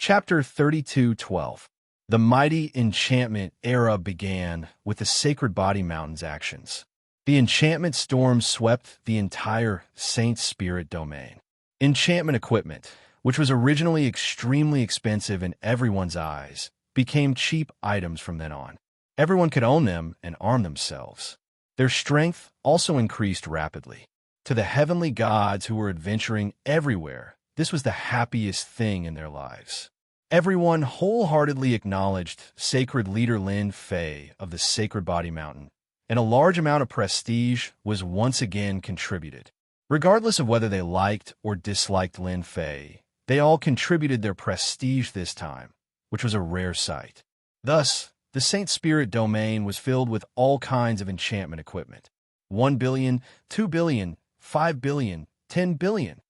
Chapter 32:12. The mighty enchantment era began with the Sacred Body Mountain's actions. The enchantment storm swept the entire Saint Spirit domain. Enchantment equipment, which was originally extremely expensive in everyone's eyes, became cheap items from then on. Everyone could own them and arm themselves. Their strength also increased rapidly. To the heavenly gods who were adventuring everywhere, this was the happiest thing in their lives. Everyone wholeheartedly acknowledged sacred leader Lin Fei of the Sacred Body Mountain, and a large amount of prestige was once again contributed. Regardless of whether they liked or disliked Lin Fei, they all contributed their prestige this time, which was a rare sight. Thus, the Saint Spirit domain was filled with all kinds of enchantment equipment. 1 billion, 2 billion, 5 billion, 10 billion.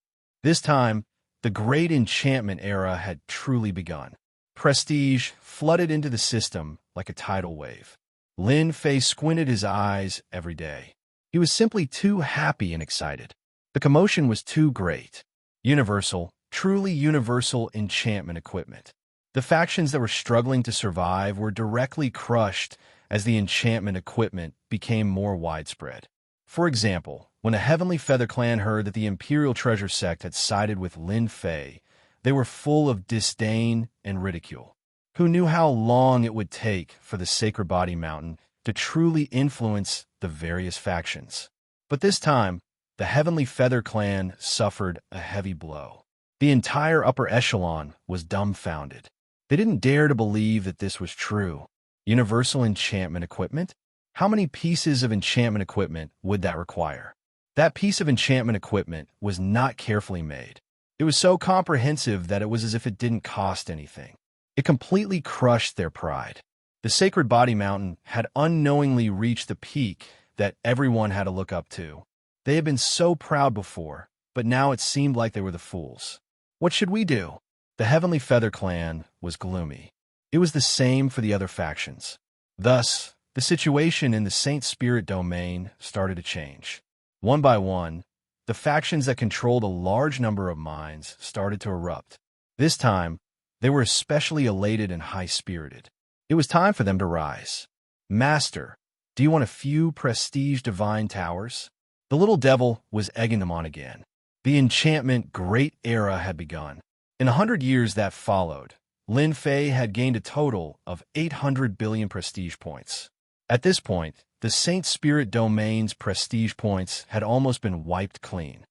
This time, the great enchantment era had truly begun. Prestige flooded into the system like a tidal wave. Lin Fei squinted his eyes every day. He was simply too happy and excited. The commotion was too great. Universal, truly universal enchantment equipment. The factions that were struggling to survive were directly crushed as the enchantment equipment became more widespread. For example, when a Heavenly Feather clan heard that the Imperial Treasure Sect had sided with Lin Fei, they were full of disdain and ridicule. Who knew how long it would take for the Sacred Body Mountain to truly influence the various factions? But this time, the Heavenly Feather clan suffered a heavy blow. The entire upper echelon was dumbfounded. They didn't dare to believe that this was true. Universal enchantment equipment? How many pieces of enchantment equipment would that require? That piece of enchantment equipment was not carefully made. It was so comprehensive that it was as if it didn't cost anything. It completely crushed their pride. The Sacred Body Mountain had unknowingly reached the peak that everyone had to look up to. They had been so proud before, but now it seemed like they were the fools. What should we do? The Heavenly Feather clan was gloomy. It was the same for the other factions. Thus, the situation in the Saint Spirit domain started to change. One by one, the factions that controlled a large number of minds started to erupt. This time, they were especially elated and high-spirited. It was time for them to rise. Master, do you want a few prestige divine towers? The little devil was egging them on again. The enchantment great era had begun. In 100 years that followed, Lin Fei had gained a total of 800 billion prestige points. At this point, the Saint Spirit domain's prestige points had almost been wiped clean.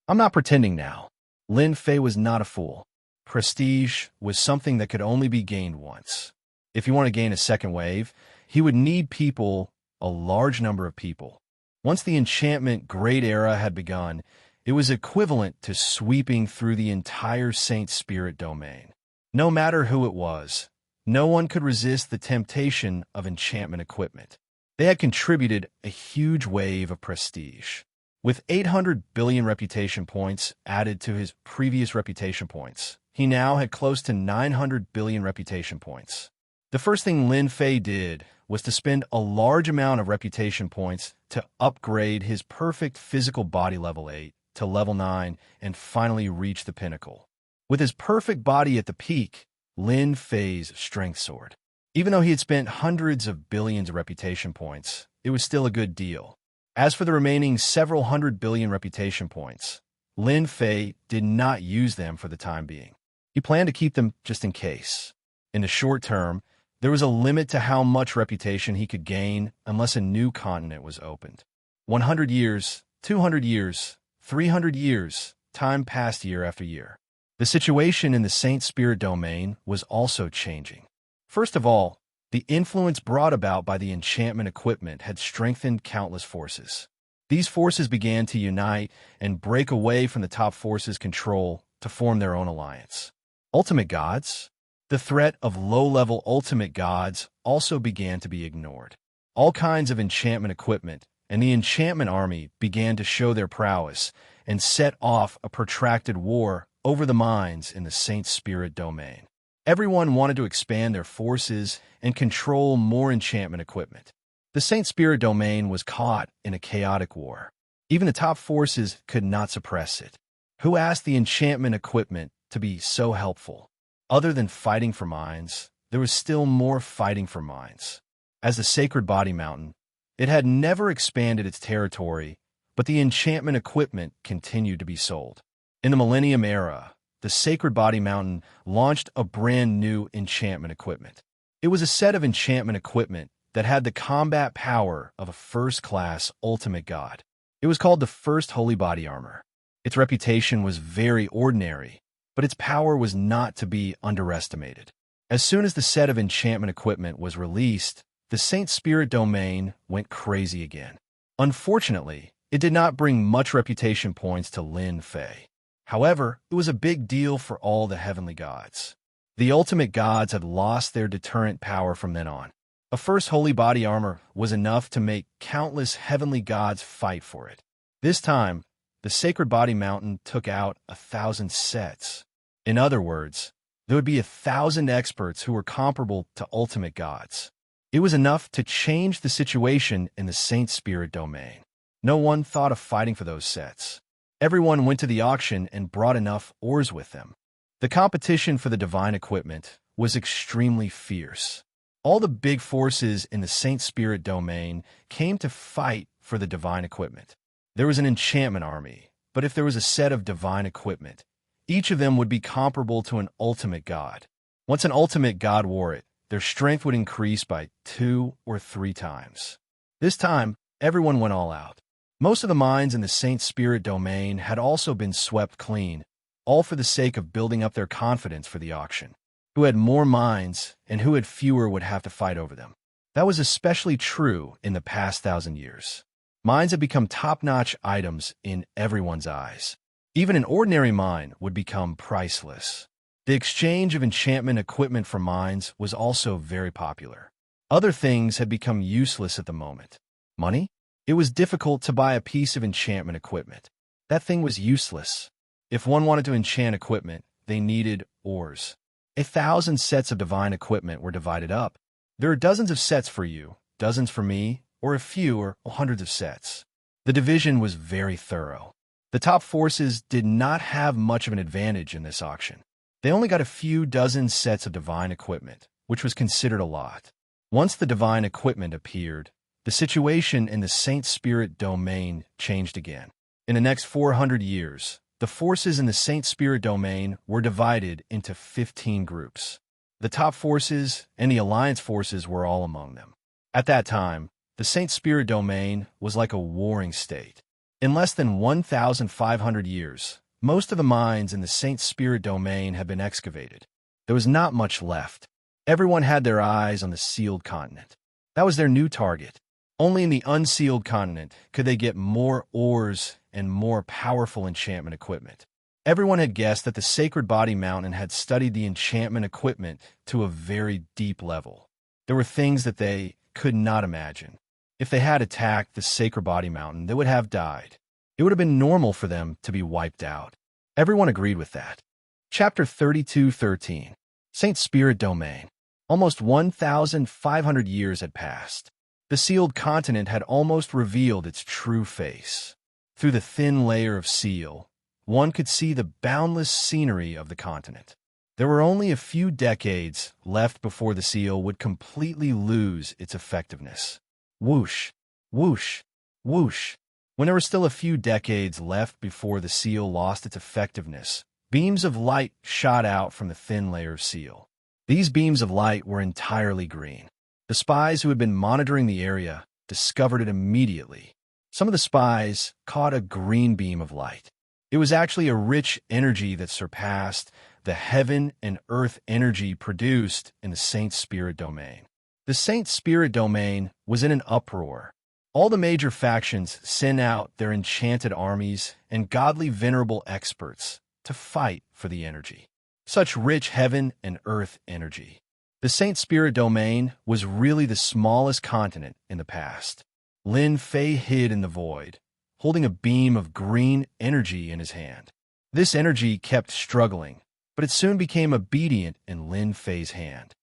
I'm not pretending now. Lin Fei was not a fool. Prestige was something that could only be gained once. If he wanted to gain a second wave, he would need people, a large number of people. Once the enchantment great era had begun, it was equivalent to sweeping through the entire Saint Spirit domain. No matter who it was, no one could resist the temptation of enchantment equipment. They had contributed a huge wave of prestige. With 800 billion reputation points added to his previous reputation points, he now had close to 900 billion reputation points. The first thing Lin Fei did was to spend a large amount of reputation points to upgrade his perfect physical body level 8 to level 9 and finally reach the pinnacle. With his perfect body at the peak, Lin Fei's strength soared. Even though he had spent hundreds of billions of reputation points, it was still a good deal. As for the remaining several hundred billion reputation points, Lin Fei did not use them for the time being. He planned to keep them just in case. In the short term, there was a limit to how much reputation he could gain unless a new continent was opened. 100 years, 200 years, 300 years, time passed year after year. The situation in the Saint Spirit domain was also changing. First of all, the influence brought about by the enchantment equipment had strengthened countless forces. These forces began to unite and break away from the top forces' control to form their own alliance. Ultimate gods? The threat of low-level ultimate gods also began to be ignored. All kinds of enchantment equipment and the enchantment army began to show their prowess and set off a protracted war over the minds in the Saint Spirit domain. Everyone wanted to expand their forces and control more enchantment equipment. The Saint Spirit domain was caught in a chaotic war. Even the top forces could not suppress it. Who asked the enchantment equipment to be so helpful? Other than fighting for mines, there was still more fighting for mines. As the Sacred Body Mountain, it had never expanded its territory, but the enchantment equipment continued to be sold. In the Millennium Era, the Sacred Body Mountain launched a brand new enchantment equipment. It was a set of enchantment equipment that had the combat power of a first-class ultimate god. It was called the First Holy Body Armor. Its reputation was very ordinary, but its power was not to be underestimated. As soon as the set of enchantment equipment was released, the Saint Spirit domain went crazy again. Unfortunately, it did not bring much reputation points to Lin Fei. However, it was a big deal for all the heavenly gods. The ultimate gods had lost their deterrent power from then on. A first holy body armor was enough to make countless heavenly gods fight for it. This time, the Sacred Body Mountain took out 1,000 sets. In other words, there would be 1,000 experts who were comparable to ultimate gods. It was enough to change the situation in the Saint Spirit domain. No one thought of fighting for those sets. Everyone went to the auction and brought enough ores with them. The competition for the divine equipment was extremely fierce. All the big forces in the Saint Spirit domain came to fight for the divine equipment. There was an enchantment army, but if there was a set of divine equipment, each of them would be comparable to an ultimate god. Once an ultimate god wore it, their strength would increase by 2 or 3 times. This time, everyone went all out. Most of the mines in the Saint Spirit domain had also been swept clean, all for the sake of building up their confidence for the auction. Who had more mines and who had fewer would have to fight over them. That was especially true in the past 1,000 years. Mines had become top-notch items in everyone's eyes. Even an ordinary mine would become priceless. The exchange of enchantment equipment for mines was also very popular. Other things had become useless at the moment. Money? It was difficult to buy a piece of enchantment equipment. That thing was useless. If one wanted to enchant equipment, they needed ores. 1,000 sets of divine equipment were divided up. There are dozens of sets for you, dozens for me, or a few or hundreds of sets. The division was very thorough. The top forces did not have much of an advantage in this auction. They only got a few dozen sets of divine equipment, which was considered a lot. Once the divine equipment appeared, the situation in the Saint Spirit domain changed again. In the next 400 years, the forces in the Saint Spirit domain were divided into 15 groups. The top forces and the alliance forces were all among them. At that time, the Saint Spirit domain was like a warring state. In less than 1,500 years, most of the mines in the Saint Spirit domain had been excavated. There was not much left. Everyone had their eyes on the sealed continent. That was their new target. Only in the unsealed continent could they get more ores and more powerful enchantment equipment. Everyone had guessed that the Sacred Body Mountain had studied the enchantment equipment to a very deep level. There were things that they could not imagine. If they had attacked the Sacred Body Mountain, they would have died. It would have been normal for them to be wiped out. Everyone agreed with that. Chapter 32:13. Saint Spirit Domain. Almost 1,500 years had passed. The sealed continent had almost revealed its true face. Through the thin layer of seal, one could see the boundless scenery of the continent. There were only a few decades left before the seal would completely lose its effectiveness. Whoosh, whoosh, whoosh. When there were still a few decades left before the seal lost its effectiveness, beams of light shot out from the thin layer of seal. These beams of light were entirely green. The spies who had been monitoring the area discovered it immediately. Some of the spies caught a green beam of light. It was actually a rich energy that surpassed the heaven and earth energy produced in the Saint Spirit domain. The Saint Spirit domain was in an uproar. All the major factions sent out their enchanted armies and godly venerable experts to fight for the energy. Such rich heaven and earth energy. The Saint Spirit domain was really the smallest continent in the past. Lin Fei hid in the void, holding a beam of green energy in his hand. This energy kept struggling, but it soon became obedient in Lin Fei's hand.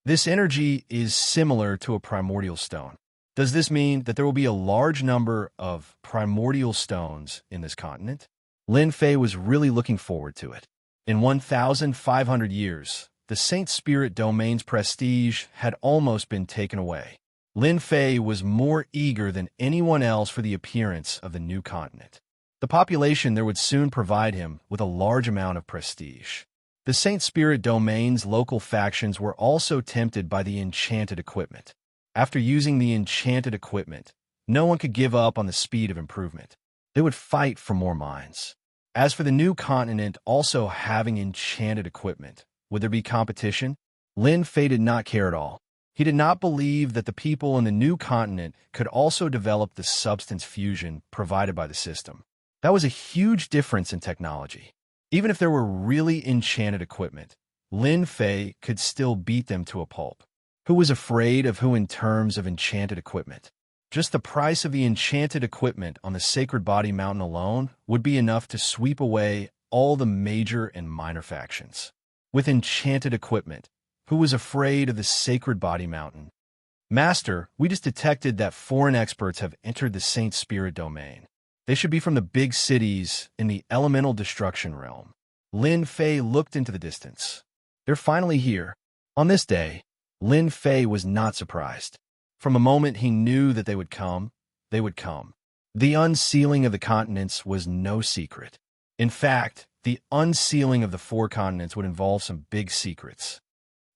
This energy is similar to a primordial stone. Does this mean that there will be a large number of primordial stones in this continent? Lin Fei was really looking forward to it. In 1,500 years, the Saint Spirit Domain's prestige had almost been taken away. Lin Fei was more eager than anyone else for the appearance of the new continent. The population there would soon provide him with a large amount of prestige. The Saint Spirit Domain's local factions were also tempted by the enchanted equipment. After using the enchanted equipment, no one could give up on the speed of improvement. They would fight for more mines. As for the new continent also having enchanted equipment, would there be competition? Lin Fei did not care at all. He did not believe that the people in the new continent could also develop the substance fusion provided by the system. That was a huge difference in technology. Even if there were really enchanted equipment, Lin Fei could still beat them to a pulp. Who was afraid of who in terms of enchanted equipment? Just the price of the enchanted equipment on the Sacred Body Mountain alone would be enough to sweep away all the major and minor factions. With enchanted equipment, who was afraid of the Sacred Body Mountain? Master, we just detected that foreign experts have entered the Saint Spirit Domain. They should be from the big cities in the elemental destruction realm. Lin Fei looked into the distance. They're finally here. On this day, Lin Fei was not surprised. From a moment he knew that they would come, they would come. The unsealing of the continents was no secret. In fact, the unsealing of the 4 continents would involve some big secrets.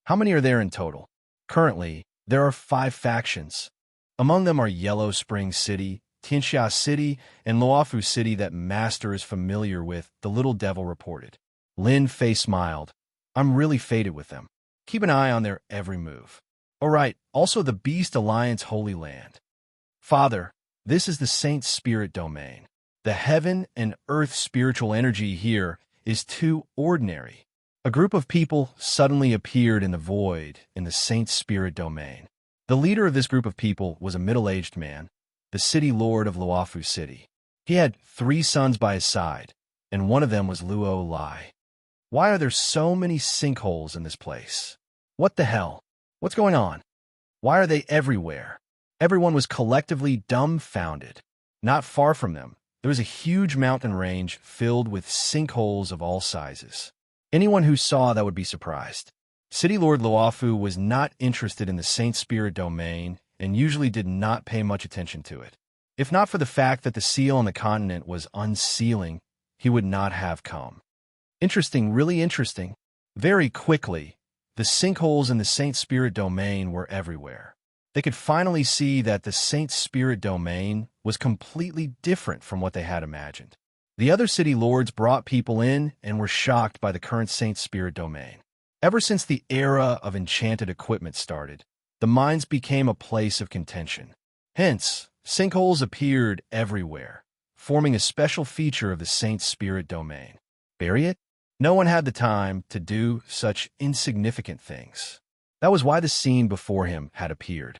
How many are there in total? Currently, there are 5 factions. Among them are Yellow Spring City, Tianxia City, and Luofu City that Master is familiar with, the little devil reported. Lin Fei smiled. I'm really fated with them. Keep an eye on their every move. All right, also the Beast Alliance Holy Land. Father, this is the Saint Spirit Domain. The heaven and earth spiritual energy here is too ordinary. A group of people suddenly appeared in the void in the Saint Spirit Domain. The leader of this group of people was a middle-aged man, the city lord of Luofu City. He had 3 sons by his side, and one of them was Luo Lai. Why are there so many sinkholes in this place? What the hell? What's going on? Why are they everywhere? Everyone was collectively dumbfounded. Not far from them, there was a huge mountain range filled with sinkholes of all sizes. Anyone who saw that would be surprised. City Lord Luofu was not interested in the Saint Spirit Domain and usually did not pay much attention to it. If not for the fact that the seal on the continent was unsealing, he would not have come. Interesting, really interesting. Very quickly, the sinkholes in the Saint Spirit Domain were everywhere. They could finally see that the Saint Spirit Domain was completely different from what they had imagined. The other city lords brought people in and were shocked by the current Saint Spirit Domain. Ever since the era of enchanted equipment started, the mines became a place of contention. Hence, sinkholes appeared everywhere, forming a special feature of the Saint Spirit Domain. Bury it? No one had the time to do such insignificant things. That was why the scene before him had appeared.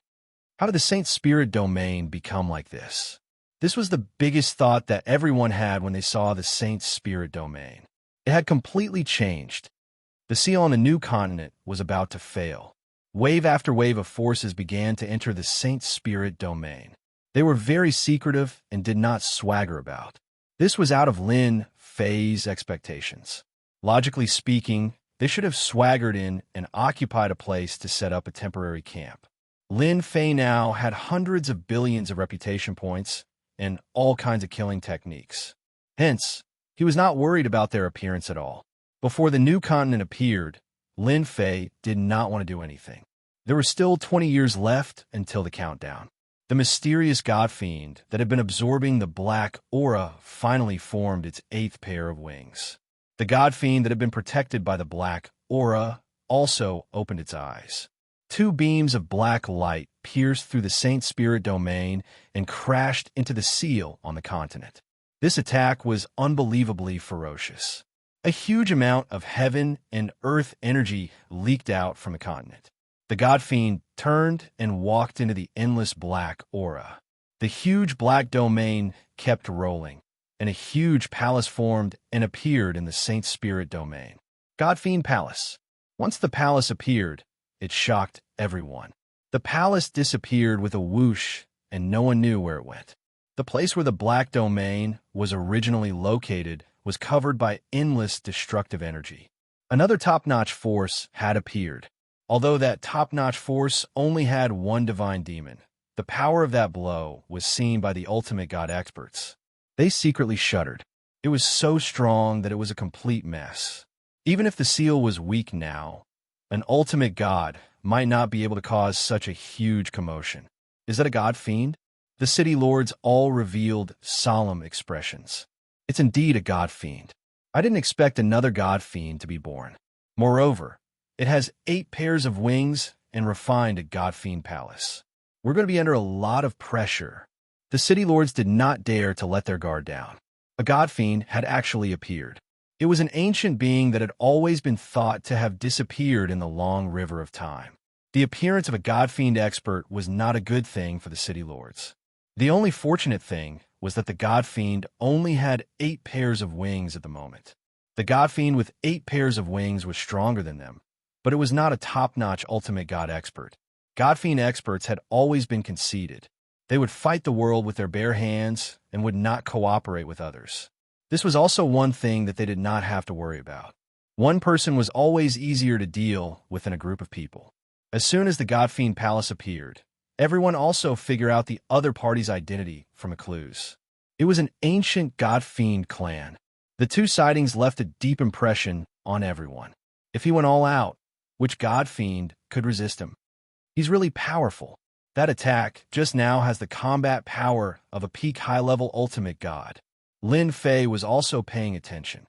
How did the Saint Spirit Domain become like this? This was the biggest thought that everyone had when they saw the Saint Spirit Domain. It had completely changed. The seal on the new continent was about to fail. Wave after wave of forces began to enter the Saint Spirit Domain. They were very secretive and did not swagger about. This was out of Lin Fei's expectations. Logically speaking, they should have swaggered in and occupied a place to set up a temporary camp. Lin Fei now had hundreds of billions of reputation points and all kinds of killing techniques. Hence, he was not worried about their appearance at all. Before the new continent appeared, Lin Fei did not want to do anything. There were still 20 years left until the countdown. The mysterious god fiend that had been absorbing the black aura finally formed its 8th pair of wings. The god fiend that had been protected by the black aura also opened its eyes. 2 beams of black light pierced through the Saint Spirit Domain and crashed into the seal on the continent. This attack was unbelievably ferocious. A huge amount of heaven and earth energy leaked out from the continent. The god fiend turned and walked into the endless black aura. The huge black domain kept rolling, and a huge palace formed and appeared in the Saint Spirit Domain. God Fiend Palace. Once the palace appeared, it shocked everyone. The palace disappeared with a whoosh, and no one knew where it went. The place where the black domain was originally located was covered by endless destructive energy. Another top-notch force had appeared. Although that top-notch force only had one divine demon, the power of that blow was seen by the ultimate god experts. They secretly shuddered. It was so strong that it was a complete mess. Even if the seal was weak now, an ultimate god might not be able to cause such a huge commotion. Is that a god fiend? The city lords all revealed solemn expressions. It's indeed a god fiend. I didn't expect another god fiend to be born. Moreover, it has 8 pairs of wings and refined a god fiend palace. We're going to be under a lot of pressure. The city lords did not dare to let their guard down. A god fiend had actually appeared. It was an ancient being that had always been thought to have disappeared in the long river of time. The appearance of a god fiend expert was not a good thing for the city lords. The only fortunate thing was that the god fiend only had 8 pairs of wings at the moment. The god fiend with 8 pairs of wings was stronger than them, but it was not a top-notch ultimate god expert. God fiend experts had always been conceited. They would fight the world with their bare hands and would not cooperate with others. This was also one thing that they did not have to worry about. One person was always easier to deal with than a group of people. As soon as the god fiend palace appeared, everyone also figured out the other party's identity from clues. It was an ancient god fiend clan. The 2 sightings left a deep impression on everyone. If he went all out, which god fiend could resist him? He's really powerful. That attack just now has the combat power of a peak high-level ultimate god. Lin Fei was also paying attention.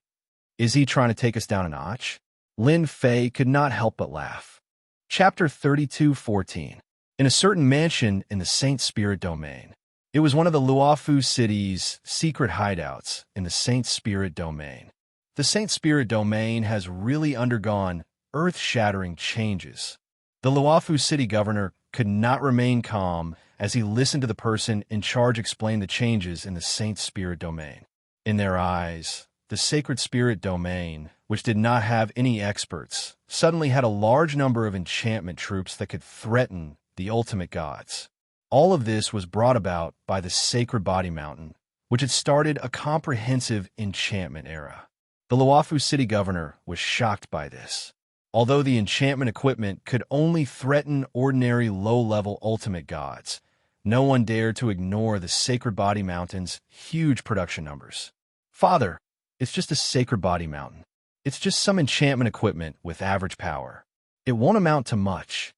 Is he trying to take us down a notch? Lin Fei could not help but laugh. Chapter 32:14. In a certain mansion in the Saint Spirit Domain. It was one of the Luofu city's secret hideouts in the Saint Spirit Domain. The Saint Spirit Domain has really undergone earth-shattering changes. The Luofu city governor could not remain calm as he listened to the person in charge explain the changes in the Saint Spirit Domain. In their eyes, the Sacred Spirit Domain, which did not have any experts, suddenly had a large number of enchantment troops that could threaten the ultimate gods. All of this was brought about by the Sacred Body Mountain, which had started a comprehensive enchantment era. The Luofu city governor was shocked by this. Although the enchantment equipment could only threaten ordinary low-level ultimate gods, no one dared to ignore the Sacred Body Mountain's huge production numbers. Father, it's just a Sacred Body Mountain. It's just some enchantment equipment with average power. It won't amount to much.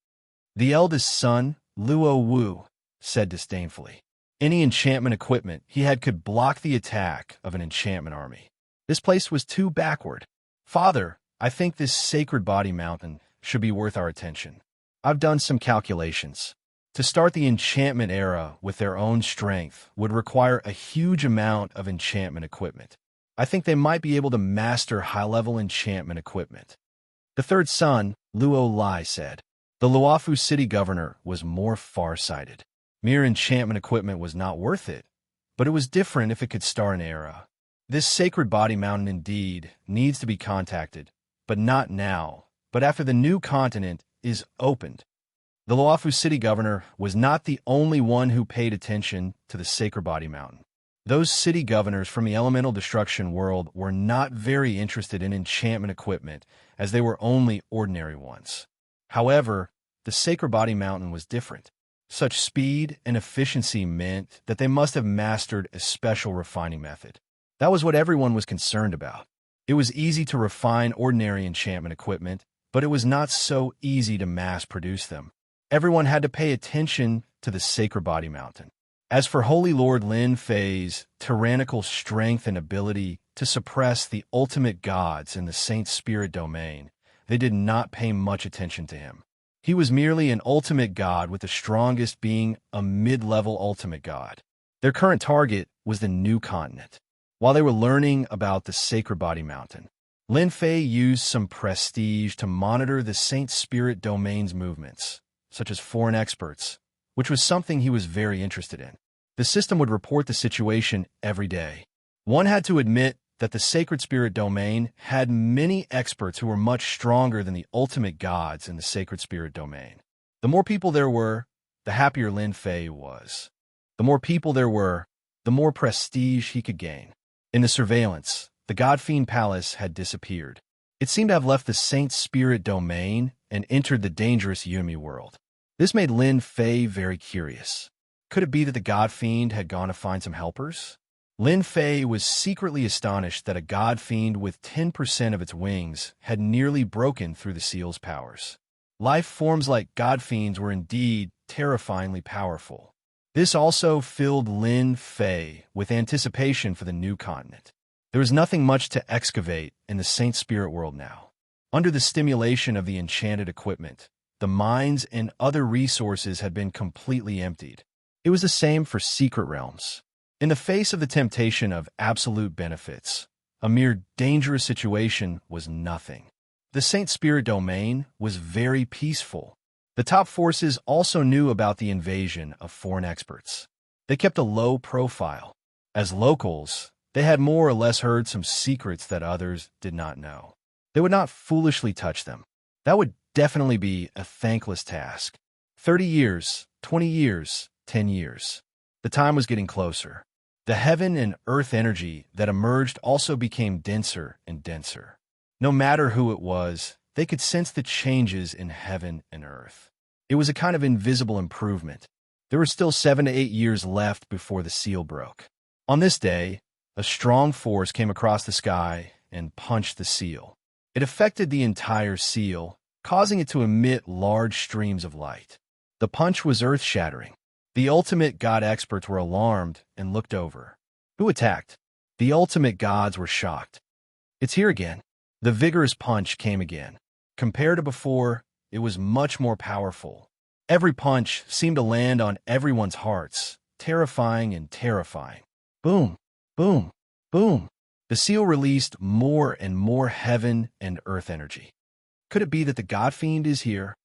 The eldest son, Luo Wu, said disdainfully. Any enchantment equipment he had could block the attack of an enchantment army. This place was too backward. Father, I think this Sacred Body Mountain should be worth our attention. I've done some calculations. To start the enchantment era with their own strength would require a huge amount of enchantment equipment. I think they might be able to master high-level enchantment equipment. The third son, Luo Lai, said. The Luofu city governor was more far-sighted. Mere enchantment equipment was not worth it, but it was different if it could start an era. This Sacred Body Mountain indeed needs to be contacted, but not now, but after the new continent is opened. The Luofu city governor was not the only one who paid attention to the Sacred Body Mountain. Those city governors from the elemental destruction world were not very interested in enchantment equipment, as they were only ordinary ones. However, the Sacred Body Mountain was different. Such speed and efficiency meant that they must have mastered a special refining method. That was what everyone was concerned about. It was easy to refine ordinary enchantment equipment, but it was not so easy to mass-produce them. Everyone had to pay attention to the Sacred Body Mountain. As for Holy Lord Lin Fei's tyrannical strength and ability to suppress the ultimate gods in the Saint Spirit Domain, they did not pay much attention to him. He was merely an ultimate god, with the strongest being a mid-level ultimate god. Their current target was the new continent. While they were learning about the Sacred Body Mountain, Lin Fei used some prestige to monitor the Saint Spirit Domain's movements, such as foreign experts, which was something he was very interested in. The system would report the situation every day. One had to admit that the Sacred Spirit Domain had many experts who were much stronger than the ultimate gods in the Sacred Spirit Domain. The more people there were, the happier Lin Fei was. The more people there were, the more prestige he could gain. In the surveillance, the God-Fiend Palace had disappeared. It seemed to have left the Saint Spirit domain and entered the dangerous Yumi world. This made Lin Fei very curious. Could it be that the God-Fiend had gone to find some helpers? Lin Fei was secretly astonished that a God-Fiend with 10% of its wings had nearly broken through the seal's powers. Life forms like God-Fiends were indeed terrifyingly powerful. This also filled Lin Fei with anticipation for the new continent. There was nothing much to excavate in the Saint Spirit world now. Under the stimulation of the enchanted equipment, the mines and other resources had been completely emptied. It was the same for secret realms. In the face of the temptation of absolute benefits, a mere dangerous situation was nothing. The Saint Spirit domain was very peaceful. The top forces also knew about the invasion of foreign experts. They kept a low profile. As locals, they had more or less heard some secrets that others did not know. They would not foolishly touch them. That would definitely be a thankless task. 30 years, 20 years, 10 years. The time was getting closer. The heaven and earth energy that emerged also became denser and denser. No matter who it was, they could sense the changes in heaven and earth. It was a kind of invisible improvement. There were still 7 to 8 years left before the seal broke. On this day, a strong force came across the sky and punched the seal. It affected the entire seal, causing it to emit large streams of light. The punch was earth-shattering. The ultimate god experts were alarmed and looked over. Who attacked? The ultimate gods were shocked. It's here again. The vigorous punch came again. Compared to before, it was much more powerful. Every punch seemed to land on everyone's hearts, terrifying and terrifying. Boom, boom, boom. The seal released more and more heaven and earth energy. Could it be that the God-Fiend is here?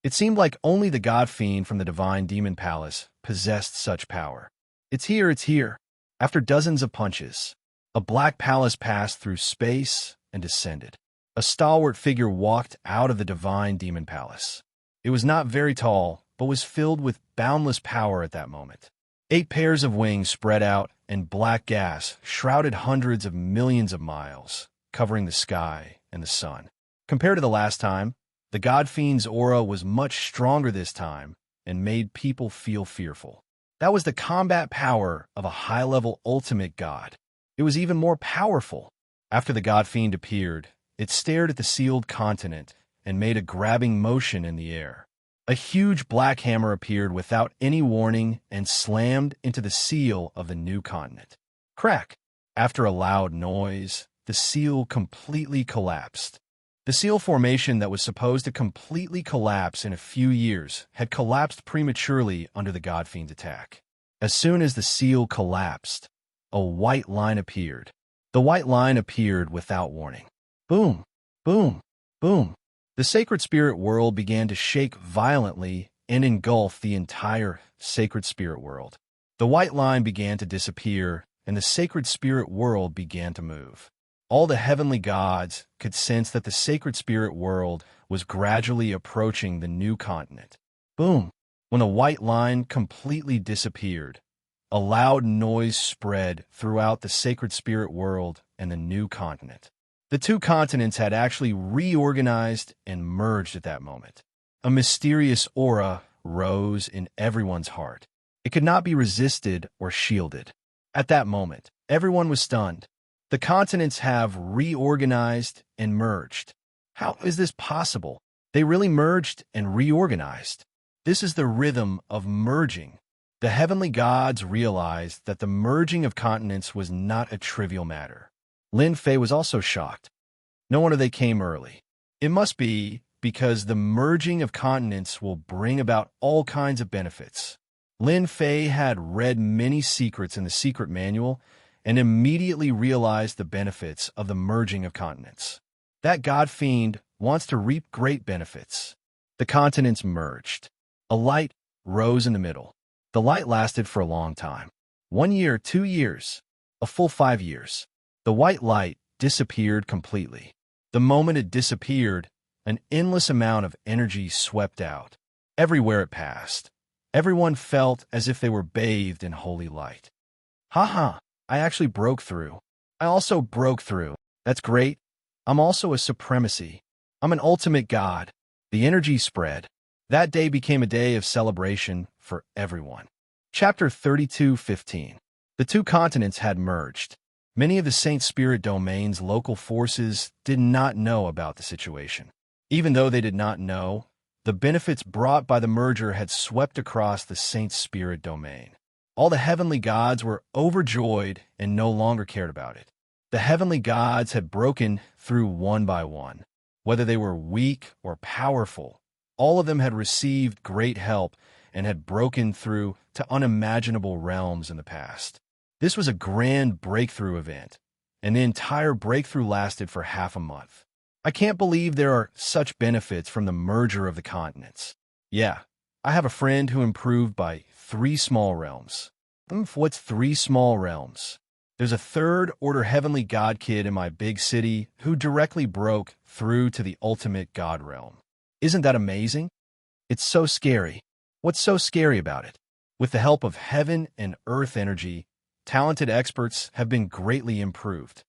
It seemed like only the God-Fiend from the Divine Demon Palace possessed such power. It's here, it's here. After dozens of punches, a black palace passed through space and descended. A stalwart figure walked out of the Divine Demon Palace. It was not very tall, but was filled with boundless power at that moment. 8 pairs of wings spread out, and black gas shrouded hundreds of millions of miles, covering the sky and the sun. Compared to the last time, the God-Fiend's aura was much stronger this time and made people feel fearful. That was the combat power of a high-level ultimate god. It was even more powerful. After the God-Fiend appeared, it stared at the sealed continent and made a grabbing motion in the air. A huge black hammer appeared without any warning and slammed into the seal of the new continent. Crack! After a loud noise, the seal completely collapsed. The seal formation that was supposed to completely collapse in a few years had collapsed prematurely under the God-Fiend's attack. As soon as the seal collapsed, a white line appeared. The white line appeared without warning. Boom, boom, boom. The sacred spirit world began to shake violently and engulf the entire sacred spirit world. The white line began to disappear, and the sacred spirit world began to move. All the heavenly gods could sense that the sacred spirit world was gradually approaching the new continent. Boom! When the white line completely disappeared, a loud noise spread throughout the sacred spirit world and the new continent. The two continents had actually reorganized and merged at that moment. A mysterious aura rose in everyone's heart. It could not be resisted or shielded. At that moment, everyone was stunned. The continents have reorganized and merged. How is this possible? They really merged and reorganized. This is the rhythm of merging. The heavenly gods realized that the merging of continents was not a trivial matter. Lin Fei was also shocked. No wonder they came early. It must be because the merging of continents will bring about all kinds of benefits. Lin Fei had read many secrets in the secret manual and immediately realized the benefits of the merging of continents. That God-Fiend wants to reap great benefits. The continents merged. A light rose in the middle. The light lasted for a long time. 1 year, 2 years, a full 5 years. The white light disappeared completely. The moment it disappeared, an endless amount of energy swept out. Everywhere it passed, everyone felt as if they were bathed in holy light. Ha ha! I actually broke through. I also broke through. That's great. I'm also a supremacy. I'm an ultimate god. The energy spread. That day became a day of celebration for everyone. Chapter 32:15. The two continents had merged. Many of the Saint Spirit Domain's local forces did not know about the situation. Even though they did not know, the benefits brought by the merger had swept across the Saint Spirit Domain. All the heavenly gods were overjoyed and no longer cared about it. The heavenly gods had broken through one by one. Whether they were weak or powerful, all of them had received great help and had broken through to unimaginable realms in the past. This was a grand breakthrough event, and the entire breakthrough lasted for half a month. I can't believe there are such benefits from the merger of the continents. Yeah, I have a friend who improved by 3 small realms. What's 3 small realms? There's a third-order heavenly god kid in my big city who directly broke through to the ultimate god realm. Isn't that amazing? It's so scary. What's so scary about it? With the help of heaven and earth energy, talented experts have been greatly improved.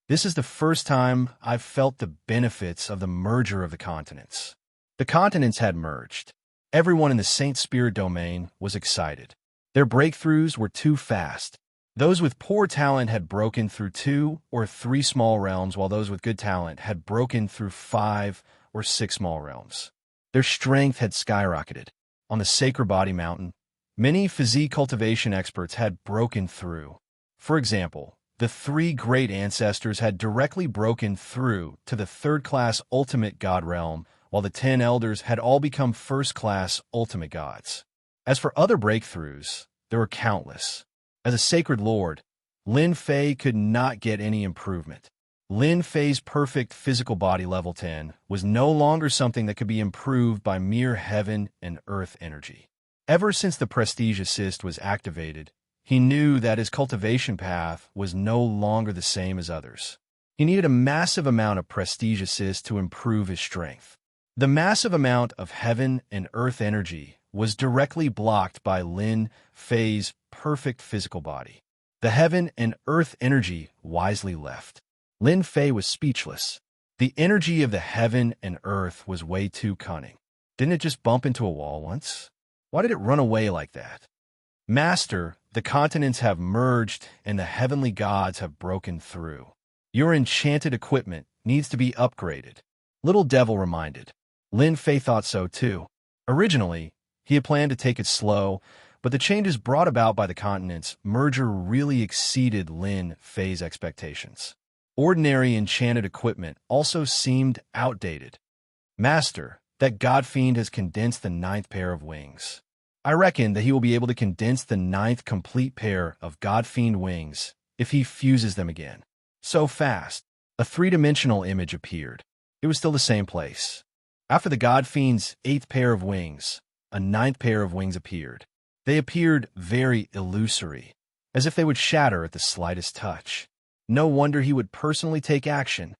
This is the first time I've felt the benefits of the merger of the continents. The continents had merged. Everyone in the Saint Spirit Domain was excited. Their breakthroughs were too fast. Those with poor talent had broken through 2 or 3 small realms, while those with good talent had broken through 5 or 6 small realms. Their strength had skyrocketed. On the Sacred Body Mountain, many physique cultivation experts had broken through. For example, the 3 great ancestors had directly broken through to the third-class ultimate god realm, while the 10 elders had all become first-class ultimate gods. As for other breakthroughs, there were countless. As a sacred lord, Lin Fei could not get any improvement. Lin Fei's perfect physical body level 10 was no longer something that could be improved by mere heaven and earth energy. Ever since the Prestige Assist was activated, he knew that his cultivation path was no longer the same as others. He needed a massive amount of Prestige Assist to improve his strength. The massive amount of heaven and earth energy was directly blocked by Lin Fei's perfect physical body. The heaven and earth energy wisely left. Lin Fei was speechless. The energy of the heaven and earth was way too cunning. Didn't it just bump into a wall once? Why did it run away like that? Master, the continents have merged and the heavenly gods have broken through. Your enchanted equipment needs to be upgraded. Little Devil reminded. Lin Fei thought so too. Originally, he had planned to take it slow, but the changes brought about by the continents' merger really exceeded Lin Fei's expectations. Ordinary enchanted equipment also seemed outdated. Master, that god fiend has condensed the 9th pair of wings. I reckon that he will be able to condense the 9th complete pair of god fiend wings if he fuses them again. So fast, a 3-dimensional image appeared. It was still the same place. After the god fiend's 8th pair of wings, a 9th pair of wings appeared. They appeared very illusory, as if they would shatter at the slightest touch. No wonder he would personally take action.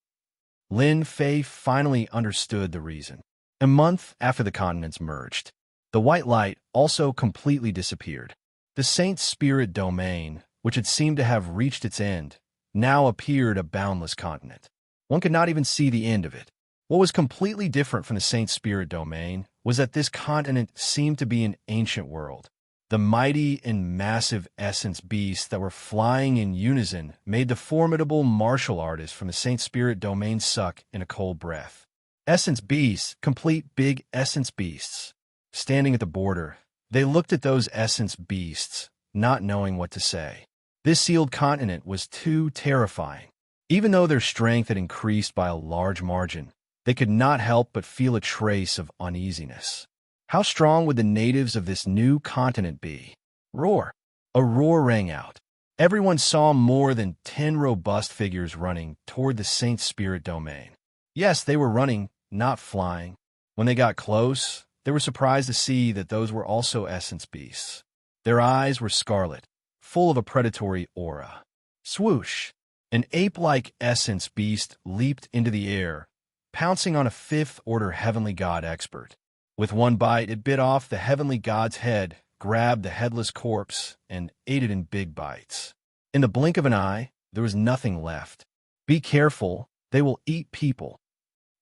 Lin Fei finally understood the reason. A month after the continents merged, the white light also completely disappeared. The Saint Spirit Domain, which had seemed to have reached its end, now appeared a boundless continent. One could not even see the end of it. What was completely different from the Saint Spirit Domain was that this continent seemed to be an ancient world. The mighty and massive essence beasts that were flying in unison made the formidable martial artists from the Saint Spirit Domain suck in a cold breath. Essence beasts, complete big essence beasts. Standing at the border, they looked at those essence beasts, not knowing what to say. This sealed continent was too terrifying. Even though their strength had increased by a large margin, they could not help but feel a trace of uneasiness. How strong would the natives of this new continent be? Roar! A roar rang out. Everyone saw more than 10 robust figures running toward the Saint Spirit Domain. Yes, they were running, not flying. When they got close, they were surprised to see that those were also essence beasts. Their eyes were scarlet, full of a predatory aura. Swoosh! An ape-like essence beast leaped into the air, pouncing on a 5th-order heavenly god expert. With one bite, it bit off the heavenly god's head, grabbed the headless corpse, and ate it in big bites. In the blink of an eye, there was nothing left. Be careful, they will eat people.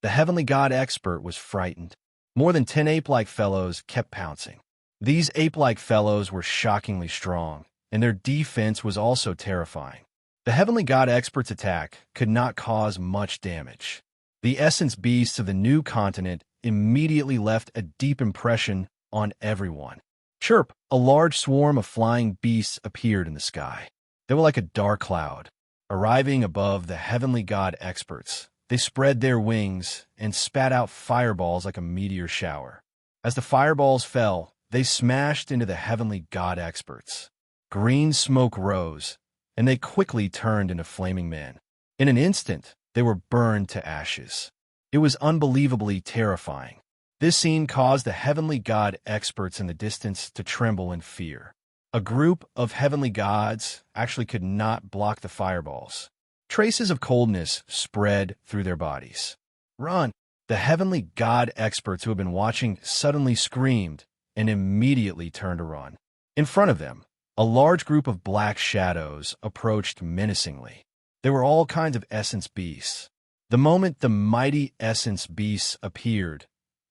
The heavenly god expert was frightened. More than 10 ape-like fellows kept pouncing. These ape-like fellows were shockingly strong, and their defense was also terrifying. The heavenly god expert's attack could not cause much damage. The essence beasts of the new continent immediately left a deep impression on everyone. Chirp! A large swarm of flying beasts appeared in the sky. They were like a dark cloud. Arriving above the heavenly god experts, they spread their wings and spat out fireballs like a meteor shower. As the fireballs fell, they smashed into the heavenly god experts. Green smoke rose, and they quickly turned into flaming men. In an instant, they were burned to ashes. It was unbelievably terrifying. This scene caused the heavenly god experts in the distance to tremble in fear. A group of heavenly gods actually could not block the fireballs. Traces of coldness spread through their bodies. Run! The heavenly god experts who had been watching suddenly screamed and immediately turned to run. In front of them, a large group of black shadows approached menacingly. There were all kinds of essence beasts. The moment the mighty essence beasts appeared,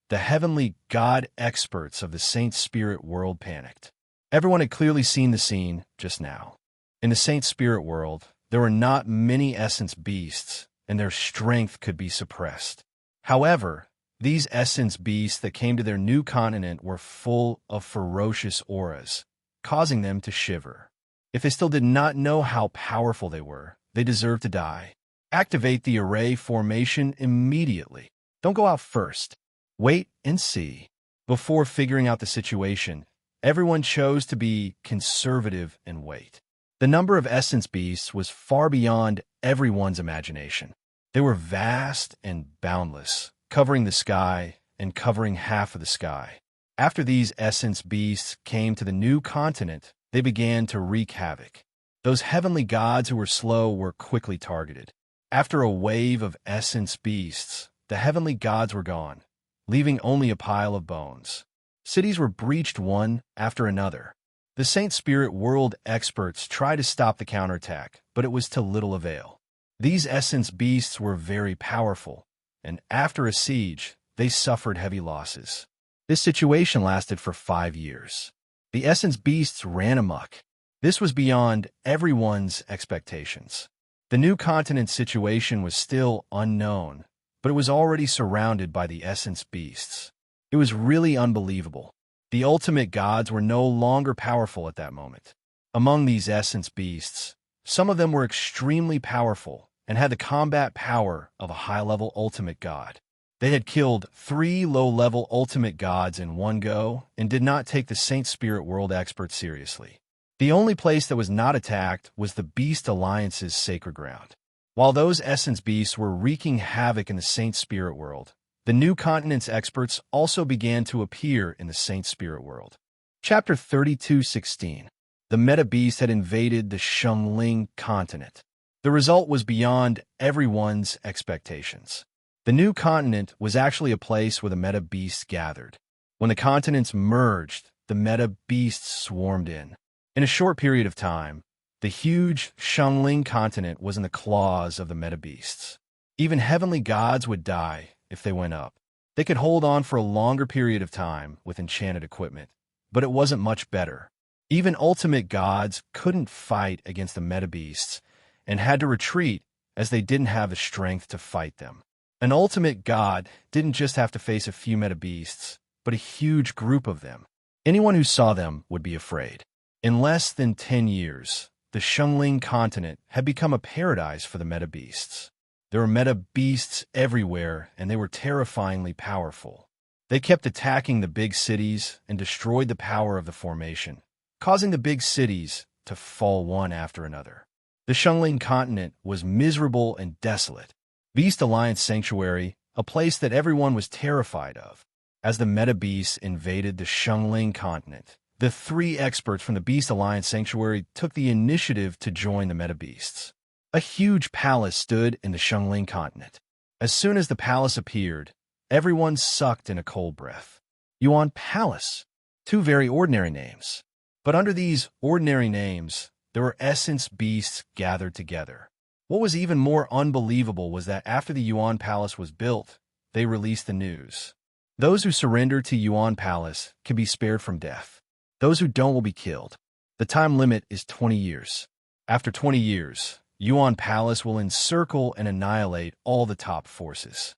the heavenly god experts of the Saint Spirit world panicked. Everyone had clearly seen the scene just now. In the Saint Spirit world, there were not many essence beasts, and their strength could be suppressed. However, these essence beasts that came to their new continent were full of ferocious auras, causing them to shiver. If they still did not know how powerful they were, they deserved to die. Activate the array formation immediately. Don't go out first. Wait and see. Before figuring out the situation, everyone chose to be conservative and wait. The number of essence beasts was far beyond everyone's imagination. They were vast and boundless, covering the sky and covering half of the sky. After these essence beasts came to the new continent, they began to wreak havoc. Those heavenly gods who were slow were quickly targeted. After a wave of essence beasts, the heavenly gods were gone, leaving only a pile of bones. Cities were breached one after another. The Saint Spirit world experts tried to stop the counterattack, but it was to little avail. These essence beasts were very powerful, and after a siege, they suffered heavy losses. This situation lasted for 5 years. The essence beasts ran amok. This was beyond everyone's expectations. The new continent situation was still unknown, but it was already surrounded by the essence beasts. It was really unbelievable. The ultimate gods were no longer powerful at that moment. Among these essence beasts, some of them were extremely powerful and had the combat power of a high-level ultimate god. They had killed 3 low-level ultimate gods in one go and did not take the Saint Spirit world experts seriously. The only place that was not attacked was the Beast Alliance's sacred ground. While those essence beasts were wreaking havoc in the Saint Spirit world, the new continent's experts also began to appear in the Saint Spirit world. Chapter 32:16. The Meta Beast had invaded the Shungling continent. The result was beyond everyone's expectations. The new continent was actually a place where the Meta Beasts gathered. When the continents merged, the Meta Beasts swarmed in. In a short period of time, the huge Shungling continent was in the claws of the Meta Beasts. Even heavenly gods would die if they went up. They could hold on for a longer period of time with enchanted equipment, but it wasn't much better. Even ultimate gods couldn't fight against the Meta Beasts and had to retreat as they didn't have the strength to fight them. An ultimate god didn't just have to face a few Meta Beasts, but a huge group of them. Anyone who saw them would be afraid. In less than 10 years, the Shungling continent had become a paradise for the Meta Beasts. There were Meta Beasts everywhere, and they were terrifyingly powerful. They kept attacking the big cities and destroyed the power of the formation, causing the big cities to fall one after another. The Shungling continent was miserable and desolate. Beast Alliance Sanctuary, a place that everyone was terrified of. As the Meta Beasts invaded the Shungling continent, the 3 experts from the Beast Alliance Sanctuary took the initiative to join the Meta Beasts. A huge palace stood in the Shungling continent. As soon as the palace appeared, everyone sucked in a cold breath. Yuan Palace. 2 very ordinary names. But under these ordinary names, there were essence beasts gathered together. What was even more unbelievable was that after the Yuan Palace was built, they released the news. Those who surrender to Yuan Palace can be spared from death. Those who don't will be killed. The time limit is 20 years. After 20 years, Yuan Palace will encircle and annihilate all the top forces.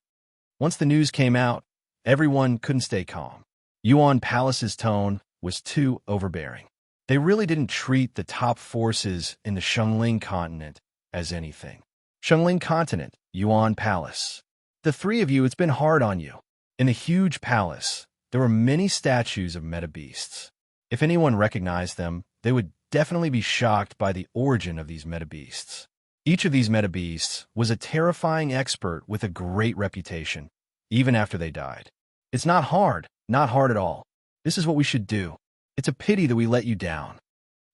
Once the news came out, everyone couldn't stay calm. Yuan Palace's tone was too overbearing. They really didn't treat the top forces in the Shengling continent as anything. Shengling continent, Yuan Palace. The three of you, it's been hard on you. In the huge palace, there were many statues of meta beasts. If anyone recognized them, they would definitely be shocked by the origin of these meta beasts. Each of these meta beasts was a terrifying expert with a great reputation, even after they died. It's not hard at all. This is what we should do. It's a pity that we let you down.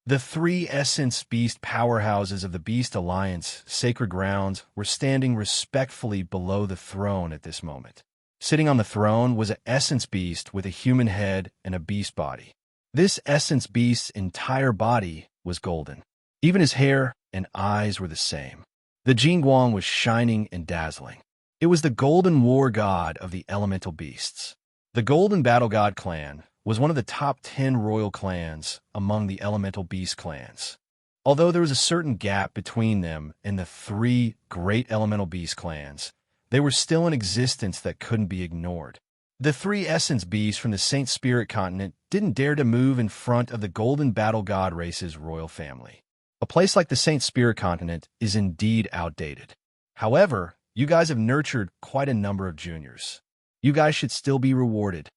The three essence beast powerhouses of the Beast Alliance, Sacred Grounds, were standing respectfully below the throne at this moment. Sitting on the throne was an essence beast with a human head and a beast body. This essence beast's entire body was golden. Even his hair and eyes were the same. The Jingguang was shining and dazzling. It was the golden war god of the elemental beasts. The Golden Battle God clan was one of the top 10 royal clans among the elemental beast clans. Although there was a certain gap between them and the three great elemental beast clans, they were still in existence that couldn't be ignored. The three essence beasts from the Saint Spirit continent didn't dare to move in front of the Golden Battle God race's royal family. A place like the Saint Spirit continent is indeed outdated. However, you guys have nurtured quite a number of juniors. You guys should still be rewarded.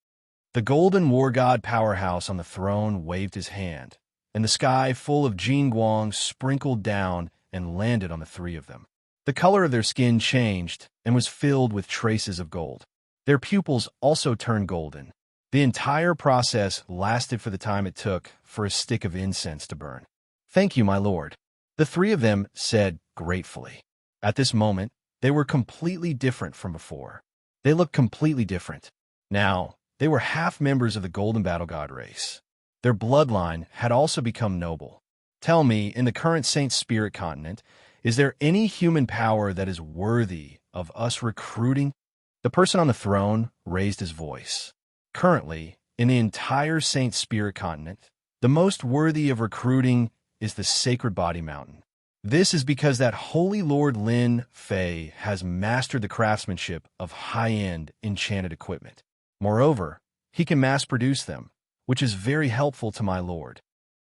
The Golden War God powerhouse on the throne waved his hand, and the sky full of Jingguang sprinkled down and landed on the three of them. The color of their skin changed and was filled with traces of gold. Their pupils also turned golden. The entire process lasted for the time it took for a stick of incense to burn. "Thank you, my lord," the three of them said gratefully. At this moment, they were completely different from before. They looked completely different. Now, they were half members of the Golden Battle God race. Their bloodline had also become noble. Tell me, in the current Saint Spirit continent, is there any human power that is worthy of us recruiting? The person on the throne raised his voice. Currently, in the entire Saint Spirit continent, the most worthy of recruiting is the Sacred Body Mountain. This is because that Holy Lord Lin Fei has mastered the craftsmanship of high-end enchanted equipment. Moreover, he can mass-produce them, which is very helpful to my lord.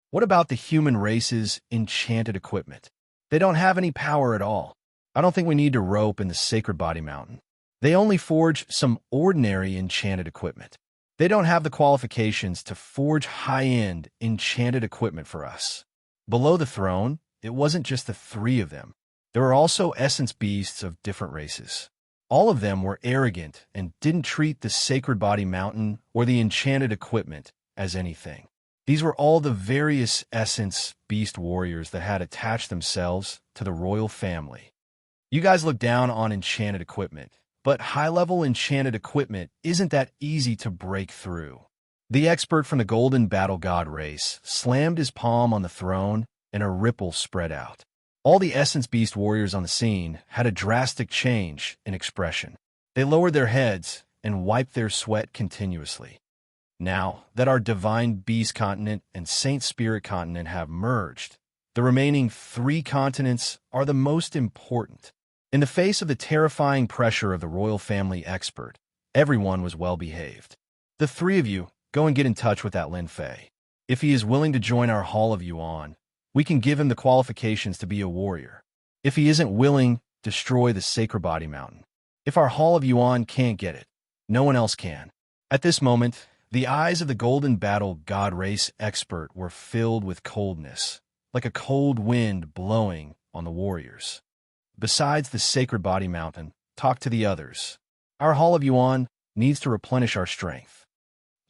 What about the human race's enchanted equipment? They don't have any power at all. I don't think we need to rope in the Sacred Body Mountain. They only forge some ordinary enchanted equipment. They don't have the qualifications to forge high-end enchanted equipment for us. Below the throne, it wasn't just the three of them. There were also essence beasts of different races. All of them were arrogant and didn't treat the Sacred Body Mountain or the enchanted equipment as anything. These were all the various essence beast warriors that had attached themselves to the royal family. You guys look down on enchanted equipment, but high-level enchanted equipment isn't that easy to break through. The expert from the Golden Battle God race slammed his palm on the throne and a ripple spread out. All the essence beast warriors on the scene had a drastic change in expression. They lowered their heads and wiped their sweat continuously. Now that our Divine Beast continent and Saint Spirit continent have merged, the remaining three continents are the most important. In the face of the terrifying pressure of the royal family expert, everyone was well behaved. The three of you, go and get in touch with that Lin Fei. If he is willing to join our Hall of Yuan, we can give him the qualifications to be a warrior. If he isn't willing, destroy the Sacred Body Mountain. If our Hall of Yuan can't get it, no one else can. At this moment, the eyes of the Golden Battle God race expert were filled with coldness, like a cold wind blowing on the warriors. Besides the Sacred Body Mountain, talk to the others. Our Hall of Yuan needs to replenish our strength.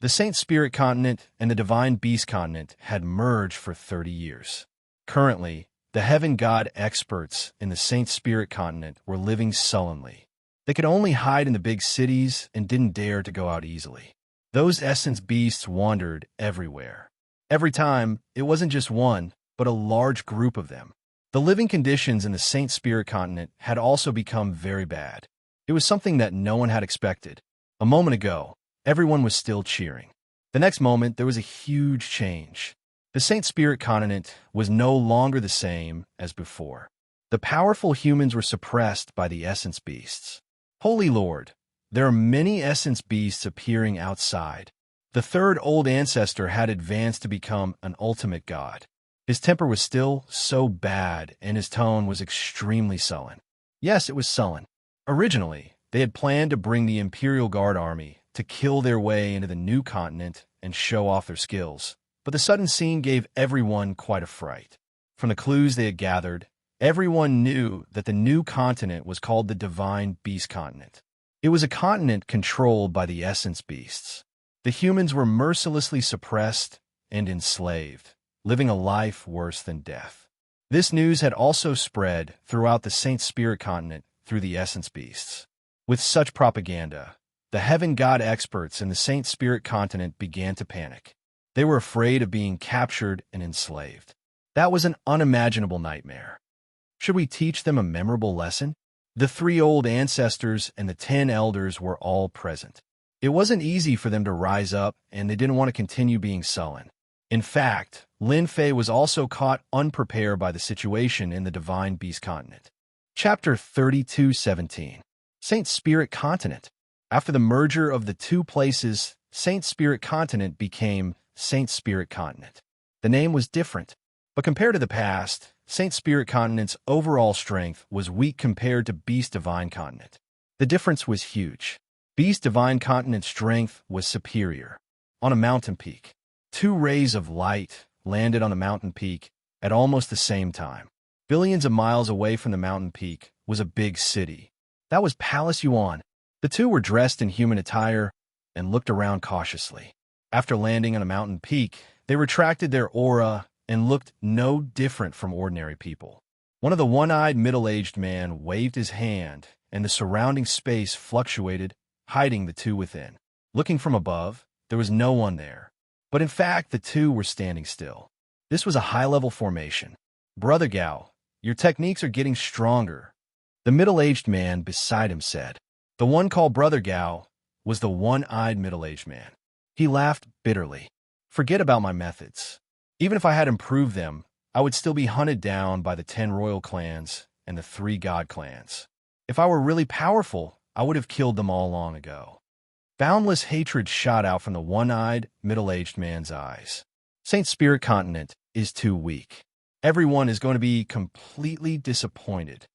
The Saint Spirit continent and the Divine Beast continent had merged for 30 years. Currently, the Heaven God experts in the Saint Spirit continent were living sullenly. They could only hide in the big cities and didn't dare to go out easily. Those essence beasts wandered everywhere. Every time, it wasn't just one, but a large group of them. The living conditions in the Saint Spirit continent had also become very bad. It was something that no one had expected. A moment ago, everyone was still cheering. The next moment, there was a huge change. The Saint Spirit continent was no longer the same as before. The powerful humans were suppressed by the essence beasts. Holy Lord, there are many essence beasts appearing outside. The third old ancestor had advanced to become an ultimate god. His temper was still so bad, and his tone was extremely sullen. Yes, it was sullen. Originally, they had planned to bring the Imperial Guard army to kill their way into the new continent and show off their skills. But the sudden scene gave everyone quite a fright. From the clues they had gathered, everyone knew that the new continent was called the Divine Beast Continent. It was a continent controlled by the essence beasts. The humans were mercilessly suppressed and enslaved, living a life worse than death. This news had also spread throughout the Saint Spirit continent through the essence beasts. With such propaganda, the heaven god experts in the Saint Spirit continent began to panic. They were afraid of being captured and enslaved. That was an unimaginable nightmare. Should we teach them a memorable lesson? The 3 old ancestors and the 10 elders were all present. It wasn't easy for them to rise up, and they didn't want to continue being sullen. In fact, Lin Fei was also caught unprepared by the situation in the Divine Beast Continent. Chapter 32:17. Saint Spirit Continent. After the merger of the 2 places, Saint Spirit Continent became Saint Spirit Continent. The name was different, but compared to the past, Saint Spirit Continent's overall strength was weak compared to Beast Divine Continent. The difference was huge. Beast Divine Continent's strength was superior. On a mountain peak, 2 rays of light landed on the mountain peak at almost the same time. Billions of miles away from the mountain peak was a big city. That was Palace Yuan. The 2 were dressed in human attire and looked around cautiously. After landing on a mountain peak, they retracted their aura and looked no different from ordinary people. One of the one-eyed middle-aged man waved his hand, and the surrounding space fluctuated, hiding the 2 within. Looking from above, there was no one there. But in fact, the 2 were standing still. This was a high-level formation. Brother Gao, your techniques are getting stronger, the middle-aged man beside him said. The one called Brother Gao was the one-eyed middle-aged man. He laughed bitterly. Forget about my methods. Even if I had improved them, I would still be hunted down by the 10 royal clans and the 3 god clans. If I were really powerful, I would have killed them all long ago. Boundless hatred shot out from the one-eyed, middle-aged man's eyes. Saint Spirit Continent is too weak. Everyone is going to be completely disappointed.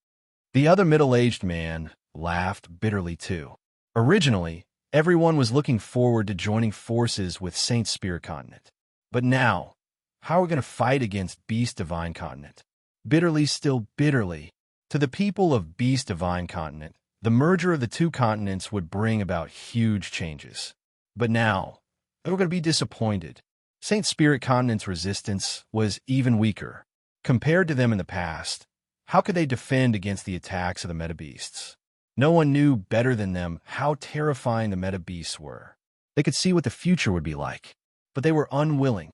The other middle-aged man laughed bitterly too. Originally, everyone was looking forward to joining forces with Saint Spirit Continent. But now, how are we going to fight against Beast Divine Continent? Bitterly, still bitterly. To the people of Beast Divine Continent, the merger of the 2 continents would bring about huge changes. But now, they were going to be disappointed. Saint Spirit Continent's resistance was even weaker. Compared to them in the past, how could they defend against the attacks of the Meta Beasts? No one knew better than them how terrifying the Meta Beasts were. They could see what the future would be like, but they were unwilling.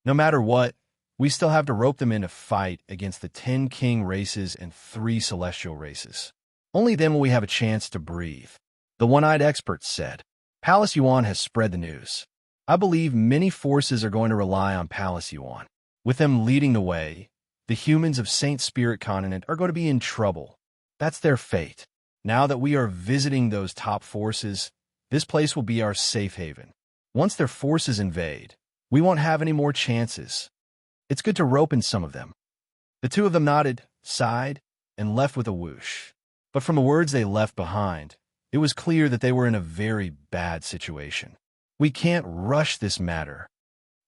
No matter what, we still have to rope them in a fight against the 10 king races and 3 celestial races. Only then will we have a chance to breathe. The one-eyed expert said. Palace Yuan has spread the news. I believe many forces are going to rely on Palace Yuan. With them leading the way, the humans of Saint Spirit Continent are going to be in trouble. That's their fate. Now that we are visiting those top forces, this place will be our safe haven. Once their forces invade, we won't have any more chances. It's good to rope in some of them. The 2 of them nodded, sighed, and left with a whoosh. But from the words they left behind, it was clear that they were in a very bad situation. We can't rush this matter.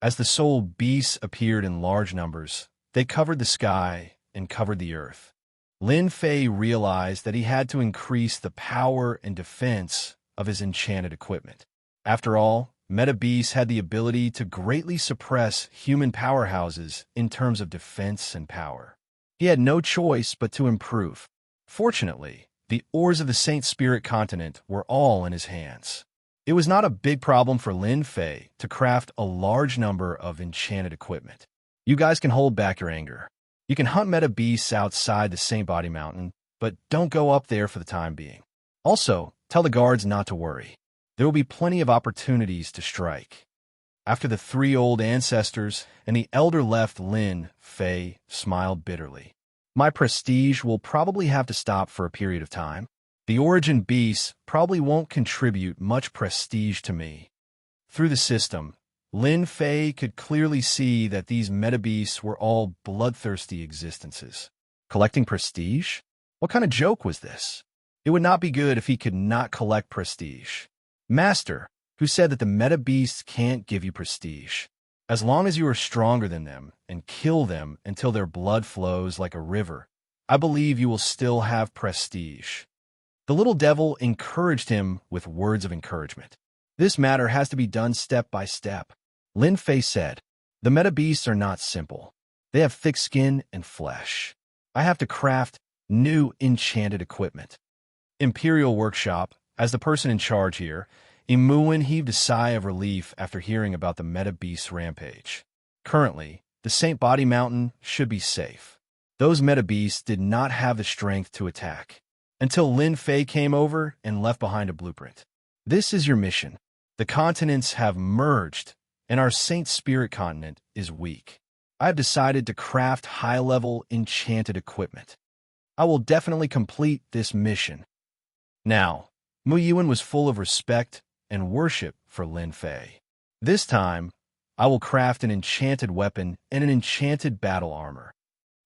As the soul beasts appeared in large numbers, they covered the sky and covered the earth. Lin Fei realized that he had to increase the power and defense of his enchanted equipment. After all, Meta Beasts had the ability to greatly suppress human powerhouses in terms of defense and power. He had no choice but to improve. Fortunately, the ores of the Saint Spirit Continent were all in his hands. It was not a big problem for Lin Fei to craft a large number of enchanted equipment. You guys can hold back your anger. You can hunt meta beasts outside the Saint Body Mountain, but don't go up there for the time being. Also, tell the guards not to worry. There will be plenty of opportunities to strike. After the three old ancestors and the elder left, Lin Fei smiled bitterly. My prestige will probably have to stop for a period of time. The origin beasts probably won't contribute much prestige to me. Through the system, Lin Fei could clearly see that these metabeasts were all bloodthirsty existences. Collecting prestige? What kind of joke was this? It would not be good if he could not collect prestige. Master, who said that the metabeasts can't give you prestige. As long as you are stronger than them and kill them until their blood flows like a river, I believe you will still have prestige. The little devil encouraged him with words of encouragement. This matter has to be done step by step. Lin Fei said, the metabeasts are not simple. They have thick skin and flesh. I have to craft new enchanted equipment. Imperial Workshop, as the person in charge here, Imuin heaved a sigh of relief after hearing about the metabeast rampage. Currently, the Saint Body Mountain should be safe. Those metabeasts did not have the strength to attack, until Lin Fei came over and left behind a blueprint. This is your mission. The continents have merged, and our Saint Spirit continent is weak. I have decided to craft high-level enchanted equipment. I will definitely complete this mission. Now, Mu Yuan was full of respect and worship for Lin Fei. This time, I will craft an enchanted weapon and an enchanted battle armor.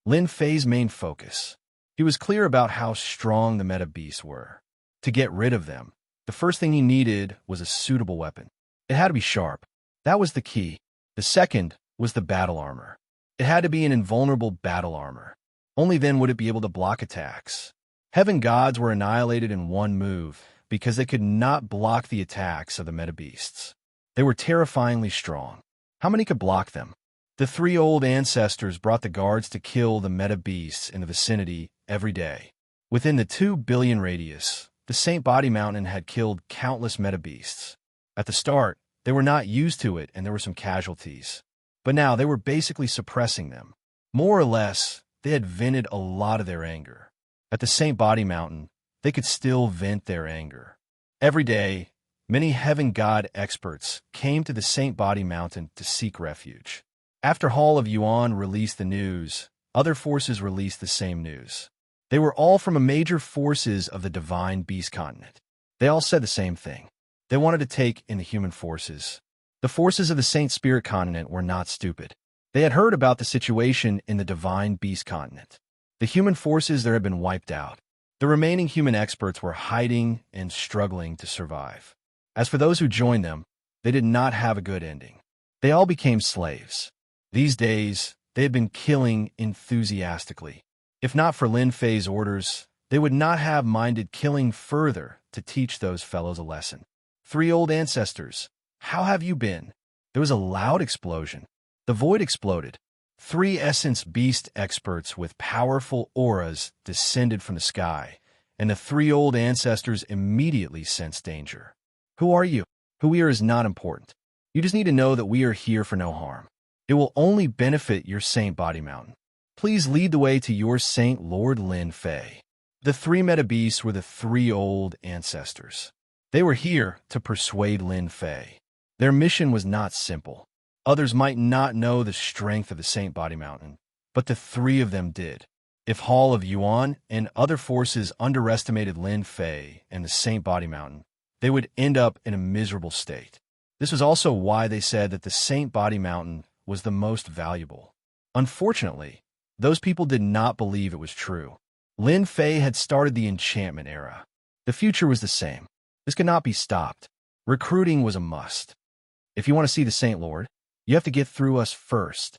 Lin Fei's main focus. He was clear about how strong the meta beasts were. To get rid of them, the first thing he needed was a suitable weapon. It had to be sharp. That was the key. The second was the battle armor. It had to be an invulnerable battle armor. Only then would it be able to block attacks. Heaven gods were annihilated in one move because they could not block the attacks of the metabeasts. They were terrifyingly strong. How many could block them? The three old ancestors brought the guards to kill the metabeasts in the vicinity every day. Within the 2 billion radius, the Saint Body Mountain had killed countless metabeasts. At the start, they were not used to it and there were some casualties. But now they were basically suppressing them. More or less, they had vented a lot of their anger. At the Saint Body Mountain, they could still vent their anger. Every day, many heaven god experts came to the Saint Body Mountain to seek refuge. After Hall of Yuan released the news, other forces released the same news. They were all from a major forces of the Divine Beast Continent. They all said the same thing. They wanted to take in the human forces. The forces of the Saint Spirit Continent were not stupid. They had heard about the situation in the Divine Beast Continent. The human forces there had been wiped out. The remaining human experts were hiding and struggling to survive. As for those who joined them, they did not have a good ending. They all became slaves. These days, they had been killing enthusiastically. If not for Lin Fei's orders, they would not have minded killing further to teach those fellows a lesson. 3 old ancestors, how have you been? There was a loud explosion. The void exploded. 3 essence beast experts with powerful auras descended from the sky, and the 3 old ancestors immediately sensed danger. Who are you? Who we are is not important. You just need to know that we are here for no harm. It will only benefit your Saint Body Mountain. Please lead the way to your Saint Lord Lin Fei. The 3 metabeasts were the 3 old ancestors. They were here to persuade Lin Fei. Their mission was not simple. Others might not know the strength of the Saint Body Mountain, but the 3 of them did. If Hall of Yuan and other forces underestimated Lin Fei and the Saint Body Mountain, they would end up in a miserable state. This was also why they said that the Saint Body Mountain was the most valuable. Unfortunately, those people did not believe it was true. Lin Fei had started the enchantment era. The future was the same. This could not be stopped. Recruiting was a must. If you want to see the Saint Lord, you have to get through us first.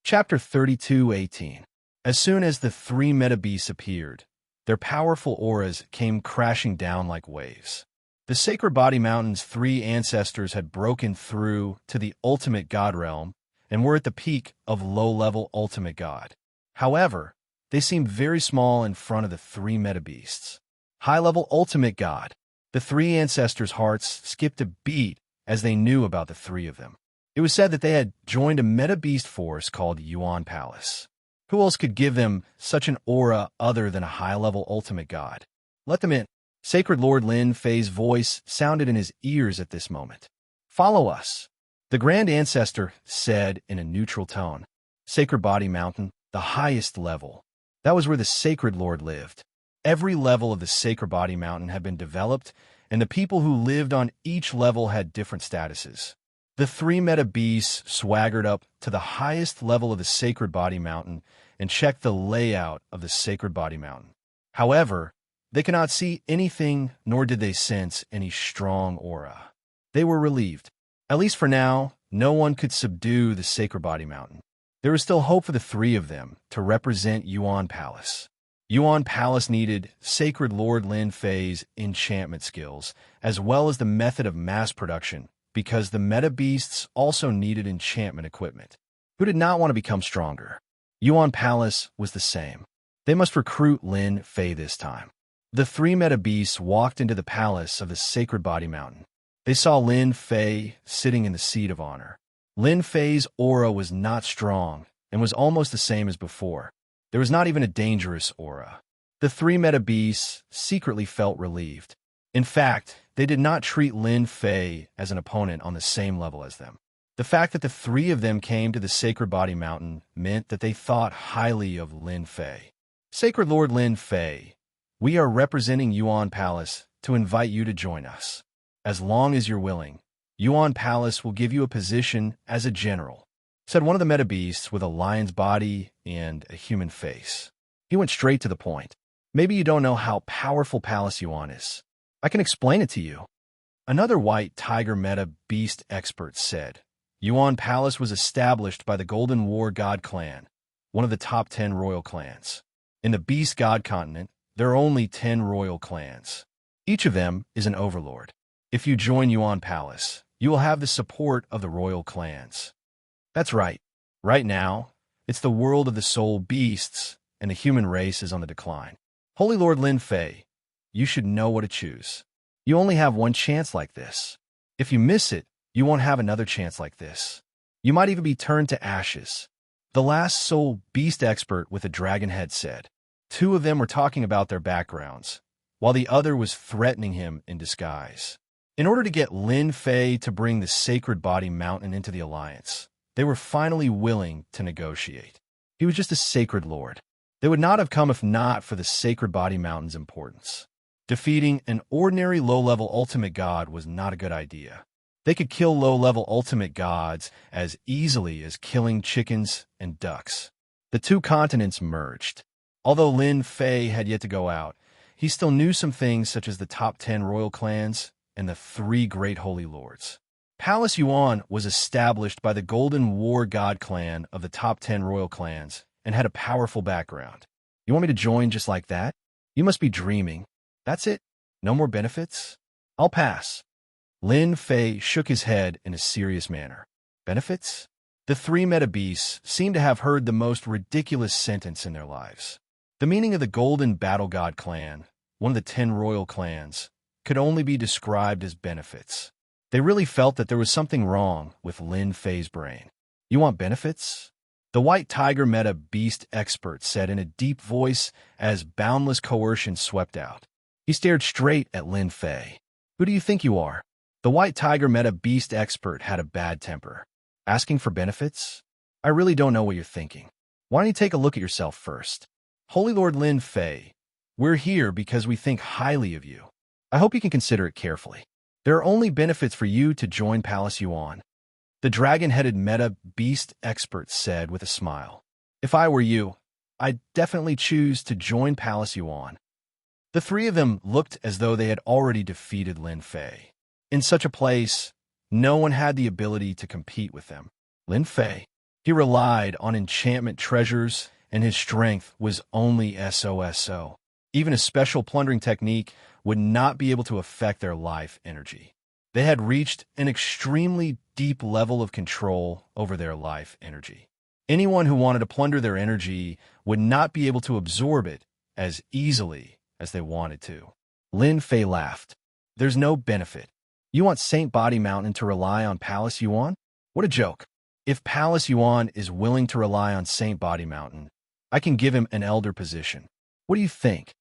Chapter 32:18. As soon as the 3 metabeasts appeared, their powerful auras came crashing down like waves. The Sacred Body Mountain's 3 ancestors had broken through to the ultimate god realm and were at the peak of low-level ultimate god. However, they seemed very small in front of the 3 metabeasts. High-level ultimate god. The 3 ancestors' hearts skipped a beat as they knew about the 3 of them. It was said that they had joined a meta-beast force called Yuan Palace. Who else could give them such an aura other than a high-level ultimate god? Let them in. Sacred Lord Lin Fei's voice sounded in his ears at this moment. Follow us, the Grand Ancestor said in a neutral tone. Sacred Body Mountain, the highest level. That was where the Sacred Lord lived. Every level of the Sacred Body Mountain had been developed, and the people who lived on each level had different statuses. The three meta beasts swaggered up to the highest level of the Sacred Body Mountain and checked the layout of the Sacred Body Mountain. However, they could not see anything, nor did they sense any strong aura. They were relieved. At least for now, no one could subdue the Sacred Body Mountain. There was still hope for the three of them to represent Yuan Palace. Yuan Palace needed Sacred Lord Lin Fei's enchantment skills, as well as the method of mass production, because the meta beasts also needed enchantment equipment. Who did not want to become stronger? Yuan Palace was the same. They must recruit Lin Fei this time. The three meta beasts walked into the palace of the Sacred Body Mountain. They saw Lin Fei sitting in the seat of honor. Lin Fei's aura was not strong and was almost the same as before. There was not even a dangerous aura. The three meta beasts secretly felt relieved. In fact, they did not treat Lin Fei as an opponent on the same level as them. The fact that the three of them came to the Sacred Body Mountain meant that they thought highly of Lin Fei. Sacred Lord Lin Fei, we are representing Yuan Palace to invite you to join us. As long as you're willing, Yuan Palace will give you a position as a general, said one of the meta beasts with a lion's body and a human face. He went straight to the point. Maybe you don't know how powerful Palace Yuan is. I can explain it to you. Another white tiger meta beast expert said, Yuan Palace was established by the Golden War God clan, one of the top 10 royal clans. In the Beast God continent, there are only 10 royal clans. Each of them is an overlord. If you join Yuan Palace, you will have the support of the royal clans. That's right. Right now, it's the world of the soul beasts, and the human race is on the decline. Holy Lord Lin Fei, you should know what to choose. You only have one chance like this. If you miss it, you won't have another chance like this. You might even be turned to ashes. The last soul beast expert with a dragon head said. Two of them were talking about their backgrounds, while the other was threatening him in disguise. In order to get Lin Fei to bring the Sacred Body Mountain into the alliance, they were finally willing to negotiate. He was just a sacred lord. They would not have come if not for the Sacred Body Mountain's importance. Defeating an ordinary low-level ultimate god was not a good idea. They could kill low-level ultimate gods as easily as killing chickens and ducks. The two continents merged. Although Lin Fei had yet to go out, he still knew some things such as the top 10 royal clans and the 3 great holy lords. Palace Yuan was established by the Golden War God clan of the top 10 royal clans and had a powerful background. You want me to join just like that? You must be dreaming. That's it? No more benefits? I'll pass. Lin Fei shook his head in a serious manner. Benefits? The 3 meta beasts seemed to have heard the most ridiculous sentence in their lives. The meaning of the Golden Battle God clan, one of the 10 royal clans, could only be described as benefits. They really felt that there was something wrong with Lin Fei's brain. You want benefits? The white tiger meta beast expert said in a deep voice as boundless coercion swept out. He stared straight at Lin Fei. Who do you think you are? The white tiger meta beast expert had a bad temper. Asking for benefits? I really don't know what you're thinking. Why don't you take a look at yourself first? Holy Lord Lin Fei, we're here because we think highly of you. I hope you can consider it carefully. There are only benefits for you to join Palace Yuan. The dragon-headed meta beast expert said with a smile. If I were you, I'd definitely choose to join Palace Yuan. The 3 of them looked as though they had already defeated Lin Fei. In such a place, no one had the ability to compete with them. Lin Fei, he relied on enchantment treasures, and his strength was only SOSO. Even a special plundering technique would not be able to affect their life energy. They had reached an extremely deep level of control over their life energy. Anyone who wanted to plunder their energy would not be able to absorb it as easily as they wanted to. Lin Fei laughed. There's no benefit. You want Saint Body Mountain to rely on Palace Yuan? What a joke. If Palace Yuan is willing to rely on Saint Body Mountain, I can give him an elder position. What do you think?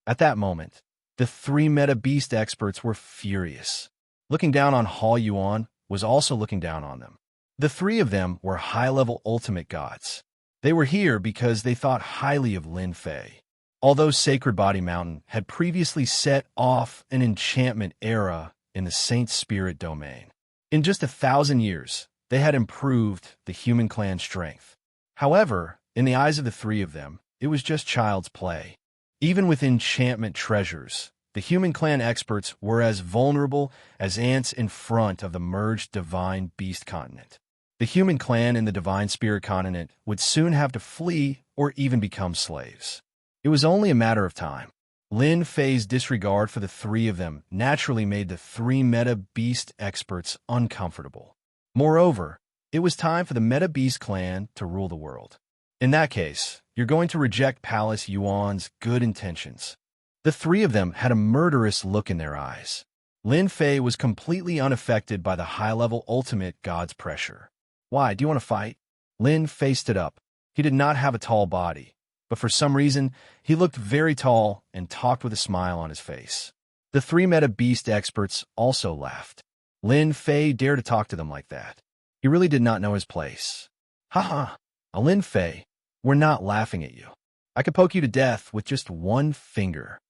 At that moment, the three meta beast experts were furious. Looking down on Hall Yuan was also looking down on them. The three of them were high-level ultimate gods. They were here because they thought highly of Lin Fei. Although Sacred Body Mountain had previously set off an enchantment era in the Saint Spirit domain. In just 1,000 years, they had improved the human clan's strength. However, in the eyes of the three of them, it was just child's play. Even with enchantment treasures, the human clan experts were as vulnerable as ants in front of the merged divine beast continent. The human clan in the divine spirit continent would soon have to flee or even become slaves. It was only a matter of time. Lin Fei's disregard for the three of them naturally made the three meta beast experts uncomfortable. Moreover, it was time for the meta beast clan to rule the world. In that case, you're going to reject Palace Yuan's good intentions. The three of them had a murderous look in their eyes. Lin Fei was completely unaffected by the high-level ultimate god's pressure. Why, do you want to fight? Lin Fei stood up. He did not have a tall body, but for some reason, he looked very tall and talked with a smile on his face. The three meta beast experts also laughed. Lin Fei dared to talk to them like that. He really did not know his place. Ha! Lin Fei, we're not laughing at you. I could poke you to death with just one finger.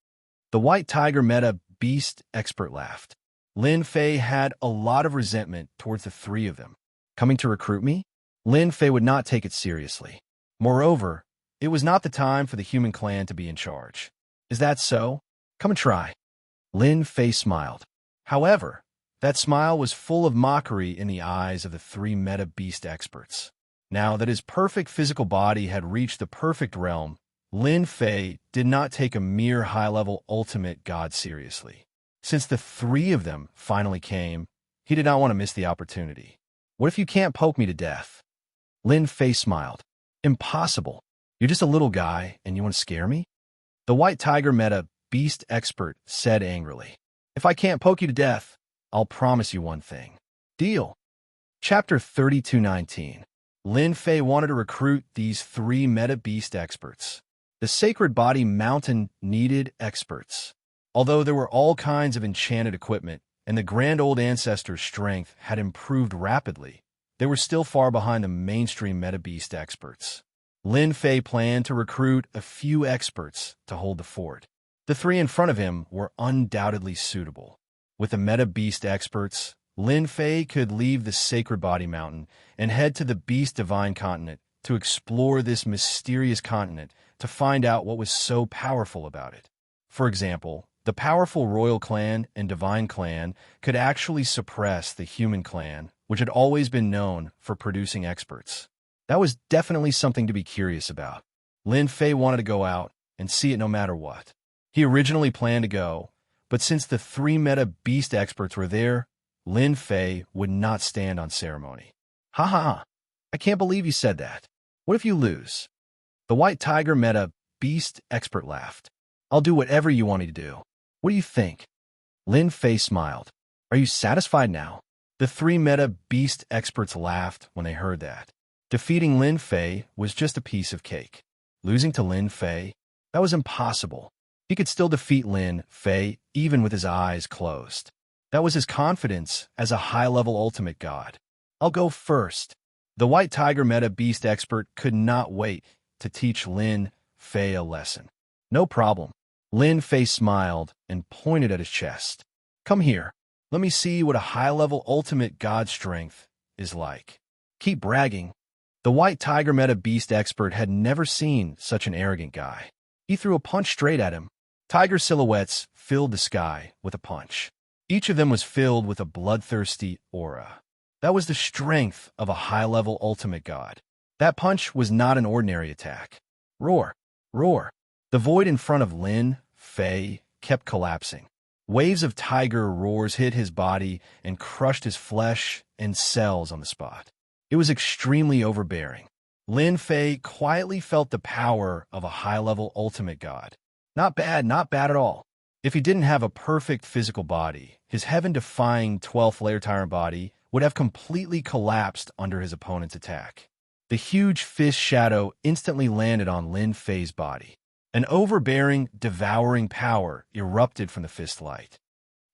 The white tiger meta beast expert laughed. Lin Fei had a lot of resentment towards the three of them. Coming to recruit me? Lin Fei would not take it seriously. Moreover, it was not the time for the human clan to be in charge. Is that so? Come and try. Lin Fei smiled. However, that smile was full of mockery in the eyes of the three meta beast experts. Now that his perfect physical body had reached the perfect realm, Lin Fei did not take a mere high-level ultimate god seriously. Since the three of them finally came, he did not want to miss the opportunity. What if you can't poke me to death? Lin Fei smiled. Impossible. You're just a little guy and you want to scare me? The white tiger meta beast expert said angrily. If I can't poke you to death, I'll promise you one thing. Deal. Chapter 32:19. Lin Fei wanted to recruit these three meta beast experts. The Sacred Body Mountain needed experts. Although there were all kinds of enchanted equipment, and the grand old ancestors' strength had improved rapidly, they were still far behind the mainstream meta beast experts. Lin Fei planned to recruit a few experts to hold the fort. The three in front of him were undoubtedly suitable. With the meta beast experts, Lin Fei could leave the Sacred Body Mountain and head to the Beast Divine Continent to explore this mysterious continent to find out what was so powerful about it. For example, the powerful Royal Clan and Divine Clan could actually suppress the Human Clan, which had always been known for producing experts. That was definitely something to be curious about. Lin Fei wanted to go out and see it no matter what. He originally planned to go, but since the three meta beast experts were there, Lin Fei would not stand on ceremony. Ha! I can't believe you said that. What if you lose? The white tiger meta beast expert laughed. I'll do whatever you want me to do. What do you think? Lin Fei smiled. Are you satisfied now? The three meta beast experts laughed when they heard that. Defeating Lin Fei was just a piece of cake. Losing to Lin Fei? That was impossible. He could still defeat Lin Fei even with his eyes closed. That was his confidence as a high-level ultimate god. I'll go first. The white tiger meta beast expert could not wait to teach Lin Fei a lesson. No problem. Lin Fei smiled and pointed at his chest. Come here. Let me see what a high-level ultimate god strength is like. Keep bragging. The white tiger meta beast expert had never seen such an arrogant guy. He threw a punch straight at him. Tiger silhouettes filled the sky with a punch. Each of them was filled with a bloodthirsty aura. That was the strength of a high-level ultimate god. That punch was not an ordinary attack. Roar! Roar! The void in front of Lin Fei kept collapsing. Waves of tiger roars hit his body and crushed his flesh and cells on the spot. It was extremely overbearing. Lin Fei quietly felt the power of a high-level ultimate god. Not bad at all. If he didn't have a perfect physical body, his heaven-defying 12th layer tyrant body would have completely collapsed under his opponent's attack. The huge fist shadow instantly landed on Lin Fei's body. An overbearing, devouring power erupted from the fist light.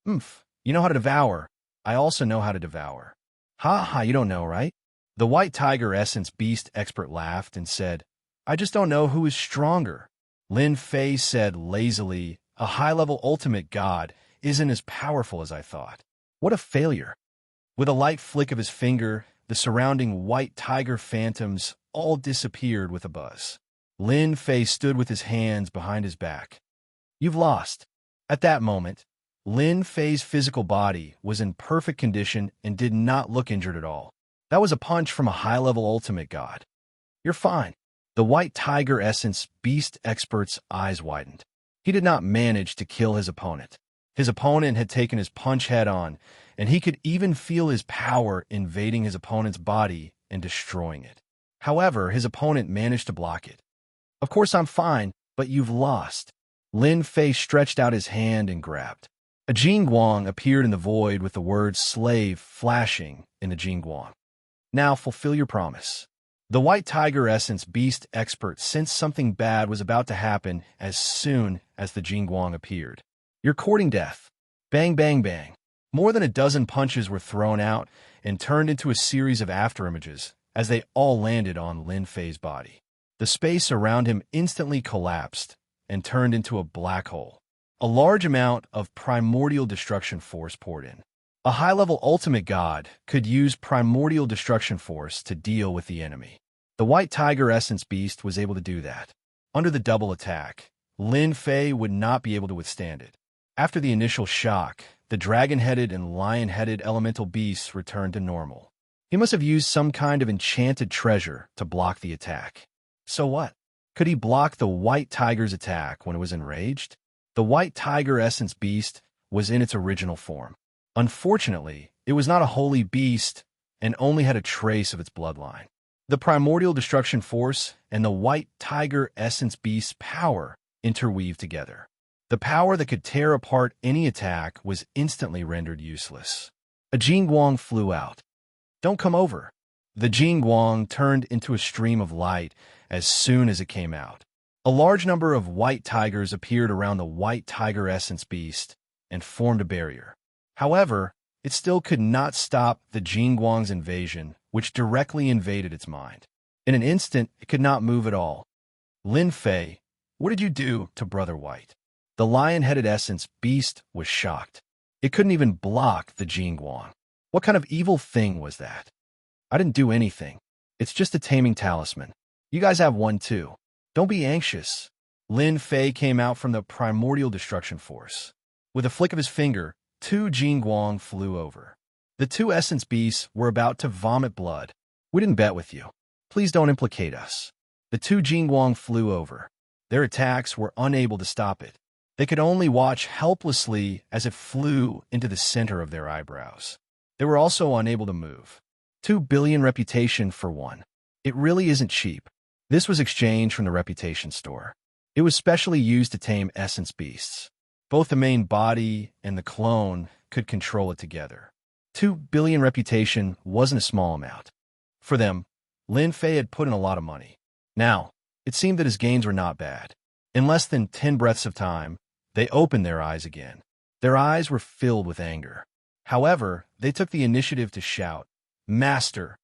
"Oomph, you know how to devour. I also know how to devour." "Ha ha, you don't know, right?" The White Tiger Essence Beast expert laughed and said, "I just don't know who is stronger." Lin Fei said lazily, "A high-level ultimate god isn't as powerful as I thought." What a failure. With a light flick of his finger, the surrounding white tiger phantoms all disappeared with a buzz. Lin Fei stood with his hands behind his back. "You've lost." At that moment, Lin Fei's physical body was in perfect condition and did not look injured at all. That was a punch from a high-level ultimate god. "You're fine." The White Tiger Essence Beast expert's eyes widened. He did not manage to kill his opponent. His opponent had taken his punch head-on, and he could even feel his power invading his opponent's body and destroying it. However, his opponent managed to block it. "Of course I'm fine, but you've lost." Lin Fei stretched out his hand and grabbed. A Jingguang appeared in the void with the words "slave" flashing in the Jingguang. "Now fulfill your promise." The White Tiger Essence Beast expert sensed something bad was about to happen as soon as the Jingguang appeared. "You're courting death." Bang, bang, bang. More than a dozen punches were thrown out and turned into a series of afterimages as they all landed on Lin Fei's body. The space around him instantly collapsed and turned into a black hole. A large amount of primordial destruction force poured in. A high-level ultimate god could use primordial destruction force to deal with the enemy. The White Tiger Essence Beast was able to do that. Under the double attack, Lin Fei would not be able to withstand it. After the initial shock, the dragon-headed and lion-headed elemental beasts returned to normal. He must have used some kind of enchanted treasure to block the attack. So what? Could he block the White Tiger's attack when it was enraged? The White Tiger Essence Beast was in its original form. Unfortunately, it was not a holy beast and only had a trace of its bloodline. The primordial destruction force and the White Tiger Essence Beast's power interweaved together. The power that could tear apart any attack was instantly rendered useless. A Jingguang flew out. "Don't come over." The Jingguang turned into a stream of light as soon as it came out. A large number of white tigers appeared around the White Tiger Essence Beast and formed a barrier. However, it still could not stop the Jingguang's invasion, which directly invaded its mind. In an instant, it could not move at all. "Lin Fei, what did you do to Brother White?" The lion-headed Essence Beast was shocked. It couldn't even block the Jingguang. What kind of evil thing was that? "I didn't do anything. It's just a taming talisman. You guys have one too. Don't be anxious." Lin Fei came out from the primordial destruction force. With a flick of his finger, two Jingguang flew over. The two Essence Beasts were about to vomit blood. "We didn't bet with you. Please don't implicate us." The two Jingguang flew over. Their attacks were unable to stop it. They could only watch helplessly as it flew into the center of their eyebrows. They were also unable to move. 2 billion reputation for one. It really isn't cheap. This was exchanged from the reputation store. It was specially used to tame Essence Beasts. Both the main body and the clone could control it together. 2 billion reputation wasn't a small amount. For them, Lin Fei had put in a lot of money. Now, it seemed that his gains were not bad. In less than 10 breaths of time, they opened their eyes again. Their eyes were filled with anger. However, they took the initiative to shout, "Master!"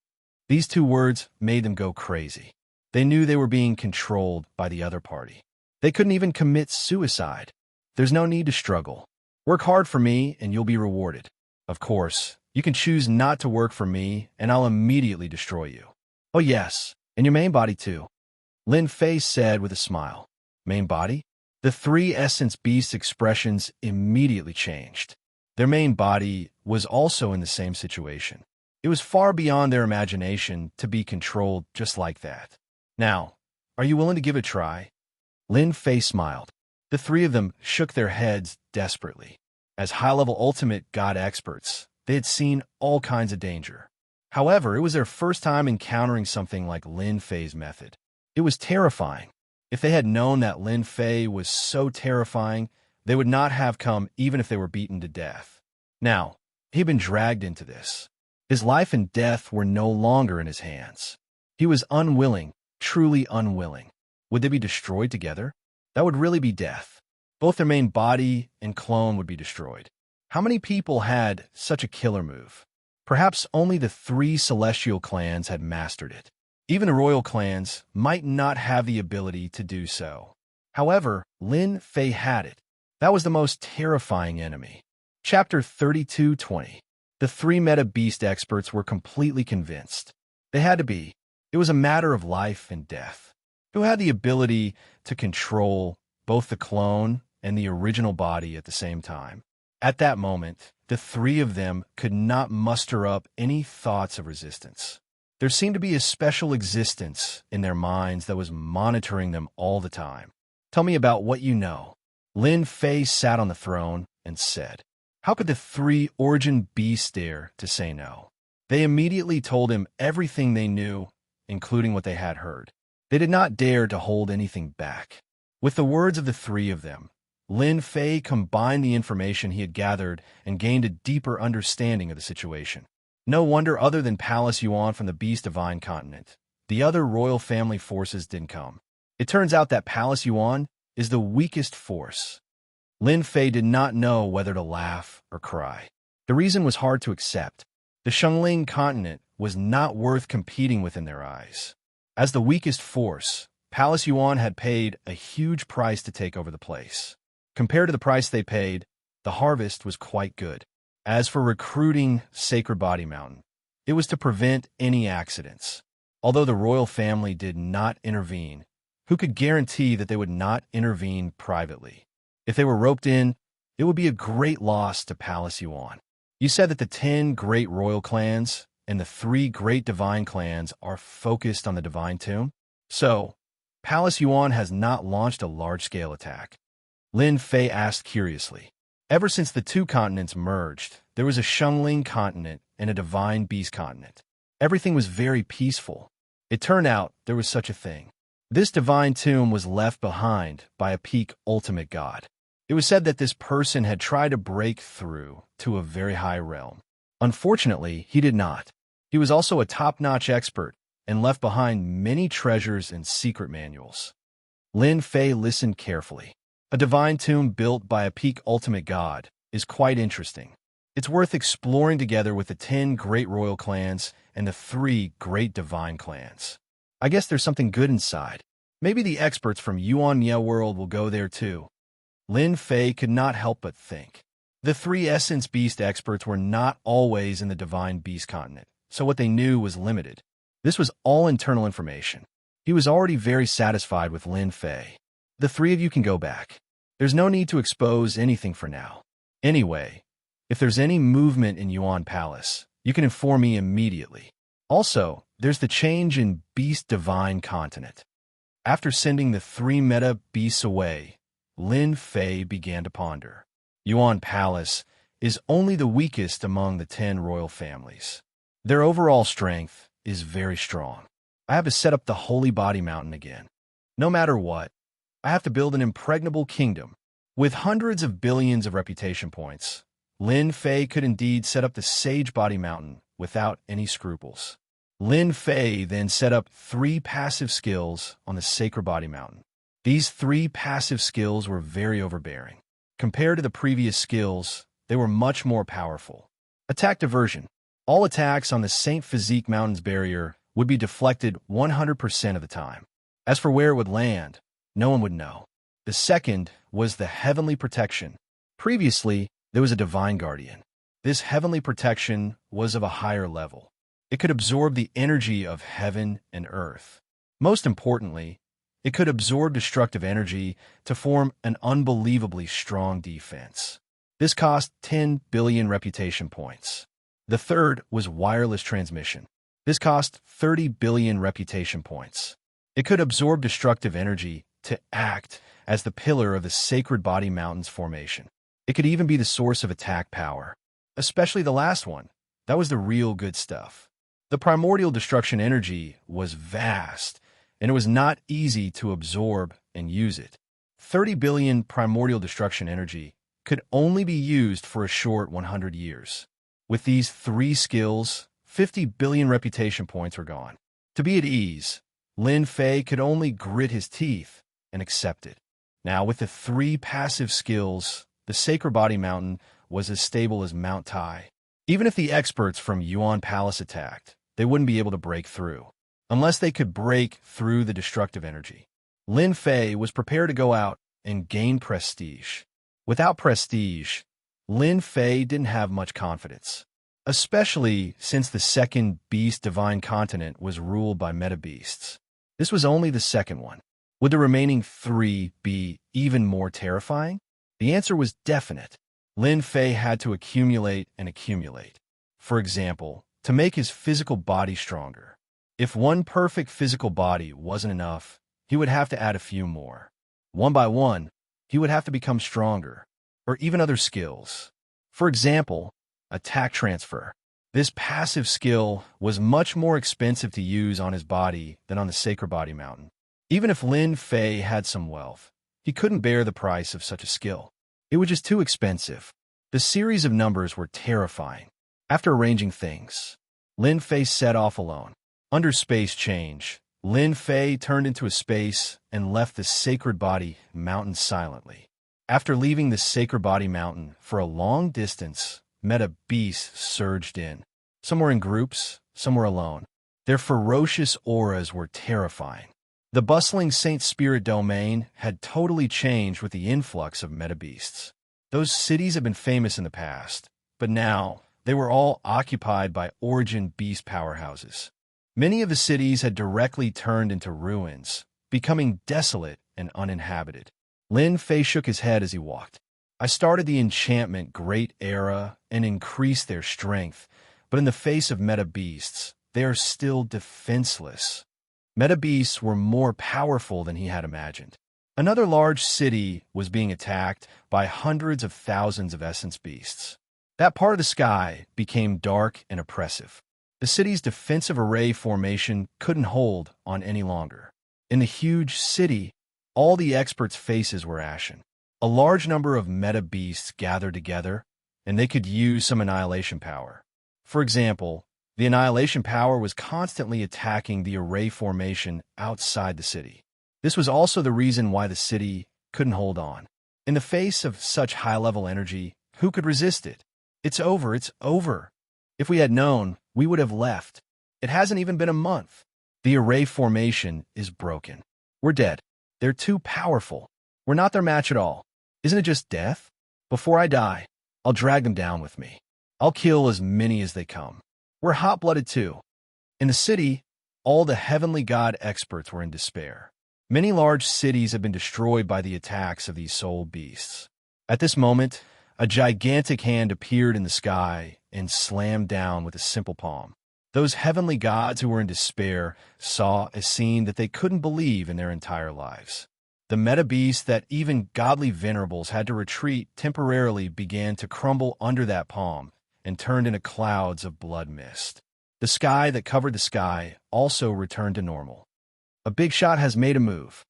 These two words made them go crazy. They knew they were being controlled by the other party. They couldn't even commit suicide. "There's no need to struggle. Work hard for me and you'll be rewarded. Of course, you can choose not to work for me and I'll immediately destroy you." "Oh yes, and your main body too," Lin Fei said with a smile. "Main body?" The three Essence Beasts' expressions immediately changed. Their main body was also in the same situation. It was far beyond their imagination to be controlled just like that. "Now, are you willing to give it a try?" Lin Fei smiled. The three of them shook their heads desperately. As high-level ultimate god experts, they had seen all kinds of danger. However, it was their first time encountering something like Lin Fei's method. It was terrifying. If they had known that Lin Fei was so terrifying, they would not have come even if they were beaten to death. Now, he'd been dragged into this. His life and death were no longer in his hands. He was unwilling, truly unwilling. Would they be destroyed together? That would really be death. Both their main body and clone would be destroyed. How many people had such a killer move? Perhaps only the 3 celestial clans had mastered it. Even the royal clans might not have the ability to do so. However, Lin Fei had it. That was the most terrifying enemy. Chapter 32:20. The 3 meta beast experts were completely convinced. They had to be. It was a matter of life and death. Who had the ability to control both the clone and the original body at the same time? At that moment, the 3 of them could not muster up any thoughts of resistance. There seemed to be a special existence in their minds that was monitoring them all the time. Tell me about what you know. Lin Fei sat on the throne and said. How could the 3 origin beasts dare to say no? They immediately told him everything they knew, including what they had heard. They did not dare to hold anything back. With the words of the 3 of them, Lin Fei combined the information he had gathered and gained a deeper understanding of the situation. No wonder other than Palace Yuan from the Beast Divine Continent, the other royal family forces didn't come. It turns out that Palace Yuan is the weakest force. Lin Fei did not know whether to laugh or cry. The reason was hard to accept. The Shengling continent was not worth competing with in their eyes. As the weakest force, Palace Yuan had paid a huge price to take over the place. Compared to the price they paid, the harvest was quite good. As for recruiting Sacred Body Mountain, it was to prevent any accidents. Although the royal family did not intervene, who could guarantee that they would not intervene privately? If they were roped in, it would be a great loss to Palace Yuan. You said that the 10 great royal clans and the 3 great divine clans are focused on the divine tomb? So, Palace Yuan has not launched a large-scale attack. Lin Fei asked curiously. Ever since the 2 continents merged, there was a Shengling continent and a divine beast continent. Everything was very peaceful. It turned out there was such a thing. This divine tomb was left behind by a peak ultimate god. It was said that this person had tried to break through to a very high realm. Unfortunately, he did not. He was also a top-notch expert and left behind many treasures and secret manuals. Lin Fei listened carefully. A divine tomb built by a peak ultimate god is quite interesting. It's worth exploring together with the 10 great royal clans and the 3 great divine clans. I guess there's something good inside. Maybe the experts from Yuan Ye World will go there too. Lin Fei could not help but think. The 3 Essence Beast experts were not always in the Divine Beast continent, so what they knew was limited. This was all internal information. He was already very satisfied with Lin Fei. The 3 of you can go back. There's no need to expose anything for now. Anyway, if there's any movement in Yuan Palace, you can inform me immediately. Also, there's the change in Beast Divine Continent. After sending the 3 meta beasts away, Lin Fei began to ponder. Yuan Palace is only the weakest among the 10 royal families. Their overall strength is very strong. I have to set up the Holy Body Mountain again. No matter what, I have to build an impregnable kingdom. With hundreds of billions of reputation points, Lin Fei could indeed set up the Sage Body Mountain without any scruples. Lin Fei then set up 3 passive skills on the Sacred Body Mountain. These 3 passive skills were very overbearing. Compared to the previous skills, they were much more powerful. Attack Diversion. All attacks on the Saint Physique Mountain's barrier would be deflected 100% of the time. As for where it would land, no one would know. The second was the Heavenly Protection. Previously, there was a Divine Guardian. This Heavenly Protection was of a higher level. It could absorb the energy of heaven and earth. Most importantly, it could absorb destructive energy to form an unbelievably strong defense. This cost 10 billion reputation points. The third was Wireless Transmission. This cost 30 billion reputation points. It could absorb destructive energy to act as the pillar of the Sacred Body Mountain's formation. It could even be the source of attack power. Especially the last one. That was the real good stuff. The primordial destruction energy was vast, and it was not easy to absorb and use it. 30 billion primordial destruction energy could only be used for a short 100 years. With these 3 skills, 50 billion reputation points were gone. To be at ease, Lin Fei could only grit his teeth and accept it. Now, with the 3 passive skills, the Sacred Body Mountain was as stable as Mount Tai. Even if the experts from Yuan Palace attacked, they wouldn't be able to break through, unless they could break through the destructive energy. Lin Fei was prepared to go out and gain prestige. Without prestige, Lin Fei didn't have much confidence, especially since the second beast divine continent was ruled by meta-beasts. This was only the second one. Would the remaining 3 be even more terrifying? The answer was definite. Lin Fei had to accumulate and accumulate. For example, to make his physical body stronger. If one perfect physical body wasn't enough, he would have to add a few more. One by one, he would have to become stronger, or even other skills. For example, attack transfer. This passive skill was much more expensive to use on his body than on the Sacred Body Mountain. Even if Lin Fei had some wealth, he couldn't bear the price of such a skill. It was just too expensive. The series of numbers were terrifying. After arranging things, Lin Fei set off alone. Under space change, Lin Fei turned into a space and left the Sacred Body Mountain silently. After leaving the Sacred Body Mountain for a long distance, meta-beasts surged in. Some were in groups, some were alone. Their ferocious auras were terrifying. The bustling Saint Spirit domain had totally changed with the influx of meta-beasts. Those cities had been famous in the past, but now they were all occupied by origin beast powerhouses. Many of the cities had directly turned into ruins, becoming desolate and uninhabited. Lin Fei shook his head as he walked. I started the enchantment great era and increased their strength, but in the face of meta-beasts, they are still defenseless. Meta-beasts were more powerful than he had imagined. Another large city was being attacked by hundreds of thousands of essence beasts. That part of the sky became dark and oppressive. The city's defensive array formation couldn't hold on any longer. In the huge city, all the experts' faces were ashen. A large number of meta-beasts gathered together, and they could use some annihilation power. For example, the annihilation power was constantly attacking the array formation outside the city. This was also the reason why the city couldn't hold on. In the face of such high-level energy, who could resist it? It's over, it's over. If we had known, we would have left. It hasn't even been a month. The array formation is broken. We're dead. They're too powerful. We're not their match at all. Isn't it just death? Before I die, I'll drag them down with me. I'll kill as many as they come. We're hot-blooded too. In the city, all the heavenly god experts were in despair. Many large cities have been destroyed by the attacks of these soul beasts. At this moment, a gigantic hand appeared in the sky and slammed down with a simple palm. Those heavenly gods who were in despair saw a scene that they couldn't believe in their entire lives. The meta-beasts that even godly venerables had to retreat temporarily began to crumble under that palm and turned into clouds of blood mist. The sky that covered the sky also returned to normal. A big shot has made a move.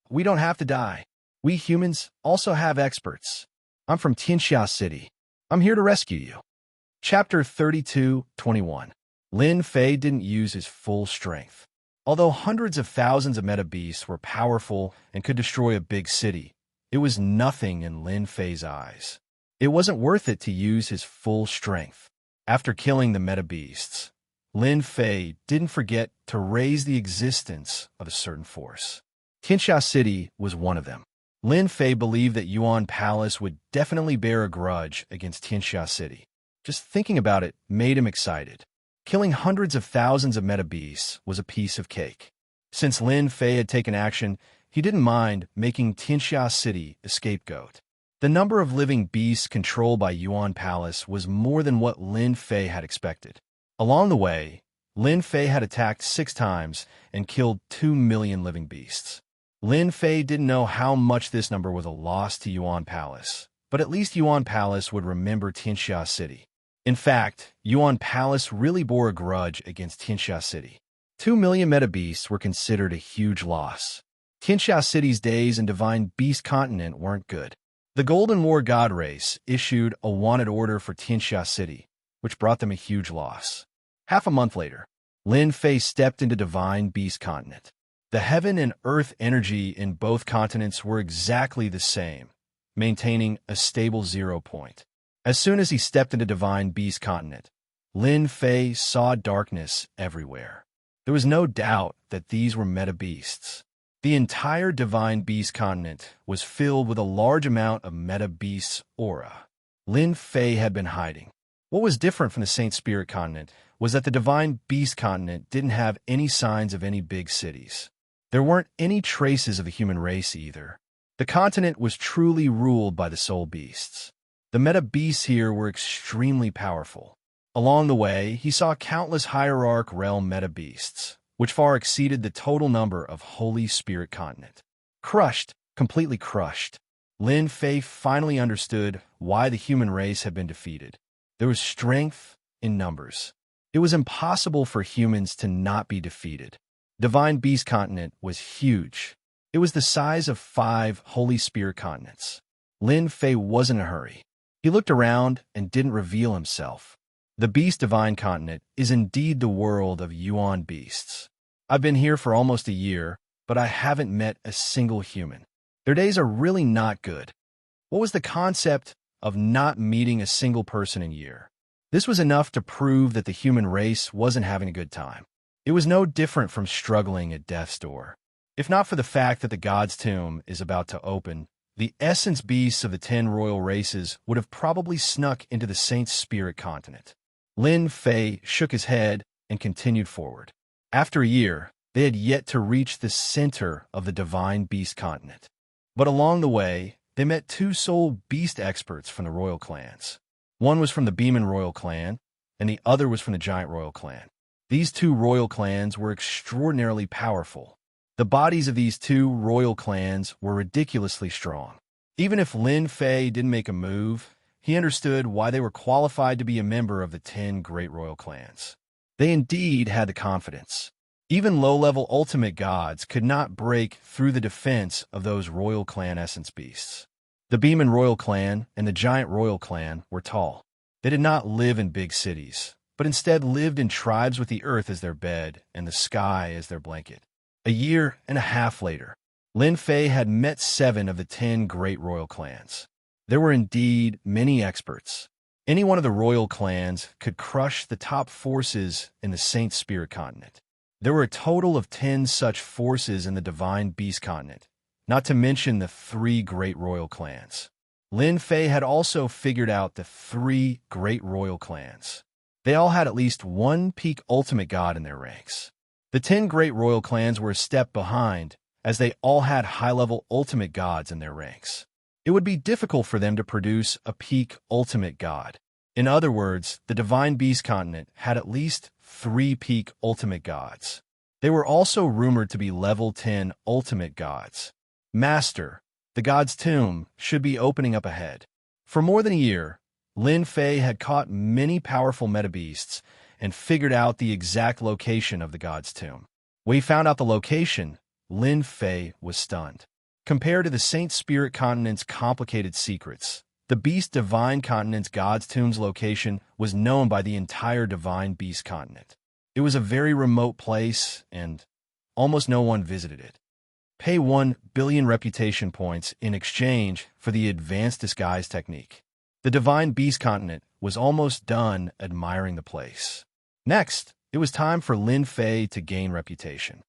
We don't have to die. We humans also have experts. I'm from Tianxia City. I'm here to rescue you. Chapter 32:21. Lin Fei didn't use his full strength. Although hundreds of thousands of meta-beasts were powerful and could destroy a big city, it was nothing in Lin Fei's eyes. It wasn't worth it to use his full strength. After killing the meta-beasts, Lin Fei didn't forget to raise the existence of a certain force. Tianxia City was one of them. Lin Fei believed that Yuan Palace would definitely bear a grudge against Tianxia City. Just thinking about it made him excited. Killing hundreds of thousands of meta-beasts was a piece of cake. Since Lin Fei had taken action, he didn't mind making Tianxia City a scapegoat. The number of living beasts controlled by Yuan Palace was more than what Lin Fei had expected. Along the way, Lin Fei had attacked 6 times and killed 2 million living beasts. Lin Fei didn't know how much this number was a loss to Yuan Palace, but at least Yuan Palace would remember Tianxia City. In fact, Yuan Palace really bore a grudge against Tianxia City. 2 million meta-beasts were considered a huge loss. Tianxia City's days in Divine Beast Continent weren't good. The Golden War God race issued a wanted order for Tianxia City, which brought them a huge loss. Half a month later, Lin Fei stepped into Divine Beast Continent. The heaven and earth energy in both continents were exactly the same, maintaining a stable 0 point. As soon as he stepped into Divine Beast Continent, Lin Fei saw darkness everywhere. There was no doubt that these were meta beasts. The entire Divine Beast Continent was filled with a large amount of meta beasts aura. Lin Fei had been hiding. What was different from the Saint Spirit Continent was that the Divine Beast Continent didn't have any signs of any big cities. There weren't any traces of the human race either. The continent was truly ruled by the soul beasts. The meta beasts here were extremely powerful. Along the way, he saw countless hierarch realm meta beasts, which far exceeded the total number of Holy Spirit Continent. Crushed, completely crushed, Lin Fei finally understood why the human race had been defeated. There was strength in numbers. It was impossible for humans to not be defeated. Divine Beast Continent was huge. It was the size of 5 Holy Spirit continents. Lin Fei wasn't in a hurry. He looked around and didn't reveal himself. The Beast Divine Continent is indeed the world of Yuan beasts. I've been here for almost a year, but I haven't met a single human. Their days are really not good. What was the concept of not meeting a single person in a year? This was enough to prove that the human race wasn't having a good time. It was no different from struggling at death's door. If not for the fact that the God's Tomb is about to open, the essence beasts of the 10 royal races would have probably snuck into the Saint Spirit Continent. Lin Fei shook his head and continued forward. After a year, they had yet to reach the center of the Divine Beast Continent. But along the way, they met 2 soul beast experts from the royal clans. One was from the Beeman royal clan, and the other was from the Giant royal clan. These 2 royal clans were extraordinarily powerful. The bodies of these 2 royal clans were ridiculously strong. Even if Lin Fei didn't make a move, he understood why they were qualified to be a member of the 10 great royal clans. They indeed had the confidence. Even low-level ultimate gods could not break through the defense of those royal clan essence beasts. The Beeman royal clan and the Giant royal clan were tall. They did not live in big cities, but instead lived in tribes with the earth as their bed and the sky as their blanket. A year and a half later, Lin Fei had met 7 of the 10 great royal clans. There were indeed many experts. Any one of the royal clans could crush the top forces in the Saint Spirit Continent. There were a total of 10 such forces in the Divine Beast Continent, not to mention the 3 great royal clans. Lin Fei had also figured out the 3 great royal clans. They all had at least 1 peak ultimate god in their ranks. The 10 great royal clans were a step behind, as they all had high-level ultimate gods in their ranks. It would be difficult for them to produce a peak ultimate god. In other words, the Divine Beast Continent had at least 3 peak ultimate gods. They were also rumored to be level 10 ultimate gods. Master, the God's Tomb should be opening up ahead. For more than a year, Lin Fei had caught many powerful metabeasts and figured out the exact location of the God's Tomb. When he found out the location, Lin Fei was stunned. Compared to the Saint Spirit Continent's complicated secrets, the Beast Divine Continent's God's Tomb's location was known by the entire Divine Beast Continent. It was a very remote place, and almost no one visited it. Pay 1 billion reputation points in exchange for the advanced disguise technique. The Divine Beast Continent was almost done admiring the place. Next, it was time for Lin Fei to gain reputation.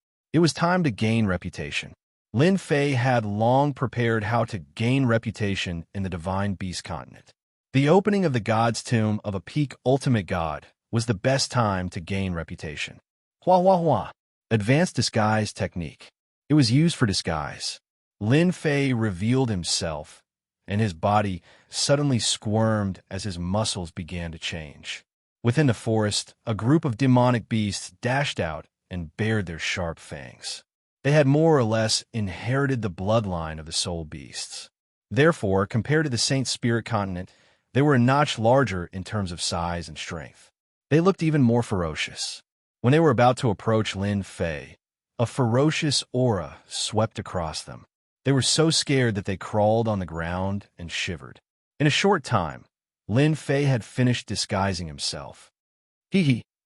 Lin Fei had long prepared how to gain reputation in the Divine Beast Continent. The opening of the God's Tomb of a peak ultimate god was the best time to gain reputation. Advanced disguise technique. It was used for disguise. Lin Fei revealed himself, and his body suddenly squirmed as his muscles began to change. Within the forest, a group of demonic beasts dashed out and bared their sharp fangs. They had more or less inherited the bloodline of the soul beasts. Therefore, compared to the Saint Spirit Continent, they were a notch larger in terms of size and strength. They looked even more ferocious. When they were about to approach Lin Fei, a ferocious aura swept across them. They were so scared that they crawled on the ground and shivered. In a short time, Lin Fei had finished disguising himself.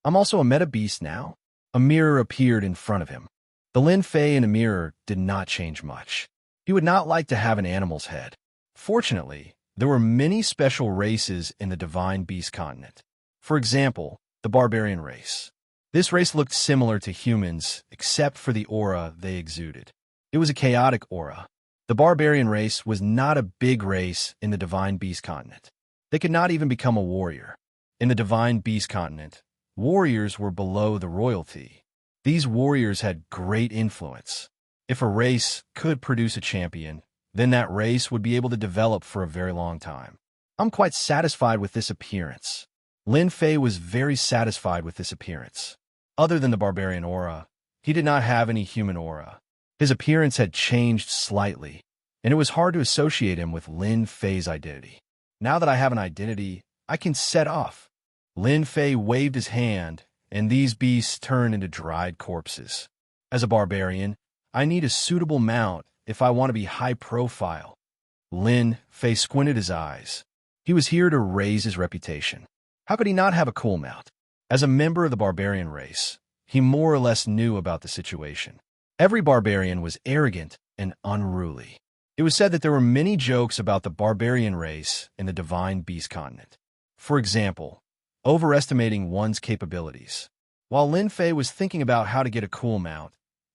I'm also a meta beast now. A mirror appeared in front of him. The Lin Fei in the mirror did not change much. He would not like to have an animal's head. Fortunately, there were many special races in the Divine Beast continent. For example, the barbarian race. This race looked similar to humans, except for the aura they exuded. It was a chaotic aura. The barbarian race was not a big race in the Divine Beast continent. They could not even become a warrior. In the Divine Beast continent, warriors were below the royalty. These warriors had great influence. If a race could produce a champion, then that race would be able to develop for a very long time. I'm quite satisfied with this appearance. Lin Fei was very satisfied with this appearance. Other than the barbarian aura, he did not have any human aura. His appearance had changed slightly, and it was hard to associate him with Lin Fei's identity. Now that I have an identity, I can set off. Lin Fei waved his hand, and these beasts turned into dried corpses. As a barbarian, I need a suitable mount if I want to be high profile. Lin Fei squinted his eyes. He was here to raise his reputation. How could he not have a cool mount? As a member of the barbarian race, he more or less knew about the situation. Every barbarian was arrogant and unruly. It was said that there were many jokes about the barbarian race in the Divine Beast continent. For example, overestimating one's capabilities. While Lin Fei was thinking about how to get a cool mount,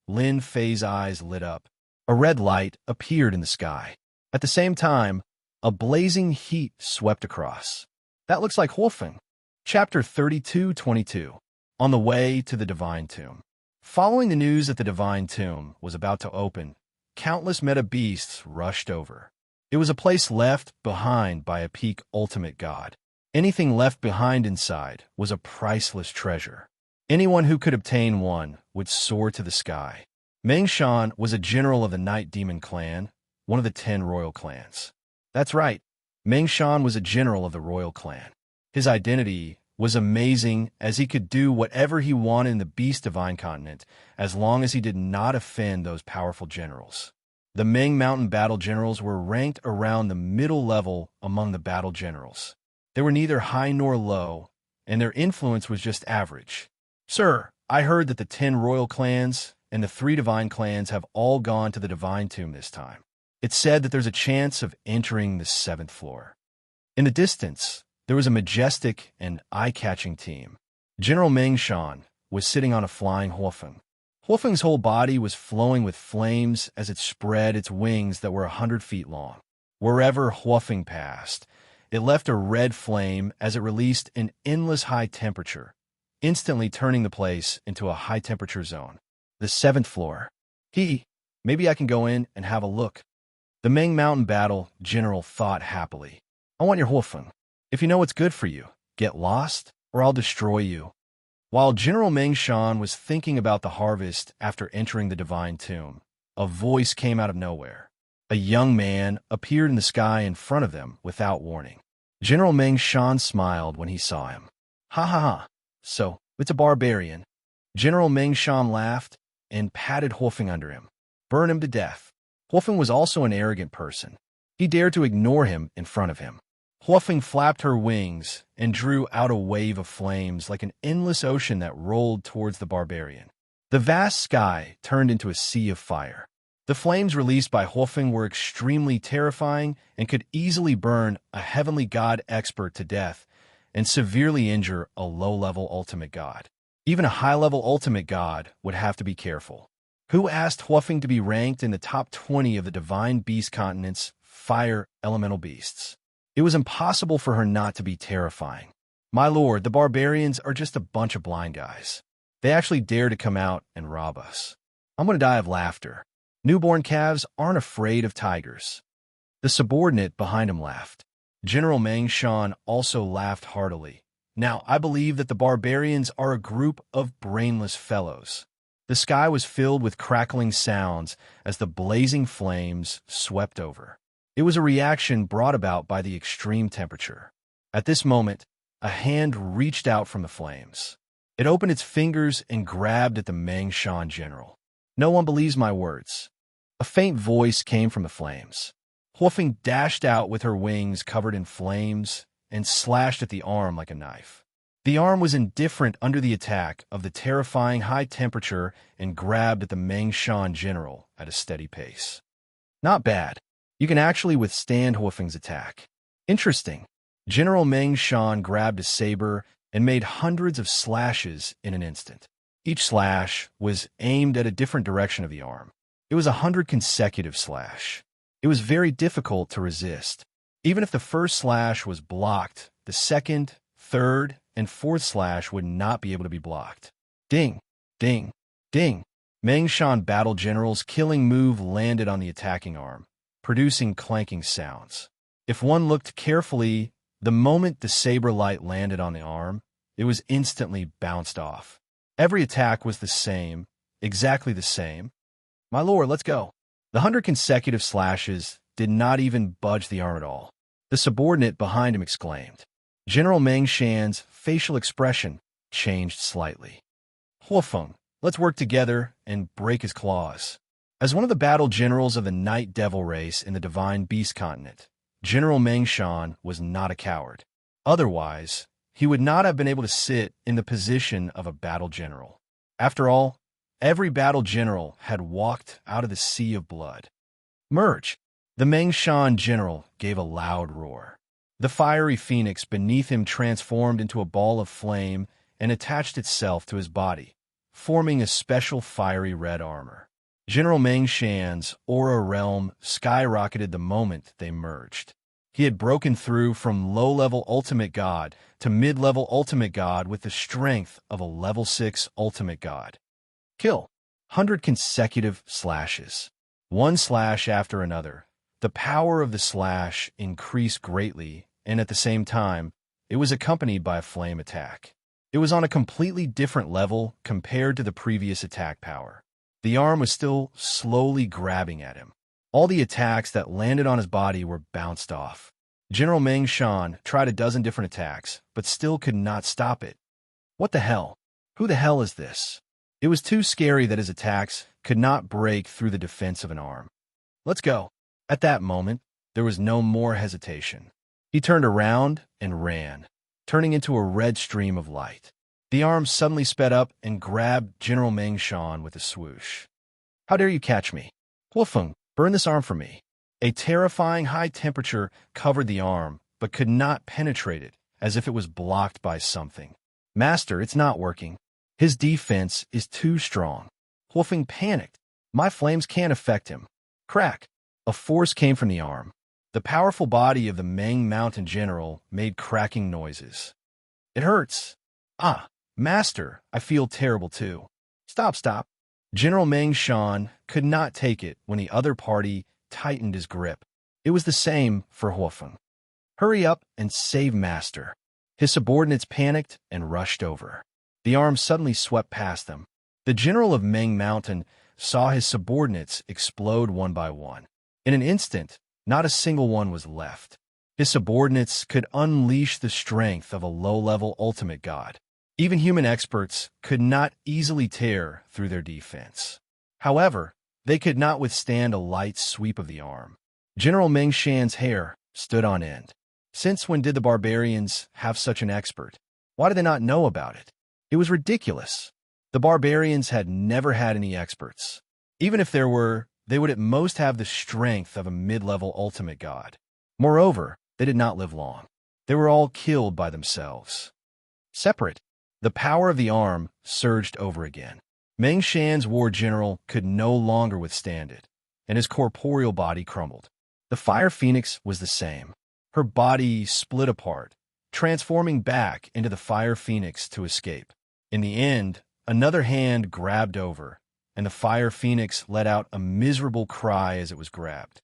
Lin Fei's eyes lit up. A red light appeared in the sky. At the same time, a blazing heat swept across. That looks like Wolfing. Chapter 32:22. On the way to the Divine Tomb. Following the news that the Divine Tomb was about to open, countless meta beasts rushed over. It was a place left behind by a peak ultimate god. Anything left behind inside was a priceless treasure. Anyone who could obtain one would soar to the sky. Meng Shan was a general of the Night Demon clan, one of the 10 royal clans. That's right, Meng Shan was a general of the royal clan. His identity was amazing as he could do whatever he wanted in the Beast Divine continent as long as he did not offend those powerful generals. The Meng Mountain battle generals were ranked around the middle level among the battle generals. They were neither high nor low, and their influence was just average. Sir, I heard that the 10 royal clans and the 3 divine clans have all gone to the Divine Tomb this time. It's said that there's a chance of entering the 7th floor. In the distance, there was a majestic and eye-catching team. General Meng Shan was sitting on a flying Huofeng. Huofeng's whole body was flowing with flames as it spread its wings that were 100 feet long. Wherever Huofeng passed, it left a red flame as it released an endless high temperature, instantly turning the place into a high-temperature zone. The 7th floor. Maybe I can go in and have a look. The Meng Mountain battle general thought happily. I want your Huofeng. If you know what's good for you, get lost, or I'll destroy you. While General Meng Shan was thinking about the harvest after entering the Divine Tomb, a voice came out of nowhere. A young man appeared in the sky in front of them without warning. General Meng Shan smiled when he saw him. Ha ha ha, so it's a barbarian. General Meng Shan laughed and patted Huofeng under him. Burn him to death. Huofeng was also an arrogant person. He dared to ignore him in front of him. Huofeng flapped her wings and drew out a wave of flames like an endless ocean that rolled towards the barbarian. The vast sky turned into a sea of fire. The flames released by Huofeng were extremely terrifying and could easily burn a heavenly god expert to death and severely injure a low-level ultimate god. Even a high-level ultimate god would have to be careful. Who asked Huofeng to be ranked in the top 20 of the Divine Beast continent's fire elemental beasts? It was impossible for her not to be terrifying. My lord, the barbarians are just a bunch of blind guys. They actually dare to come out and rob us. I'm going to die of laughter. Newborn calves aren't afraid of tigers. The subordinate behind him laughed. General Meng Shan also laughed heartily. Now, I believe that the barbarians are a group of brainless fellows. The sky was filled with crackling sounds as the blazing flames swept over. It was a reaction brought about by the extreme temperature. At this moment, a hand reached out from the flames. It opened its fingers and grabbed at the Meng Shan general. No one believes my words. A faint voice came from the flames. Huofeng dashed out with her wings covered in flames and slashed at the arm like a knife. The arm was indifferent under the attack of the terrifying high temperature and grabbed at the Meng Shan general at a steady pace. Not bad. You can actually withstand Huofeng's attack. Interesting. General Meng Shan grabbed a saber and made hundreds of slashes in an instant. Each slash was aimed at a different direction of the arm. It was 100 consecutive slash. It was very difficult to resist. Even if the first slash was blocked, the second, third, and fourth slash would not be able to be blocked. Ding, ding, ding. Meng Shan battle general's killing move landed on the attacking arm, producing clanking sounds. If one looked carefully, the moment the saber light landed on the arm, it was instantly bounced off. Every attack was the same, exactly the same. My lord, let's go. The 100 consecutive slashes did not even budge the arm at all. The subordinate behind him exclaimed. General Meng Shan's facial expression changed slightly. Huofeng, let's work together and break his claws. As one of the battle generals of the Night Devil race in the Divine Beast continent, General Meng Shan was not a coward. Otherwise, he would not have been able to sit in the position of a battle general. After all, every battle general had walked out of the sea of blood. Merge! The Meng Shan general gave a loud roar. The fiery phoenix beneath him transformed into a ball of flame and attached itself to his body, forming a special fiery red armor. General Meng Shan's aura realm skyrocketed the moment they merged. He had broken through from low-level Ultimate God to mid-level Ultimate God with the strength of a level 6 Ultimate God. Kill. 100 consecutive slashes. One slash after another. The power of the slash increased greatly, and at the same time, it was accompanied by a flame attack. It was on a completely different level compared to the previous attack power. The arm was still slowly grabbing at him. All the attacks that landed on his body were bounced off. General Meng Shan tried a dozen different attacks, but still could not stop it. What the hell? Who the hell is this? It was too scary that his attacks could not break through the defense of an arm. Let's go. At that moment, there was no more hesitation. He turned around and ran, turning into a red stream of light. The arm suddenly sped up and grabbed General Meng Shan with a swoosh. How dare you catch me? Huofeng, burn this arm for me. A terrifying high temperature covered the arm, but could not penetrate it, as if it was blocked by something. Master, it's not working. His defense is too strong. Huofeng panicked. My flames can't affect him. Crack. A force came from the arm. The powerful body of the Meng Mountain General made cracking noises. It hurts. Ah, Master, I feel terrible too. Stop. General Meng Shan could not take it when the other party tightened his grip. It was the same for Huofeng. Hurry up and save Master. His subordinates panicked and rushed over. The arm suddenly swept past them. The general of Meng Mountain saw his subordinates explode one by one. In an instant, not a single one was left. His subordinates could unleash the strength of a low-level ultimate god. Even human experts could not easily tear through their defense. However, they could not withstand a light sweep of the arm. General Meng Shan's hair stood on end. Since when did the barbarians have such an expert? Why did they not know about it? It was ridiculous. The barbarians had never had any experts. Even if there were, they would at most have the strength of a mid-level ultimate god. Moreover, they did not live long. They were all killed by themselves. Separate. The power of the arm surged over again. Meng Shan's war general could no longer withstand it, and his corporeal body crumbled. The fire phoenix was the same. Her body split apart, transforming back into the fire phoenix to escape. In the end, another hand grabbed over, and the fire phoenix let out a miserable cry as it was grabbed.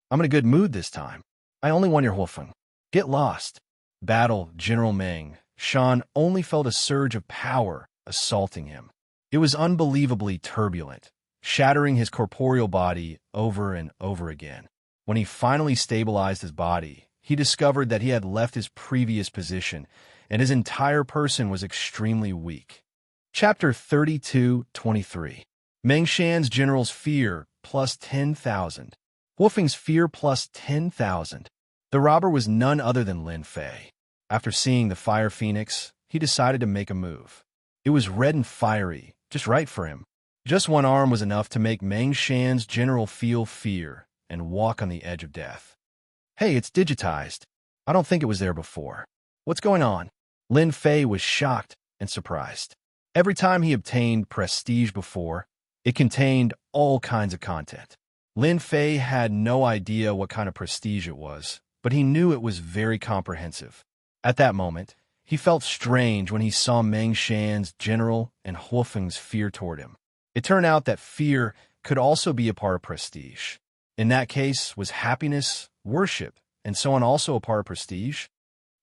I'm in a good mood this time. I only want your Huofeng. Get lost. Battle General Meng Shan only felt a surge of power assaulting him. It was unbelievably turbulent, shattering his corporeal body over and over again. When he finally stabilized his body, he discovered that he had left his previous position, and his entire person was extremely weak. Chapter 32-23. Meng Shan's general's fear plus 10,000. Huofeng's fear plus 10,000. The robber was none other than Lin Fei. After seeing the fire phoenix, he decided to make a move. It was red and fiery, just right for him. Just one arm was enough to make Meng Shan's general feel fear and walk on the edge of death. Hey, it's digitized. I don't think it was there before. What's going on? Lin Fei was shocked and surprised. Every time he obtained prestige before, it contained all kinds of content. Lin Fei had no idea what kind of prestige it was, but he knew it was very comprehensive. At that moment, he felt strange when he saw Meng Shan's general and Huofeng's fear toward him. It turned out that fear could also be a part of prestige. In that case, was happiness, worship, and so on also a part of prestige?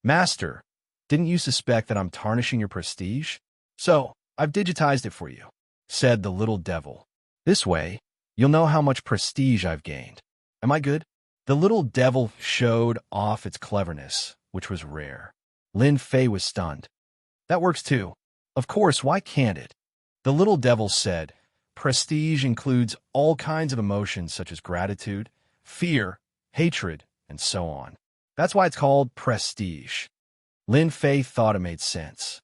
Master, didn't you suspect that I'm tarnishing your prestige? So, I've digitized it for you, said the little devil. This way, you'll know how much prestige I've gained. Am I good? The little devil showed off its cleverness, which was rare. Lin Fei was stunned. That works too. Of course, why can't it? The little devil said, prestige includes all kinds of emotions such as gratitude, fear, hatred, and so on. That's why it's called prestige. Lin Fei thought it made sense.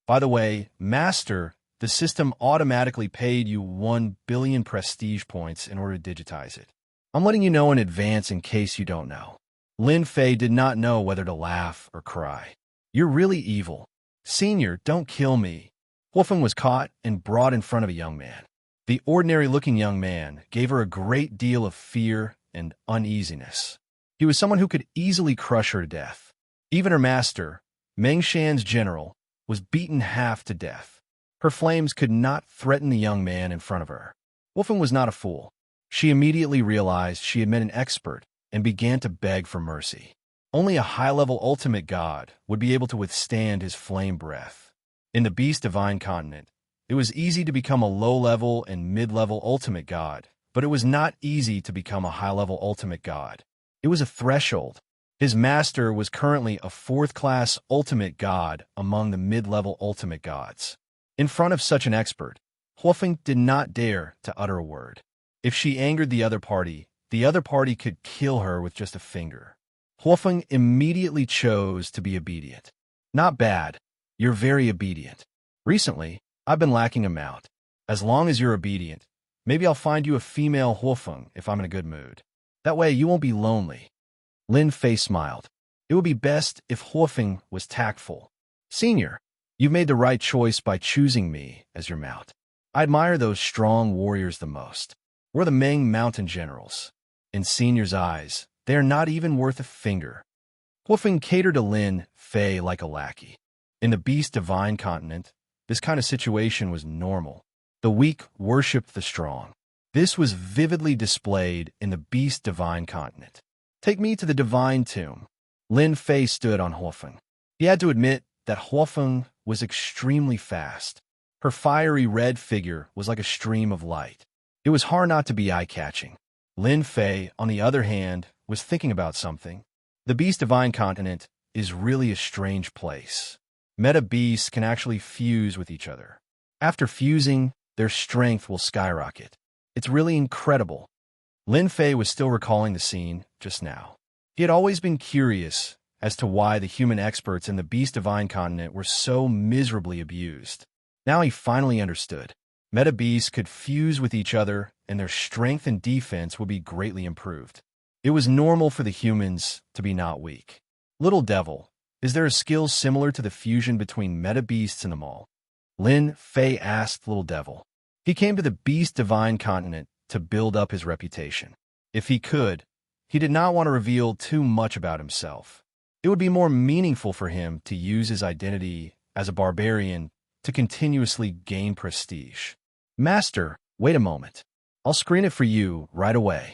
By the way, Master, the system automatically paid you 1 billion prestige points in order to digitize it. I'm letting you know in advance in case you don't know. Lin Fei did not know whether to laugh or cry. You're really evil. Senior, don't kill me. Huofeng was caught and brought in front of a young man. The ordinary-looking young man gave her a great deal of fear and uneasiness. He was someone who could easily crush her to death. Even her master, Meng Shan's general, was beaten half to death. Her flames could not threaten the young man in front of her. Huofeng was not a fool. She immediately realized she had met an expert and began to beg for mercy. Only a high-level ultimate god would be able to withstand his flame breath. In the Beast Divine Continent, it was easy to become a low-level and mid-level ultimate god, but it was not easy to become a high-level ultimate god. It was a threshold. His master was currently a fourth-class ultimate god among the mid-level ultimate gods. In front of such an expert, Huofeng did not dare to utter a word. If she angered the other party could kill her with just a finger. Huofeng immediately chose to be obedient. Not bad. You're very obedient. Recently, I've been lacking a mount. As long as you're obedient, maybe I'll find you a female Huofeng if I'm in a good mood. That way you won't be lonely. Lin Fei smiled. It would be best if Huofeng was tactful. Senior, you've made the right choice by choosing me as your mount. I admire those strong warriors the most. We're the Meng Mountain Generals. In Senior's eyes, they are not even worth a finger. Huofeng catered to Lin Fei like a lackey. In the Beast Divine Continent, this kind of situation was normal. The weak worshipped the strong. This was vividly displayed in the Beast Divine Continent. Take me to the Divine Tomb. Lin Fei stood on Huofeng. He had to admit that Huofeng was extremely fast. Her fiery red figure was like a stream of light. It was hard not to be eye-catching. Lin Fei, on the other hand, was thinking about something. The Beast Divine Continent is really a strange place. Meta beasts can actually fuse with each other. After fusing, their strength will skyrocket. It's really incredible. Lin Fei was still recalling the scene just now. He had always been curious as to why the human experts in the Beast Divine Continent were so miserably abused. Now he finally understood. Meta beasts could fuse with each other, and their strength and defense would be greatly improved. It was normal for the humans to be not weak. Little devil, is there a skill similar to the fusion between meta beasts and them all? Lin Fei asked Little Devil. He came to the Beast Divine Continent to build up his reputation. If he could, he did not want to reveal too much about himself. It would be more meaningful for him to use his identity as a barbarian to continuously gain prestige. Master, wait a moment. I'll screen it for you right away.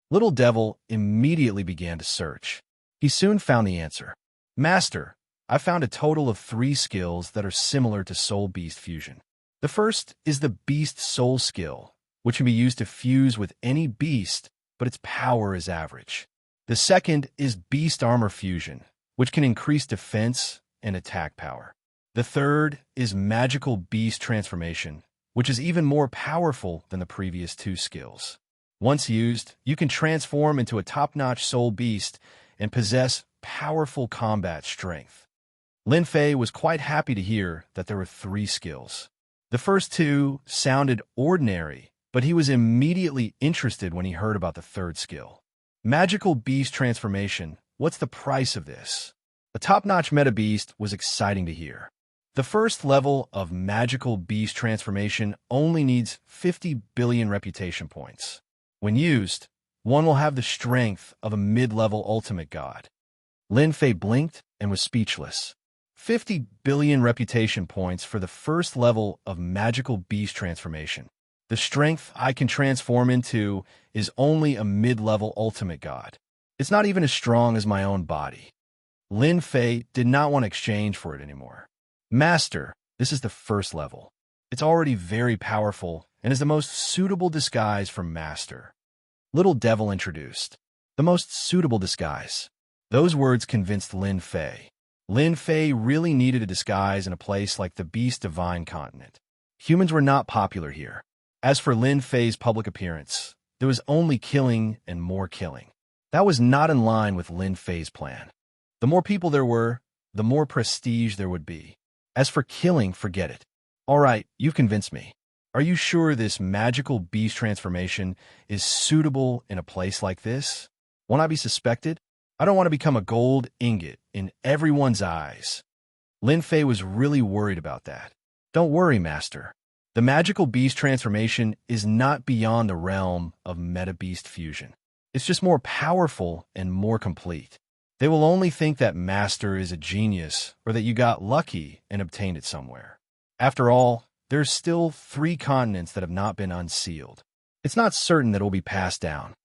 Little Devil immediately began to search. He soon found the answer. Master, I found a total of 3 skills that are similar to Soul Beast Fusion. The first is the Beast Soul skill, which can be used to fuse with any beast, but its power is average. The second is Beast Armor Fusion, which can increase defense and attack power. The third is Magical Beast Transformation, which is even more powerful than the previous 2 skills. Once used, you can transform into a top-notch soul beast and possess powerful combat strength. Lin Fei was quite happy to hear that there were 3 skills. The first 2 sounded ordinary, but he was immediately interested when he heard about the 3rd skill. Magical Beast Transformation. What's the price of this? A top-notch meta beast was exciting to hear. The first level of Magical Beast Transformation only needs 50 billion reputation points. When used, one will have the strength of a mid-level ultimate god. Lin Fei blinked and was speechless. 50 billion reputation points for the first level of Magical Beast Transformation. The strength I can transform into is only a mid-level ultimate god. It's not even as strong as my own body. Lin Fei did not want to exchange for it anymore. Master, this is the first level. It's already very powerful and is the most suitable disguise for Master. Little Devil introduced. The most suitable disguise. Those words convinced Lin Fei. Lin Fei really needed a disguise in a place like the Beast Divine Continent. Humans were not popular here. As for Lin Fei's public appearance, there was only killing and more killing. That was not in line with Lin Fei's plan. The more people there were, the more prestige there would be. As for killing, forget it. All right, you've convinced me. Are you sure this Magical Beast Transformation is suitable in a place like this? Won't I be suspected? I don't want to become a gold ingot in everyone's eyes. Lin Fei was really worried about that. Don't worry, Master. The Magical Beast Transformation is not beyond the realm of Meta Beast Fusion. It's just more powerful and more complete. They will only think that Master is a genius or that you got lucky and obtained it somewhere. After all, there's still 3 continents that have not been unsealed. It's not certain that it will be passed down.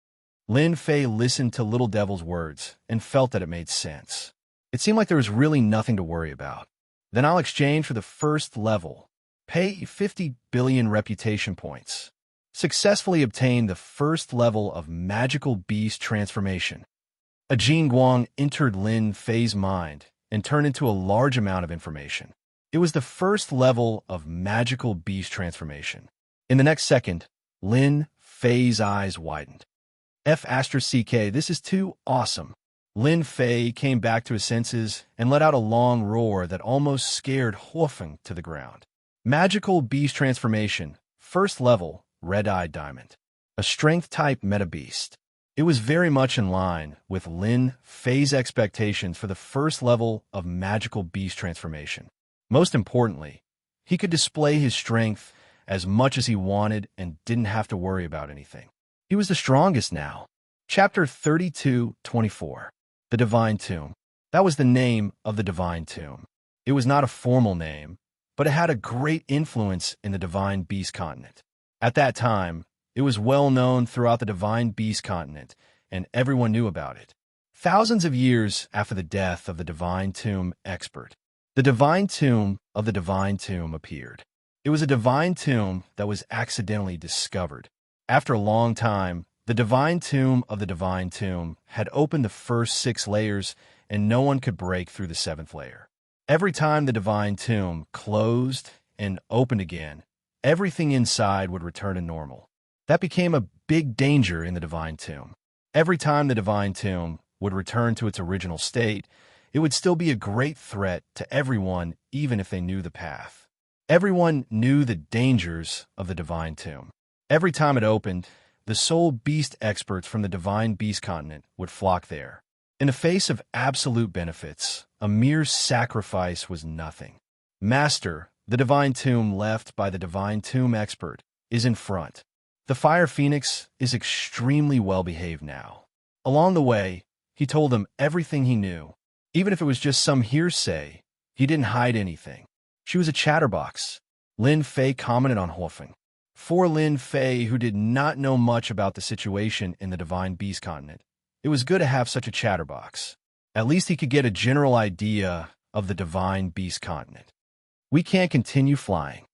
Lin Fei listened to Little Devil's words and felt that it made sense. It seemed like there was really nothing to worry about. Then I'll exchange for the first level. Pay 50 billion reputation points. Successfully obtain the first level of Magical Beast Transformation. A Jin Guang entered Lin Fei's mind and turned into a large amount of information. It was the first level of Magical Beast Transformation. In the next second, Lin Fei's eyes widened. F***, this is too awesome. Lin Fei came back to his senses and let out a long roar that almost scared Huofeng to the ground. Magical Beast Transformation, first level, Red-Eyed Diamond. A strength-type meta-beast. It was very much in line with Lin Fei's expectations for the first level of Magical Beast Transformation. Most importantly, he could display his strength as much as he wanted and didn't have to worry about anything. He was the strongest now. Chapter 32:24. The Divine Tomb. That was the name of the Divine Tomb. It was not a formal name, but it had a great influence in the Divine Beast Continent. At that time, it was well known throughout the Divine Beast Continent, and everyone knew about it. Thousands of years after the death of the Divine Tomb expert, the Divine Tomb of the Divine Tomb appeared. It was a Divine Tomb that was accidentally discovered. After a long time, the Divine Tomb of the Divine Tomb had opened the first 6 layers, and no one could break through the 7th layer. Every time the Divine Tomb closed and opened again, everything inside would return to normal. That became a big danger in the Divine Tomb. Every time the Divine Tomb would return to its original state, it would still be a great threat to everyone, even if they knew the path. Everyone knew the dangers of the Divine Tomb. Every time it opened, the soul beast experts from the Divine Beast Continent would flock there. In the face of absolute benefits, a mere sacrifice was nothing. Master, the Divine Tomb left by the Divine Tomb expert, is in front. The Fire Phoenix is extremely well-behaved now. Along the way, he told them everything he knew. Even if it was just some hearsay, he didn't hide anything. She was a chatterbox. Lin Fei commented on Huofeng. For Lin Fei, who did not know much about the situation in the Divine Beast Continent, it was good to have such a chatterbox. At least he could get a general idea of the Divine Beast Continent. We can't continue flying.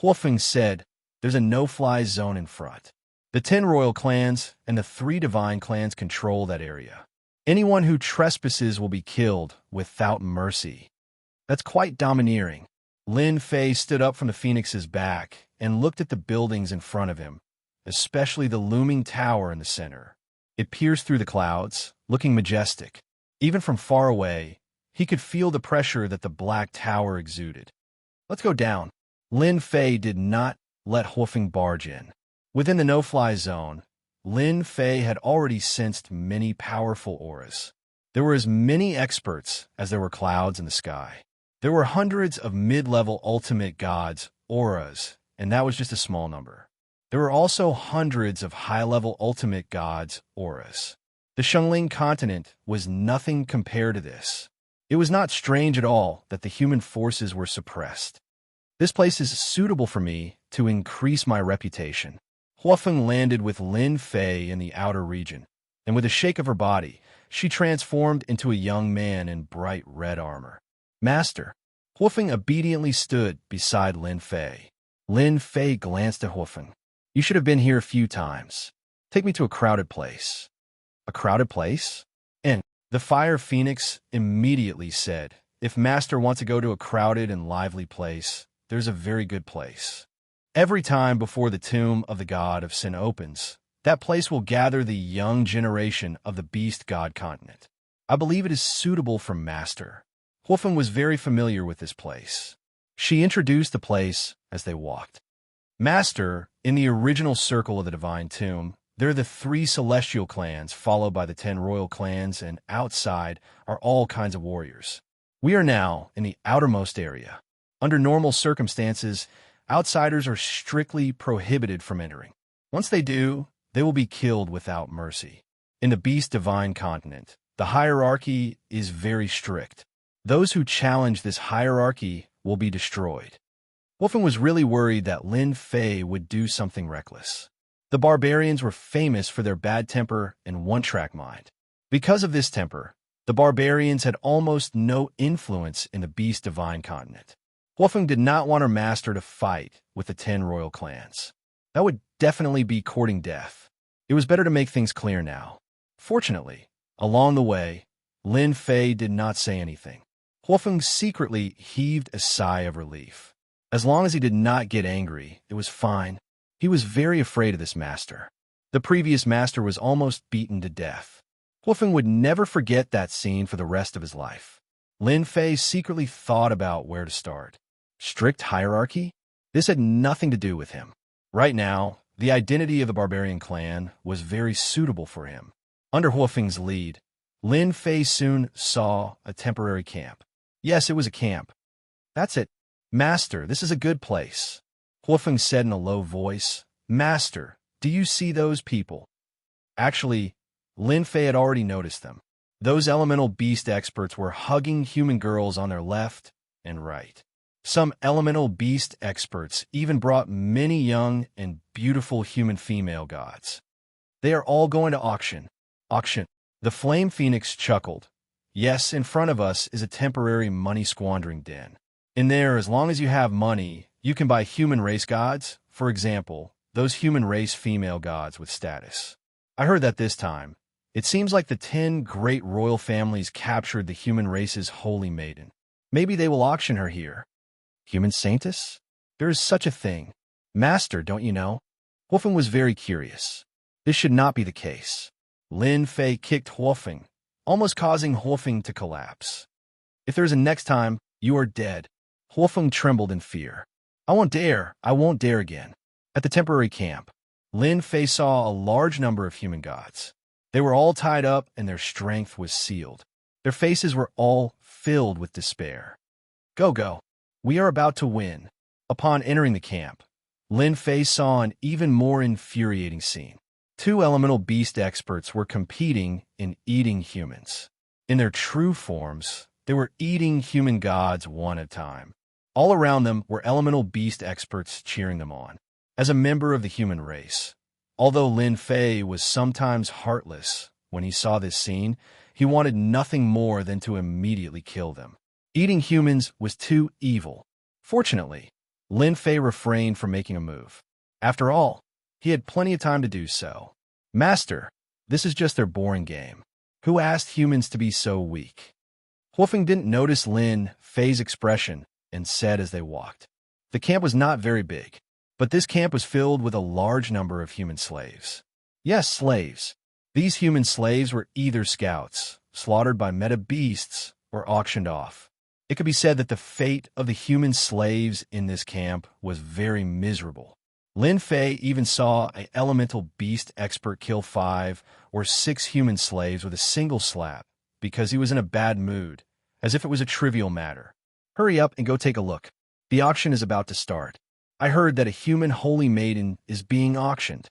Huofeng said, there's a no-fly zone in front. The 10 royal clans and the 3 divine clans control that area. Anyone who trespasses will be killed without mercy. That's quite domineering. Lin Fei stood up from the Phoenix's back and looked at the buildings in front of him, especially the looming tower in the center. It pierced through the clouds, looking majestic. Even from far away, He could feel the pressure that the black tower exuded. Let's go down. Lin Fei did not let Huofeng barge in. Within the no-fly zone, Lin Fei had already sensed many powerful auras. There were as many experts as there were clouds in the sky. There were hundreds of mid-level ultimate gods, auras, and that was just a small number. There were also hundreds of high-level ultimate gods, auras. The Shengling continent was nothing compared to this. It was not strange at all that the human forces were suppressed. This place is suitable for me to increase my reputation. Huofeng landed with Lin Fei in the outer region, and with a shake of her body, she transformed into a young man in bright red armor. Master. Huofeng obediently stood beside Lin Fei. Lin Fei glanced at Huofeng. You should have been here a few times. Take me to a crowded place. A crowded place? And the Fire Phoenix immediately said, if Master wants to go to a crowded and lively place, there's a very good place. Every time before the tomb of the god of sin opens, that place will gather the young generation of the beast god continent. I believe it is suitable for Master. Huofeng was very familiar with this place. She introduced the place as they walked. Master, in the original circle of the divine tomb, there are the 3 celestial clans, followed by the 10 royal clans, and outside are all kinds of warriors. We are now in the outermost area. Under normal circumstances, outsiders are strictly prohibited from entering. Once they do, they will be killed without mercy. In the beast divine continent, the hierarchy is very strict. Those who challenge this hierarchy will be destroyed. Huofeng was really worried that Lin Fei would do something reckless. The barbarians were famous for their bad temper and one-track mind. Because of this temper, the barbarians had almost no influence in the beast divine continent. Huofeng did not want her master to fight with the 10 royal clans. That would definitely be courting death. It was better to make things clear now. Fortunately, along the way, Lin Fei did not say anything. Huofeng secretly heaved a sigh of relief. As long as he did not get angry, it was fine. He was very afraid of this master. The previous master was almost beaten to death. Huofeng would never forget that scene for the rest of his life. Lin Fei secretly thought about where to start. Strict hierarchy? This had nothing to do with him. Right now, the identity of the barbarian clan was very suitable for him. Under Huofeng's lead, Lin Fei soon saw a temporary camp. Yes, it was a camp. That's it. Master, this is a good place. Huofeng said in a low voice, Master, do you see those people? Actually, Lin Fei had already noticed them. Those elemental beast experts were hugging human girls on their left and right. Some elemental beast experts even brought many young and beautiful human female gods. They are all going to auction. Auction. The Flame Phoenix chuckled. Yes, in front of us is a temporary money-squandering den. In there, as long as you have money, you can buy human race gods, for example, those human race female gods with status. I heard that this time. It seems like the 10 great royal families captured the human race's holy maiden. Maybe they will auction her here. Human saintess? There is such a thing. Master, don't you know? Huofeng was very curious. This should not be the case. Lin Fei kicked Huofeng, almost causing Huofeng to collapse. If there's a next time, you are dead. Huofeng trembled in fear. I won't dare again. At the temporary camp, Lin Fei saw a large number of human gods. They were all tied up and their strength was sealed. Their faces were all filled with despair. Go. We are about to win. Upon entering the camp, Lin Fei saw an even more infuriating scene. 2 elemental beast experts were competing in eating humans. In their true forms, they were eating human gods one at a time. All around them were elemental beast experts cheering them on. As a member of the human race, although Lin Fei was sometimes heartless, when he saw this scene, he wanted nothing more than to immediately kill them. Eating humans was too evil. Fortunately, Lin Fei refrained from making a move. After all, he had plenty of time to do so. Master, this is just their boring game. Who asked humans to be so weak? Huofeng didn't notice Lin Fei's expression and said as they walked. The camp was not very big, but this camp was filled with a large number of human slaves. Yes, slaves. These human slaves were either scouts, slaughtered by meta beasts, or auctioned off. It could be said that the fate of the human slaves in this camp was very miserable. Lin Fei even saw an elemental beast expert kill 5 or 6 human slaves with a single slap because he was in a bad mood, as if it was a trivial matter. Hurry up and go take a look. The auction is about to start. I heard that a human holy maiden is being auctioned.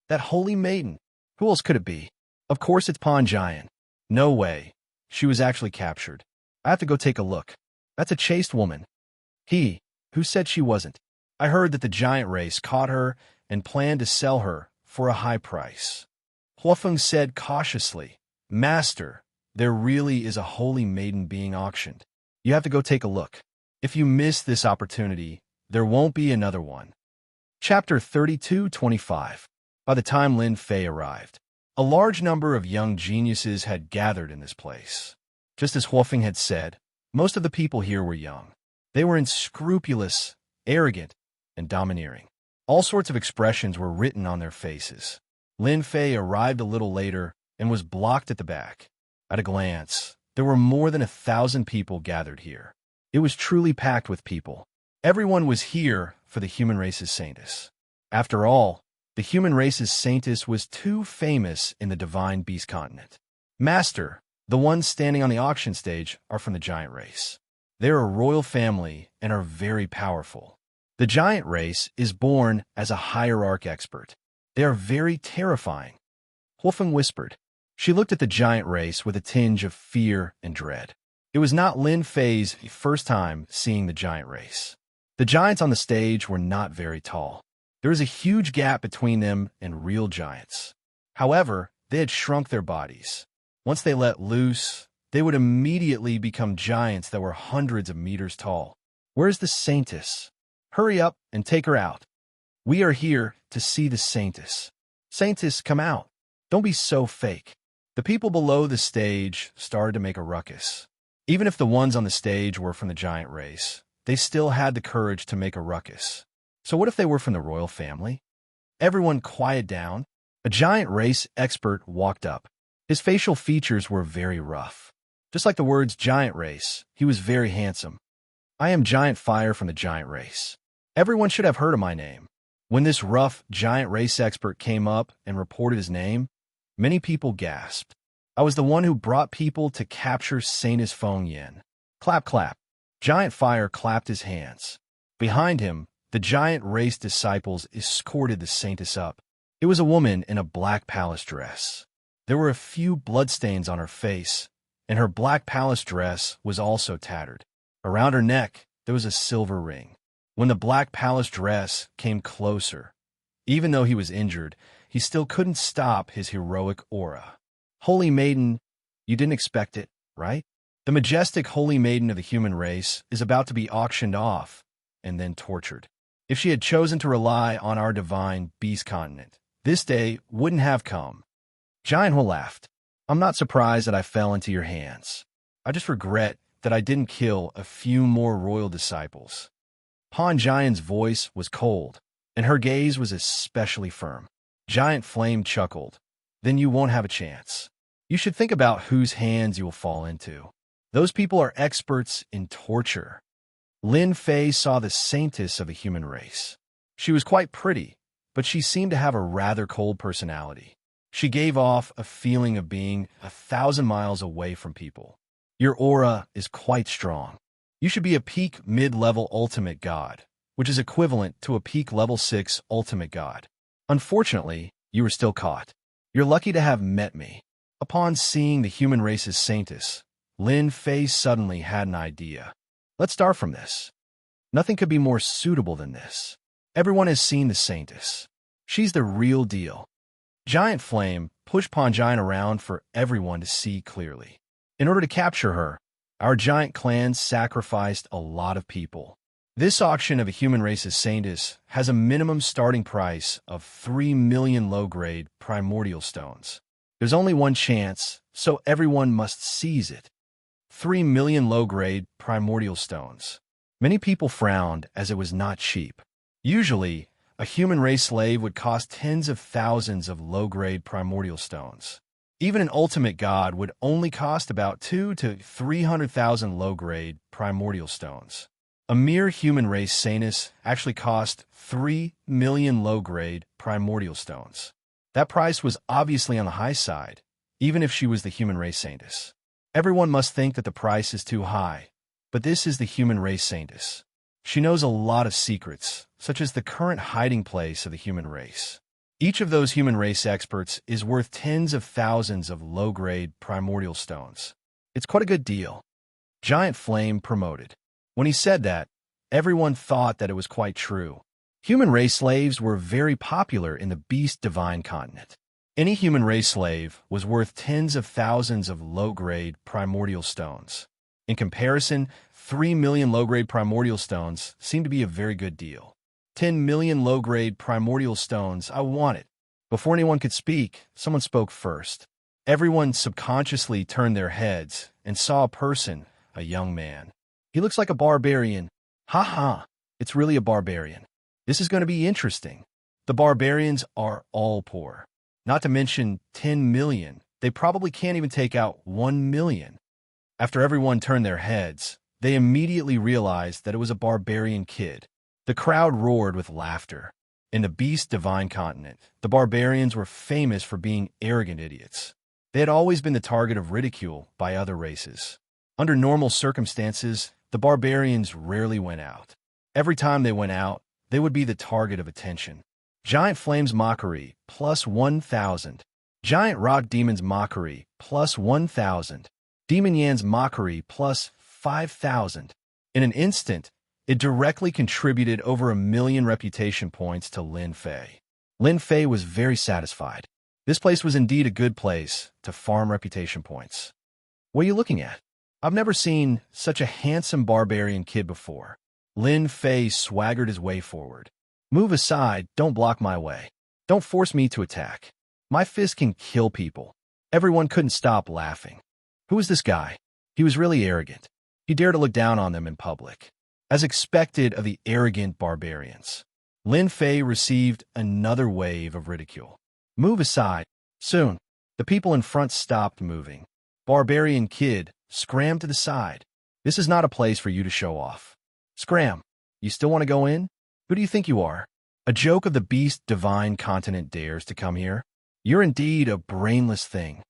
That holy maiden? Who else could it be? Of course it's Pan Giant. No way. She was actually captured. I have to go take a look. That's a chaste woman. Who said she wasn't? I heard that the giant race caught her and planned to sell her for a high price. Huofeng said cautiously, Master, there really is a holy maiden being auctioned. You have to go take a look. If you miss this opportunity, there won't be another one. Chapter 32:25. By the time Lin Fei arrived, a large number of young geniuses had gathered in this place. Just as Huofeng had said, most of the people here were young. They were unscrupulous, arrogant, and domineering. All sorts of expressions were written on their faces. Lin Fei arrived a little later and was blocked at the back. At a glance, there were more than 1,000 people gathered here. It was truly packed with people. Everyone was here for the human race's saintess. After all, the human race's saintess was too famous in the divine beast continent. Master, the ones standing on the auction stage are from the giant race. They are a royal family and are very powerful. The giant race is born as a hierarch expert. They are very terrifying. Huofeng whispered. She looked at the giant race with a tinge of fear and dread. It was not Lin Fei's first time seeing the giant race. The giants on the stage were not very tall. There was a huge gap between them and real giants. However, they had shrunk their bodies. Once they let loose, they would immediately become giants that were hundreds of meters tall. Where's the saintess? Hurry up and take her out. We are here to see the saintess. Saintess, come out. Don't be so fake. The people below the stage started to make a ruckus. Even if the ones on the stage were from the giant race, they still had the courage to make a ruckus. So what if they were from the royal family? Everyone quiet down. A giant race expert walked up. His facial features were very rough. Just like the words giant race, he was very handsome. I am Giant Fire from the giant race. Everyone should have heard of my name. When this rough giant race expert came up and reported his name, many people gasped. I was the one who brought people to capture Saintess Feng Yin. Clap, clap. Giant Fire clapped his hands. Behind him, the giant race disciples escorted the saintess up. It was a woman in a black palace dress. There were a few bloodstains on her face, and her black palace dress was also tattered. Around her neck, there was a silver ring. When the black palace dress came closer, even though he was injured, he still couldn't stop his heroic aura. Holy Maiden, you didn't expect it, right? The majestic Holy Maiden of the human race is about to be auctioned off and then tortured. If she had chosen to rely on our divine beast continent, this day wouldn't have come. Giant Hua laughed. I'm not surprised that I fell into your hands. I just regret that I didn't kill a few more royal disciples. Pan Giant's voice was cold, and her gaze was especially firm. Giant Flame chuckled. Then you won't have a chance. You should think about whose hands you will fall into. Those people are experts in torture. Lin Fei saw the saintess of the human race. She was quite pretty, but she seemed to have a rather cold personality. She gave off a feeling of being 1,000 miles away from people. Your aura is quite strong. You should be a peak mid-level ultimate god, which is equivalent to a peak level 6 ultimate god. Unfortunately, you were still caught. You're lucky to have met me. Upon seeing the human race's saintess, Lin Fei suddenly had an idea. Let's start from this. Nothing could be more suitable than this. Everyone has seen the saintess. She's the real deal. Giant Flame pushed Pan Giant around for everyone to see clearly. In order to capture her, our giant clan sacrificed a lot of people. This auction of a human race's saintess has a minimum starting price of 3 million low-grade primordial stones. There's only one chance, so everyone must seize it. 3 million low-grade primordial stones. Many people frowned as it was not cheap. Usually, a human race slave would cost tens of thousands of low-grade primordial stones. Even an ultimate god would only cost about 2 to 300,000 low-grade primordial stones. A mere human race Saintess actually cost 3 million low-grade primordial stones. That price was obviously on the high side, even if she was the human race Saintess. Everyone must think that the price is too high, but this is the human race Saintess. She knows a lot of secrets, such as the current hiding place of the human race. Each of those human race experts is worth tens of thousands of low-grade primordial stones. It's quite a good deal. Giant Flame promoted. When he said that, everyone thought that it was quite true. Human race slaves were very popular in the Beast Divine continent. Any human race slave was worth tens of thousands of low-grade primordial stones. In comparison, 3 million low-grade primordial stones seem to be a very good deal. 10 million low-grade primordial stones, I want it. Before anyone could speak, someone spoke first. Everyone subconsciously turned their heads and saw a person, a young man. He looks like a barbarian. Ha ha, it's really a barbarian. This is going to be interesting. The barbarians are all poor. Not to mention 10 million. They probably can't even take out 1 million. After everyone turned their heads, they immediately realized that it was a barbarian kid. The crowd roared with laughter. In the Beast Divine continent, the barbarians were famous for being arrogant idiots. They had always been the target of ridicule by other races. Under normal circumstances, the barbarians rarely went out. Every time they went out, they would be the target of attention. Giant Flame's mockery, plus 1,000. Giant Rock Demon's mockery, plus 1,000. Demon Yan's mockery, plus 5,000. In an instant, it directly contributed over 1 million reputation points to Lin Fei. Lin Fei was very satisfied. This place was indeed a good place to farm reputation points. What are you looking at? I've never seen such a handsome barbarian kid before. Lin Fei swaggered his way forward. Move aside, don't block my way. Don't force me to attack. My fist can kill people. Everyone couldn't stop laughing. Who is this guy? He was really arrogant. He dared to look down on them in public. As expected of the arrogant barbarians, Lin Fei received another wave of ridicule. Move aside. Soon, the people in front stopped moving. Barbarian kid, scram to the side. This is not a place for you to show off. Scram. You still want to go in? Who do you think you are? A joke of the Beast Divine continent dares to come here? You're indeed a brainless thing.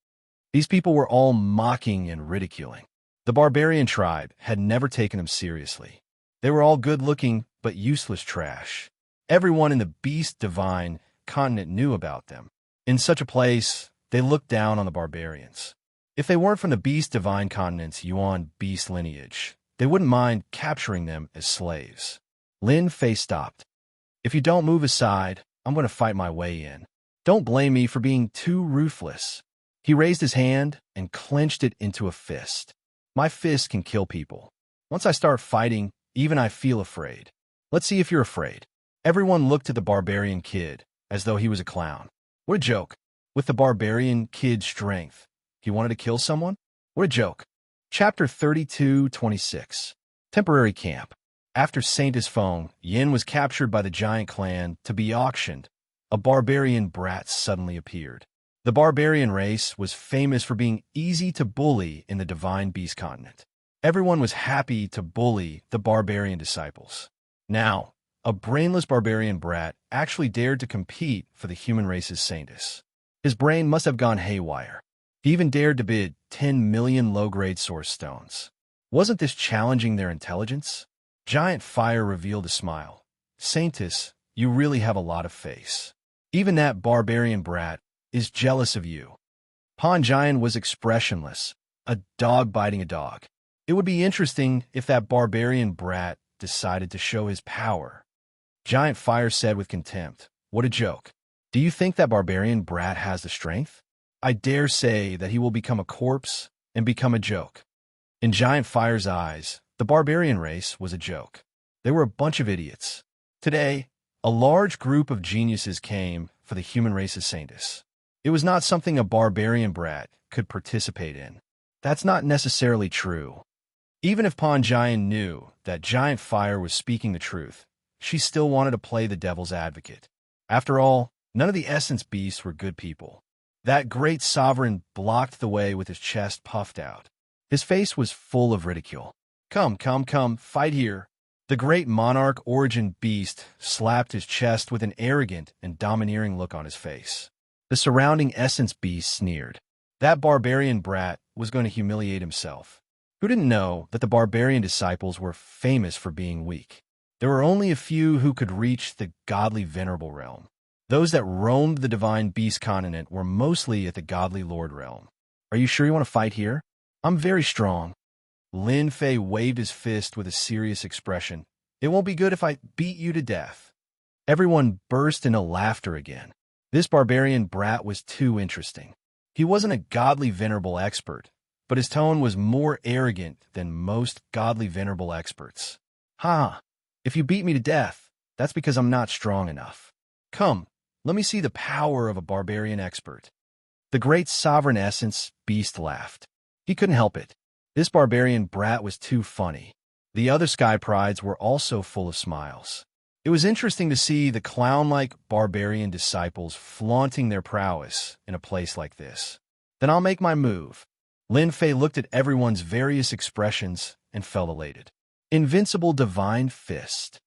These people were all mocking and ridiculing. The barbarian tribe had never taken them seriously. They were all good-looking but useless trash. Everyone in the Beast Divine continent knew about them. In such a place, they looked down on the barbarians. If they weren't from the Beast Divine continent's Yuan beast lineage, they wouldn't mind capturing them as slaves. Lin Fei stopped. If you don't move aside, I'm going to fight my way in. Don't blame me for being too ruthless. He raised his hand and clenched it into a fist. My fist can kill people. Once I start fighting, even I feel afraid. Let's see if you're afraid. Everyone looked at the barbarian kid as though he was a clown. What a joke. With the barbarian kid's strength, he wanted to kill someone? What a joke. Chapter 32-26. Temporary Camp. After Saintess Feng, Yin was captured by the giant clan to be auctioned. A barbarian brat suddenly appeared. The barbarian race was famous for being easy to bully in the Divine Beast continent. Everyone was happy to bully the barbarian disciples. Now, a brainless barbarian brat actually dared to compete for the human race's Saintess. His brain must have gone haywire. He even dared to bid 10 million low-grade source stones. Wasn't this challenging their intelligence? Giant Fire revealed a smile. Saintess, you really have a lot of face. Even that barbarian brat is jealous of you. Pan Giant was expressionless, a dog biting a dog. It would be interesting if that barbarian brat decided to show his power. Giant Fire said with contempt, what a joke. Do you think that barbarian brat has the strength? I dare say that he will become a corpse and become a joke. In Giant Fire's eyes, the barbarian race was a joke. They were a bunch of idiots. Today, a large group of geniuses came for the human race's Saintess. It was not something a barbarian brat could participate in. That's not necessarily true. Even if Pan Giant knew that Giant Fire was speaking the truth, she still wanted to play the devil's advocate. After all, none of the Essence Beasts were good people. That great sovereign blocked the way with his chest puffed out. His face was full of ridicule. Come, come, come, fight here. The great monarch origin beast slapped his chest with an arrogant and domineering look on his face. The surrounding essence beast sneered. That barbarian brat was going to humiliate himself. Who didn't know that the barbarian disciples were famous for being weak? There were only a few who could reach the godly venerable realm. Those that roamed the divine beast continent were mostly at the godly lord realm. Are you sure you want to fight here? I'm very strong. Lin Fei waved his fist with a serious expression. It won't be good if I beat you to death. Everyone burst into laughter again. This barbarian brat was too interesting. He wasn't a godly venerable expert, but his tone was more arrogant than most godly venerable experts. Ha! If you beat me to death, that's because I'm not strong enough. Come, let me see the power of a barbarian expert. The great sovereign essence beast laughed. He couldn't help it. This barbarian brat was too funny. The other sky prides were also full of smiles. It was interesting to see the clown-like barbarian disciples flaunting their prowess in a place like this. Then I'll make my move. Lin Fei looked at everyone's various expressions and felt elated. Invincible Divine Fist.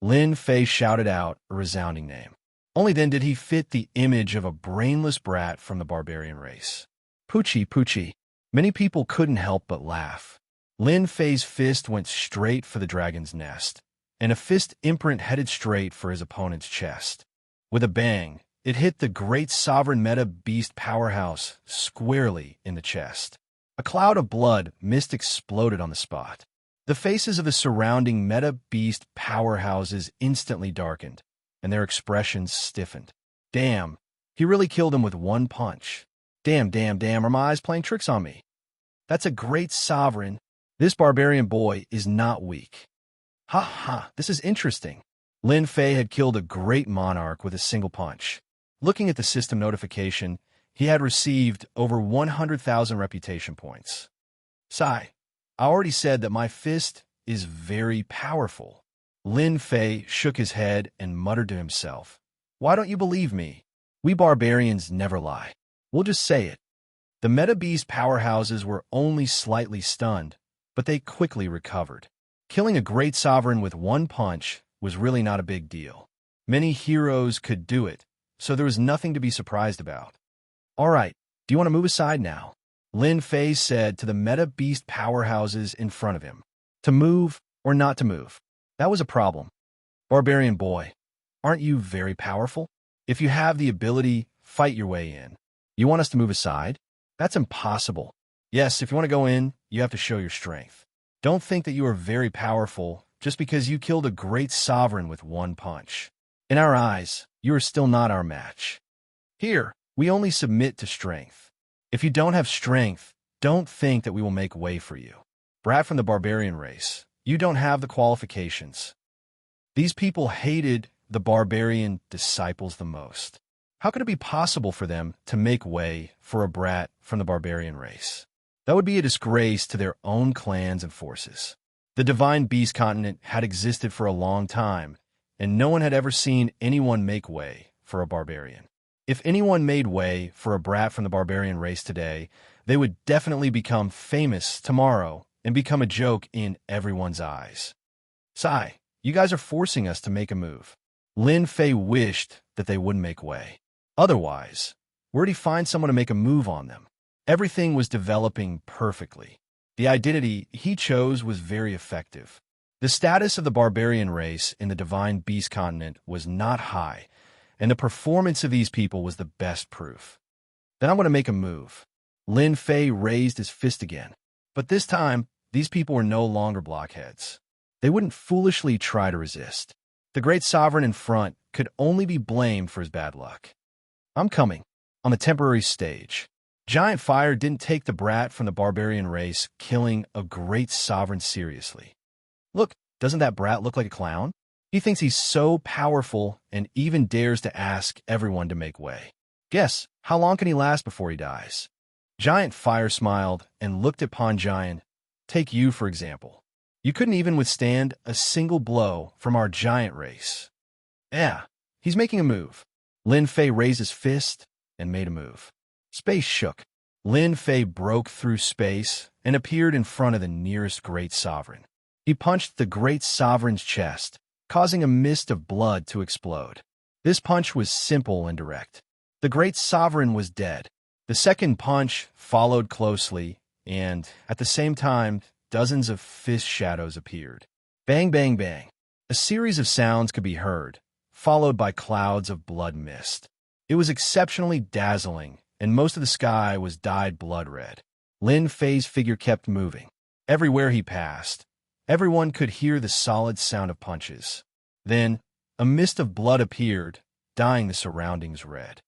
Lin Fei shouted out a resounding name. Only then did he fit the image of a brainless brat from the barbarian race. Poochie, Poochie. Many people couldn't help but laugh. Lin Fei's fist went straight for the dragon's nest, and a fist imprint headed straight for his opponent's chest. With a bang, it hit the great sovereign meta beast powerhouse squarely in the chest. A cloud of blood mist exploded on the spot. The faces of the surrounding meta beast powerhouses instantly darkened, and their expressions stiffened. Damn, he really killed him with one punch. Damn, damn, damn, are my eyes playing tricks on me? That's a great sovereign. This barbarian boy is not weak. Ha ha, this is interesting. Lin Fei had killed a great monarch with a single punch. Looking at the system notification, he had received over 100,000 reputation points. Sigh, I already said that my fist is very powerful. Lin Fei shook his head and muttered to himself, Why don't you believe me? We barbarians never lie. We'll just say it. The meta beast powerhouses were only slightly stunned, but they quickly recovered. Killing a great sovereign with one punch was really not a big deal. Many heroes could do it, so there was nothing to be surprised about. All right, do you want to move aside now? Lin Fei said to the meta beast powerhouses in front of him. To move or not to move? That was a problem. Barbarian boy, aren't you very powerful? If you have the ability, fight your way in. You want us to move aside? That's impossible. Yes, if you want to go in, you have to show your strength. Don't think that you are very powerful just because you killed a great sovereign with one punch. In our eyes, you are still not our match. Here, we only submit to strength. If you don't have strength, don't think that we will make way for you. Brat from the barbarian race, you don't have the qualifications. These people hated the barbarian disciples the most. How could it be possible for them to make way for a brat from the barbarian race? That would be a disgrace to their own clans and forces. The divine beast continent had existed for a long time, and no one had ever seen anyone make way for a barbarian. If anyone made way for a brat from the barbarian race today, they would definitely become famous tomorrow and become a joke in everyone's eyes. Sigh, you guys are forcing us to make a move. Lin Fei wished that they wouldn't make way. Otherwise, where'd he find someone to make a move on them? Everything was developing perfectly. The identity he chose was very effective. The status of the barbarian race in the divine beast continent was not high, and the performance of these people was the best proof. Then I'm going to make a move. Lin Fei raised his fist again. But this time, these people were no longer blockheads. They wouldn't foolishly try to resist. The great sovereign in front could only be blamed for his bad luck. I'm coming. On the temporary stage. Giant Fire didn't take the brat from the barbarian race killing a great sovereign seriously. Look, doesn't that brat look like a clown? He thinks he's so powerful and even dares to ask everyone to make way. Guess, how long can he last before he dies? Giant Fire smiled and looked upon Giant. Take you, for example. You couldn't even withstand a single blow from our giant race. Yeah, he's making a move. Lin Fei raised his fist and made a move. Space shook. Lin Fei broke through space and appeared in front of the nearest Great Sovereign. He punched the Great Sovereign's chest, causing a mist of blood to explode. This punch was simple and direct. The Great Sovereign was dead. The second punch followed closely, and, at the same time, dozens of fist shadows appeared. Bang, bang, bang. A series of sounds could be heard, followed by clouds of blood mist. It was exceptionally dazzling, and most of the sky was dyed blood red. Lin Fei's figure kept moving. Everywhere he passed, everyone could hear the solid sound of punches. Then, a mist of blood appeared, dyeing the surroundings red.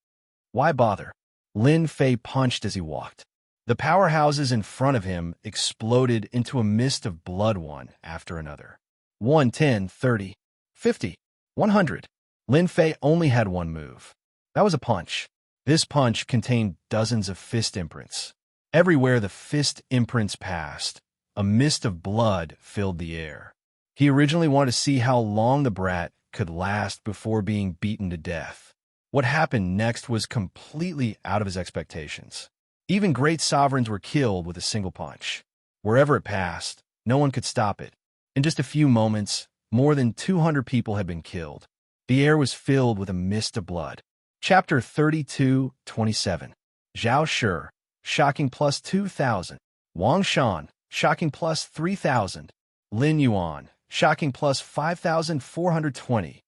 Why bother? Lin Fei punched as he walked. The powerhouses in front of him exploded into a mist of blood one after another. 1, 10, 30, 50, 100. Lin Fei only had one move. That was a punch. This punch contained dozens of fist imprints. Everywhere the fist imprints passed, a mist of blood filled the air. He originally wanted to see how long the brat could last before being beaten to death. What happened next was completely out of his expectations. Even great sovereigns were killed with a single punch. Wherever it passed, no one could stop it. In just a few moments, more than 200 people had been killed. The air was filled with a mist of blood. Chapter 32:27. Zhao Shi, shocking plus 2,000. Wang Shan, shocking plus 3,000. Lin Yuan, shocking plus 5,420.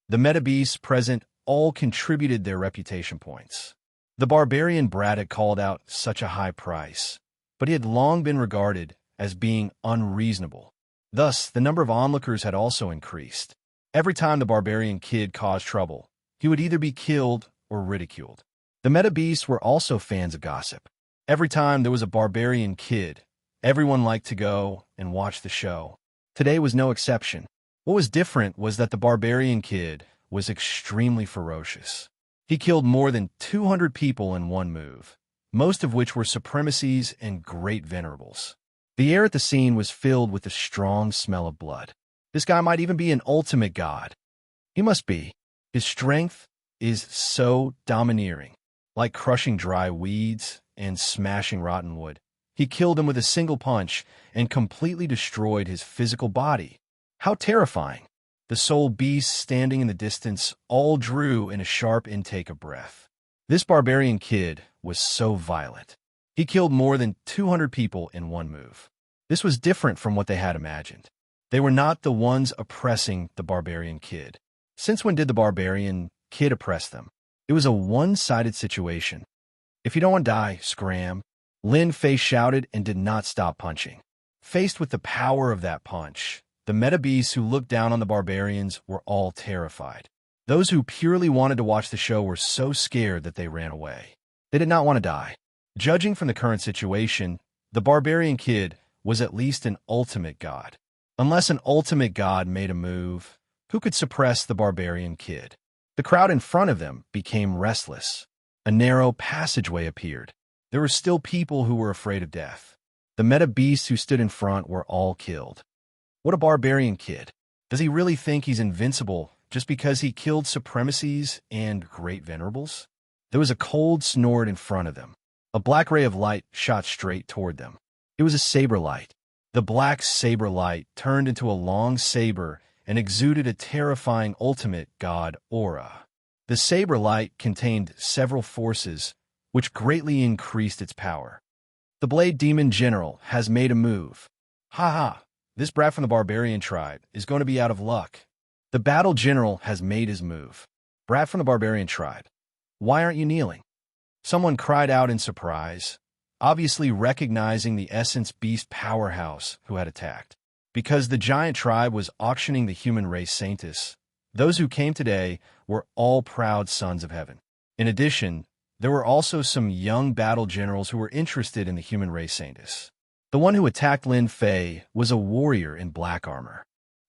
The meta beasts present all contributed their reputation points. The barbarian brat had called out such a high price, but he had long been regarded as being unreasonable. Thus, the number of onlookers had also increased. Every time the barbarian kid caused trouble, he would either be killed or ridiculed. The meta beasts were also fans of gossip. Every time there was a barbarian kid, everyone liked to go and watch the show. Today was no exception. What was different was that the barbarian kid was extremely ferocious. He killed more than 200 people in one move, most of which were supremacies and great venerables. The air at the scene was filled with the strong smell of blood. This guy might even be an ultimate god. He must be. His strength is so domineering, like crushing dry weeds and smashing rotten wood. He killed him with a single punch and completely destroyed his physical body. How terrifying! The soul beasts standing in the distance all drew in a sharp intake of breath. This barbarian kid was so violent. He killed more than 200 people in one move. This was different from what they had imagined. They were not the ones oppressing the barbarian kid. Since when did the barbarian kid oppress them? It was a one-sided situation. If you don't want to die, scram. Lin Fei shouted and did not stop punching. Faced with the power of that punch, the meta beasts who looked down on the barbarians were all terrified. Those who purely wanted to watch the show were so scared that they ran away. They did not want to die. Judging from the current situation, the barbarian kid was at least an ultimate god. Unless an ultimate god made a move, who could suppress the barbarian kid? The crowd in front of them became restless. A narrow passageway appeared. There were still people who were afraid of death. The meta beasts who stood in front were all killed. What a barbarian kid. Does he really think he's invincible just because he killed supremacies and great venerables? There was a cold snort in front of them. A black ray of light shot straight toward them. It was a saber light. The black saber light turned into a long saber and exuded a terrifying ultimate god aura. The saber light contained several forces, which greatly increased its power. The Blade Demon General has made a move. Ha ha, this brat from the barbarian tribe is going to be out of luck. The Battle General has made his move. Brat from the barbarian tribe, why aren't you kneeling? Someone cried out in surprise, obviously recognizing the Essence Beast powerhouse who had attacked. Because the giant tribe was auctioning the human race Saintus, those who came today were all proud sons of heaven. In addition, there were also some young battle generals who were interested in the human race Saintus. The one who attacked Lin Fei was a warrior in black armor.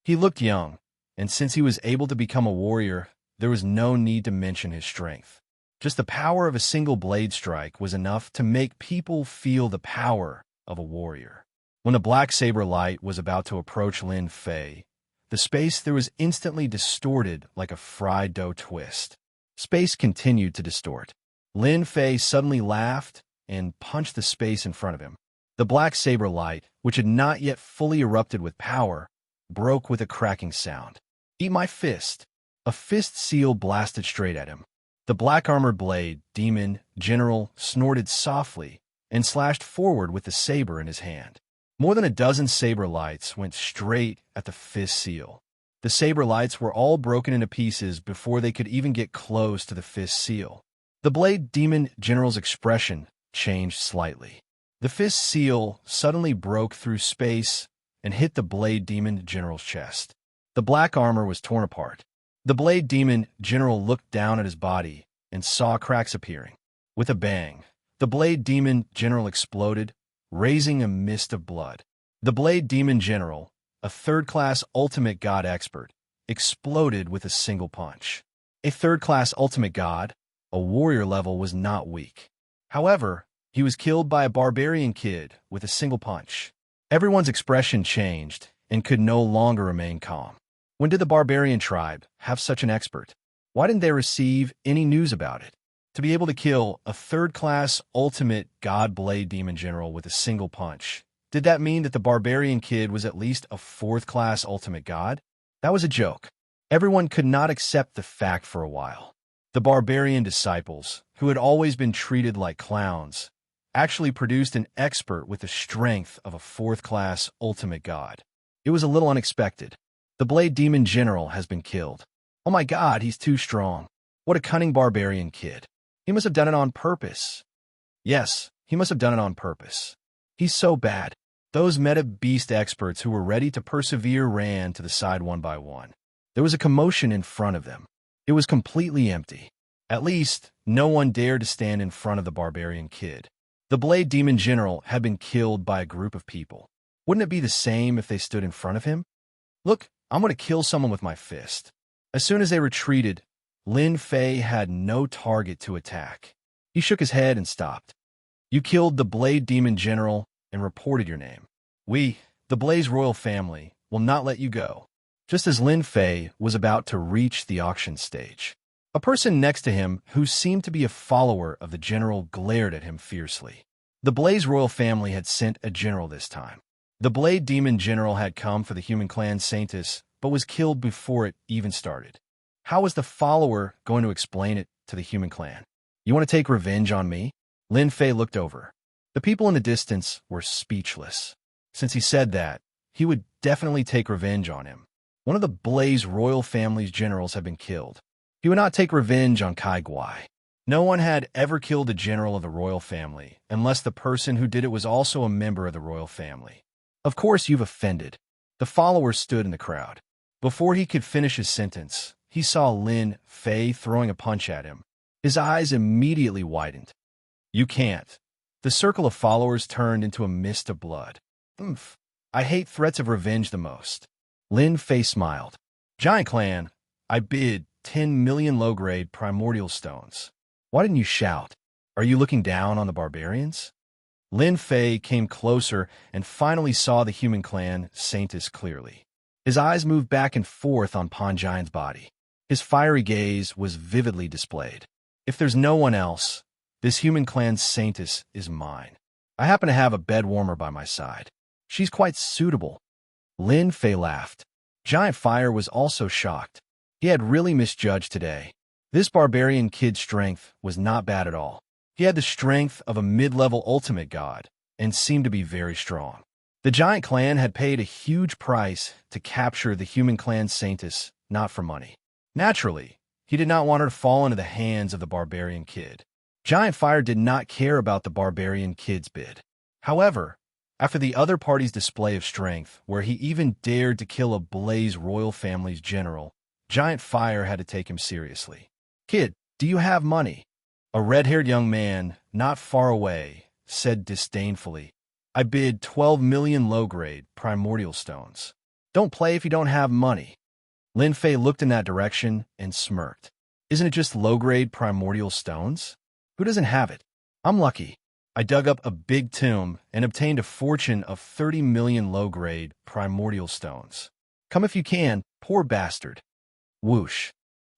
He looked young, and since he was able to become a warrior, there was no need to mention his strength. Just the power of a single blade strike was enough to make people feel the power of a warrior. When the black saber light was about to approach Lin Fei, the space there was instantly distorted like a fried dough twist. Space continued to distort. Lin Fei suddenly laughed and punched the space in front of him. The black saber light, which had not yet fully erupted with power, broke with a cracking sound. "Eat my fist!" A fist seal blasted straight at him. The black-armored blade, demon, general, snorted softly and slashed forward with the saber in his hand. More than a dozen saber lights went straight at the fist seal. The saber lights were all broken into pieces before they could even get close to the fist seal. The blade demon general's expression changed slightly. The fist seal suddenly broke through space and hit the blade demon general's chest. The black armor was torn apart. The blade demon general looked down at his body and saw cracks appearing. With a bang, the blade demon general exploded, raising a mist of blood. The blade demon general, a third-class ultimate god expert, exploded with a single punch. A third-class ultimate god, a warrior level, was not weak. However, he was killed by a barbarian kid with a single punch. Everyone's expression changed and could no longer remain calm. When did the barbarian tribe have such an expert? Why didn't they receive any news about it? To be able to kill a third-class ultimate god blade demon general with a single punch, did that mean that the barbarian kid was at least a fourth-class ultimate god? That was a joke. Everyone could not accept the fact for a while. The barbarian disciples, who had always been treated like clowns, actually produced an expert with the strength of a fourth-class ultimate god. It was a little unexpected. The blade demon general has been killed. Oh my god, he's too strong. What a cunning barbarian kid. He must have done it on purpose. Yes, he must have done it on purpose. He's so bad. Those meta beast experts who were ready to persevere ran to the side one by one. There was a commotion in front of them. It was completely empty. At least, no one dared to stand in front of the barbarian kid. The blade demon general had been killed by a group of people. Wouldn't it be the same if they stood in front of him? Look, I'm going to kill someone with my fist. As soon as they retreated, Lin Fei had no target to attack. He shook his head and stopped. You killed the Blade Demon General and reported your name. We, the Blaze royal family, will not let you go. Just as Lin Fei was about to reach the auction stage, a person next to him who seemed to be a follower of the general glared at him fiercely. The Blaze royal family had sent a general this time. The Blade Demon General had come for the human clan Saintis, but was killed before it even started. How was the follower going to explain it to the human clan? You want to take revenge on me? Lin Fei looked over. The people in the distance were speechless. Since he said that, he would definitely take revenge on him. One of the Blaze royal family's generals had been killed. He would not take revenge on Kai Guai. No one had ever killed a general of the royal family, unless the person who did it was also a member of the royal family. Of course you've offended. The follower stood in the crowd. Before he could finish his sentence, he saw Lin Fei throwing a punch at him. His eyes immediately widened. You can't. The circle of followers turned into a mist of blood. Oomph. I hate threats of revenge the most. Lin Fei smiled. Giant Clan, I bid 10 million low-grade primordial stones. Why didn't you shout? Are you looking down on the barbarians? Lin Fei came closer and finally saw the human clan Saintis clearly. His eyes moved back and forth on Pan Giant's body. His fiery gaze was vividly displayed. If there's no one else, this human clan Saintis is mine. I happen to have a bed warmer by my side. She's quite suitable. Lin Fei laughed. Giant Fire was also shocked. He had really misjudged today. This barbarian kid's strength was not bad at all. He had the strength of a mid-level ultimate god and seemed to be very strong. The giant clan had paid a huge price to capture the human clan Saintis, not for money. Naturally, he did not want her to fall into the hands of the barbarian kid. Giant Fire did not care about the barbarian kid's bid. However, after the other party's display of strength, where he even dared to kill a Blaze royal family's general, Giant Fire had to take him seriously. Kid, do you have money? A red-haired young man, not far away, said disdainfully, I bid 12 million low-grade primordial stones. Don't play if you don't have money. Lin Fei looked in that direction and smirked. Isn't it just low-grade primordial stones? Who doesn't have it? I'm lucky. I dug up a big tomb and obtained a fortune of 30 million low-grade primordial stones. Come if you can, poor bastard. Whoosh.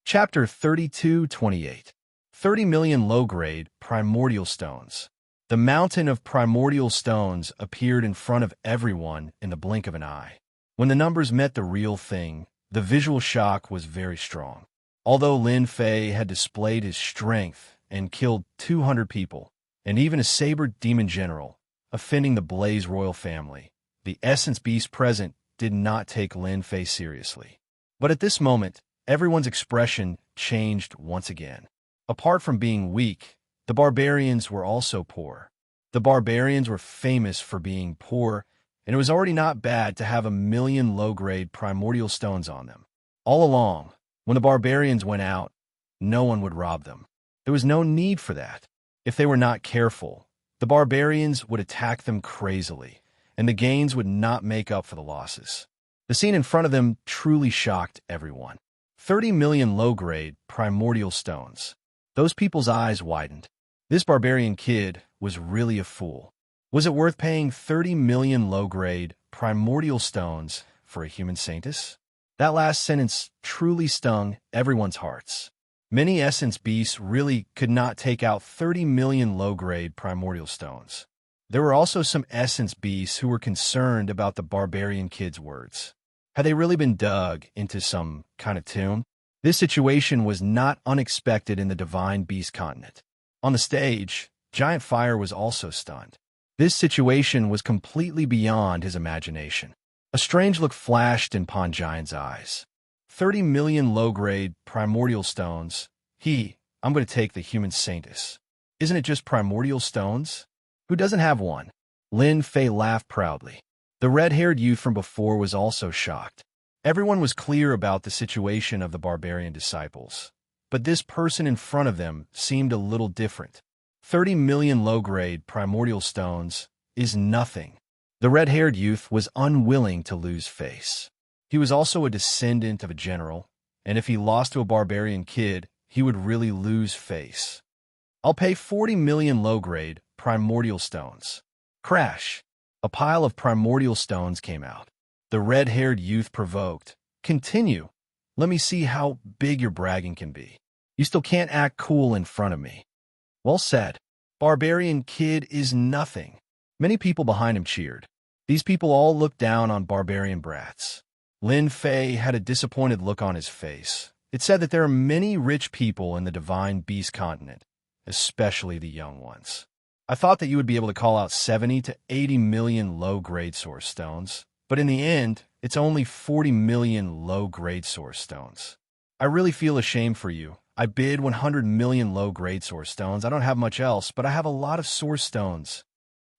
Chapter 32:28. 30 million low-grade primordial stones. The mountain of primordial stones appeared in front of everyone in the blink of an eye. When the numbers met the real thing, the visual shock was very strong. Although Lin Fei had displayed his strength and killed 200 people, and even a saber demon general, offending the Blaze royal family, the essence beast present did not take Lin Fei seriously. But at this moment, everyone's expression changed once again. Apart from being weak, the barbarians were also poor. The barbarians were famous for being poor, and it was already not bad to have 1 million low-grade primordial stones on them. All along, when the barbarians went out, no one would rob them. There was no need for that. If they were not careful, the barbarians would attack them crazily, and the gains would not make up for the losses. The scene in front of them truly shocked everyone. 30 million low-grade primordial stones. Those people's eyes widened. This barbarian kid was really a fool. Was it worth paying 30 million low-grade primordial stones for a human saintess? That last sentence truly stung everyone's hearts. Many essence beasts really could not take out 30 million low-grade primordial stones. There were also some essence beasts who were concerned about the barbarian kid's words. Had they really been dug into some kind of tomb? This situation was not unexpected in the Divine Beast continent. On the stage, Giant Fire was also stunned. This situation was completely beyond his imagination. A strange look flashed in Pan Giant's eyes. 30 million low-grade primordial stones. I'm going to take the human saintess. Isn't it just primordial stones? Who doesn't have one? Lin Fei laughed proudly. The red-haired youth from before was also shocked. Everyone was clear about the situation of the barbarian disciples, but this person in front of them seemed a little different. 30 million low-grade primordial stones is nothing. The red-haired youth was unwilling to lose face. He was also a descendant of a general, and if he lost to a barbarian kid, he would really lose face. I'll pay 40 million low-grade primordial stones. Crash! A pile of primordial stones came out. The red-haired youth provoked. Continue. Let me see how big your bragging can be. You still can't act cool in front of me. Well said. Barbarian kid is nothing. Many people behind him cheered. These people all looked down on barbarian brats. Lin Fei had a disappointed look on his face. It said that there are many rich people in the Divine Beast continent, especially the young ones. I thought that you would be able to call out 70 to 80 million low-grade source stones, but in the end, it's only 40 million low-grade source stones. I really feel ashamed for you. I bid 100 million low-grade source stones. I don't have much else, but I have a lot of source stones.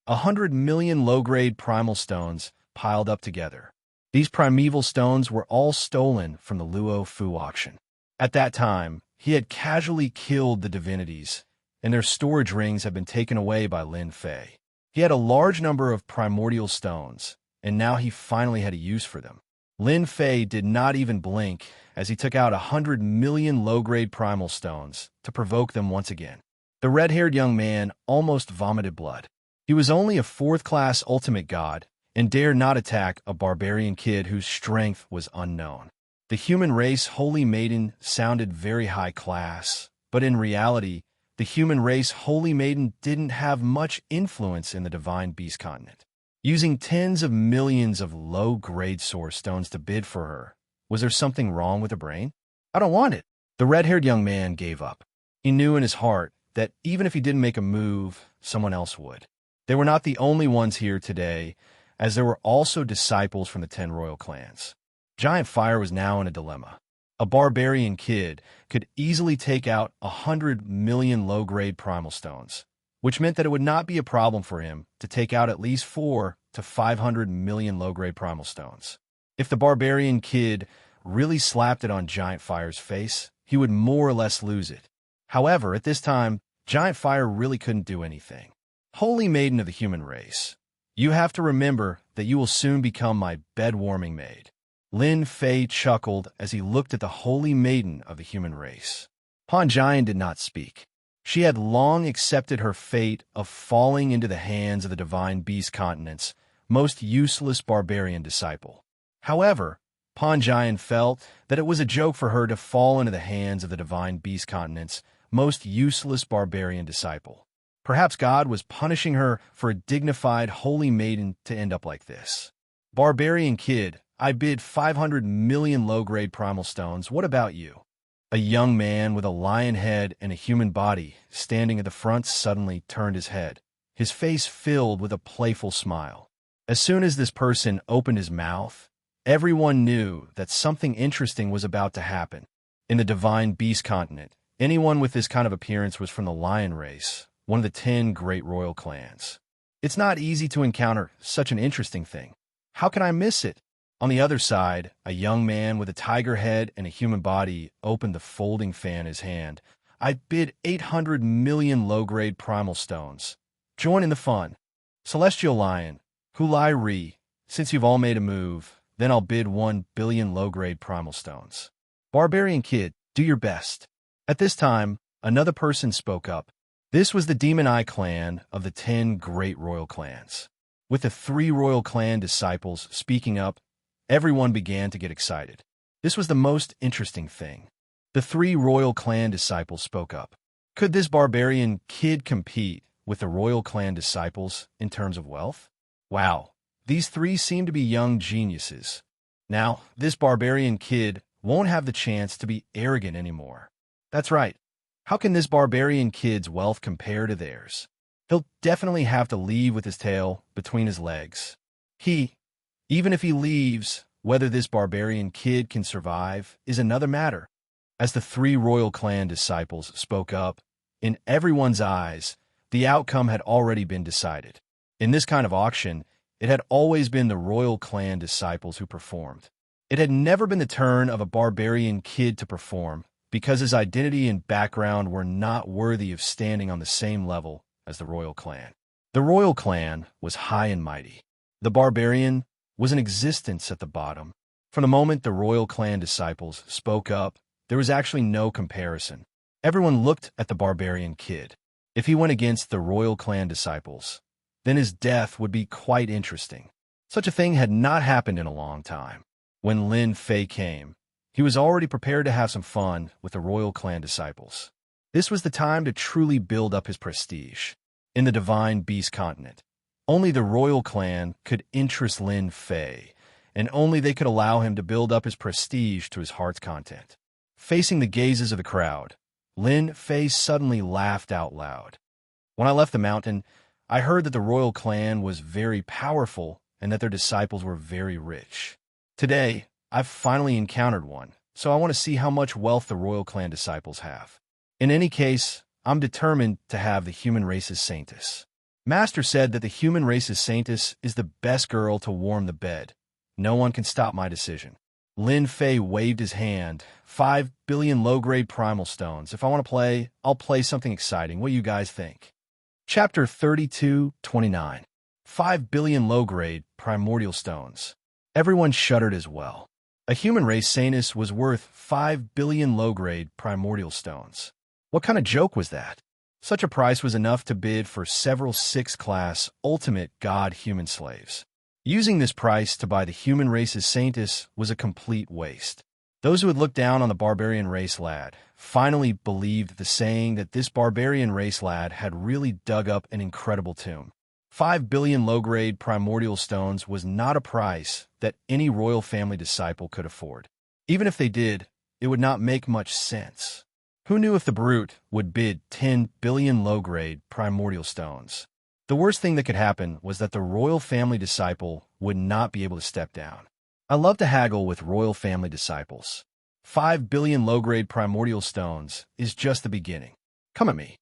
100 million low-grade primal stones piled up together. These primeval stones were all stolen from the Luo Fu auction. At that time, he had casually killed the divinities, and their storage rings had been taken away by Lin Fei. He had a large number of primordial stones, and now he finally had a use for them. Lin Fei did not even blink as he took out 100 million low-grade primal stones to provoke them once again. The red-haired young man almost vomited blood. He was only a 4th-class ultimate god and dared not attack a barbarian kid whose strength was unknown. The human race Holy Maiden sounded very high class, but in reality, the human race Holy Maiden didn't have much influence in the Divine Beast continent. Using tens of millions of low-grade source stones to bid for her, was there something wrong with her brain? I don't want it. The red-haired young man gave up. He knew in his heart that even if he didn't make a move, someone else would. They were not the only ones here today, as there were also disciples from the 10 royal clans. Giant Fire was now in a dilemma. A barbarian kid could easily take out 100 million low-grade primal stones, which meant that it would not be a problem for him to take out at least 4 to 500 million low-grade primal stones. If the barbarian kid really slapped it on Giant Fire's face, he would more or less lose it. However, at this time, Giant Fire really couldn't do anything. Holy Maiden of the human race, you have to remember that you will soon become my bed-warming maid. Lin Fei chuckled as he looked at the Holy Maiden of the human race. Pan Giant did not speak. She had long accepted her fate of falling into the hands of the Divine Beast continent's most useless barbarian disciple. However, Pan Giant felt that it was a joke for her to fall into the hands of the Divine Beast continent's most useless barbarian disciple. Perhaps God was punishing her for a dignified, holy maiden to end up like this. Barbarian kid, I bid 500 million low-grade primal stones. What about you? A young man with a lion head and a human body standing at the front suddenly turned his head, his face filled with a playful smile. As soon as this person opened his mouth, everyone knew that something interesting was about to happen. In the divine beast continent, anyone with this kind of appearance was from the lion race, one of the 10 great royal clans. It's not easy to encounter such an interesting thing. How can I miss it? On the other side, a young man with a tiger head and a human body opened the folding fan in his hand. I bid 800 million low-grade primal stones. Join in the fun. Celestial Lion, Hulai Ri, since you've all made a move, then I'll bid 1 billion low-grade primal stones. Barbarian kid, do your best. At this time, another person spoke up. This was the Demon Eye clan of the 10 great royal clans. With the 3 royal clan disciples speaking up, everyone began to get excited. This was the most interesting thing. The 3 royal clan disciples spoke up. Could this barbarian kid compete with the royal clan disciples in terms of wealth? Wow, these 3 seem to be young geniuses. Now, this barbarian kid won't have the chance to be arrogant anymore. That's right. How can this barbarian kid's wealth compare to theirs? He'll definitely have to leave with his tail between his legs. Even if he leaves, whether this barbarian kid can survive is another matter. As the 3 royal clan disciples spoke up, in everyone's eyes, the outcome had already been decided. In this kind of auction, it had always been the royal clan disciples who performed. It had never been the turn of a barbarian kid to perform, because his identity and background were not worthy of standing on the same level as the royal clan. The royal clan was high and mighty. The barbarian was in existence at the bottom. From the moment the royal clan disciples spoke up, there was actually no comparison. Everyone looked at the barbarian kid. If he went against the royal clan disciples, then his death would be quite interesting. Such a thing had not happened in a long time. When Lin Fei came, he was already prepared to have some fun with the royal clan disciples. This was the time to truly build up his prestige. In the divine beast continent, only the royal clan could interest Lin Fei, and only they could allow him to build up his prestige to his heart's content. Facing the gazes of the crowd, Lin Fei suddenly laughed out loud. When I left the mountain, I heard that the royal clan was very powerful and that their disciples were very rich. Today, I've finally encountered one, so I want to see how much wealth the royal clan disciples have. In any case, I'm determined to have the human race's saintess. Master said that the human race's saintess is the best girl to warm the bed. No one can stop my decision. Lin Fei waved his hand. 5 billion low-grade primal stones. If I want to play, I'll play something exciting. What do you guys think? Chapter 32:29. 5 billion low-grade primordial stones. Everyone shuddered as well. A human race saintess was worth 5 billion low-grade primordial stones. What kind of joke was that? Such a price was enough to bid for several 6th-class ultimate god-human slaves. Using this price to buy the human race's saintess was a complete waste. Those who had looked down on the barbarian race lad finally believed the saying that this barbarian race lad had really dug up an incredible tomb. 5 billion low-grade primordial stones was not a price that any royal family disciple could afford. Even if they did, it would not make much sense. Who knew if the brute would bid 10 billion low-grade primordial stones? The worst thing that could happen was that the royal family disciple would not be able to step down. I love to haggle with royal family disciples. 5 billion low-grade primordial stones is just the beginning. Come at me.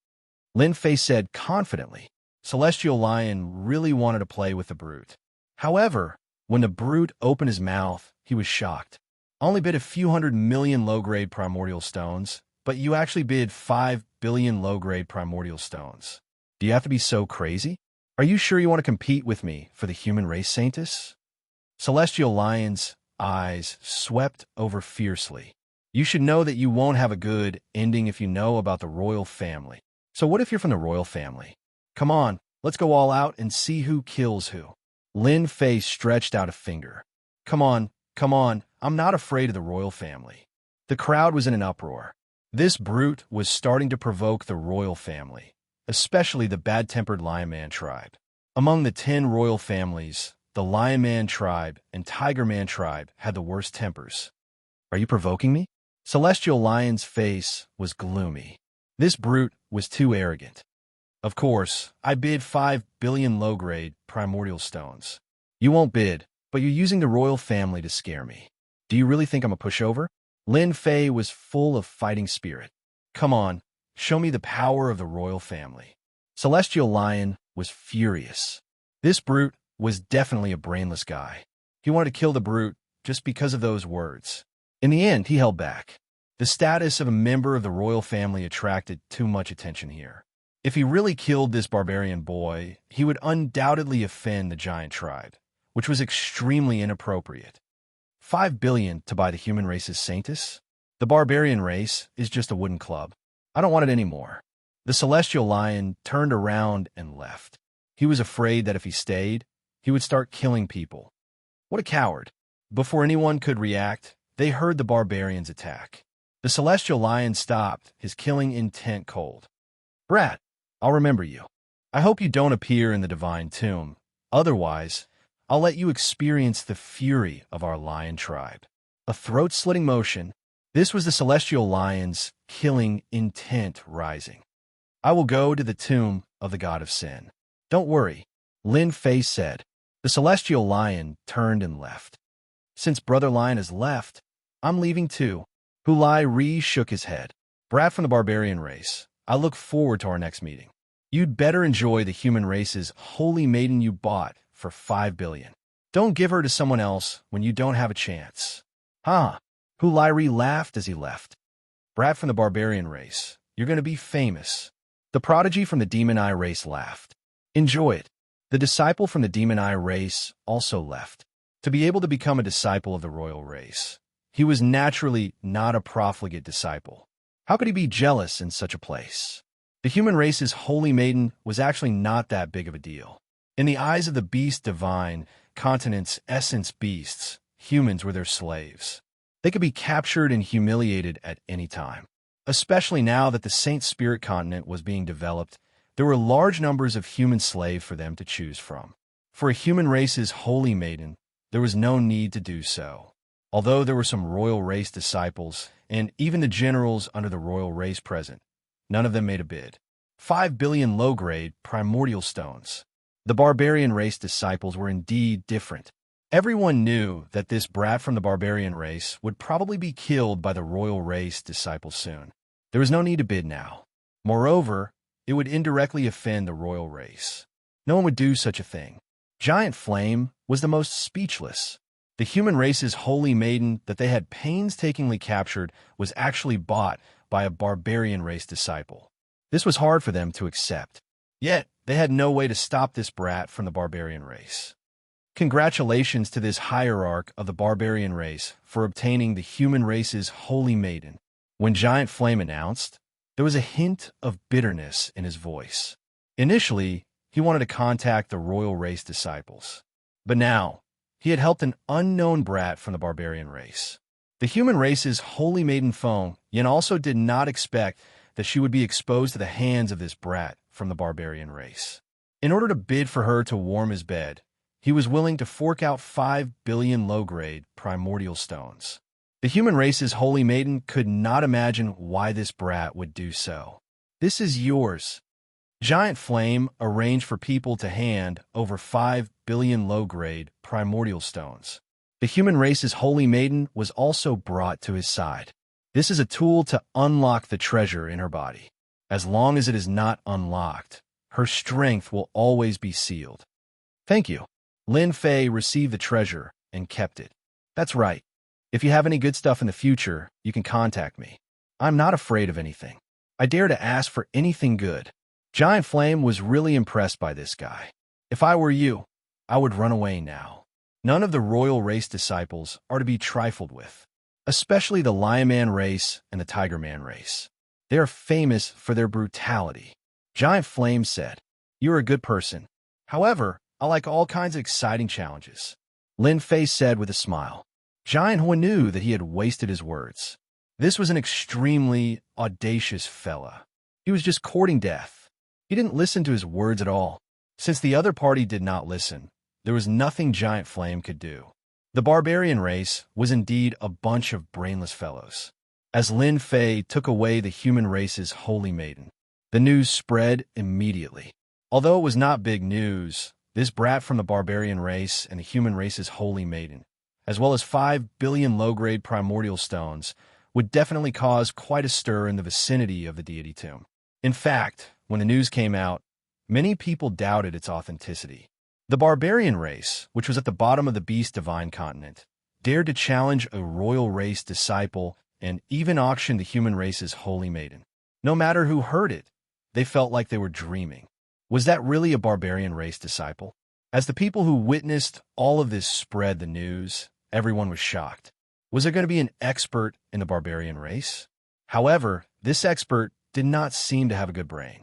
Lin Fei said confidently. Celestial Lion really wanted to play with the brute. However, when the brute opened his mouth, he was shocked. I only bid a few 100 million low-grade primordial stones, but you actually bid 5 billion low-grade primordial stones. Do you have to be so crazy? Are you sure you want to compete with me for the human race saintess? Celestial Lion's eyes swept over fiercely. You should know that you won't have a good ending if you know about the royal family. So what if you're from the royal family? Come on, let's go all out and see who kills who. Lin Fei stretched out a finger. Come on, I'm not afraid of the royal family. The crowd was in an uproar. This brute was starting to provoke the royal family, especially the bad-tempered Lion Man tribe. Among the 10 royal families, the Lion Man tribe and Tiger Man tribe had the worst tempers. Are you provoking me? Celestial Lion's face was gloomy. This brute was too arrogant. Of course, I bid 5 billion low-grade primordial stones. You won't bid, but you're using the royal family to scare me. Do you really think I'm a pushover? Lin Fei was full of fighting spirit. Come on, show me the power of the royal family. Celestial Lion was furious. This brute was definitely a brainless guy. He wanted to kill the brute just because of those words. In the end, he held back. The status of a member of the royal family attracted too much attention here. If he really killed this barbarian boy, he would undoubtedly offend the giant tribe, which was extremely inappropriate. 5 billion to buy the human race's Saintus? The barbarian race is just a wooden club. I don't want it anymore. The Celestial Lion turned around and left. He was afraid that if he stayed, he would start killing people. What a coward. Before anyone could react, they heard the barbarians attack. The Celestial Lion stopped, his killing intent cold. Brat, I'll remember you. I hope you don't appear in the divine tomb. Otherwise, I'll let you experience the fury of our lion tribe. A throat-slitting motion. This was the Celestial Lion's killing intent rising. I will go to the tomb of the god of sin. Don't worry, Lin Fei said. The Celestial Lion turned and left. Since Brother Lion has left, I'm leaving too. Hulai Ri shook his head. Brat from the barbarian race, I look forward to our next meeting. You'd better enjoy the human race's holy maiden you bought for 5 billion. Don't give her to someone else when you don't have a chance. Huh? Hulairi laughed as he left. Brat from the barbarian race, you're going to be famous. The prodigy from the demon eye race laughed. Enjoy it. The disciple from the demon eye race also left. To be able to become a disciple of the royal race, he was naturally not a profligate disciple. How could he be jealous in such a place? The human race's holy maiden was actually not that big of a deal. In the eyes of the beast divine, continent's essence beasts, humans were their slaves. They could be captured and humiliated at any time. Especially now that the Saint Spirit continent was being developed, there were large numbers of human slaves for them to choose from. For a human race's holy maiden, there was no need to do so. Although there were some royal race disciples, and even the generals under the royal race present, none of them made a bid. 5 billion low-grade primordial stones. The barbarian race disciples were indeed different. Everyone knew that this brat from the barbarian race would probably be killed by the royal race disciples soon. There was no need to bid now. Moreover, it would indirectly offend the royal race. No one would do such a thing. Giant Flame was the most speechless. The human race's holy maiden that they had painstakingly captured was actually bought by a barbarian race disciple. This was hard for them to accept. Yet, they had no way to stop this brat from the barbarian race. Congratulations to this hierarch of the barbarian race for obtaining the human race's holy maiden. When Giant Flame announced, there was a hint of bitterness in his voice. Initially, he wanted to contact the royal race disciples. But now, he had helped an unknown brat from the barbarian race. The human race's holy maiden Feng Yin also did not expect that she would be exposed to the hands of this brat from the barbarian race. In order to bid for her to warm his bed, he was willing to fork out 5 billion low-grade primordial stones. The human race's holy maiden could not imagine why this brat would do so. This is yours. Giant Flame arranged for people to hand over 5 billion low-grade primordial stones. The human race's holy maiden was also brought to his side. This is a tool to unlock the treasure in her body. As long as it is not unlocked, her strength will always be sealed. Thank you. Lin Fei received the treasure and kept it. That's right. If you have any good stuff in the future, you can contact me. I'm not afraid of anything. I dare to ask for anything good. Giant Flame was really impressed by this guy. If I were you, I would run away now. None of the royal race disciples are to be trifled with, especially the Lion Man race and the Tiger Man race. They are famous for their brutality. Giant Flame said, "You're a good person. However, I like all kinds of exciting challenges." Lin Fei said with a smile. Giant Hua knew that he had wasted his words. This was an extremely audacious fella. He was just courting death. He didn't listen to his words at all. Since the other party did not listen, there was nothing Giant Flame could do. The barbarian race was indeed a bunch of brainless fellows. As Lin Fei took away the human race's holy maiden, the news spread immediately. Although it was not big news, this brat from the barbarian race and the human race's holy maiden, as well as 5 billion low-grade primordial stones, would definitely cause quite a stir in the vicinity of the deity tomb. In fact, when the news came out, many people doubted its authenticity. The barbarian race, which was at the bottom of the beast divine continent, dared to challenge a royal race disciple and even auction the human race's holy maiden. No matter who heard it, they felt like they were dreaming. Was that really a barbarian race disciple? As the people who witnessed all of this spread the news, everyone was shocked. Was there going to be an expert in the barbarian race? However, this expert did not seem to have a good brain.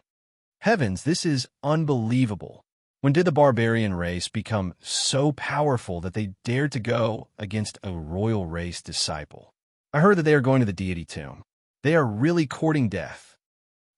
Heavens, this is unbelievable. When did the barbarian race become so powerful that they dared to go against a royal race disciple? I heard that they are going to the deity tomb. They are really courting death.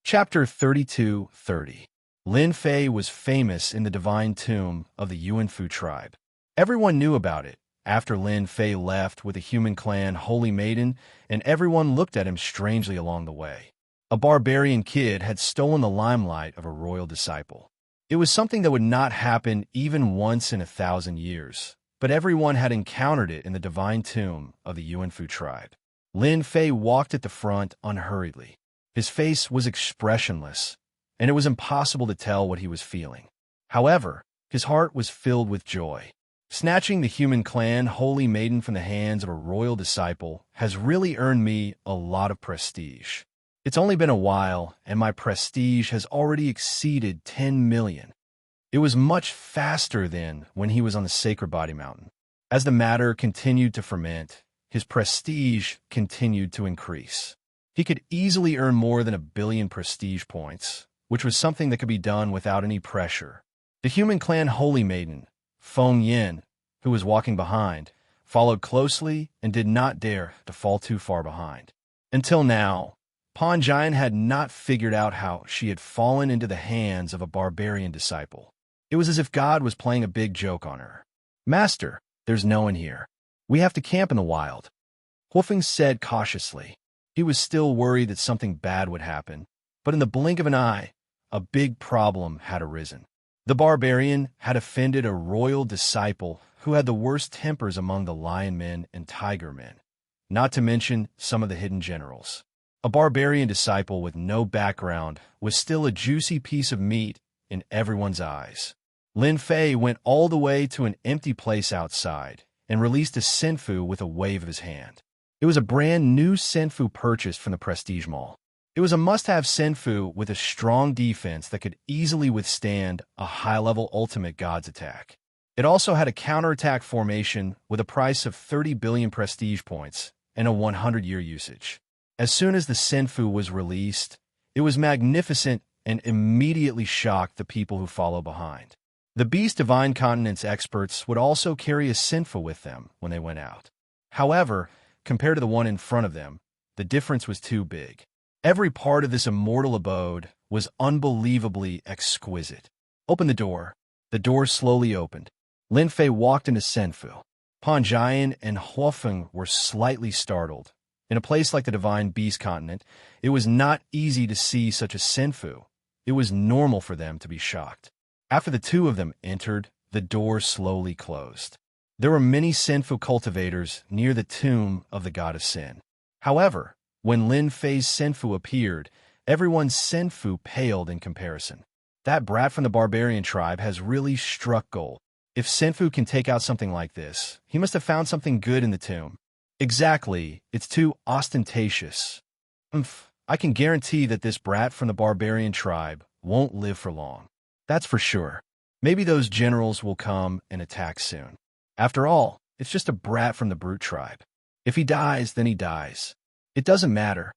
Chapter 32:30. Lin Fei was famous in the divine tomb of the Yuanfu tribe. Everyone knew about it after Lin Fei left with the human clan Holy Maiden, and everyone looked at him strangely along the way. A barbarian kid had stolen the limelight of a royal disciple. It was something that would not happen even once in 1,000 years, but everyone had encountered it in the divine tomb of the Yuanfu tribe. Lin Fei walked at the front unhurriedly. His face was expressionless, and it was impossible to tell what he was feeling. However, his heart was filled with joy. Snatching the human clan Holy Maiden from the hands of a royal disciple has really earned me a lot of prestige. It's only been a while, and my prestige has already exceeded 10 million. It was much faster than when he was on the Sacred Body Mountain. As the matter continued to ferment, his prestige continued to increase. He could easily earn more than 1 billion prestige points, which was something that could be done without any pressure. The human clan Holy Maiden, Feng Yin, who was walking behind, followed closely and did not dare to fall too far behind. Until now, Pan Jian had not figured out how she had fallen into the hands of a barbarian disciple. It was as if God was playing a big joke on her. "Master, there's no one here. We have to camp in the wild," Huofeng said cautiously. He was still worried that something bad would happen, but in the blink of an eye, a big problem had arisen. The barbarian had offended a royal disciple who had the worst tempers among the lion men and tiger men, not to mention some of the hidden generals. A barbarian disciple with no background was still a juicy piece of meat in everyone's eyes. Lin Fei went all the way to an empty place outside and released a senfu with a wave of his hand. It was a brand new senfu purchased from the Prestige Mall. It was a must-have senfu with a strong defense that could easily withstand a high-level ultimate god's attack. It also had a counterattack formation with a price of 30 billion prestige points and a 100-year usage. As soon as the senfu was released, it was magnificent and immediately shocked the people who follow behind. The Beast Divine Continent's experts would also carry a senfu with them when they went out. However, compared to the one in front of them, the difference was too big. Every part of this immortal abode was unbelievably exquisite. "Open the door." The door slowly opened. Lin Fei walked into senfu. Pan Jian and Huofeng were slightly startled. In a place like the Divine Beast Continent, it was not easy to see such a senfu. It was normal for them to be shocked. After the two of them entered, the door slowly closed. There were many senfu cultivators near the tomb of the god of sin. However, when Lin Fei's senfu appeared, everyone's senfu paled in comparison. That brat from the barbarian tribe has really struck gold. If senfu can take out something like this, he must have found something good in the tomb. Exactly, it's too ostentatious. I can guarantee that this brat from the barbarian tribe won't live for long. That's for sure. Maybe those generals will come and attack soon. After all, it's just a brat from the brute tribe. If he dies, then he dies. It doesn't matter.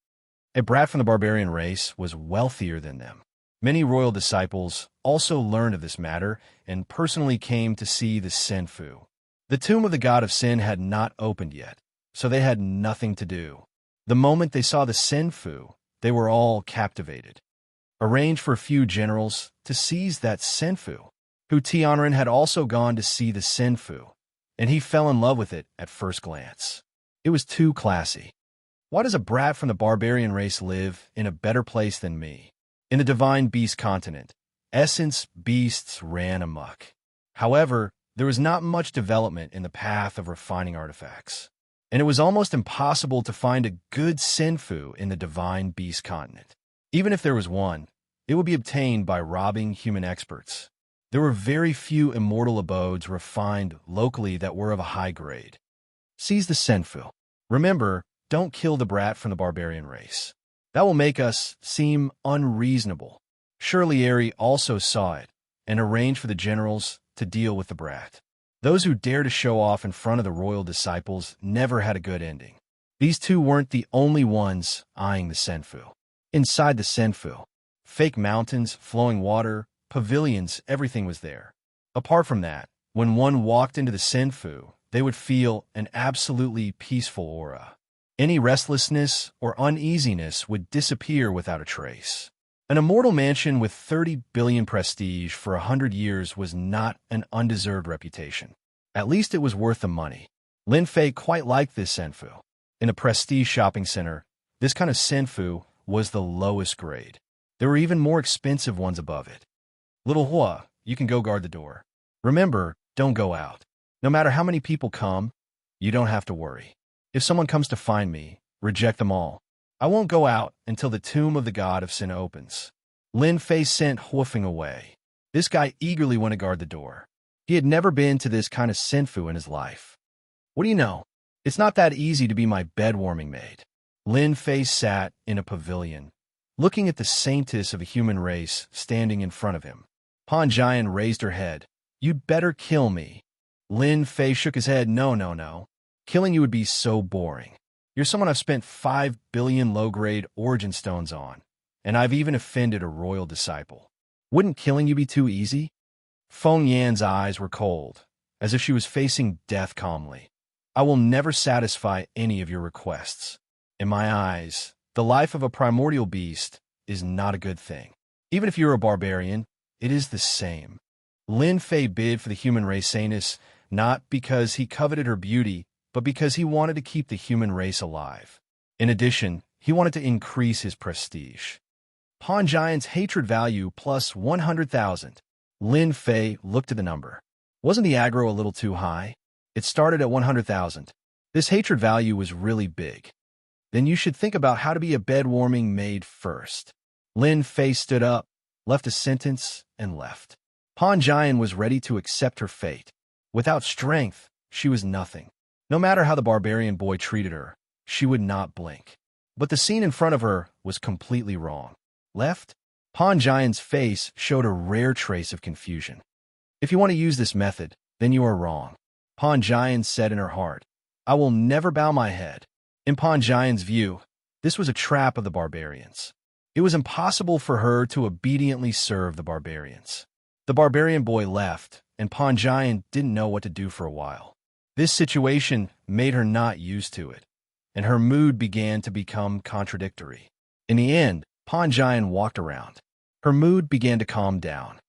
A brat from the barbarian race was wealthier than them. Many royal disciples also learned of this matter and personally came to see the senfu. The tomb of the god of sin had not opened yet, so they had nothing to do. The moment they saw the Senfu, they were all captivated. Arranged for a few generals to seize that Senfu, who Tianren had also gone to see the Senfu, and he fell in love with it at first glance. It was too classy. Why does a brat from the barbarian race live in a better place than me? In the divine beast continent, essence beasts ran amok. However, there was not much development in the path of refining artifacts, and it was almost impossible to find a good Senfu in the divine beast continent. Even if there was one, it would be obtained by robbing human experts. There were very few immortal abodes refined locally that were of a high grade. Seize the Senfu. Remember, don't kill the brat from the barbarian race. That will make us seem unreasonable. Surely Eri also saw it and arranged for the generals to deal with the brat. Those who dare to show off in front of the royal disciples never had a good ending. These two weren't the only ones eyeing the Senfu. Inside the Senfu, fake mountains, flowing water, pavilions, everything was there. Apart from that, when one walked into the Senfu, they would feel an absolutely peaceful aura. Any restlessness or uneasiness would disappear without a trace. An immortal mansion with 30 billion prestige for 100 years was not an undeserved reputation. At least it was worth the money. Lin Fei quite liked this Senfu. In a prestige shopping center, this kind of Senfu was the lowest grade. There were even more expensive ones above it. Little Hua, you can go guard the door. Remember, don't go out. No matter how many people come, you don't have to worry. If someone comes to find me, reject them all. I won't go out until the tomb of the god of sin opens. Lin Fei sent Huafeng away. This guy eagerly went to guard the door. He had never been to this kind of Senfu in his life. What do you know? It's not that easy to be my bed-warming maid. Lin Fei sat in a pavilion, looking at the saintess of a human race standing in front of him. Pan Jian raised her head. You'd better kill me. Lin Fei shook his head. No. Killing you would be so boring. You're someone I've spent 5 billion low-grade origin stones on, and I've even offended a royal disciple. Wouldn't killing you be too easy? Feng Yan's eyes were cold, as if she was facing death calmly. I will never satisfy any of your requests. In my eyes, the life of a primordial beast is not a good thing. Even if you're a barbarian, it is the same. Lin Fei bid for the human race saintess, not because he coveted her beauty, but because he wanted to keep the human race alive. In addition, he wanted to increase his prestige. Pan Jian's hatred value plus 100,000. Lin Fei looked at the number. Wasn't the aggro a little too high? It started at 100,000. This hatred value was really big. Then you should think about how to be a bed-warming maid first. Lin Fei stood up, left a sentence, and left. Pan Jian was ready to accept her fate. Without strength, she was nothing. No matter how the barbarian boy treated her, she would not blink. But the scene in front of her was completely wrong. Left? Pan Jian's face showed a rare trace of confusion. If you want to use this method, then you are wrong. Pan Jian said in her heart, I will never bow my head. In Pan Jian's view, this was a trap of the barbarians. It was impossible for her to obediently serve the barbarians. The barbarian boy left, and Pan Jian didn't know what to do for a while. This situation made her not used to it, and her mood began to become contradictory. In the end, Pan Jian walked around. Her mood began to calm down.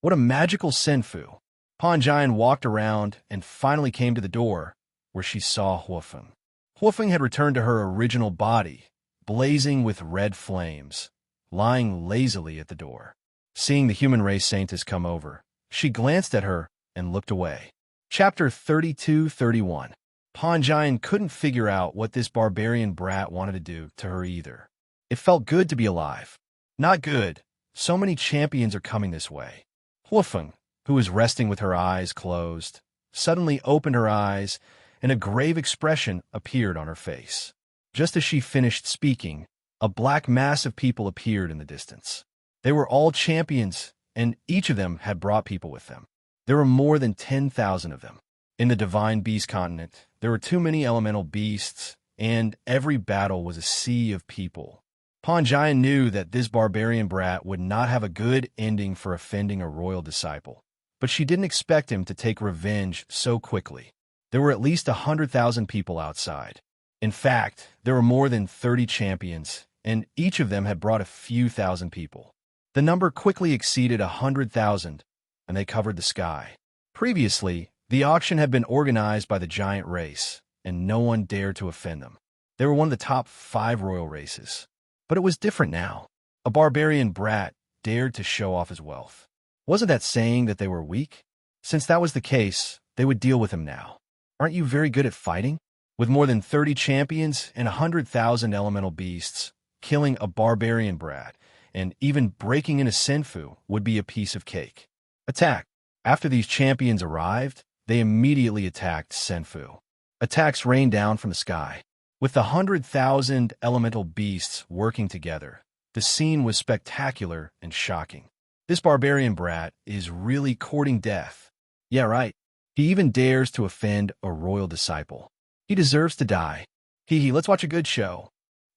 What a magical Senfu! Pan Jian walked around and finally came to the door, where she saw Huafeng. Huafeng had returned to her original body, blazing with red flames, lying lazily at the door. Seeing the human race saintess come over, she glanced at her and looked away. Chapter 32-31. Pan Jian couldn't figure out what this barbarian brat wanted to do to her either. It felt good to be alive. Not good. So many champions are coming this way. Huafeng, who was resting with her eyes closed, suddenly opened her eyes, and a grave expression appeared on her face. Just as she finished speaking, a black mass of people appeared in the distance. They were all champions, and each of them had brought people with them. There were more than 10,000 of them. In the divine beast continent, there were too many elemental beasts, and every battle was a sea of people. Pan Jian knew that this barbarian brat would not have a good ending for offending a royal disciple, but she didn't expect him to take revenge so quickly. There were at least 100,000 people outside. In fact, there were more than 30 champions, and each of them had brought a few thousand people. The number quickly exceeded 100,000, and they covered the sky. Previously, the auction had been organized by the giant race, and no one dared to offend them. They were one of the top 5 royal races. But it was different now. A barbarian brat dared to show off his wealth. Wasn't that saying that they were weak? Since that was the case, they would deal with him now. Aren't you very good at fighting? With more than 30 champions and 100,000 elemental beasts, killing a barbarian brat and even breaking in a senfu would be a piece of cake. Attack! After these champions arrived, they immediately attacked senfu. Attacks rained down from the sky. With the 100,000 elemental beasts working together, the scene was spectacular and shocking. This barbarian brat is really courting death. Yeah, right. He even dares to offend a royal disciple. He deserves to die. Let's watch a good show.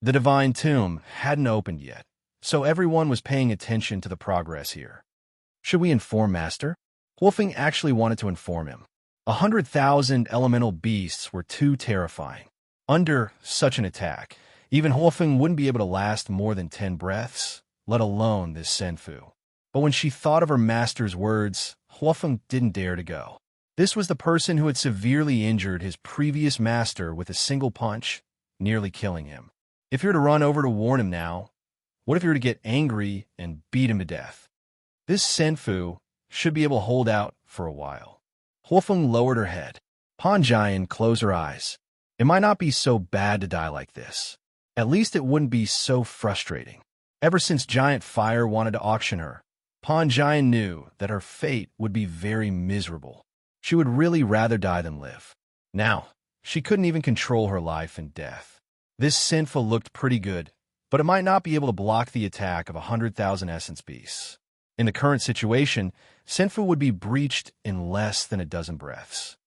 The divine tomb hadn't opened yet, so everyone was paying attention to the progress here. Should we inform Master? Wolfing actually wanted to inform him. 100,000 elemental beasts were too terrifying. Under such an attack, even Wolfing wouldn't be able to last more than 10 breaths, let alone this senfu. But when she thought of her master's words, Wolfing didn't dare to go. This was the person who had severely injured his previous master with a single punch, nearly killing him. If you're to run over to warn him now, what if you're to get angry and beat him to death? This senfu should be able to hold out for a while. Wolfeng lowered her head. Panjian closed her eyes. It might not be so bad to die like this. At least it wouldn't be so frustrating. Ever since Giant Fire wanted to auction her, Panjian knew that her fate would be very miserable. She would really rather die than live. Now, she couldn't even control her life and death. This Sinfa looked pretty good, but it might not be able to block the attack of 100,000 essence beasts. In the current situation, Sinfa would be breached in less than a dozen breaths.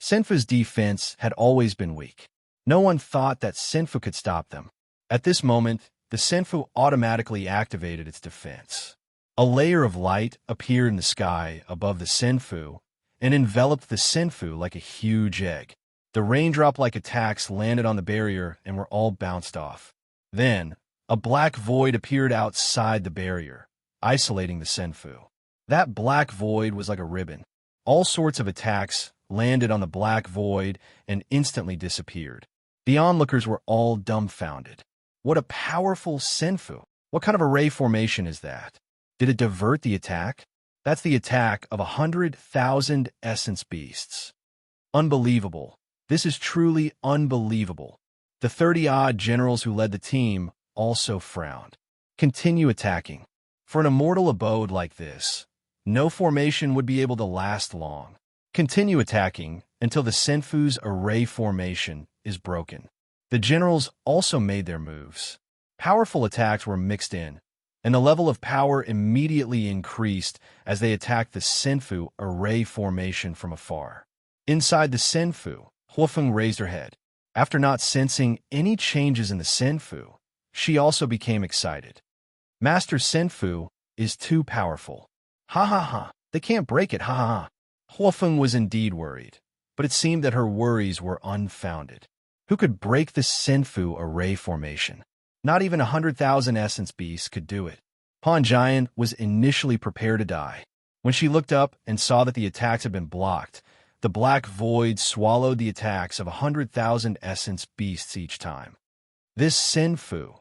Sinfa's defense had always been weak. No one thought that Sinfa could stop them. At this moment, the Sinfu automatically activated its defense. A layer of light appeared in the sky above the Sinfu and enveloped the Sinfu like a huge egg. The raindrop-like attacks landed on the barrier and were all bounced off. Then, a black void appeared outside the barrier, isolating the Sinfu. That black void was like a ribbon. All sorts of attacks landed on the black void and instantly disappeared. The onlookers were all dumbfounded. What a powerful Sinfu! What kind of array formation is that? Did it divert the attack? That's the attack of 100,000 essence beasts. Unbelievable. This is truly unbelievable. The 30-odd generals who led the team also frowned. Continue attacking. For an immortal abode like this, no formation would be able to last long. Continue attacking until the Senfu's array formation is broken. The generals also made their moves. Powerful attacks were mixed in, and the level of power immediately increased as they attacked the Senfu array formation from afar. Inside the Senfu, Huofeng raised her head. After not sensing any changes in the Senfu, she also became excited. Master Senfu is too powerful. Ha ha ha, they can't break it, ha ha ha. Huofeng was indeed worried, but it seemed that her worries were unfounded. Who could break the Senfu array formation? Not even 100,000 essence beasts could do it. Panjian was initially prepared to die. When she looked up and saw that the attacks had been blocked, the black void swallowed the attacks of 100,000 essence beasts each time. This Senfu.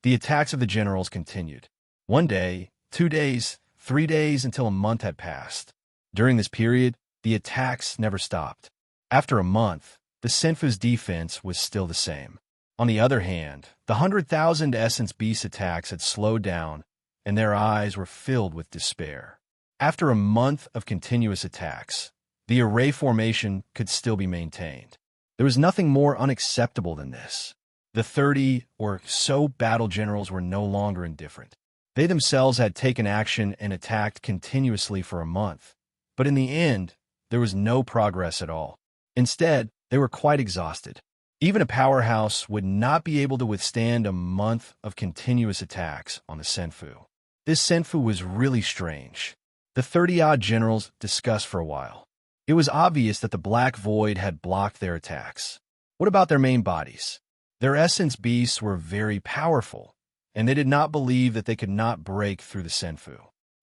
The attacks of the generals continued. 1 day, 2 days, 3 days until a month had passed. During this period, the attacks never stopped. After a month, the Senfu's defense was still the same. On the other hand, the 100,000 essence beast attacks had slowed down, and their eyes were filled with despair. After a month of continuous attacks, the array formation could still be maintained. There was nothing more unacceptable than this. The 30 or so battle generals were no longer indifferent. They themselves had taken action and attacked continuously for a month, but in the end, there was no progress at all. Instead, they were quite exhausted. Even a powerhouse would not be able to withstand a month of continuous attacks on the Senfu. This Senfu was really strange. The 30-odd generals discussed for a while. It was obvious that the Black Void had blocked their attacks. What about their main bodies? Their essence beasts were very powerful, and they did not believe that they could not break through the Senfu.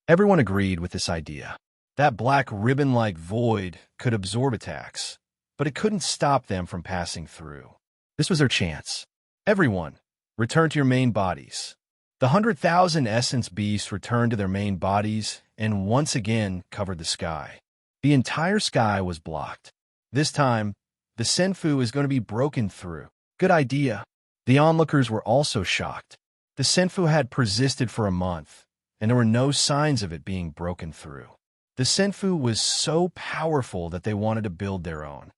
Everyone agreed with this idea. That black ribbon-like void could absorb attacks, but it couldn't stop them from passing through. This was their chance. Everyone, return to your main bodies. The 100,000 essence beasts returned to their main bodies and once again covered the sky. The entire sky was blocked. This time, the Senfu is going to be broken through. Good idea. The onlookers were also shocked. The Senfu had persisted for a month, and there were no signs of it being broken through. The Senfu was so powerful that they wanted to build their own.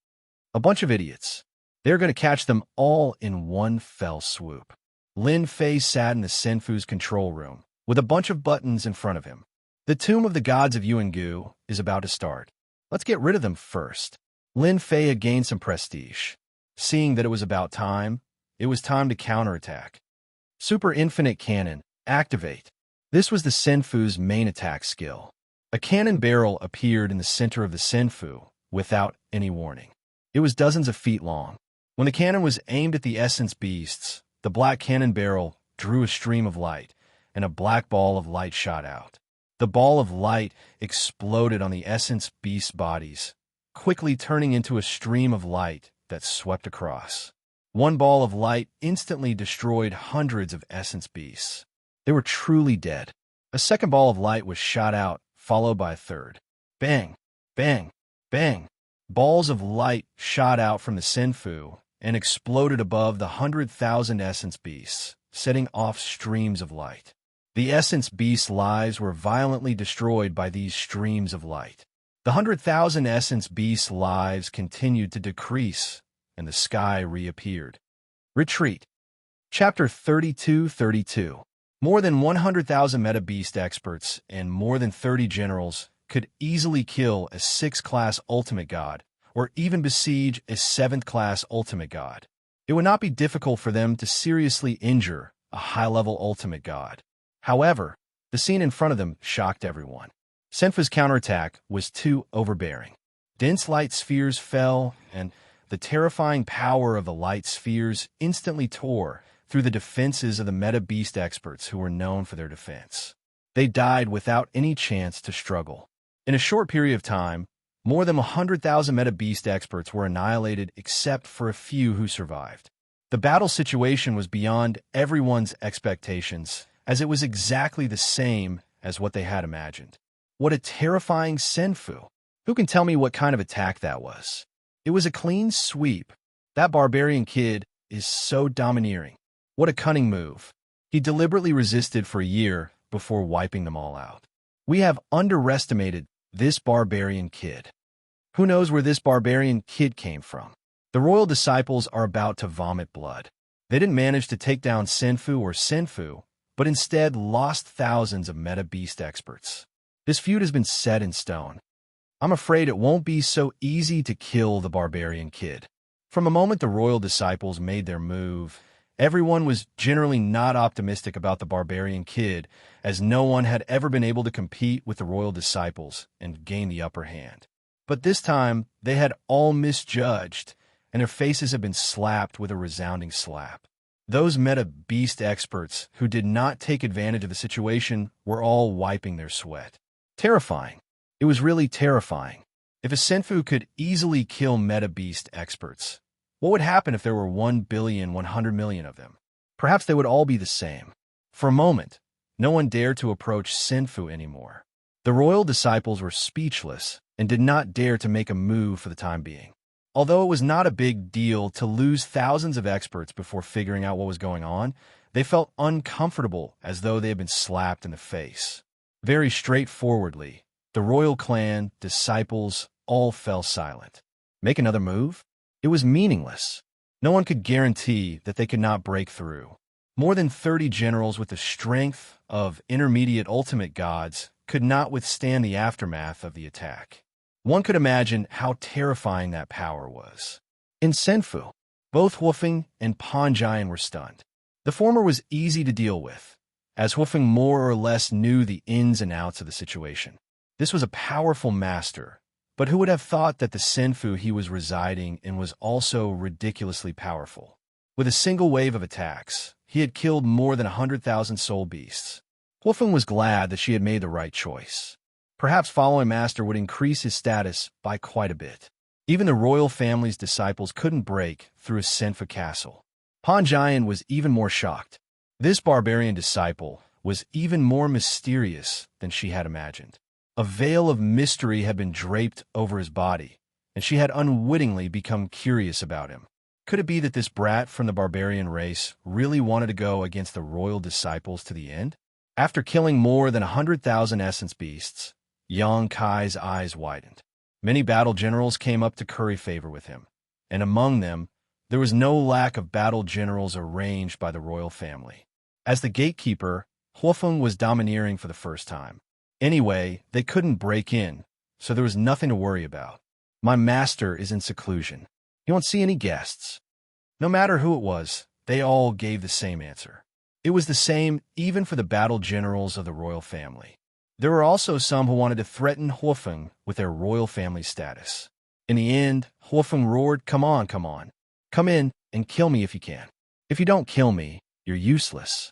A bunch of idiots. They were going to catch them all in one fell swoop. Lin Fei sat in the Senfu's control room, with a bunch of buttons in front of him. The Tomb of the Gods of Yuangu is about to start. Let's get rid of them first. Lin Fei had gained some prestige. Seeing that it was about time, it was time to counterattack. Super Infinite Cannon, activate. This was the Senfu's main attack skill. A cannon barrel appeared in the center of the Senfu without any warning. It was dozens of feet long. When the cannon was aimed at the essence beasts, the black cannon barrel drew a stream of light, and a black ball of light shot out. The ball of light exploded on the essence beast bodies, quickly turning into a stream of light that swept across. One ball of light instantly destroyed hundreds of essence beasts. They were truly dead. A second ball of light was shot out, followed by a third. Bang! Bang! Bang! Balls of light shot out from the Senfu and exploded above the 100,000 essence beasts, setting off streams of light. The essence beasts' lives were violently destroyed by these streams of light. The 100,000 essence beasts' lives continued to decrease, and the sky reappeared. Retreat. Chapter 32-32. More than 100,000 meta beast experts and more than 30 generals could easily kill a 6th-class ultimate god, or even besiege a 7th-class ultimate god. It would not be difficult for them to seriously injure a high-level ultimate god. However, the scene in front of them shocked everyone. Senfu's counterattack was too overbearing. Dense light spheres fell, and the terrifying power of the light spheres instantly tore through the defenses of the meta beast experts who were known for their defense. They died without any chance to struggle. In a short period of time, more than 100,000 meta beast experts were annihilated except for a few who survived. The battle situation was beyond everyone's expectations, as it was exactly the same as what they had imagined. What a terrifying Senfu! Who can tell me what kind of attack that was? It was a clean sweep. That barbarian kid is so domineering. What a cunning move. He deliberately resisted for a year before wiping them all out. We have underestimated this barbarian kid. Who knows where this barbarian kid came from? The royal disciples are about to vomit blood. They didn't manage to take down Senfu, but instead lost thousands of meta beast experts. This feud has been set in stone. I'm afraid it won't be so easy to kill the barbarian kid. From the moment the royal disciples made their move, everyone was generally not optimistic about the barbarian kid, as no one had ever been able to compete with the royal disciples and gain the upper hand. But this time, they had all misjudged, and their faces had been slapped with a resounding slap. Those meta beast experts who did not take advantage of the situation were all wiping their sweat. Terrifying. It was really terrifying. If a Senfu could easily kill meta beast experts, what would happen if there were 1,100,000,000 of them? Perhaps they would all be the same. For a moment, no one dared to approach Senfu anymore. The royal disciples were speechless and did not dare to make a move for the time being. Although it was not a big deal to lose thousands of experts before figuring out what was going on, they felt uncomfortable as though they had been slapped in the face. Very straightforwardly, the royal clan, disciples, all fell silent. Make another move? It was meaningless. No one could guarantee that they could not break through. More than 30 generals with the strength of intermediate ultimate gods could not withstand the aftermath of the attack. One could imagine how terrifying that power was. In Senfu, both Huofeng and Pan Jian were stunned. The former was easy to deal with, as Huofeng more or less knew the ins and outs of the situation. This was a powerful master, but who would have thought that the Senfu he was residing in was also ridiculously powerful? With a single wave of attacks, he had killed more than 100,000 soul beasts. Wolfen was glad that she had made the right choice. Perhaps following Master would increase his status by quite a bit. Even the royal family's disciples couldn't break through a Senfu castle. Pan Jian was even more shocked. This barbarian disciple was even more mysterious than she had imagined. A veil of mystery had been draped over his body, and she had unwittingly become curious about him. Could it be that this brat from the barbarian race really wanted to go against the royal disciples to the end? After killing more than 100,000 essence beasts, Yang Kai's eyes widened. Many battle generals came up to curry favor with him, and among them, there was no lack of battle generals arranged by the royal family. As the gatekeeper, Huofeng was domineering for the first time. Anyway, they couldn't break in, so there was nothing to worry about. My master is in seclusion. He won't see any guests. No matter who it was, they all gave the same answer. It was the same even for the battle generals of the royal family. There were also some who wanted to threaten Huofeng with their royal family status. In the end, Huofeng roared, "Come on, come on. Come in and kill me if you can. If you don't kill me, you're useless."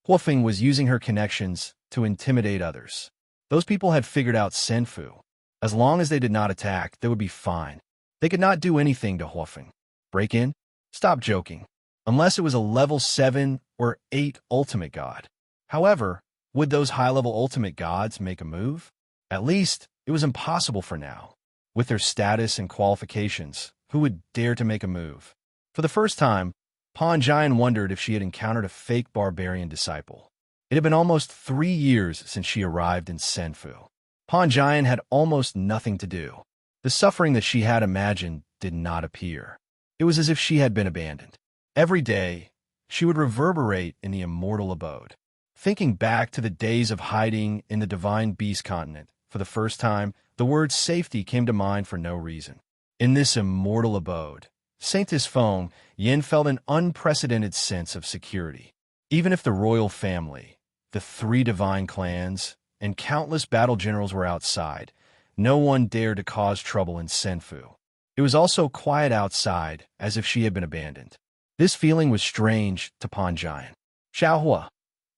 Huofeng was using her connections to intimidate others. Those people had figured out Senfu. As long as they did not attack, they would be fine. They could not do anything to Huofeng. Break in? Stop joking. Unless it was a level 7 or 8 ultimate god. However, would those high-level ultimate gods make a move? At least, it was impossible for now. With their status and qualifications, who would dare to make a move? For the first time, Pan Jian wondered if she had encountered a fake barbarian disciple. It had been almost 3 years since she arrived in Senfu. Pan Jian had almost nothing to do. The suffering that she had imagined did not appear. It was as if she had been abandoned. Every day, she would reverberate in the immortal abode. Thinking back to the days of hiding in the divine beast continent, for the first time, the word safety came to mind for no reason. In this immortal abode, Saintis Feng, Yin felt an unprecedented sense of security. Even if the royal family, the 3 divine clans, and countless battle generals were outside, no one dared to cause trouble in Senfu. It was also quiet outside, as if she had been abandoned. This feeling was strange to Pan Jian. "Xiaohua,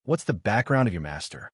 what's the background of your master?"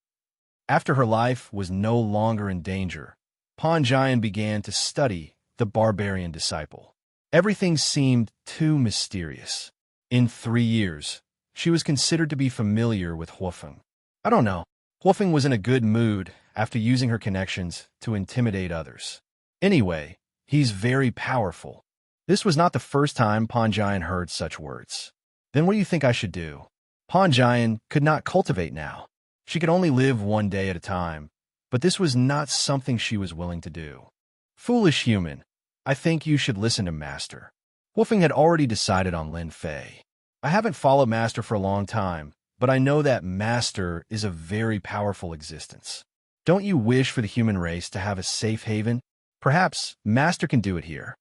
After her life was no longer in danger, Pan Jian began to study the barbarian disciple. Everything seemed too mysterious. In 3 years, she was considered to be familiar with Huofeng. I don't know. Huofeng was in a good mood after using her connections to intimidate others. Anyway, he's very powerful. This was not the first time Pan Jian heard such words. Then what do you think I should do? Pan Jian could not cultivate now. She could only live one day at a time, but this was not something she was willing to do. Foolish human, I think you should listen to Master. Huofeng had already decided on Lin Fei. I haven't followed Master for a long time, but I know that Master is a very powerful existence. Don't you wish for the human race to have a safe haven? Perhaps Master can do it here.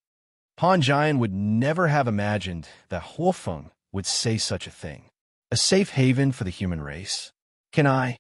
Pan Jian would never have imagined that Huofeng would say such a thing. A safe haven for the human race? Can I?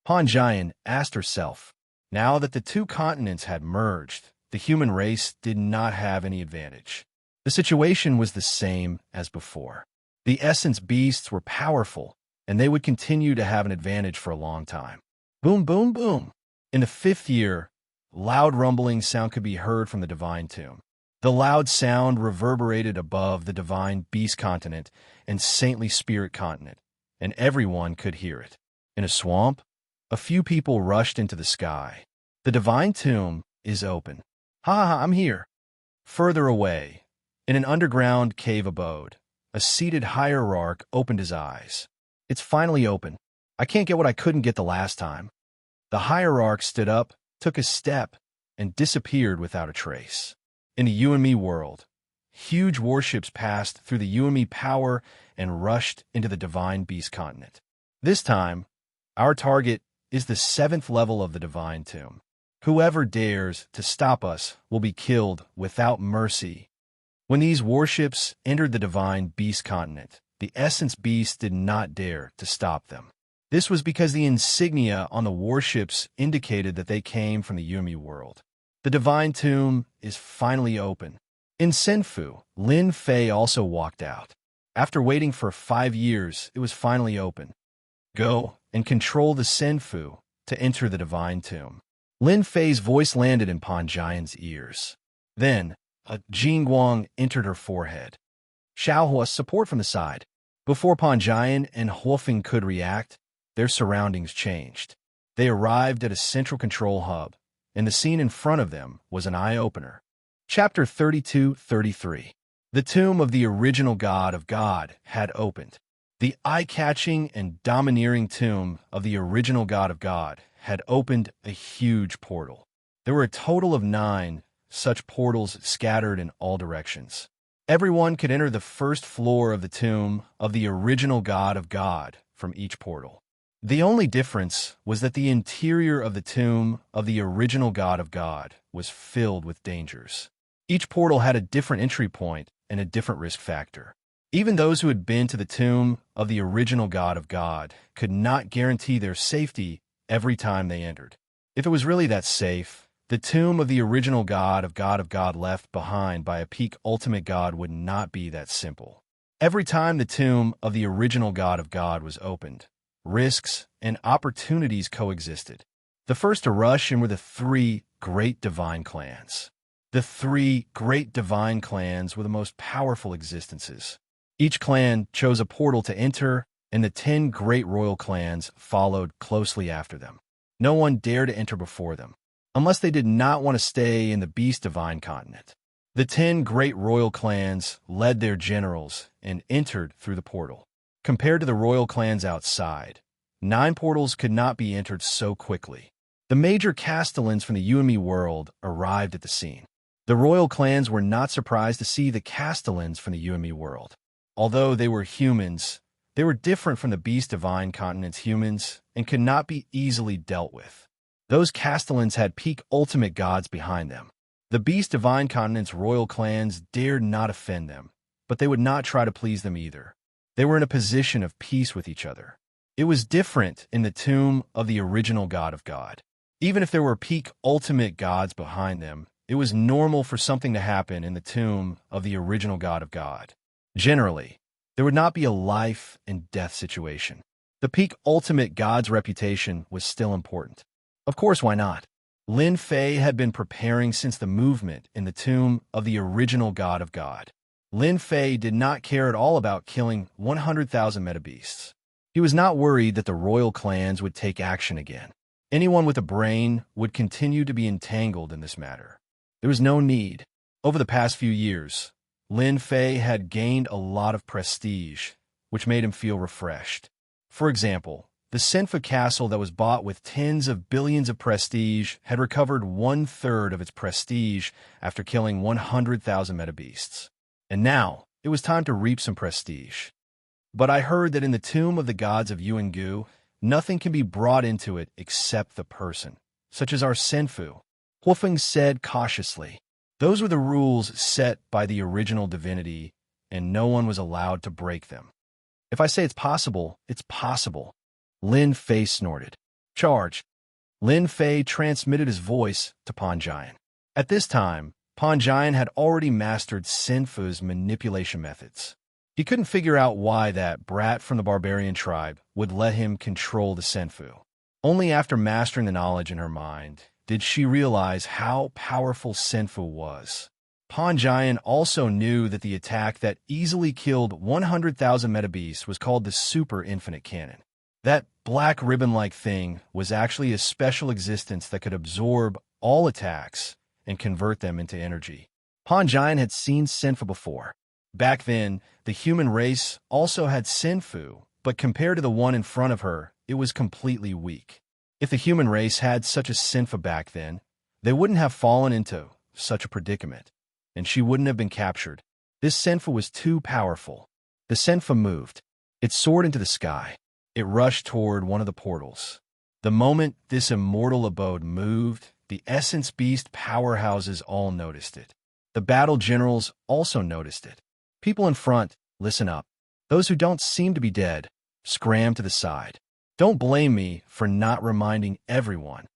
Pan Jian asked herself. Now that the 2 continents had merged, the human race did not have any advantage. The situation was the same as before. The essence beasts were powerful, and they would continue to have an advantage for a long time. Boom, boom, boom. In the 5th year, loud rumbling sound could be heard from the divine tomb. The loud sound reverberated above the divine beast continent and saintly spirit continent, and everyone could hear it. In a swamp, a few people rushed into the sky. The divine tomb is open. Ha ha ha, I'm here. Further away, in an underground cave abode, a seated hierarch opened his eyes. It's finally open. I can't get what I couldn't get the last time. The hierarch stood up, took a step, and disappeared without a trace. In the you and me world, huge warships passed through the you and me power and rushed into the divine beast continent. This time, our target is the 7th level of the divine tomb. Whoever dares to stop us will be killed without mercy. When these warships entered the divine beast continent, the essence beasts did not dare to stop them. This was because the insignia on the warships indicated that they came from the Yumi world. The divine tomb is finally open. In Senfu, Lin Fei also walked out. After waiting for 5 years, it was finally open. Go and control the Senfu to enter the divine tomb. Lin Fei's voice landed in Pan Jian's ears. Then, a Jingguang entered her forehead. Xiaohua's support from the side. Before Pan Jian and Huofeng could react, their surroundings changed. They arrived at a central control hub, and the scene in front of them was an eye-opener. Chapter 32-33. The tomb of the original God of God had opened. The eye-catching and domineering tomb of the original God of God had opened a huge portal. There were a total of 9 such portals scattered in all directions. Everyone could enter the first floor of the tomb of the original God of God from each portal. The only difference was that the interior of the tomb of the original God of God was filled with dangers. Each portal had a different entry point and a different risk factor. Even those who had been to the tomb of the original God of God could not guarantee their safety every time they entered. If it was really that safe, the tomb of the original God of God left behind by a peak ultimate God would not be that simple. Every time the tomb of the original God of God was opened, risks and opportunities coexisted. The first to rush in were the 3 great divine clans. The 3 great divine clans were the most powerful existences. Each clan chose a portal to enter, and the 10 great royal clans followed closely after them. No one dared to enter before them, unless they did not want to stay in the Beast Divine continent. The 10 great royal clans led their generals and entered through the portal. Compared to the royal clans outside, 9 portals could not be entered so quickly. The major castellans from the Yuanmi world arrived at the scene. The royal clans were not surprised to see the castellans from the Yuanmi world. Although they were humans, they were different from the Beast Divine continent's humans and could not be easily dealt with. Those castellans had peak ultimate gods behind them. The Beast Divine continent's royal clans dared not offend them, but they would not try to please them either. They were in a position of peace with each other. It was different in the tomb of the original God of God. Even if there were peak ultimate gods behind them, it was normal for something to happen in the tomb of the original God of God. Generally, there would not be a life and death situation. The peak ultimate god's reputation was still important. Of course, why not? Lin Fei had been preparing since the movement in the tomb of the original God of God. Lin Fei did not care at all about killing 100,000 metabeasts. He was not worried that the royal clans would take action again. Anyone with a brain would continue to be entangled in this matter. There was no need. Over the past few years, Lin Fei had gained a lot of prestige, which made him feel refreshed. For example, the Senfa castle that was bought with tens of billions of prestige had recovered 1/3 of its prestige after killing 100,000 metabeasts. And now, it was time to reap some prestige. But I heard that in the tomb of the gods of Yuangu, nothing can be brought into it except the person, such as our Senfu, Huofeng said cautiously. Those were the rules set by the original divinity, and no one was allowed to break them. If I say it's possible, it's possible. Lin Fei snorted. Charge. Lin Fei transmitted his voice to Pan Jian. At this time, Pan Jian had already mastered Senfu's manipulation methods. He couldn't figure out why that brat from the barbarian tribe would let him control the Senfu. Only after mastering the knowledge in her mind did she realize how powerful Senfu was. Pan Jian also knew that the attack that easily killed 100,000 metabeasts was called the Super Infinite Cannon. That black ribbon-like thing was actually a special existence that could absorb all attacks and convert them into energy. Pan Jian had seen Senfu before. Back then, the human race also had Senfu, but compared to the one in front of her, it was completely weak. If the human race had such a Senfu back then, they wouldn't have fallen into such a predicament, and she wouldn't have been captured. This Senfu was too powerful. The Senfu moved. It soared into the sky. It rushed toward one of the portals. The moment this immortal abode moved, the Essence Beast powerhouses all noticed it. The battle generals also noticed it. People in front, listen up. Those who don't seem to be dead, scram to the side. Don't blame me for not reminding everyone.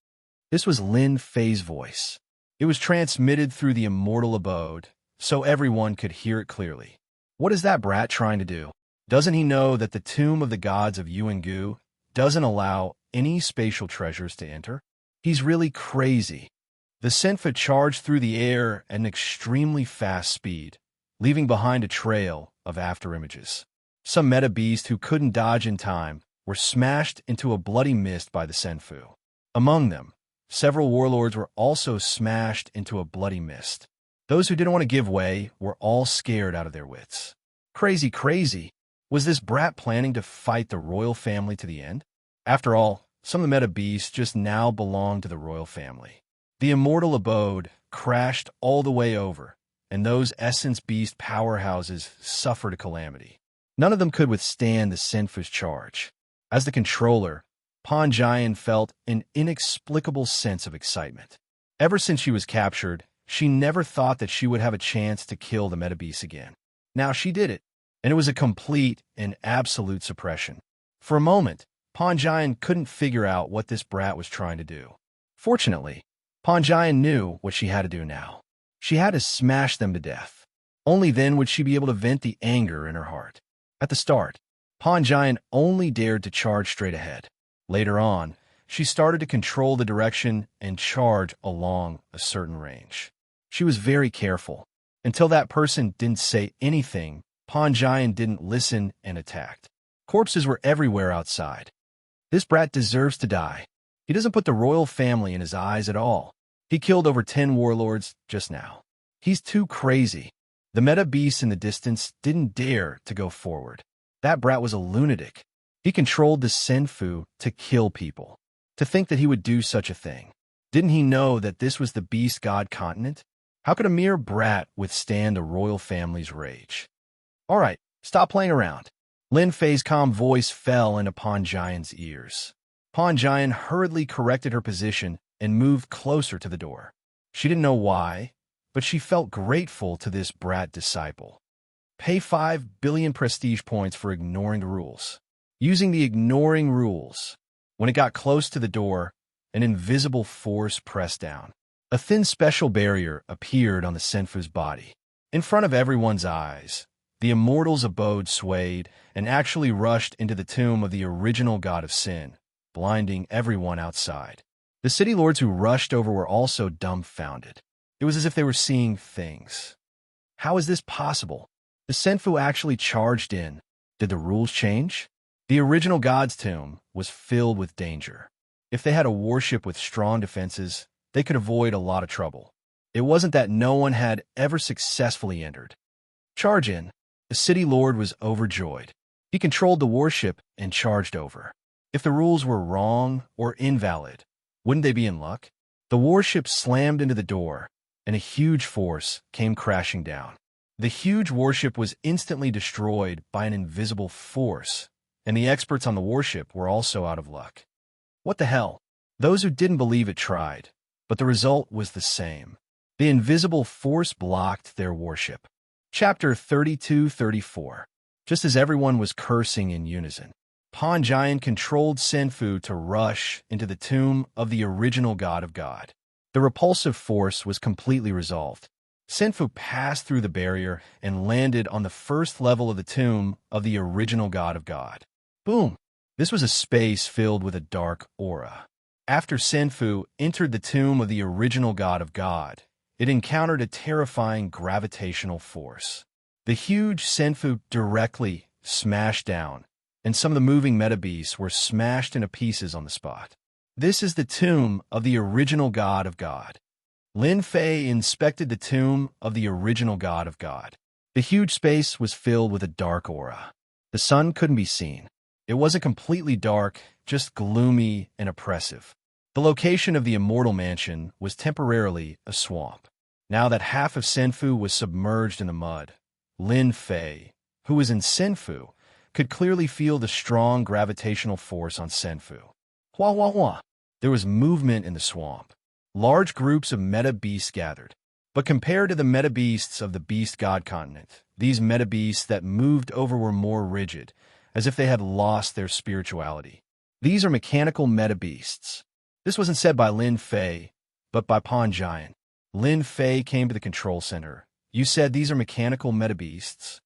This was Lin Fei's voice. It was transmitted through the immortal abode, so everyone could hear it clearly. What is that brat trying to do? Doesn't he know that the tomb of the gods of Yuangu doesn't allow any spatial treasures to enter? He's really crazy. The Senfu charged through the air at an extremely fast speed, leaving behind a trail of afterimages. Some meta beast who couldn't dodge in time were smashed into a bloody mist by the Senfu. Among them, several warlords were also smashed into a bloody mist. Those who didn't want to give way were all scared out of their wits. Crazy, crazy. Was this brat planning to fight the royal family to the end? After all, some of the meta beasts just now belonged to the royal family. The immortal abode crashed all the way over, and those essence beast powerhouses suffered a calamity. None of them could withstand the Senfu's charge. As the controller, Pan Jian felt an inexplicable sense of excitement. Ever since she was captured, she never thought that she would have a chance to kill the meta beast again. Now she did it, and it was a complete and absolute suppression. For a moment, Pan Jian couldn't figure out what this brat was trying to do. Fortunately, Pan Jian knew what she had to do now. She had to smash them to death. Only then would she be able to vent the anger in her heart. At the start, Pan Jian only dared to charge straight ahead. Later on, she started to control the direction and charge along a certain range. She was very careful. Until that person didn't say anything, Pan Jian didn't listen and attacked. Corpses were everywhere outside. This brat deserves to die. He doesn't put the royal family in his eyes at all. He killed over 10 warlords just now. He's too crazy. The meta beasts in the distance didn't dare to go forward. That brat was a lunatic. He controlled the Senfu to kill people. To think that he would do such a thing. Didn't he know that this was the beast god continent? How could a mere brat withstand the royal family's rage? All right, stop playing around. Lin Fei's calm voice fell into Pan Jian's ears. Pan Jian hurriedly corrected her position and moved closer to the door. She didn't know why, but she felt grateful to this brat disciple. Pay 5 billion prestige points for ignoring the rules. Using the ignoring rules, when it got close to the door, an invisible force pressed down. A thin special barrier appeared on the Senfu's body. In front of everyone's eyes, the immortal's abode swayed and actually rushed into the tomb of the original god of sin, blinding everyone outside. The city lords who rushed over were also dumbfounded. It was as if they were seeing things. How is this possible? The Senfu actually charged in. Did the rules change? The original god's tomb was filled with danger. If they had a warship with strong defenses, they could avoid a lot of trouble. It wasn't that no one had ever successfully entered. Charge in. The city lord was overjoyed. He controlled the warship and charged over. If the rules were wrong or invalid, wouldn't they be in luck? The warship slammed into the door, and a huge force came crashing down. The huge warship was instantly destroyed by an invisible force, and the experts on the warship were also out of luck. What the hell? Those who didn't believe it tried, but the result was the same. The invisible force blocked their warship. Chapter 32-34. Just as everyone was cursing in unison, Pan Jian controlled Senfu to rush into the tomb of the original god of God. The repulsive force was completely resolved. Senfu passed through the barrier and landed on the first level of the tomb of the original god of God. Boom! This was a space filled with a dark aura. After Senfu entered the tomb of the original god of God, it encountered a terrifying gravitational force. The huge Senfu directly smashed down, and some of the moving meta beasts were smashed into pieces on the spot. This is the tomb of the original god of God. Lin Fei inspected the tomb of the original god of God. The huge space was filled with a dark aura. The sun couldn't be seen. It wasn't completely dark, just gloomy and oppressive. The location of the immortal mansion was temporarily a swamp. Now that half of Senfu was submerged in the mud, Lin Fei, who was in Senfu, could clearly feel the strong gravitational force on Senfu. Hua hua hua. There was movement in the swamp. Large groups of meta beasts gathered. But compared to the meta beasts of the beast god continent, these meta beasts that moved over were more rigid, as if they had lost their spirituality. These are mechanical meta beasts. This wasn't said by Lin Fei, but by Pan Jian. Lin Fei came to the control center. You said these are mechanical meta beasts?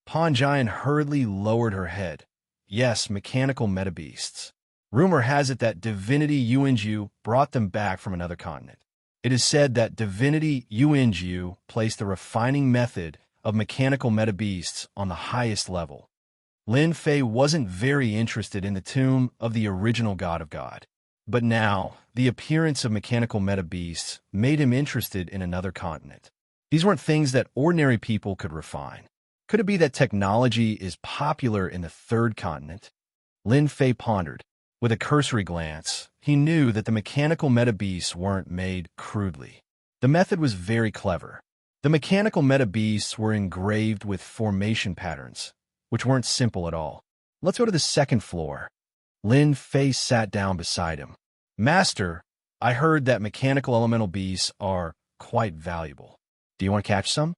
Pawn Giant hurriedly lowered her head. Yes, mechanical metabeasts. Rumor has it that Divinity Yuanju brought them back from another continent. It is said that Divinity Yuanju placed the refining method of mechanical metabeasts on the highest level. Lin Fei wasn't very interested in the tomb of the original god of God. But now, the appearance of mechanical metabeasts made him interested in another continent. These weren't things that ordinary people could refine. Could it be that technology is popular in the third continent? Lin Fei pondered. With a cursory glance, he knew that the mechanical metabeasts weren't made crudely. The method was very clever. The mechanical metabeasts were engraved with formation patterns, which weren't simple at all. Let's go to the second floor. Lin Fei sat down beside him. Master, I heard that mechanical elemental beasts are quite valuable. Do you want to catch some?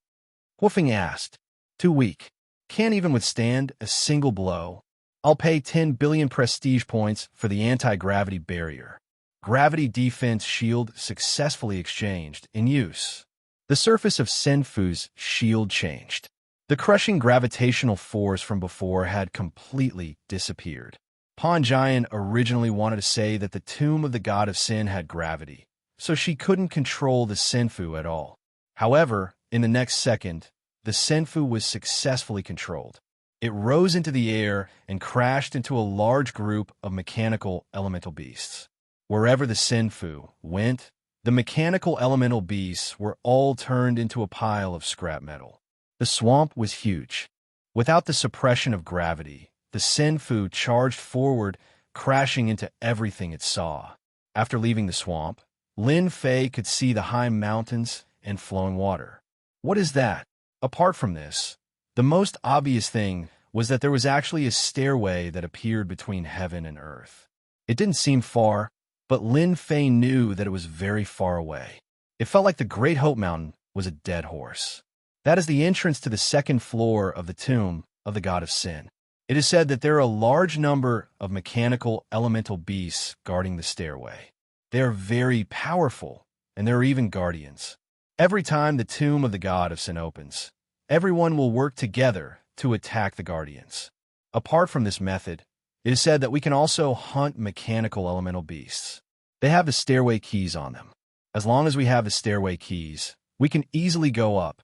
Wolfing asked. Too weak. Can't even withstand a single blow. I'll pay 10 billion prestige points for the anti-gravity barrier. Gravity defense shield successfully exchanged. In use. The surface of Senfu's shield changed. The crushing gravitational force from before had completely disappeared. Pawn Giant originally wanted to say that the tomb of the god of sin had gravity, so she couldn't control the Senfu at all. However, in the next second, the Senfu was successfully controlled. It rose into the air and crashed into a large group of mechanical elemental beasts. Wherever the Senfu went, the mechanical elemental beasts were all turned into a pile of scrap metal. The swamp was huge. Without the suppression of gravity, the Senfu charged forward, crashing into everything it saw. After leaving the swamp, Lin Fei could see the high mountains and flowing water. What is that? Apart from this, the most obvious thing was that there was actually a stairway that appeared between heaven and earth. It didn't seem far, but Lin Fei knew that it was very far away. It felt like the Great Hope Mountain was a dead horse. That is the entrance to the second floor of the tomb of the god of sin. It is said that there are a large number of mechanical elemental beasts guarding the stairway. They are very powerful, and there are even guardians. Every time the tomb of the god of sin opens, everyone will work together to attack the guardians. Apart from this method, it is said that we can also hunt mechanical elemental beasts. They have the stairway keys on them. As long as we have the stairway keys, we can easily go up.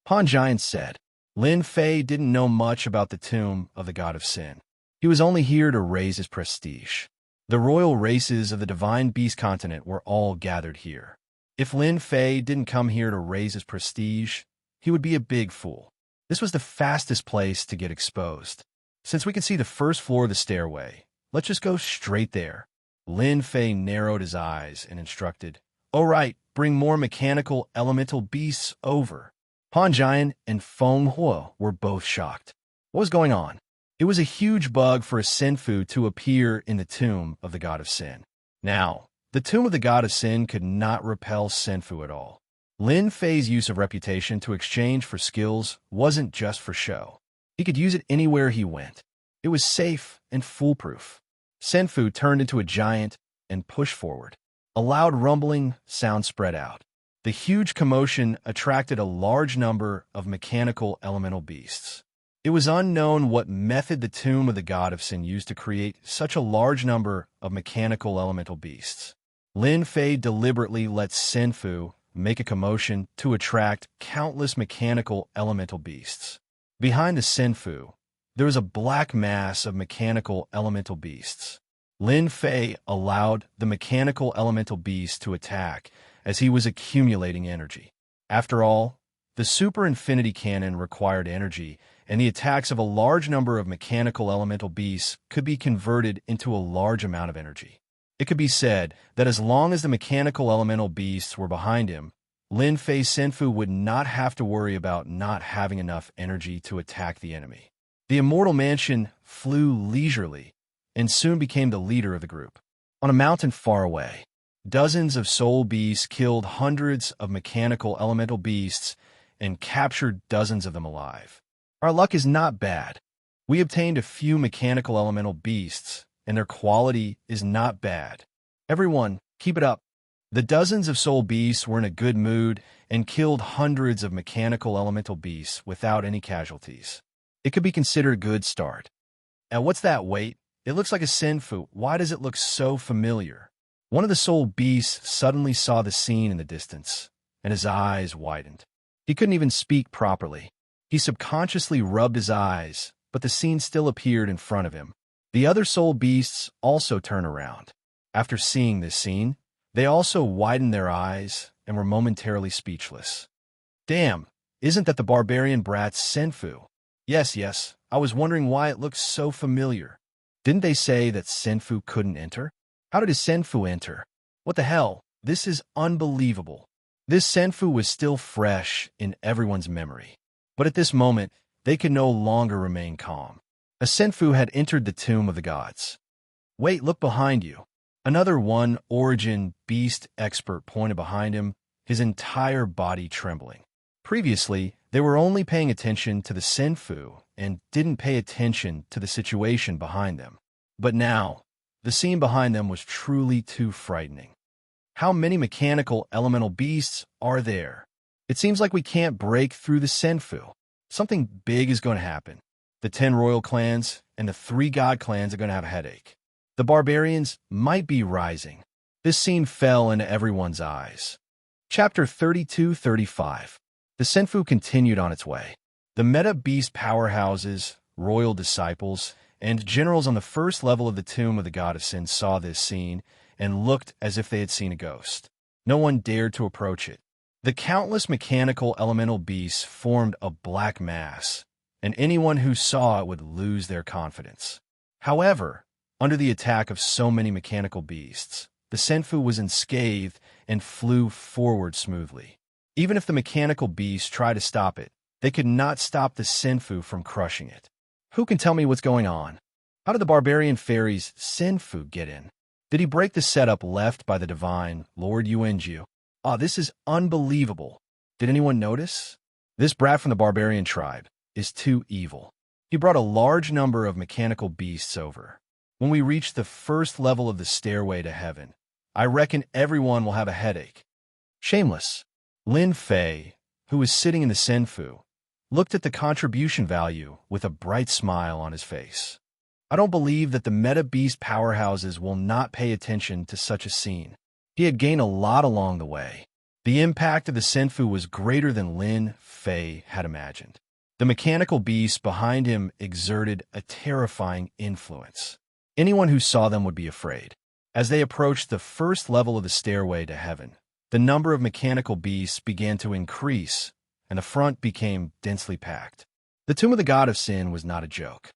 Pawn Giant said. Lin Fei didn't know much about the tomb of the god of sin. He was only here to raise his prestige. The royal races of the divine beast continent were all gathered here. If Lin Fei didn't come here to raise his prestige, he would be a big fool. This was the fastest place to get exposed. Since we can see the first floor of the stairway, let's just go straight there. Lin Fei narrowed his eyes and instructed, "All right, bring more mechanical elemental beasts over." Pawn Giant and Feng Huo were both shocked. What was going on? It was a huge bug for a Senfu to appear in the tomb of the god of sin. Now, the tomb of the god of sin could not repel Senfu at all. Lin Fei's use of reputation to exchange for skills wasn't just for show. He could use it anywhere he went. It was safe and foolproof. Senfu turned into a giant and pushed forward. A loud rumbling sound spread out. The huge commotion attracted a large number of mechanical elemental beasts. It was unknown what method the tomb of the god of sin used to create such a large number of mechanical elemental beasts. Lin Fei deliberately let Senfu make a commotion to attract countless mechanical elemental beasts. Behind the Senfu, there was a black mass of mechanical elemental beasts. Lin Fei allowed the mechanical elemental beasts to attack as he was accumulating energy. After all, the Super Infinity Cannon required energy, and the attacks of a large number of mechanical elemental beasts could be converted into a large amount of energy. It could be said that as long as the mechanical elemental beasts were behind him, Lin Fei's Senfu would not have to worry about not having enough energy to attack the enemy. The Immortal Mansion flew leisurely and soon became the leader of the group. On a mountain far away, dozens of soul beasts killed hundreds of mechanical elemental beasts and captured dozens of them alive. Our luck is not bad. We obtained a few mechanical elemental beasts, and their quality is not bad. Everyone, keep it up. The dozens of soul beasts were in a good mood and killed hundreds of mechanical elemental beasts without any casualties. It could be considered a good start. And what's that? Wait, it looks like a Senfu. Why does it look so familiar? One of the soul beasts suddenly saw the scene in the distance, and his eyes widened. He couldn't even speak properly. He subconsciously rubbed his eyes, but the scene still appeared in front of him. The other soul beasts also turned around. After seeing this scene, they also widened their eyes and were momentarily speechless. Damn, isn't that the barbarian brat's Senfu? Yes, I was wondering why it looks so familiar. Didn't they say that Senfu couldn't enter? How did his Senfu enter? What the hell? This is unbelievable. This Senfu was still fresh in everyone's memory. But at this moment, they could no longer remain calm. A Senfu had entered the tomb of the gods. Wait, look behind you. Another one origin beast expert pointed behind him, his entire body trembling. Previously, they were only paying attention to the Senfu and didn't pay attention to the situation behind them. But now, the scene behind them was truly too frightening. How many mechanical elemental beasts are there? It seems like we can't break through the Senfu. Something big is going to happen. The 10 royal clans and the 3 god clans are going to have a headache. The barbarians might be rising. This scene fell into everyone's eyes. Chapter 32-35. The Senfu continued on its way. The meta beast powerhouses, royal disciples, and generals on the first level of the tomb of the god of sin saw this scene and looked as if they had seen a ghost. No one dared to approach it. The countless mechanical elemental beasts formed a black mass, and anyone who saw it would lose their confidence. However, under the attack of so many mechanical beasts, the Senfu was unscathed and flew forward smoothly. Even if the mechanical beasts tried to stop it, they could not stop the Senfu from crushing it. Who can tell me what's going on? How did the barbarian fairy's Senfu get in? Did he break the setup left by the divine Lord Yuanjiu? This is unbelievable. Did anyone notice? This brat from the barbarian tribe is too evil. He brought a large number of mechanical beasts over. When we reach the first level of the stairway to heaven, I reckon everyone will have a headache. Shameless. Lin Fei, who was sitting in the Senfu, looked at the contribution value with a bright smile on his face. I don't believe that the meta beast powerhouses will not pay attention to such a scene. He had gained a lot along the way. The impact of the Senfu was greater than Lin Fei had imagined. The mechanical beasts behind him exerted a terrifying influence. Anyone who saw them would be afraid. As they approached the first level of the stairway to heaven, the number of mechanical beasts began to increase, and the front became densely packed. The tomb of the god of sin was not a joke.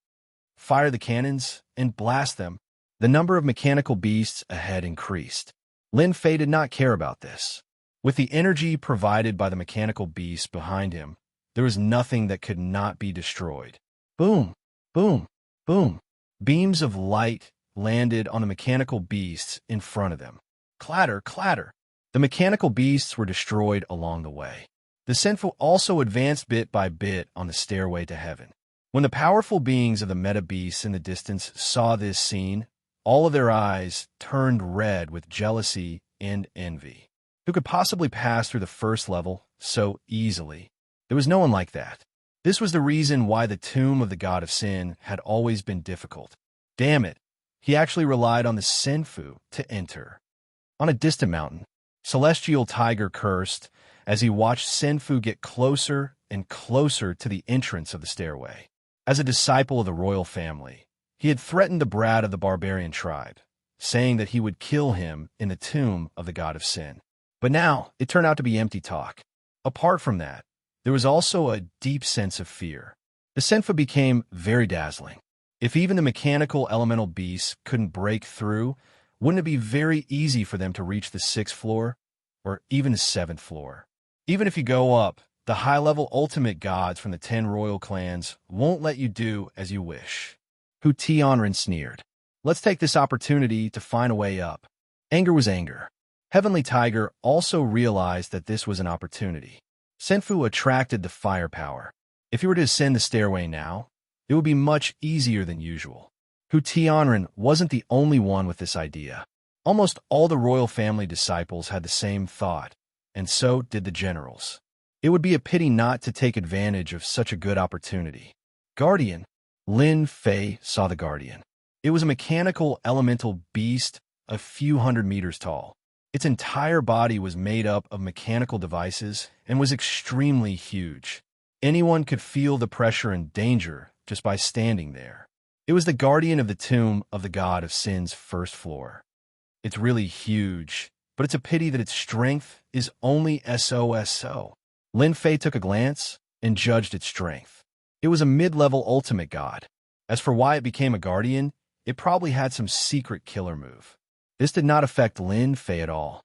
Fire the cannons and blast them. The number of mechanical beasts ahead increased. Lin Fei did not care about this. With the energy provided by the mechanical beasts behind him, there was nothing that could not be destroyed. Boom, boom, boom. Beams of light landed on the mechanical beasts in front of them. Clatter, clatter. The mechanical beasts were destroyed along the way. The Senfu also advanced bit by bit on the stairway to heaven. When the powerful beings of the meta beasts in the distance saw this scene, all of their eyes turned red with jealousy and envy. Who could possibly pass through the first level so easily? There was no one like that. This was the reason why the tomb of the god of sin had always been difficult. Damn it, he actually relied on the Senfu to enter. On a distant mountain, Celestial Tiger cursed as he watched Senfu get closer and closer to the entrance of the stairway. As a disciple of the royal family, he had threatened the brat of the barbarian tribe, saying that he would kill him in the tomb of the god of sin. But now, it turned out to be empty talk. Apart from that, there was also a deep sense of fear. The Senfu became very dazzling. If even the mechanical elemental beasts couldn't break through, wouldn't it be very easy for them to reach the 6th floor, or even the 7th floor? Even if you go up, the high-level ultimate gods from the 10 royal clans won't let you do as you wish. Hu Tianren sneered. Let's take this opportunity to find a way up. Anger was anger. Heavenly Tiger also realized that this was an opportunity. Senfu attracted the firepower. If he were to ascend the stairway now, it would be much easier than usual. Hu Tianren wasn't the only one with this idea. Almost all the royal family disciples had the same thought, and so did the generals. It would be a pity not to take advantage of such a good opportunity. Guardian. Lin Fei saw the Guardian. It was a mechanical elemental beast a few hundred meters tall. Its entire body was made up of mechanical devices and was extremely huge. Anyone could feel the pressure and danger just by standing there. It was the guardian of the tomb of the god of sin's first floor. It's really huge, but it's a pity that its strength is only SOSO. Lin Fei took a glance and judged its strength. It was a mid-level ultimate god. As for why it became a guardian, it probably had some secret killer move. This did not affect Lin Fei at all.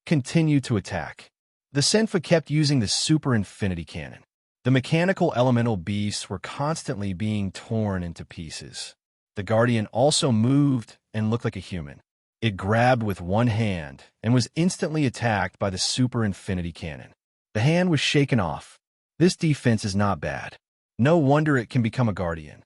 Continue to attack. The Senfu kept using the super infinity cannon. The mechanical elemental beasts were constantly being torn into pieces. The guardian also moved and looked like a human. It grabbed with one hand and was instantly attacked by the super infinity cannon. The hand was shaken off. This defense is not bad. No wonder it can become a guardian.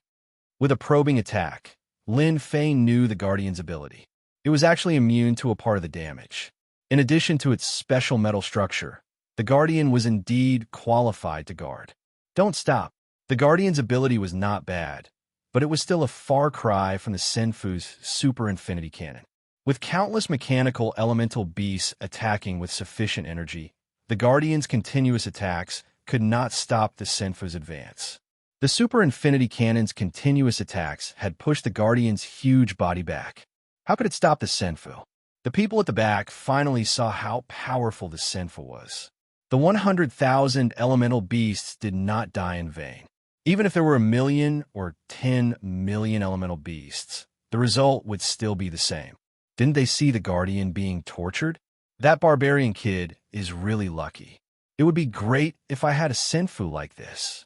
With a probing attack, Lin Fei knew the guardian's ability. It was actually immune to a part of the damage. In addition to its special metal structure, the guardian was indeed qualified to guard. Don't stop. The guardian's ability was not bad, but it was still a far cry from the Senfu's super infinity cannon. With countless mechanical elemental beasts attacking with sufficient energy, the guardian's continuous attacks could not stop the Senfu's advance. The super infinity cannon's continuous attacks had pushed the guardian's huge body back. How could it stop the Senfu? The people at the back finally saw how powerful the Senfu was. The 100,000 elemental beasts did not die in vain. Even if there were 1 million or 10 million elemental beasts, the result would still be the same. Didn't they see the guardian being tortured? That barbarian kid is really lucky. It would be great if I had a Senfu like this.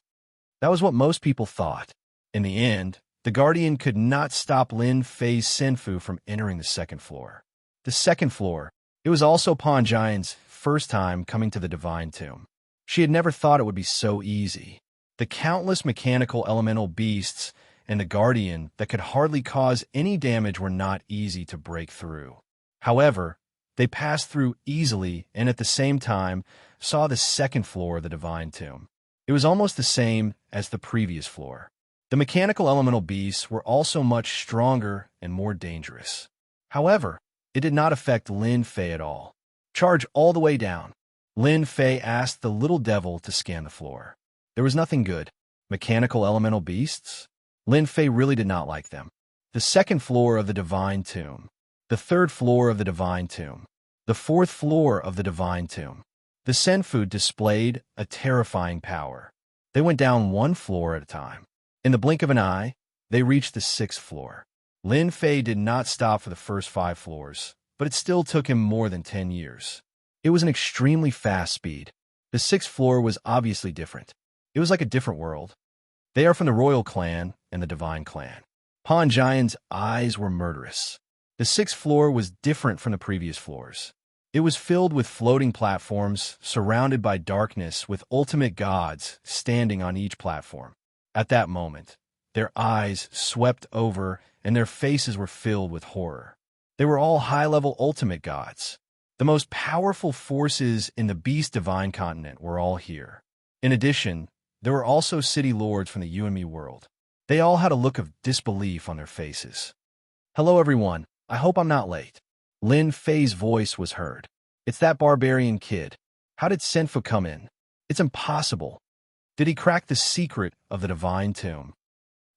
That was what most people thought. In the end, the guardian could not stop Lin Fei's Senfu from entering the second floor. The second floor. It was also Pan Jian's first time coming to the Divine Tomb. She had never thought it would be so easy. The countless mechanical elemental beasts and the guardian that could hardly cause any damage were not easy to break through. However, they passed through easily and at the same time saw the second floor of the Divine Tomb. It was almost the same as the previous floor. The mechanical elemental beasts were also much stronger and more dangerous. However, it did not affect Lin Fei at all. Charge all the way down. Lin Fei asked the little devil to scan the floor. There was nothing good. Mechanical elemental beasts? Lin Fei really did not like them. The second floor of the Divine Tomb. The third floor of the Divine Tomb. The fourth floor of the Divine Tomb. The Senfu displayed a terrifying power. They went down one floor at a time. In the blink of an eye, they reached the sixth floor. Lin Fei did not stop for the first 5 floors, but it still took him more than 10 years. It was an extremely fast speed. The sixth floor was obviously different. It was like a different world. They are from the royal clan and the divine clan. Pan Jian's eyes were murderous. The sixth floor was different from the previous floors. It was filled with floating platforms surrounded by darkness with ultimate gods standing on each platform. At that moment, their eyes swept over and their faces were filled with horror. They were all high-level ultimate gods. The most powerful forces in the Beast Divine Continent were all here. In addition, there were also city lords from the You and Me world. They all had a look of disbelief on their faces. Hello everyone, I hope I'm not late. Lin Fei's voice was heard. It's that barbarian kid. How did Senfu come in? It's impossible. Did he crack the secret of the Divine Tomb?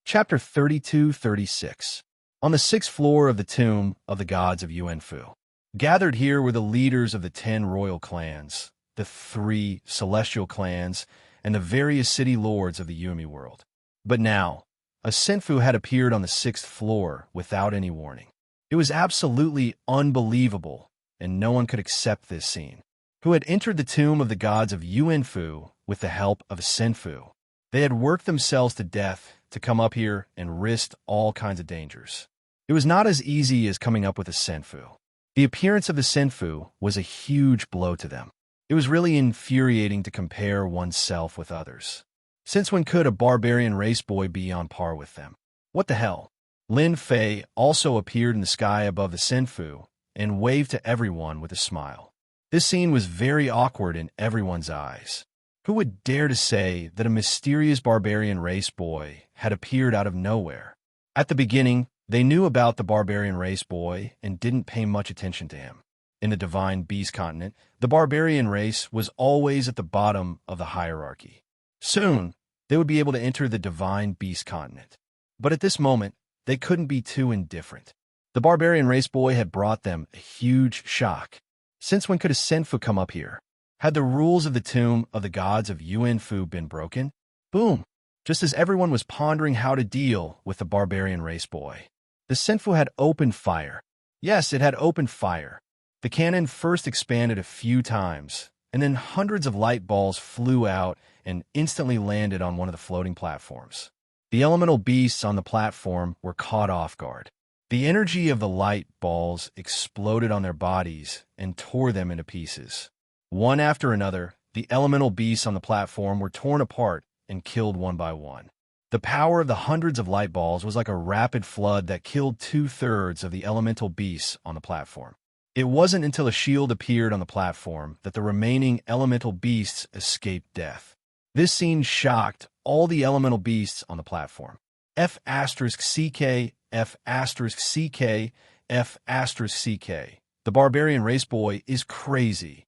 Chapter 32-36. On the 6th floor of the Tomb of the Gods of Yuanfu. Gathered here were the leaders of the 10 royal clans, the 3 celestial clans, and the various city lords of the Yumi world. But now, a Senfu had appeared on the 6th floor without any warning. It was absolutely unbelievable, and no one could accept this scene. Who had entered the tomb of the gods of Yuanfu with the help of a Senfu. They had worked themselves to death to come up here and risked all kinds of dangers. It was not as easy as coming up with a Senfu. The appearance of the Senfu was a huge blow to them. It was really infuriating to compare oneself with others. Since when could a barbarian race boy be on par with them? What the hell? Lin Fei also appeared in the sky above the Senfu and waved to everyone with a smile. This scene was very awkward in everyone's eyes. Who would dare to say that a mysterious barbarian race boy had appeared out of nowhere? At the beginning, they knew about the barbarian race boy and didn't pay much attention to him. In the divine beast continent, the barbarian race was always at the bottom of the hierarchy. Soon, they would be able to enter the divine beast continent. But at this moment, they couldn't be too indifferent. The barbarian race boy had brought them a huge shock. Since when could a Senfu come up here? Had the rules of the Tomb of the Gods of Yuanfu been broken? Boom! Just as everyone was pondering how to deal with the barbarian race boy, the Senfu had opened fire. Yes, it had opened fire. The cannon first expanded a few times, and then hundreds of light balls flew out and instantly landed on one of the floating platforms. The elemental beasts on the platform were caught off guard. The energy of the light balls exploded on their bodies and tore them into pieces. One after another, the elemental beasts on the platform were torn apart and killed one by one. The power of the hundreds of light balls was like a rapid flood that killed 2/3 of the elemental beasts on the platform. It wasn't until a shield appeared on the platform that the remaining elemental beasts escaped death. This scene shocked all the elemental beasts on the platform. F*CK, F*CK, F*CK. The barbarian race boy is crazy.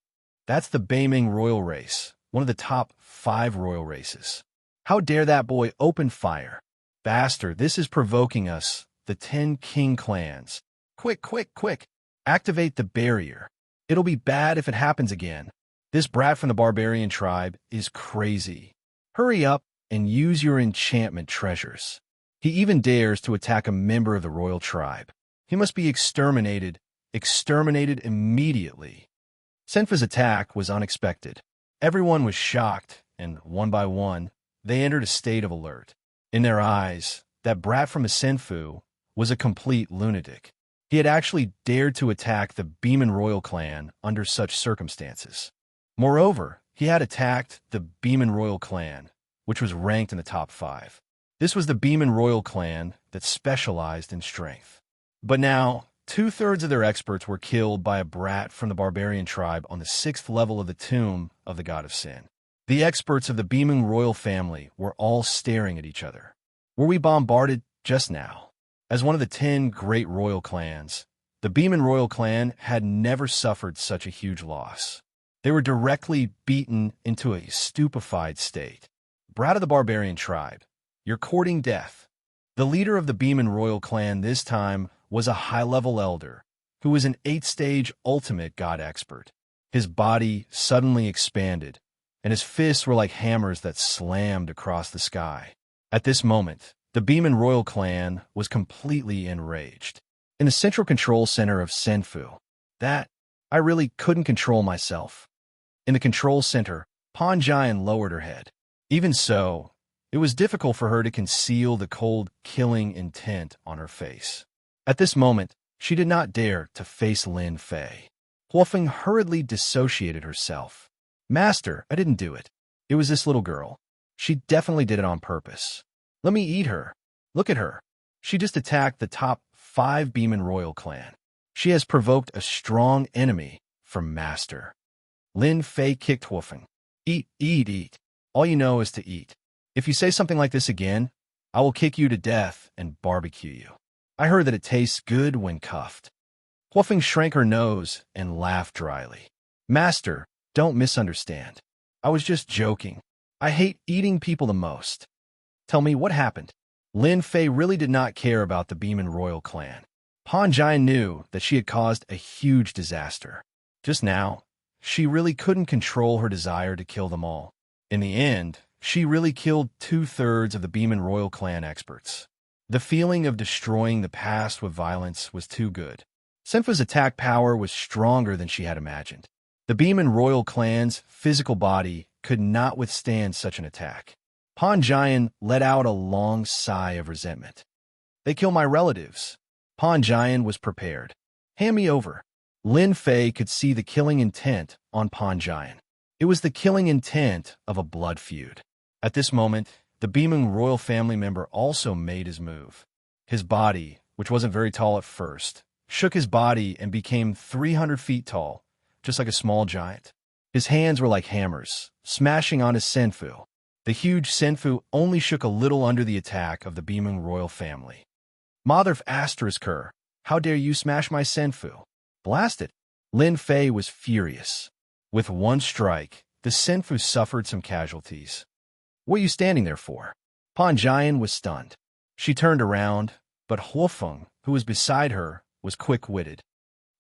That's the Beiming royal race, one of the top 5 royal races. How dare that boy open fire? Bastard, this is provoking us, the 10 king clans. Quick, quick, quick. Activate the barrier. It'll be bad if it happens again. This brat from the barbarian tribe is crazy. Hurry up and use your enchantment treasures. He even dares to attack a member of the royal tribe. He must be exterminated. Exterminated immediately. Senfu's attack was unexpected. Everyone was shocked, and one by one, they entered a state of alert. In their eyes, that brat from a Senfu was a complete lunatic. He had actually dared to attack the Beeman royal clan under such circumstances. Moreover, he had attacked the Beeman royal clan, which was ranked in the top 5. This was the Beeman royal clan that specialized in strength. But now, 2/3 of their experts were killed by a brat from the barbarian tribe on the 6th level of the Tomb of the God of Sin. The experts of the Beeming royal family were all staring at each other. Were we bombarded just now? As one of the 10 great royal clans, the Beeman royal clan had never suffered such a huge loss. They were directly beaten into a stupefied state. Brat of the barbarian tribe, you're courting death. The leader of the Beeman royal clan this time was a high-level elder who was an 8th-stage ultimate god expert. His body suddenly expanded, and his fists were like hammers that slammed across the sky. At this moment, the Beeman royal clan was completely enraged. In the central control center of Senfu, I really couldn't control myself. In the control center, Pan Jian lowered her head. Even so, it was difficult for her to conceal the cold, killing intent on her face. At this moment, she did not dare to face Lin Fei. Huofeng hurriedly dissociated herself. Master, I didn't do it. It was this little girl. She definitely did it on purpose. Let me eat her. Look at her. She just attacked the top 5 Beeman royal clan. She has provoked a strong enemy for Master. Lin Fei kicked Huofeng. Eat, eat, eat. All you know is to eat. If you say something like this again, I will kick you to death and barbecue you. I heard that it tastes good when cuffed. Huofeng shrank her nose and laughed dryly. Master, don't misunderstand. I was just joking. I hate eating people the most. Tell me what happened. Lin Fei really did not care about the Beeman royal clan. Pan Jian knew that she had caused a huge disaster. Just now, she really couldn't control her desire to kill them all. In the end, she really killed 2/3 of the Beeman royal clan experts. The feeling of destroying the past with violence was too good. Senfu's attack power was stronger than she had imagined. The Beeman royal clan's physical body could not withstand such an attack. Pan Jian let out a long sigh of resentment. They kill my relatives. Pan Jian was prepared. Hand me over. Lin Fei could see the killing intent on Pan Jian. It was the killing intent of a blood feud. At this moment, the Beeming royal family member also made his move. His body, which wasn't very tall at first, shook his body and became 300 feet tall, just like a small giant. His hands were like hammers, smashing on his senfu. The huge senfu only shook a little under the attack of the beaming royal family. Mother of Asterisker, how dare you smash my senfu? Blast it! Lin Fei was furious. With one strike, the senfu suffered some casualties. What are you standing there for? Pan Jian was stunned. She turned around, but Huofeng, who was beside her, was quick-witted.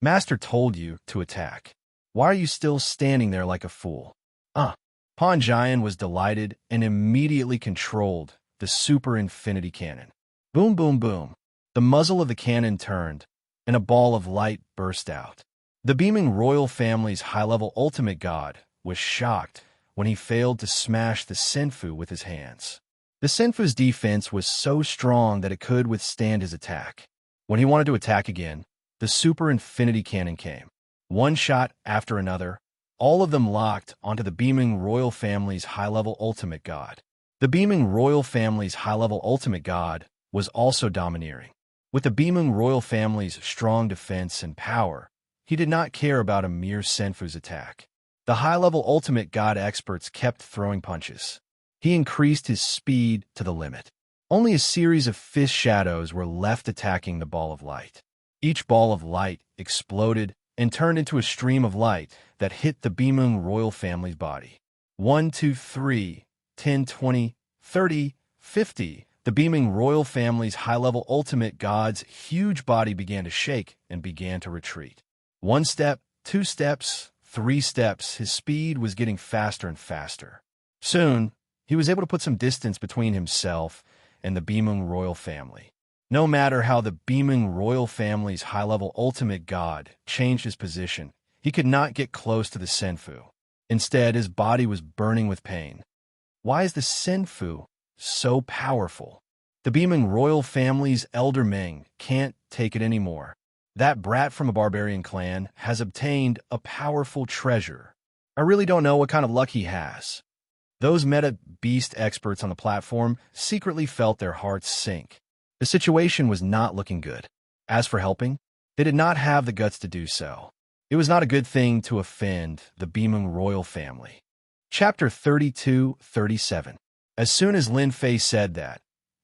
Master told you to attack. Why are you still standing there like a fool? Pan Jian was delighted and immediately controlled the super infinity cannon. Boom, boom, boom. The muzzle of the cannon turned, and a ball of light burst out. The beaming royal family's high-level ultimate god was shocked when he failed to smash the senfu with his hands. The senfu's defense was so strong that it could withstand his attack. When he wanted to attack again, the super infinity cannon came. One shot after another, all of them locked onto the beaming royal family's high-level ultimate god. The beaming royal family's high-level ultimate god was also domineering. With the beaming royal family's strong defense and power, he did not care about a mere senfu's attack. The high-level ultimate god experts kept throwing punches. He increased his speed to the limit. Only a series of fist shadows were left attacking the ball of light. Each ball of light exploded and turned into a stream of light that hit the beaming royal family's body. 1, 2, 3, 10, 20, 30, 50. The beaming royal family's high-level ultimate god's huge body began to shake and began to retreat. 1 step, 2 steps, 3 steps. His speed was getting faster and faster. Soon, he was able to put some distance between himself and the beaming royal family. No matter how the beaming royal family's high-level ultimate god changed his position, he could not get close to the senfu. Instead, his body was burning with pain. Why is the senfu so powerful? The beaming royal family's elder Meng can't take it anymore. That brat from a barbarian clan has obtained a powerful treasure. I really don't know what kind of luck he has. Those meta beast experts on the platform secretly felt their hearts sink. The situation was not looking good. As for helping, they did not have the guts to do so. It was not a good thing to offend the beaming royal family. Chapter 32-37. As soon as Lin Fei said that,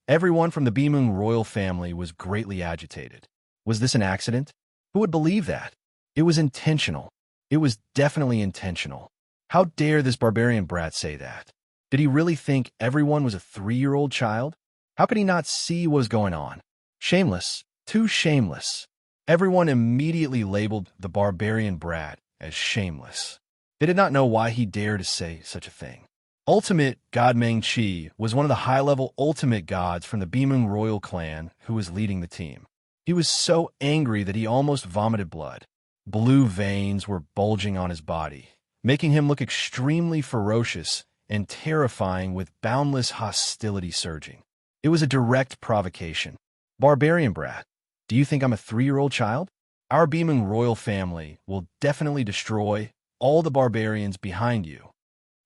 everyone from the beaming royal family was greatly agitated. Was this an accident? Who would believe that? It was intentional. It was definitely intentional. How dare this barbarian brat say that? Did he really think everyone was a 3-year-old child? How could he not see what was going on? Shameless. Too shameless. Everyone immediately labeled the barbarian brat as shameless. They did not know why he dared to say such a thing. Ultimate God Meng Qi was one of the high-level ultimate gods from the beaming royal clan who was leading the team. He was so angry that he almost vomited blood. Blue veins were bulging on his body, making him look extremely ferocious and terrifying with boundless hostility surging. It was a direct provocation. Barbarian brat, do you think I'm a 3-year-old child? Our beaming royal family will definitely destroy all the barbarians behind you.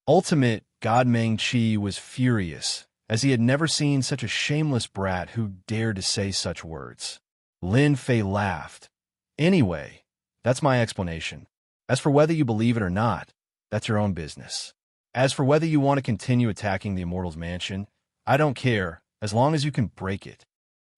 Ultimate God Meng Qi was furious, as he had never seen such a shameless brat who dared to say such words. Lin Fei laughed. Anyway, that's my explanation. As for whether you believe it or not, that's your own business. As for whether you want to continue attacking the Immortal's Mansion, I don't care, as long as you can break it.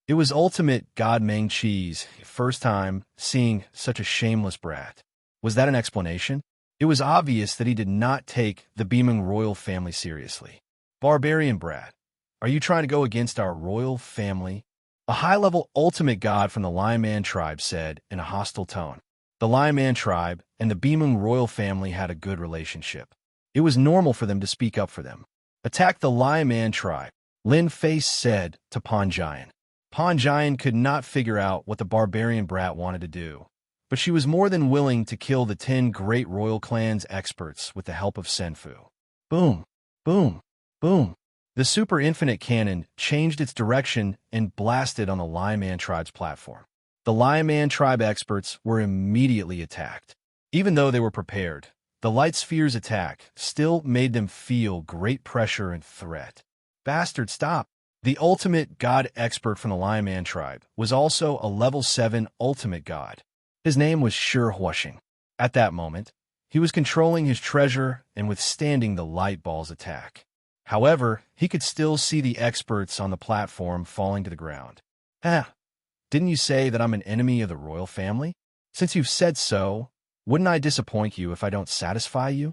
It was Ultimate God Meng Qi's first time seeing such a shameless brat. Was that an explanation? It was obvious that he did not take the beaming royal family seriously. Barbarian brat, are you trying to go against our royal family? A high-level ultimate god from the Lion Man tribe said in a hostile tone. The Lion Man tribe and the beaming royal family had a good relationship. It was normal for them to speak up for them. Attack the Lion Man tribe, Lin Fei said to Pan Jian. Pan Jian could not figure out what the barbarian brat wanted to do, but she was more than willing to kill the 10 great royal clans experts with the help of senfu. Boom, boom, boom. The super infinite cannon changed its direction and blasted on the Lion Man tribe's platform. The Lion Man tribe experts were immediately attacked. Even though they were prepared, the light sphere's attack still made them feel great pressure and threat. Bastard, stop! The ultimate god expert from the Lion Man tribe was also a level 7 ultimate god. His name was Shi Huosheng. At that moment, He was controlling his treasure and withstanding the light ball's attack. However, he could still see the experts on the platform falling to the ground. Didn't you say that I'm an enemy of the royal family? Since you've said so, wouldn't I disappoint you if I don't satisfy you?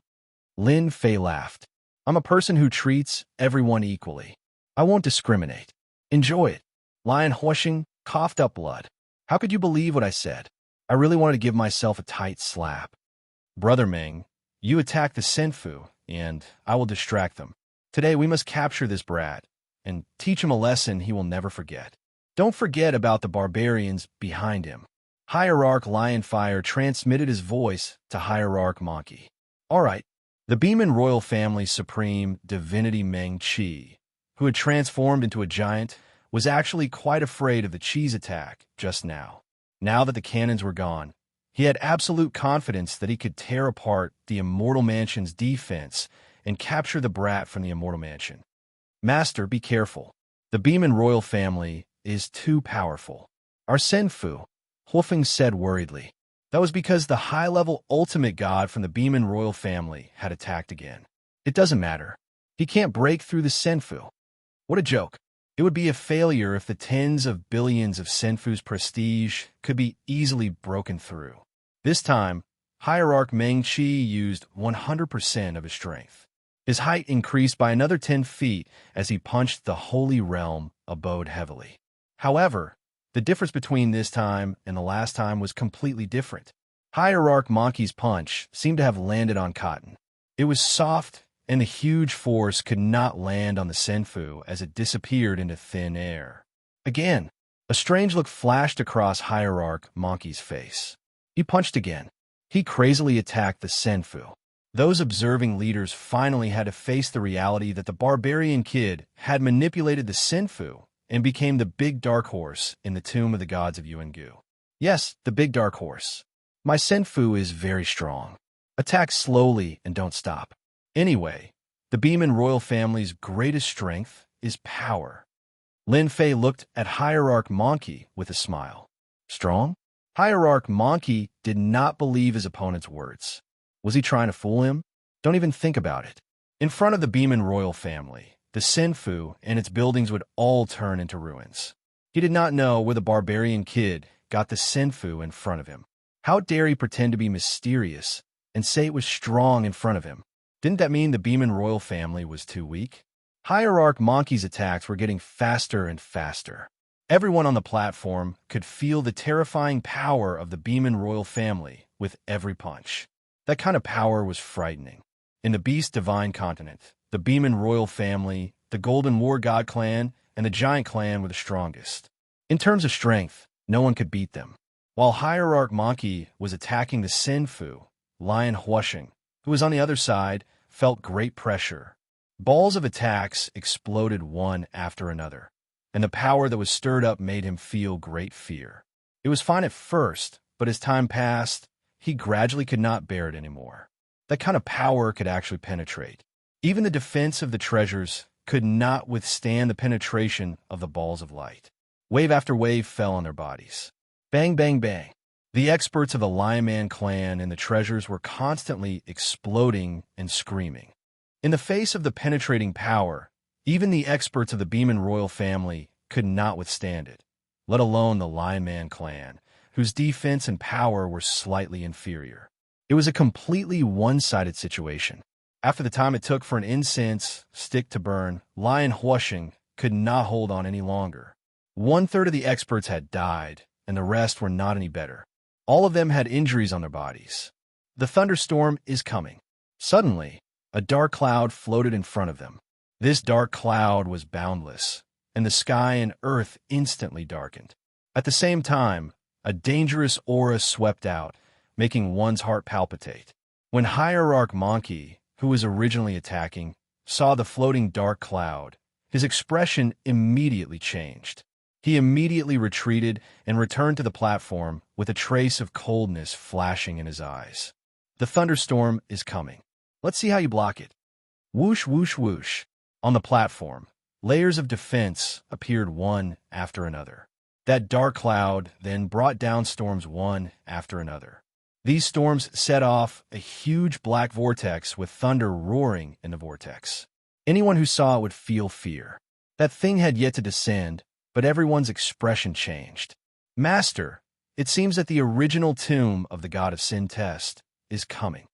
Lin Fei laughed. I'm a person who treats everyone equally. I won't discriminate. Enjoy it. Lion Huosheng coughed up blood. How could you believe what I said? I really wanted to give myself a tight slap. Brother Ming, you attack the Senfu, and I will distract them. Today we must capture this brat, and teach him a lesson he will never forget. Don't forget about the barbarians behind him. Hierarch Lionfire transmitted his voice to Hierarch Monkey. All right, the Beeman royal family's supreme divinity Meng Qi, who had transformed into a giant, was actually quite afraid of the cheese attack just now. Now that the cannons were gone, he had absolute confidence that he could tear apart the Immortal Mansion's defense and capture the brat from the Immortal Mansion. Master, be careful. The Beeman royal family is too powerful. Our Senfu, Huofeng said worriedly. That was because the high-level ultimate god from the Beeman royal family had attacked again. It doesn't matter. He can't break through the Senfu. What a joke. It would be a failure if the tens of billions of Senfu's prestige could be easily broken through. This time, Hierarch Meng Qi used 100% of his strength. His height increased by another 10 feet as he punched the Holy Realm abode heavily. However, the difference between this time and the last time was completely different. Hierarch Monkey's punch seemed to have landed on cotton. It was soft, and the huge force could not land on the Senfu as it disappeared into thin air. Again, a strange look flashed across Hierarch Monkey's face. He punched again. He crazily attacked the Senfu. Those observing leaders finally had to face the reality that the barbarian kid had manipulated the Senfu and became the big dark horse in the tomb of the gods of Yuangu. Yes, the big dark horse. My Senfu is very strong. Attack slowly and don't stop. Anyway, the Beeman royal family's greatest strength is power. Lin Fei looked at Hierarch Monkey with a smile. Strong? Hierarch Monkey did not believe his opponent's words. Was he trying to fool him? Don't even think about it. In front of the Beeman royal family, the Senfu and its buildings would all turn into ruins. He did not know where the barbarian kid got the Senfu in front of him. How dare he pretend to be mysterious and say it was strong in front of him? Didn't that mean the Beeman royal family was too weak? Hierarch Monkey's attacks were getting faster and faster. Everyone on the platform could feel the terrifying power of the Beeman royal family with every punch. That kind of power was frightening. In the Beast Divine Continent, the Beeman royal family, the Golden War God clan, and the Giant clan were the strongest. In terms of strength, no one could beat them. While Hierarch Monkey was attacking the Senfu, Lion Huosheng, who was on the other side, felt great pressure. Balls of attacks exploded one after another, and the power that was stirred up made him feel great fear. It was fine at first, but as time passed, he gradually could not bear it anymore. That kind of power could actually penetrate. Even the defense of the treasures could not withstand the penetration of the balls of light. Wave after wave fell on their bodies. Bang, bang, bang. The experts of the Lion Man clan and the treasures were constantly exploding and screaming. In the face of the penetrating power, even the experts of the Beeman royal family could not withstand it, let alone the Lion Man clan, whose defense and power were slightly inferior. It was a completely one-sided situation. After the time it took for an incense stick to burn, Lion Huosheng could not hold on any longer. 1/3 of the experts had died, and the rest were not any better. All of them had injuries on their bodies. The thunderstorm is coming. Suddenly, a dark cloud floated in front of them. This dark cloud was boundless, and the sky and earth instantly darkened. At the same time, a dangerous aura swept out, making one's heart palpitate. When Hierarch Monkey, who was originally attacking, saw the floating dark cloud, his expression immediately changed. He immediately retreated and returned to the platform with a trace of coldness flashing in his eyes. The thunderstorm is coming. Let's see how you block it. Whoosh, whoosh, whoosh. On the platform, layers of defense appeared one after another. That dark cloud then brought down storms one after another. These storms set off a huge black vortex with thunder roaring in the vortex. Anyone who saw it would feel fear. That thing had yet to descend, but everyone's expression changed. Master, it seems that the original tomb of the god of sin test is coming.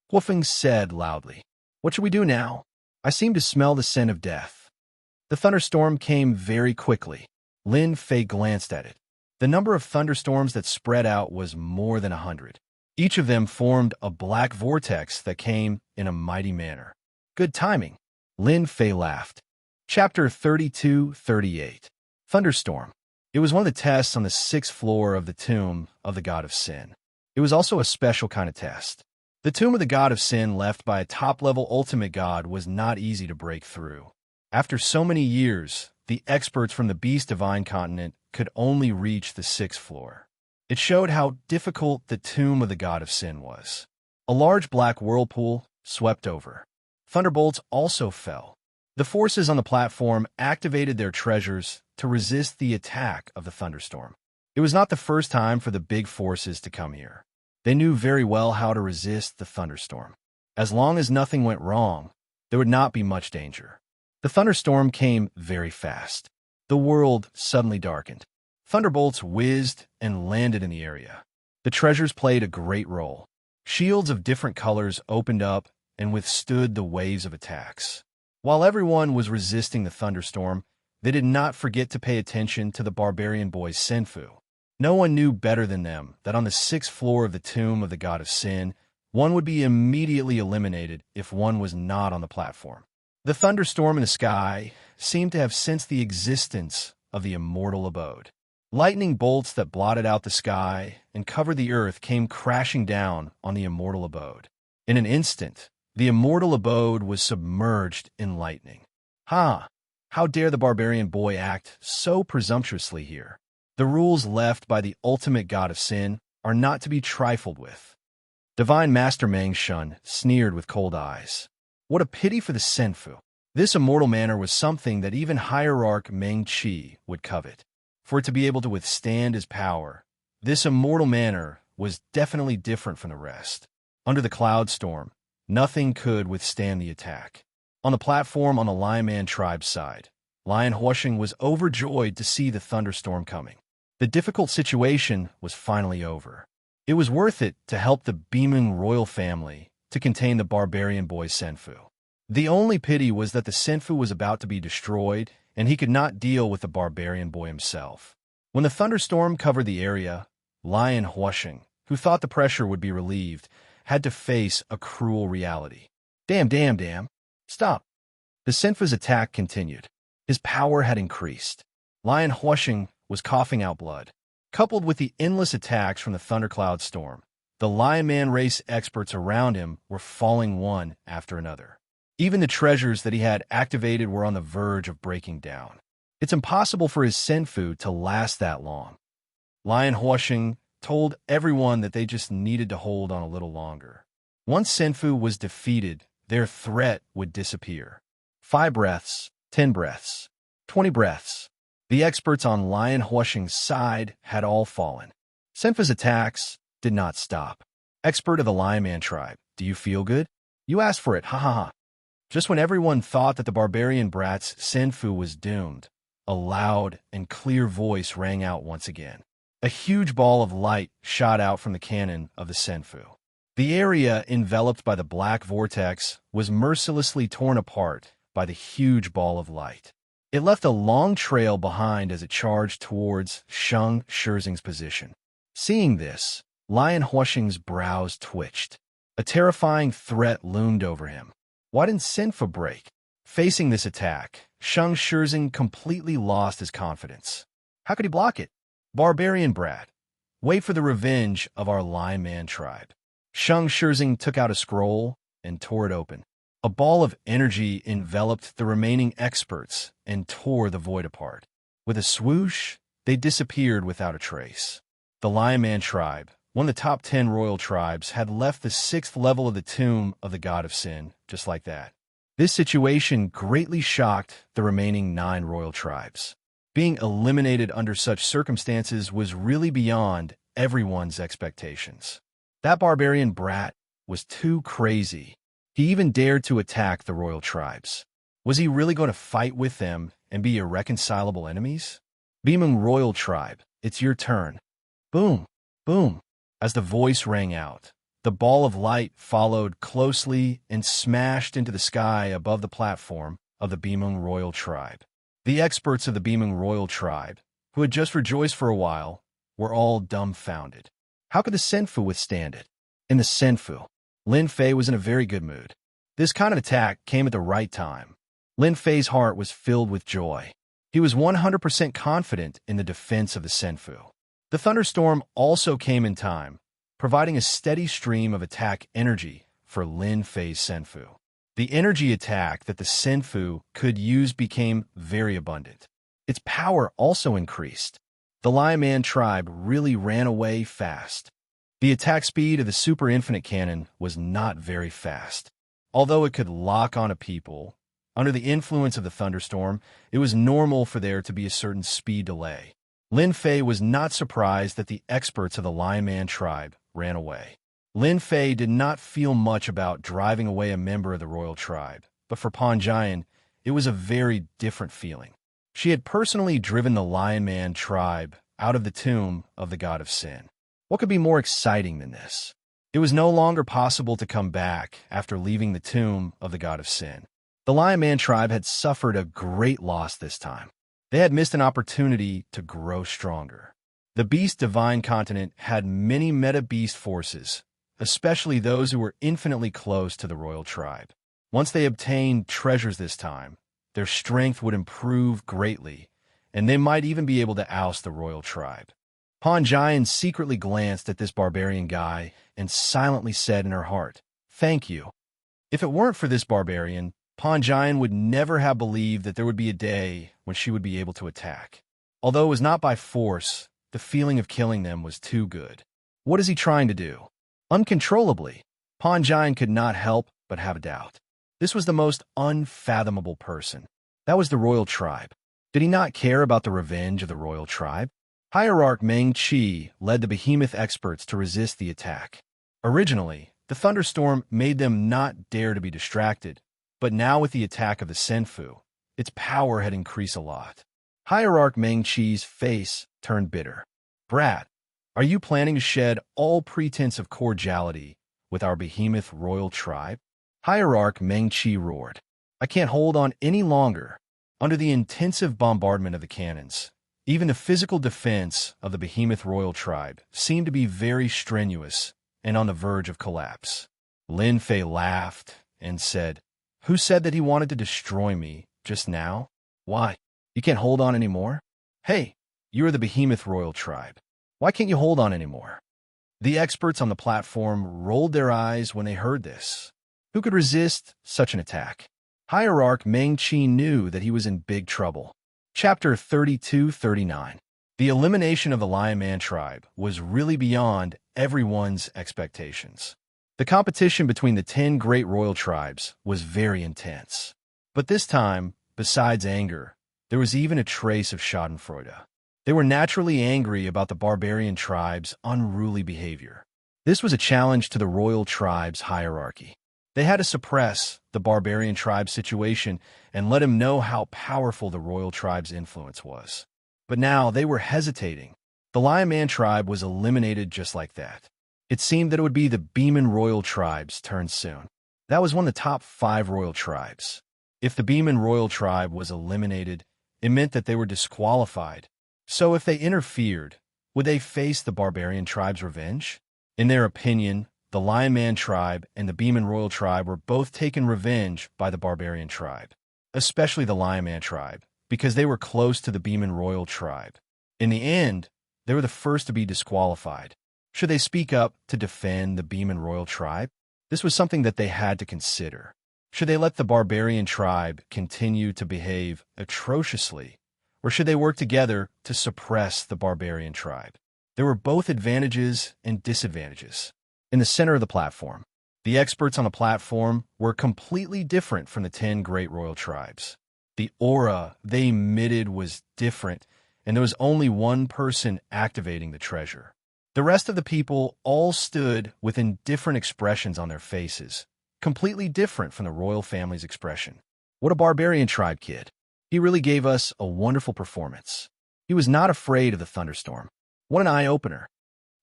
Wolfing said loudly. What should we do now? I seem to smell the scent of death. The thunderstorm came very quickly. Lin Fei glanced at it. The number of thunderstorms that spread out was more than 100. Each of them formed a black vortex that came in a mighty manner. Good timing. Lin Fei laughed. Chapter 32-38. Thunderstorm. It was one of the tests on the 6th floor of the tomb of the god of sin. It was also a special kind of test. The tomb of the god of sin left by a top-level ultimate god was not easy to break through. After so many years, the experts from the Beast Divine continent could only reach the 6th floor. It showed how difficult the tomb of the god of sin was. A large black whirlpool swept over. Thunderbolts also fell. The forces on the platform activated their treasures to resist the attack of the thunderstorm. It was not the first time for the big forces to come here. They knew very well how to resist the thunderstorm. As long as nothing went wrong, there would not be much danger. The thunderstorm came very fast. The world suddenly darkened. Thunderbolts whizzed and landed in the area. The treasures played a great role. Shields of different colors opened up and withstood the waves of attacks. While everyone was resisting the thunderstorm, they did not forget to pay attention to the barbarian boys Senfu. No one knew better than them that on the 6th floor of the tomb of the god of sin, one would be immediately eliminated if one was not on the platform. The thunderstorm in the sky seemed to have sensed the existence of the immortal abode. Lightning bolts that blotted out the sky and covered the earth came crashing down on the immortal abode. In an instant, the immortal abode was submerged in lightning. Ha! How dare the barbarian boy act so presumptuously here? The rules left by the ultimate god of sin are not to be trifled with. Divine Master Mang Shun sneered with cold eyes. What a pity for the Senfu. This immortal manner was something that even Hierarch Meng Qi would covet. For it to be able to withstand his power, this immortal manner was definitely different from the rest. Under the cloud storm, nothing could withstand the attack. On the platform on the Lion Man tribe's side, Lion Huosheng was overjoyed to see the thunderstorm coming. The difficult situation was finally over. It was worth it to help the Beaming royal family to contain the barbarian boy Senfu. The only pity was that the Senfu was about to be destroyed, and he could not deal with the barbarian boy himself. When the thunderstorm covered the area, Lion Huosheng, who thought the pressure would be relieved, had to face a cruel reality. Damn. Stop. The Senfu's attack continued. His power had increased. Lion Huosheng was coughing out blood. Coupled with the endless attacks from the thundercloud storm, the Lion Man race experts around him were falling one after another. Even the treasures that he had activated were on the verge of breaking down. It's impossible for his Senfu to last that long. Lion Huosheng told everyone that they just needed to hold on a little longer. Once Senfu was defeated, their threat would disappear. 5 breaths, 10 breaths, 20 breaths. The experts on Lion Huosheng's side had all fallen. Senfu's attacks did not stop. Expert of the Lion Man tribe, do you feel good? You asked for it, ha ha ha. Just when everyone thought that the barbarian brat's Senfu was doomed, a loud and clear voice rang out once again. A huge ball of light shot out from the cannon of the Senfu. The area enveloped by the black vortex was mercilessly torn apart by the huge ball of light. It left a long trail behind as it charged towards Shang Shizing's position. Seeing this, Lion Huosheng's brows twitched. A terrifying threat loomed over him. Why didn't Senfu break? Facing this attack, Shang Shizing completely lost his confidence. How could he block it? Barbarian brat, wait for the revenge of our Lion Man tribe. Shang Shizing took out a scroll and tore it open. A ball of energy enveloped the remaining experts and tore the void apart. With a swoosh, they disappeared without a trace. The Lion Man tribe, one of the top 10 royal tribes, had left the 6th level of the tomb of the god of sin, just like that. This situation greatly shocked the remaining 9 royal tribes. Being eliminated under such circumstances was really beyond everyone's expectations. That barbarian brat was too crazy. He even dared to attack the royal tribes. Was he really going to fight with them and be irreconcilable enemies? Beaming royal tribe, it's your turn. Boom, boom. As the voice rang out, the ball of light followed closely and smashed into the sky above the platform of the Beaming royal tribe. The experts of the Beaming royal tribe, who had just rejoiced for a while, were all dumbfounded. How could the Senfu withstand it? In the Senfu, Lin Fei was in a very good mood. This kind of attack came at the right time. Lin Fei's heart was filled with joy. He was 100% confident in the defense of the Senfu. The thunderstorm also came in time, providing a steady stream of attack energy for Lin Fei's Senfu. The energy attack that the Senfu could use became very abundant. Its power also increased. The Lion Man tribe really ran away fast. The attack speed of the Super Infinite Cannon was not very fast. Although it could lock onto people, under the influence of the thunderstorm, it was normal for there to be a certain speed delay. Lin Fei was not surprised that the experts of the Lion Man tribe ran away. Lin Fei did not feel much about driving away a member of the royal tribe, but for Pan Jian, it was a very different feeling. She had personally driven the Lion Man tribe out of the tomb of the god of sin. What could be more exciting than this? It was no longer possible to come back after leaving the tomb of the god of sin. The Lion Man tribe had suffered a great loss this time. They had missed an opportunity to grow stronger. The Beast Divine Continent had many meta-beast forces, especially those who were infinitely close to the royal tribe. Once they obtained treasures this time, their strength would improve greatly, and they might even be able to oust the royal tribe. Pan Jian secretly glanced at this barbarian guy and silently said in her heart, "Thank you." If it weren't for this barbarian, Pan Jian would never have believed that there would be a day when she would be able to attack. Although it was not by force, the feeling of killing them was too good. What is he trying to do? Uncontrollably, Pan Jian could not help but have a doubt. This was the most unfathomable person. That was the royal tribe. Did he not care about the revenge of the royal tribe? Hierarch Meng Qi led the behemoth experts to resist the attack. Originally, the thunderstorm made them not dare to be distracted, but now with the attack of the Senfu, its power had increased a lot. Hierarch Meng Qi's face turned bitter. "Brat, are you planning to shed all pretense of cordiality with our behemoth royal tribe?" Hierarch Meng Qi roared. "I can't hold on any longer." Under the intensive bombardment of the cannons, even the physical defense of the behemoth royal tribe seemed to be very strenuous and on the verge of collapse. Lin Fei laughed and said, "Who said that he wanted to destroy me just now? Why, you can't hold on anymore? Hey, you are the behemoth royal tribe. Why can't you hold on anymore?" The experts on the platform rolled their eyes when they heard this. Who could resist such an attack? Hierarch Meng Qi knew that he was in big trouble. Chapter 32-39. The elimination of the Lion Man tribe was really beyond everyone's expectations. The competition between the 10 great royal tribes was very intense. But this time, besides anger, there was even a trace of schadenfreude. They were naturally angry about the barbarian tribe's unruly behavior. This was a challenge to the royal tribe's hierarchy. They had to suppress the barbarian tribe's situation and let him know how powerful the royal tribe's influence was. But now they were hesitating. The Lion Man tribe was eliminated just like that. It seemed that it would be the Beeman royal tribe's turn soon. That was one of the top 5 royal tribes. If the Beeman royal tribe was eliminated, it meant that they were disqualified. So if they interfered, would they face the barbarian tribe's revenge? In their opinion, the Lion Man tribe and the Beeman royal tribe were both taken revenge by the barbarian tribe, especially the Lion Man tribe, because they were close to the Beeman royal tribe. In the end, they were the first to be disqualified. Should they speak up to defend the Beeman royal tribe? This was something that they had to consider. Should they let the barbarian tribe continue to behave atrociously, or should they work together to suppress the barbarian tribe? There were both advantages and disadvantages. In the center of the platform, the experts on the platform were completely different from the 10 great royal tribes. The aura they emitted was different, and there was only one person activating the treasure. The rest of the people all stood with indifferent expressions on their faces, completely different from the royal family's expression. What a barbarian tribe kid. He really gave us a wonderful performance. He was not afraid of the thunderstorm. What an eye-opener.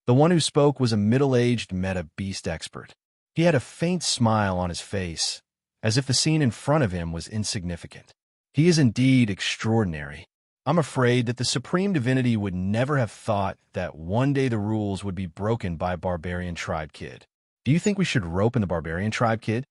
The one who spoke was a middle-aged meta-beast expert. He had a faint smile on his face, as if the scene in front of him was insignificant. He is indeed extraordinary. I'm afraid that the supreme divinity would never have thought that one day the rules would be broken by a barbarian tribe kid. Do you think we should rope in the barbarian tribe kid?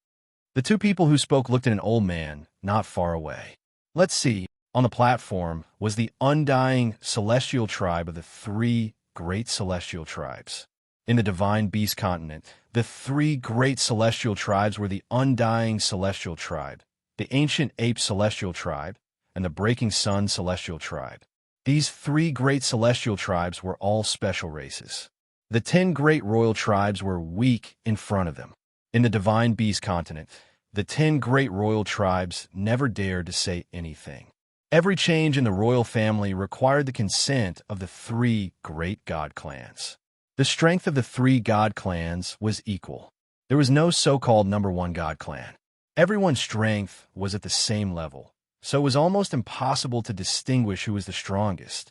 The two people who spoke looked at an old man not far away. Let's see. On the platform was the undying celestial tribe of the three great celestial tribes. In the divine beast continent, the three great celestial tribes were the undying celestial tribe, the ancient ape celestial tribe, and the breaking sun celestial tribe. These three great celestial tribes were all special races. The 10 great royal tribes were weak in front of them. In the divine beast continent, the 10 great royal tribes never dared to say anything. Every change in the royal family required the consent of the three great god clans. The strength of the three god clans was equal. There was no so-called number one god clan. Everyone's strength was at the same level, so it was almost impossible to distinguish who was the strongest.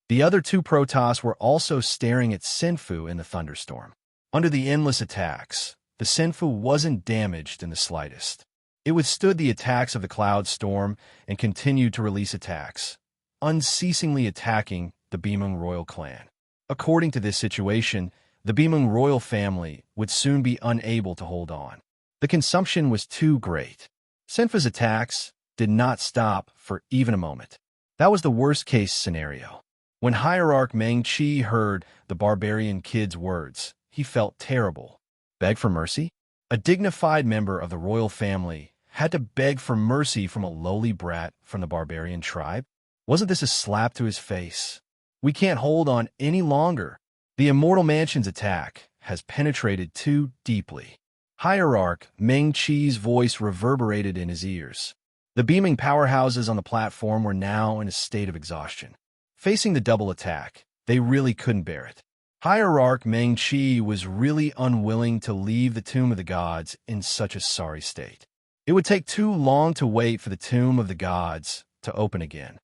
The other two Protoss were also staring at Sinfu in the thunderstorm. Under the endless attacks, the Sinfu wasn't damaged in the slightest. It withstood the attacks of the cloud storm and continued to release attacks, unceasingly attacking the Bimung royal clan. According to this situation, the Bimung royal family would soon be unable to hold on. The consumption was too great. Sinfu's attacks did not stop for even a moment. That was the worst-case scenario. When Hierarch Meng Qi heard the barbarian kid's words, he felt terrible. Beg for mercy? A dignified member of the royal family had to beg for mercy from a lowly brat from the barbarian tribe? Wasn't this a slap to his face? We can't hold on any longer. The Immortal Mansion's attack has penetrated too deeply. Hierarch Meng Qi's voice reverberated in his ears. The beaming powerhouses on the platform were now in a state of exhaustion. Facing the double attack, they really couldn't bear it. Hierarch Meng Qi was really unwilling to leave the Tomb of the Gods in such a sorry state. It would take too long to wait for the Tomb of the Gods to open again.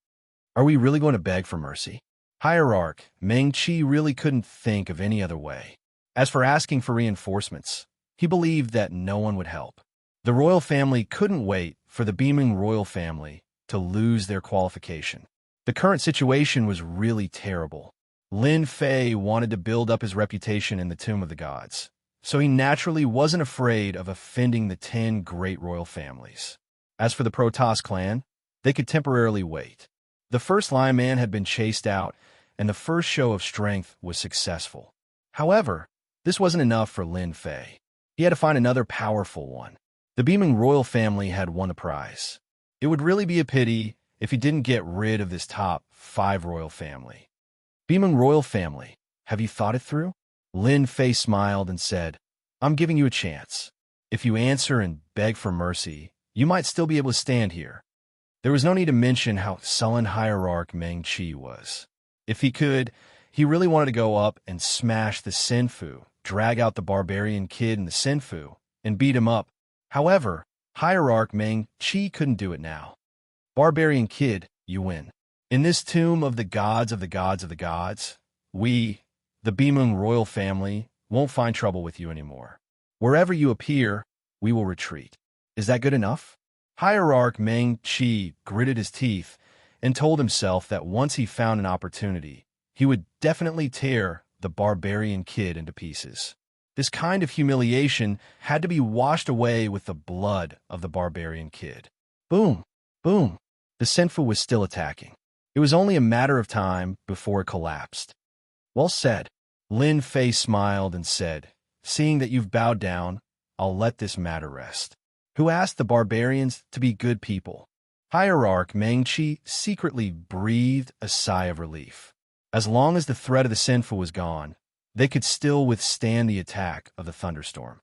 Are we really going to beg for mercy? Hierarch Meng Qi really couldn't think of any other way. As for asking for reinforcements, he believed that no one would help. The royal family couldn't wait for the beaming royal family to lose their qualification. The current situation was really terrible. Lin Fei wanted to build up his reputation in the Tomb of the Gods, so he naturally wasn't afraid of offending the 10 great royal families. As for the Protoss clan, they could temporarily wait. The first Lion Man had been chased out, and the first show of strength was successful. However, this wasn't enough for Lin Fei. He had to find another powerful one. The beaming royal family had won the prize. It would really be a pity if he didn't get rid of this top 5 royal family. Beaming royal family, have you thought it through? Lin Fei smiled and said, I'm giving you a chance. If you answer and beg for mercy, you might still be able to stand here. There was no need to mention how sullen Hierarch Meng Qi was. If he could, he really wanted to go up and smash the Sinfu, drag out the barbarian kid and the Sinfu, and beat him up. However, Hierarch Meng Qi couldn't do it now. Barbarian kid, you win. In this tomb of the gods of the gods of the gods, we, the Bimung royal family, won't find trouble with you anymore. Wherever you appear, we will retreat. Is that good enough? Hierarch Meng Qi gritted his teeth and told himself that once he found an opportunity, he would definitely tear the barbarian kid into pieces. This kind of humiliation had to be washed away with the blood of the barbarian kid. Boom! Boom! The Sinfu was still attacking. It was only a matter of time before it collapsed. Well said. Lin Fei smiled and said, seeing that you've bowed down, I'll let this matter rest. Who asked the barbarians to be good people? Hierarch Meng Qi secretly breathed a sigh of relief. As long as the threat of the Sinfu was gone, they could still withstand the attack of the thunderstorm.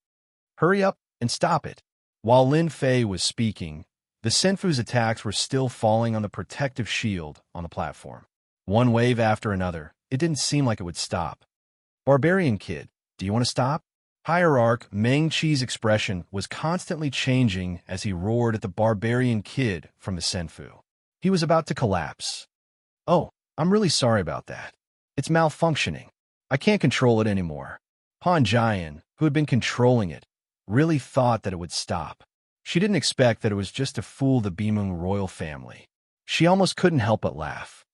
Hurry up and stop it. While Lin Fei was speaking, the Sinfu's attacks were still falling on the protective shield on the platform. One wave after another, it didn't seem like it would stop. Barbarian kid, do you want to stop? Hierarch Meng Qi's expression was constantly changing as he roared at the barbarian kid from the Senfu. He was about to collapse. Oh, I'm really sorry about that. It's malfunctioning. I can't control it anymore. Han Jian, who had been controlling it, really thought that it would stop. She didn't expect that it was just to fool the Bimeng royal family. She almost couldn't help but laugh.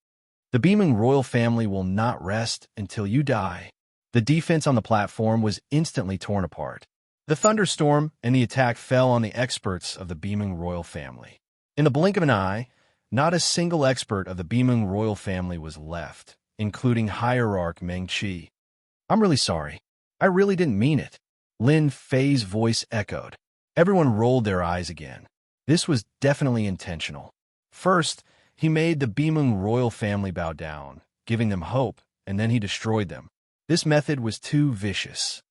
The Bimeng royal family will not rest until you die. The defense on the platform was instantly torn apart. The thunderstorm and the attack fell on the experts of the Bimeng royal family. In the blink of an eye, not a single expert of the Bimeng royal family was left, including Hierarch Meng Qi. I'm really sorry. I really didn't mean it. Lin Fei's voice echoed. Everyone rolled their eyes again. This was definitely intentional. First, he made the Bimeng royal family bow down, giving them hope, and then he destroyed them. This method was too vicious.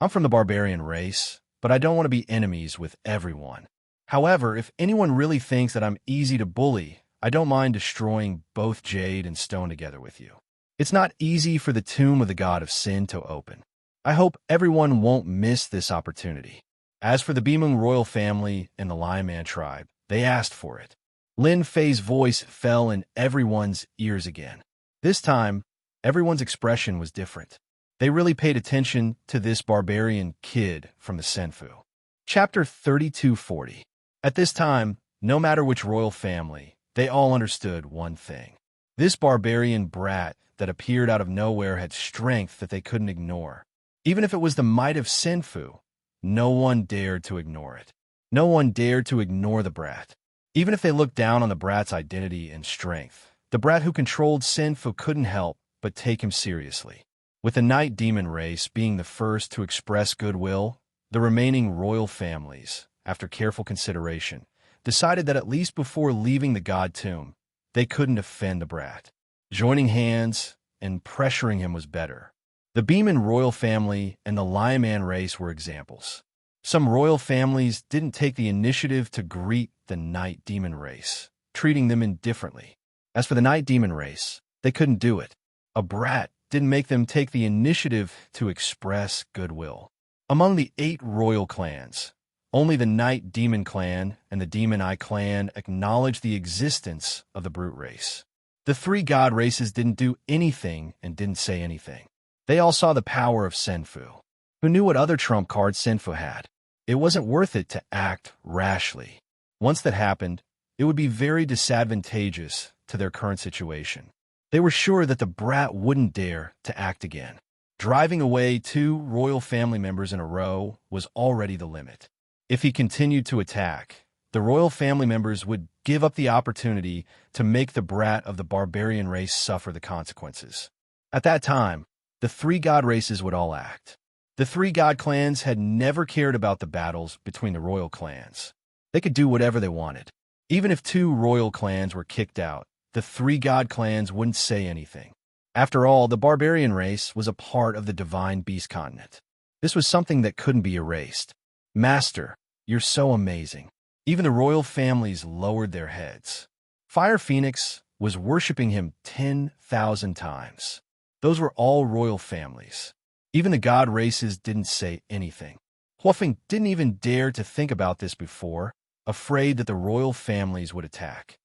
I'm from the barbarian race, but I don't want to be enemies with everyone. However, if anyone really thinks that I'm easy to bully, I don't mind destroying both Jade and Stone together with you. It's not easy for the tomb of the god of sin to open. I hope everyone won't miss this opportunity. As for the Bimeng royal family and the Lion Man tribe, they asked for it. Lin Fei's voice fell in everyone's ears again. This time, everyone's expression was different. They really paid attention to this barbarian kid from the Senfu. Chapter 3240. At this time, no matter which royal family, they all understood one thing. This barbarian brat that appeared out of nowhere had strength that they couldn't ignore. Even if it was the might of Senfu, no one dared to ignore it. No one dared to ignore the brat. Even if they looked down on the brat's identity and strength, the brat who controlled Senfu couldn't help but take him seriously. With the Night Demon race being the first to express goodwill, the remaining royal families, after careful consideration, decided that at least before leaving the god tomb, they couldn't offend the brat. Joining hands and pressuring him was better. The Bimeng royal family and the Lion Man race were examples. Some royal families didn't take the initiative to greet the Night Demon race, treating them indifferently. As for the Night Demon race, they couldn't do it. A brat didn't make them take the initiative to express goodwill. Among the 8 royal clans, only the Night Demon clan and the Demon Eye clan acknowledged the existence of the brute race. The 3 god races didn't do anything and didn't say anything. They all saw the power of Senfu. Who knew what other trump cards Senfu had? It wasn't worth it to act rashly. Once that happened, it would be very disadvantageous to their current situation. They were sure that the brat wouldn't dare to act again. Driving away 2 royal family members in a row was already the limit. If he continued to attack, the royal family members would give up the opportunity to make the brat of the barbarian race suffer the consequences. At that time, the 3 god races would all act. The 3 god clans had never cared about the battles between the royal clans. They could do whatever they wanted. Even if 2 royal clans were kicked out, the 3 god clans wouldn't say anything. After all, the barbarian race was a part of the divine beast continent. This was something that couldn't be erased. Master, you're so amazing. Even the royal families lowered their heads. Fire Phoenix was worshipping him 10,000 times. Those were all royal families. Even the god races didn't say anything. Huofeng didn't even dare to think about this before, afraid that the royal families would attack.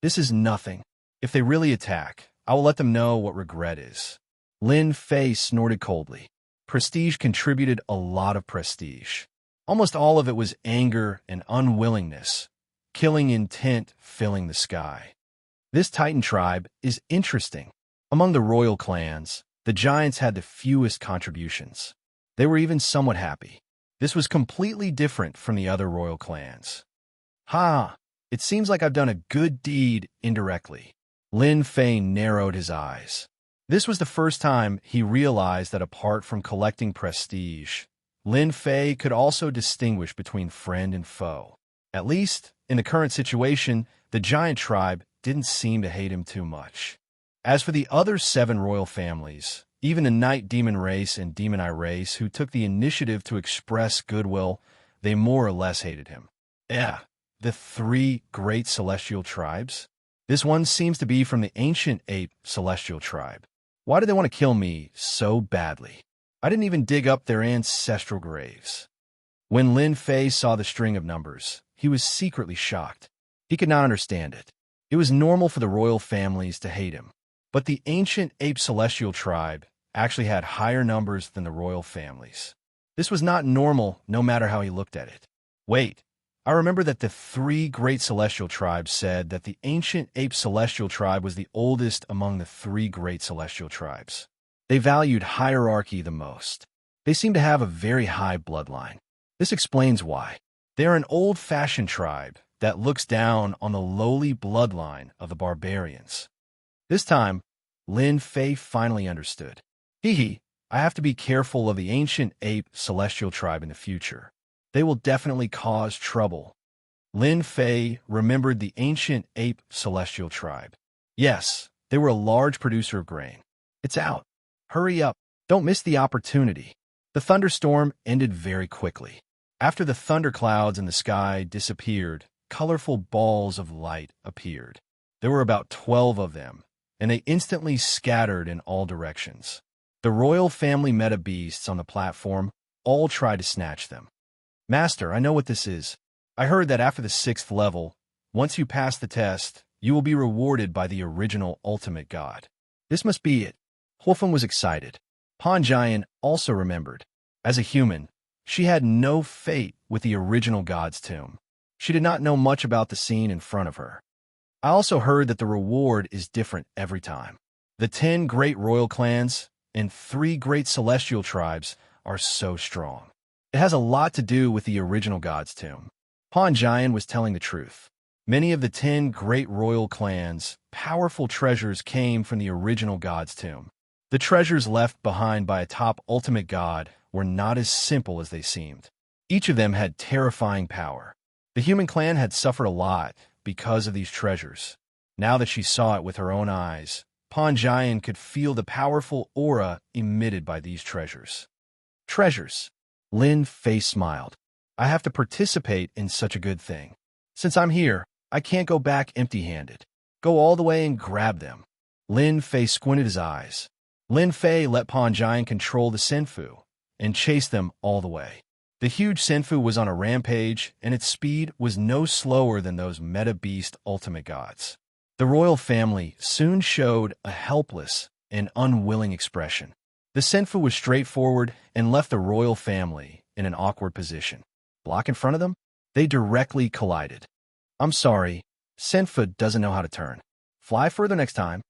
This is nothing. If they really attack, I will let them know what regret is. Lin Fei snorted coldly. Prestige contributed a lot of prestige. Almost all of it was anger and unwillingness, killing intent filling the sky. This Titan tribe is interesting. Among the royal clans, the giants had the fewest contributions. They were even somewhat happy. This was completely different from the other royal clans. It seems like I've done a good deed indirectly. Lin Fei narrowed his eyes. This was the first time he realized that apart from collecting prestige, Lin Fei could also distinguish between friend and foe. At least, in the current situation, the giant tribe didn't seem to hate him too much. As for the other 7 royal families, even the Night Demon race and Demon Eye race who took the initiative to express goodwill, they more or less hated him. The 3 great celestial tribes? This one seems to be from the ancient ape celestial tribe. Why do they want to kill me so badly? I didn't even dig up their ancestral graves. When Lin Fei saw the string of numbers, he was secretly shocked. He could not understand it. It was normal for the royal families to hate him. But the ancient ape celestial tribe actually had higher numbers than the royal families. This was not normal, no matter how he looked at it. Wait, I remember that the three great celestial tribes said that the ancient ape celestial tribe was the oldest among the three great celestial tribes. They valued hierarchy the most. They seemed to have a very high bloodline. This explains why. They are an old-fashioned tribe that looks down on the lowly bloodline of the barbarians. This time, Lin Fei finally understood. Hee, I have to be careful of the ancient ape celestial tribe in the future. They will definitely cause trouble. Lin Fei remembered the ancient ape celestial tribe. Yes, they were a large producer of grain. It's out. Hurry up. Don't miss the opportunity. The thunderstorm ended very quickly. After the thunderclouds in the sky disappeared, colorful balls of light appeared. There were about 12 of them, and they instantly scattered in all directions. The royal family meta beasts on the platform all tried to snatch them. Master, I know what this is. I heard that after the 6th level, once you pass the test, you will be rewarded by the original ultimate god. This must be it. Huofeng was excited. Han Jian also remembered. As a human, she had no fate with the original god's tomb. She did not know much about the scene in front of her. I also heard that the reward is different every time. The 10 great royal clans and 3 great celestial tribes are so strong. It has a lot to do with the original god's tomb. Han Jian was telling the truth. Many of the 10 great royal clans' powerful treasures came from the original god's tomb. The treasures left behind by a top ultimate god were not as simple as they seemed. Each of them had terrifying power. The human clan had suffered a lot because of these treasures. Now that she saw it with her own eyes, Han Jian could feel the powerful aura emitted by these treasures. Treasures. Lin Fei smiled. I have to participate in such a good thing. Since I'm here, I can't go back empty-handed. Go all the way and grab them. Lin Fei squinted his eyes. Lin Fei let Han Jian control the Senfu and chase them all the way. The huge Senfu was on a rampage, and its speed was no slower than those meta-beast ultimate gods. The royal family soon showed a helpless and unwilling expression. The Senfu was straightforward and left the royal family in an awkward position. Block in front of them? They directly collided. I'm sorry, Senfu doesn't know how to turn. Fly further next time.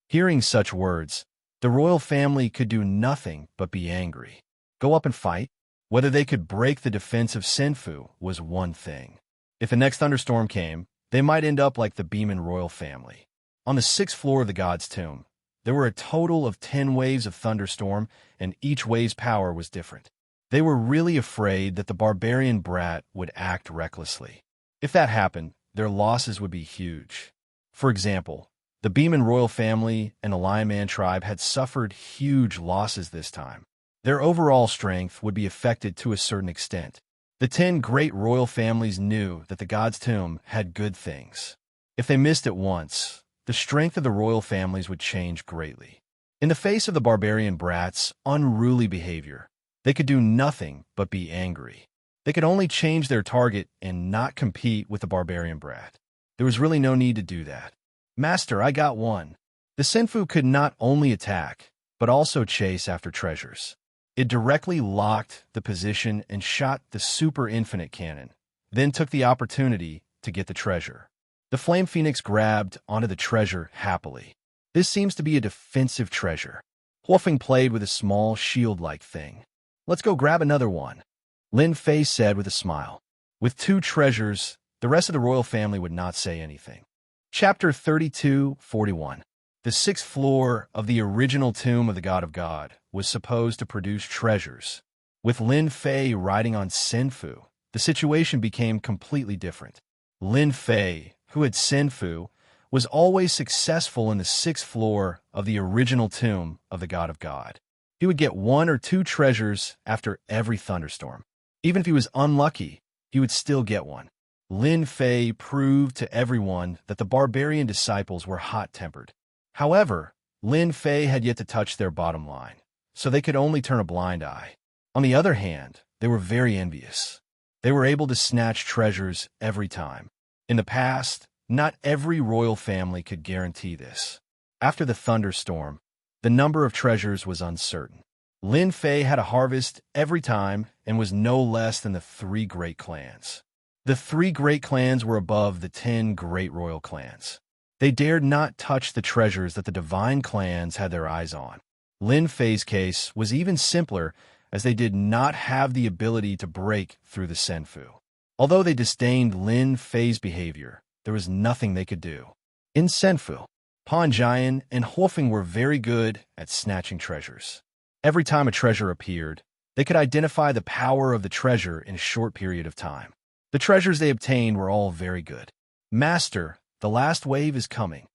Hearing such words, the royal family could do nothing but be angry. Go up and fight? Whether they could break the defense of Senfu was one thing. If the next thunderstorm came, they might end up like the Beeman royal family. On the 6th floor of the god's tomb, there were a total of 10 waves of thunderstorm, and each wave's power was different. They were really afraid that the barbarian brat would act recklessly. If that happened, their losses would be huge. For example, the Beeman royal family and the Lion Man tribe had suffered huge losses this time. Their overall strength would be affected to a certain extent. The 10 great royal families knew that the god's tomb had good things. If they missed it once, the strength of the royal families would change greatly. In the face of the barbarian brats' unruly behavior, they could do nothing but be angry. They could only change their target and not compete with the barbarian brat. There was really no need to do that. Master, I got one. The Senfu could not only attack, but also chase after treasures. It directly locked the position and shot the super infinite cannon, then took the opportunity to get the treasure. The Flame Phoenix grabbed onto the treasure happily. This seems to be a defensive treasure. Huofeng played with a small shield-like thing. Let's go grab another one, Lin Fei said with a smile. With 2 treasures, the rest of the royal family would not say anything. Chapter 32:41. The 6th floor of the original tomb of the God of God was supposed to produce treasures. With Lin Fei riding on Senfu, the situation became completely different. Lin Fei, who had Senfu, was always successful in the 6th floor of the original tomb of the God of God. He would get 1 or 2 treasures after every thunderstorm. Even if he was unlucky, he would still get one. Lin Fei proved to everyone that the barbarian disciples were hot-tempered. However, Lin Fei had yet to touch their bottom line, so they could only turn a blind eye. On the other hand, they were very envious. They were able to snatch treasures every time. In the past, not every royal family could guarantee this. After the thunderstorm, the number of treasures was uncertain. Lin Fei had a harvest every time and was no less than the 3 great clans. The 3 great clans were above the 10 great royal clans. They dared not touch the treasures that the divine clans had their eyes on. Lin Fei's case was even simpler, as they did not have the ability to break through the Senfu. Although they disdained Lin Fei's behavior, there was nothing they could do. In Senfu, Pan Jian and Huofeng were very good at snatching treasures. Every time a treasure appeared, they could identify the power of the treasure in a short period of time. The treasures they obtained were all very good. Master, the last wave is coming.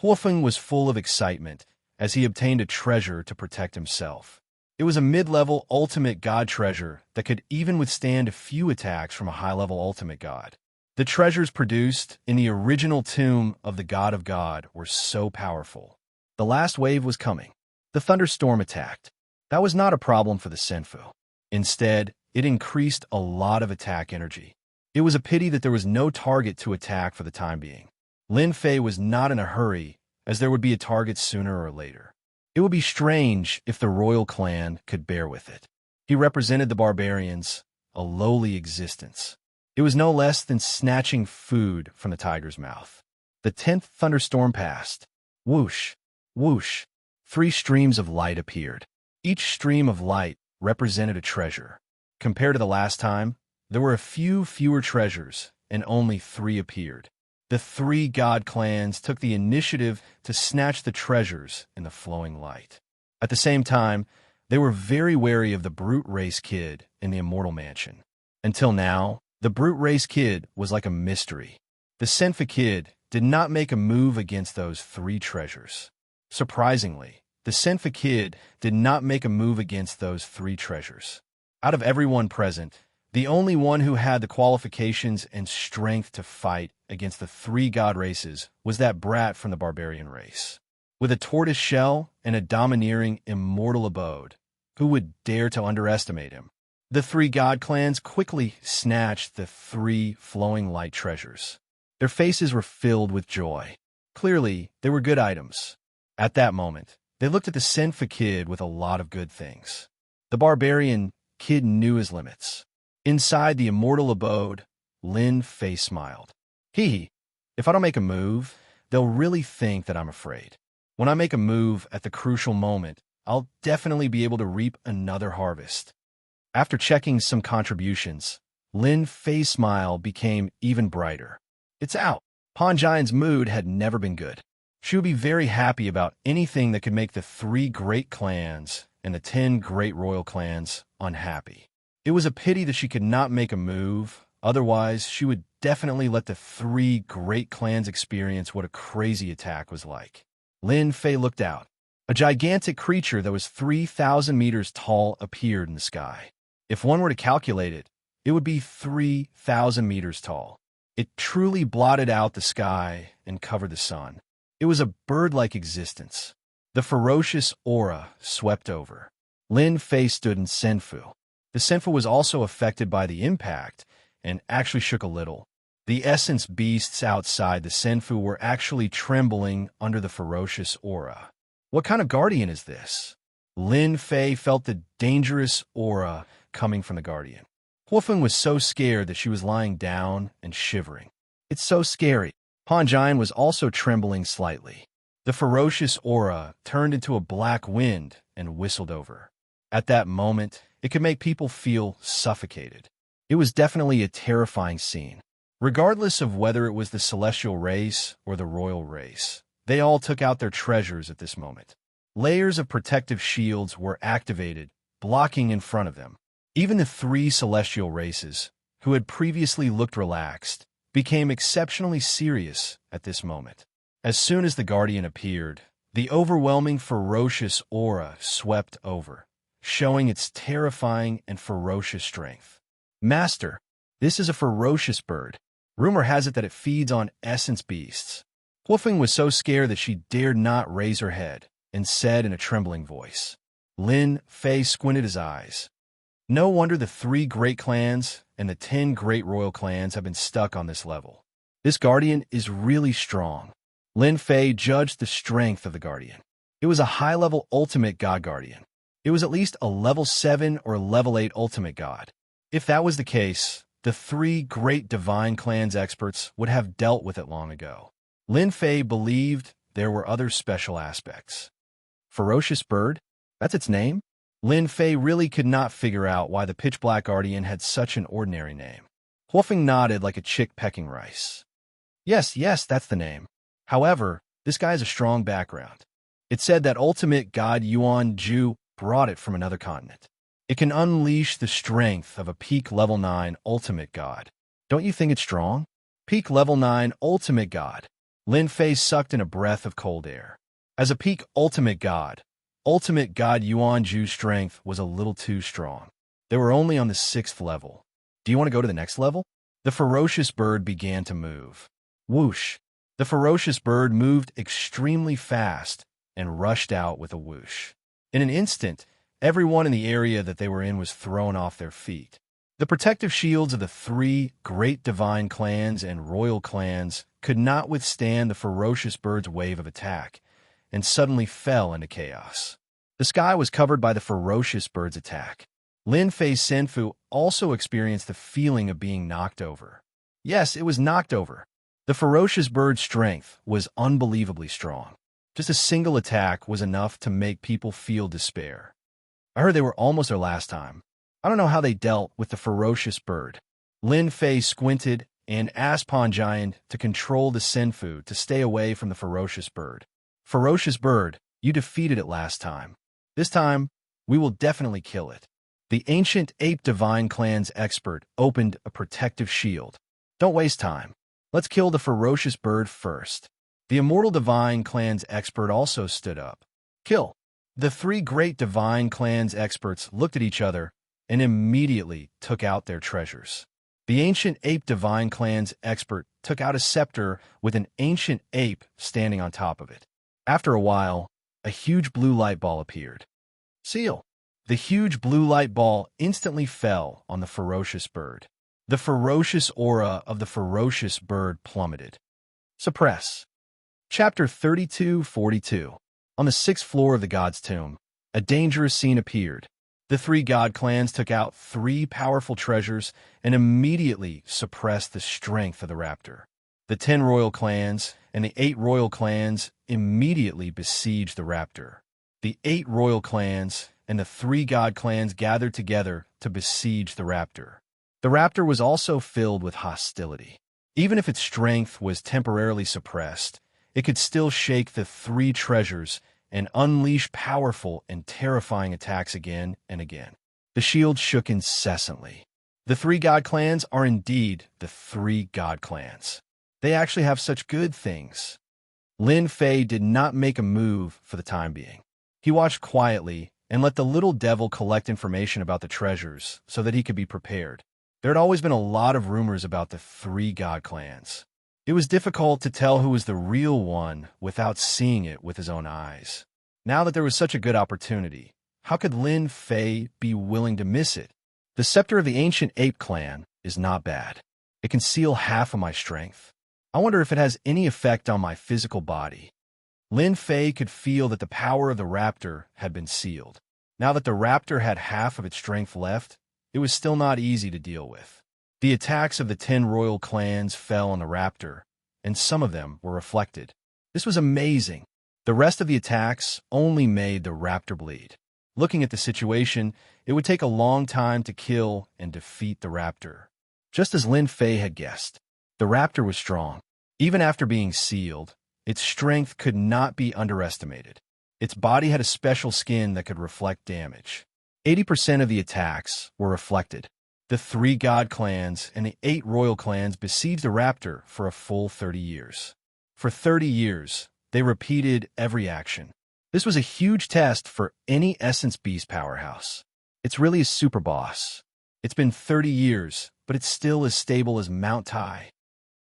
Huofeng was full of excitement as he obtained a treasure to protect himself. It was a mid-level ultimate god treasure that could even withstand a few attacks from a high-level ultimate god. The treasures produced in the original tomb of the God of God were so powerful. The last wave was coming. The thunderstorm attacked. That was not a problem for the Senfu. Instead, it increased a lot of attack energy. It was a pity that there was no target to attack for the time being. Lin Fei was not in a hurry, as there would be a target sooner or later. It would be strange if the royal clan could bear with it. He represented the barbarians, a lowly existence. It was no less than snatching food from the tiger's mouth. The 10th thunderstorm passed. Whoosh, whoosh. 3 streams of light appeared. Each stream of light represented a treasure. Compared to the last time, there were a few fewer treasures, and only 3 appeared. The 3 god clans took the initiative to snatch the treasures in the flowing light. At the same time, they were very wary of the brute race kid in the immortal mansion. Until now, the brute race kid was like a mystery. The Senfu kid did not make a move against those 3 treasures. Surprisingly, the Senfu kid did not make a move against those 3 treasures. Out of everyone present, the only one who had the qualifications and strength to fight against the 3 god races was that brat from the barbarian race. With a tortoise shell and a domineering immortal abode, who would dare to underestimate him? The 3 god clans quickly snatched the 3 flowing light treasures. Their faces were filled with joy. Clearly, they were good items. At that moment, they looked at the Senfu kid with a lot of good things. The barbarian kid knew his limits. Inside the immortal abode, Lin Fei smiled. If I don't make a move, they'll really think that I'm afraid. When I make a move at the crucial moment, I'll definitely be able to reap another harvest. After checking some contributions, Lin Fei's smile became even brighter. It's out. Pan Jian's mood had never been good. She would be very happy about anything that could make the 3 great clans and the 10 great royal clans unhappy. It was a pity that she could not make a move, otherwise she would definitely let the 3 great clans experience what a crazy attack was like. Lin Fei looked out. A gigantic creature that was 3,000 meters tall appeared in the sky. If one were to calculate it, it would be 3,000 meters tall. It truly blotted out the sky and covered the sun. It was a bird-like existence. The ferocious aura swept over. Lin Fei stood in Senfu. The Senfu was also affected by the impact and actually shook a little. The essence beasts outside the Senfu were actually trembling under the ferocious aura. What kind of guardian is this? Lin Fei felt the dangerous aura coming from the guardian. Huofeng was so scared that she was lying down and shivering. It's so scary. Pan Jian was also trembling slightly. The ferocious aura turned into a black wind and whistled over. At that moment, it could make people feel suffocated. It was definitely a terrifying scene. Regardless of whether it was the celestial race or the royal race, they all took out their treasures at this moment. Layers of protective shields were activated, blocking in front of them. Even the 3 celestial races, who had previously looked relaxed, became exceptionally serious at this moment. As soon as the guardian appeared, the overwhelming ferocious aura swept over, showing its terrifying and ferocious strength. Master, this is a ferocious bird. Rumor has it that it feeds on essence beasts. Huofeng was so scared that she dared not raise her head and said in a trembling voice, Lin Fei squinted his eyes. No wonder the 3 great clans and the 10 great royal clans have been stuck on this level. This guardian is really strong. Lin Fei judged the strength of the guardian. It was a high-level ultimate god guardian. It was at least a level 7 or level 8 ultimate god. If that was the case, the 3 great divine clans experts would have dealt with it long ago. Lin Fei believed there were other special aspects. Ferocious bird? That's its name? Lin Fei really could not figure out why the pitch-black guardian had such an ordinary name. Huofeng nodded like a chick pecking rice. Yes, that's the name. However, this guy has a strong background. It said that ultimate god Yuan Ju brought it from another continent. It can unleash the strength of a peak level 9 ultimate god. Don't you think it's strong? Peak level 9 ultimate god. Lin Fei sucked in a breath of cold air. As a peak ultimate god Yuan Ju's strength was a little too strong. They were only on the 6th level. Do you want to go to the next level? The ferocious bird began to move. Whoosh! The ferocious bird moved extremely fast and rushed out with a whoosh. In an instant, everyone in the area that they were in was thrown off their feet. The protective shields of the 3 great divine clans and royal clans could not withstand the ferocious bird's wave of attack, and suddenly fell into chaos. The sky was covered by the ferocious bird's attack. Lin Fei Senfu also experienced the feeling of being knocked over. Yes, it was knocked over. The ferocious bird's strength was unbelievably strong. Just a single attack was enough to make people feel despair. I heard they were almost their last time. I don't know how they dealt with the ferocious bird. Lin Fei squinted and asked Panjian to control the Senfu to stay away from the ferocious bird. Ferocious bird, you defeated it last time. This time, we will definitely kill it. The ancient ape divine clan's expert opened a protective shield. Don't waste time. Let's kill the ferocious bird first. The immortal divine clan's expert also stood up. Kill. The 3 great divine clan's experts looked at each other and immediately took out their treasures. The ancient ape divine clan's expert took out a scepter with an ancient ape standing on top of it. After a while, a huge blue light ball appeared. Seal. The huge blue light ball instantly fell on the ferocious bird. The ferocious aura of the ferocious bird plummeted. Suppress. Chapter 3242. On the 6th floor of the god's tomb, a dangerous scene appeared. The 3 god clans took out 3 powerful treasures and immediately suppressed the strength of the raptor. The 10 royal clans and the 8 royal clans immediately besieged the raptor. The 8 royal clans and the 3 god clans gathered together to besiege the raptor. The raptor was also filled with hostility. Even if its strength was temporarily suppressed, it could still shake the 3 treasures and unleash powerful and terrifying attacks again and again. The shield shook incessantly. The 3 god clans are indeed the 3 god clans. They actually have such good things. Lin Fei did not make a move for the time being. He watched quietly and let the little devil collect information about the treasures so that he could be prepared. There had always been a lot of rumors about the 3 god clans. It was difficult to tell who was the real one without seeing it with his own eyes. Now that there was such a good opportunity, how could Lin Fei be willing to miss it? The scepter of the ancient ape clan is not bad. It can seal half of my strength. I wonder if it has any effect on my physical body. Lin Fei could feel that the power of the raptor had been sealed. Now that the raptor had half of its strength left, it was still not easy to deal with. The attacks of the 10 royal clans fell on the raptor, and some of them were reflected. This was amazing. The rest of the attacks only made the raptor bleed. Looking at the situation, it would take a long time to kill and defeat the raptor. Just as Lin Fei had guessed, the raptor was strong. Even after being sealed, its strength could not be underestimated. Its body had a special skin that could reflect damage. 80% of the attacks were reflected. The 3 god clans and the 8 royal clans besieged the raptor for a full 30 years. For 30 years, they repeated every action. This was a huge test for any Essence Beast powerhouse. It's really a super boss. It's been 30 years, but it's still as stable as Mount Tai.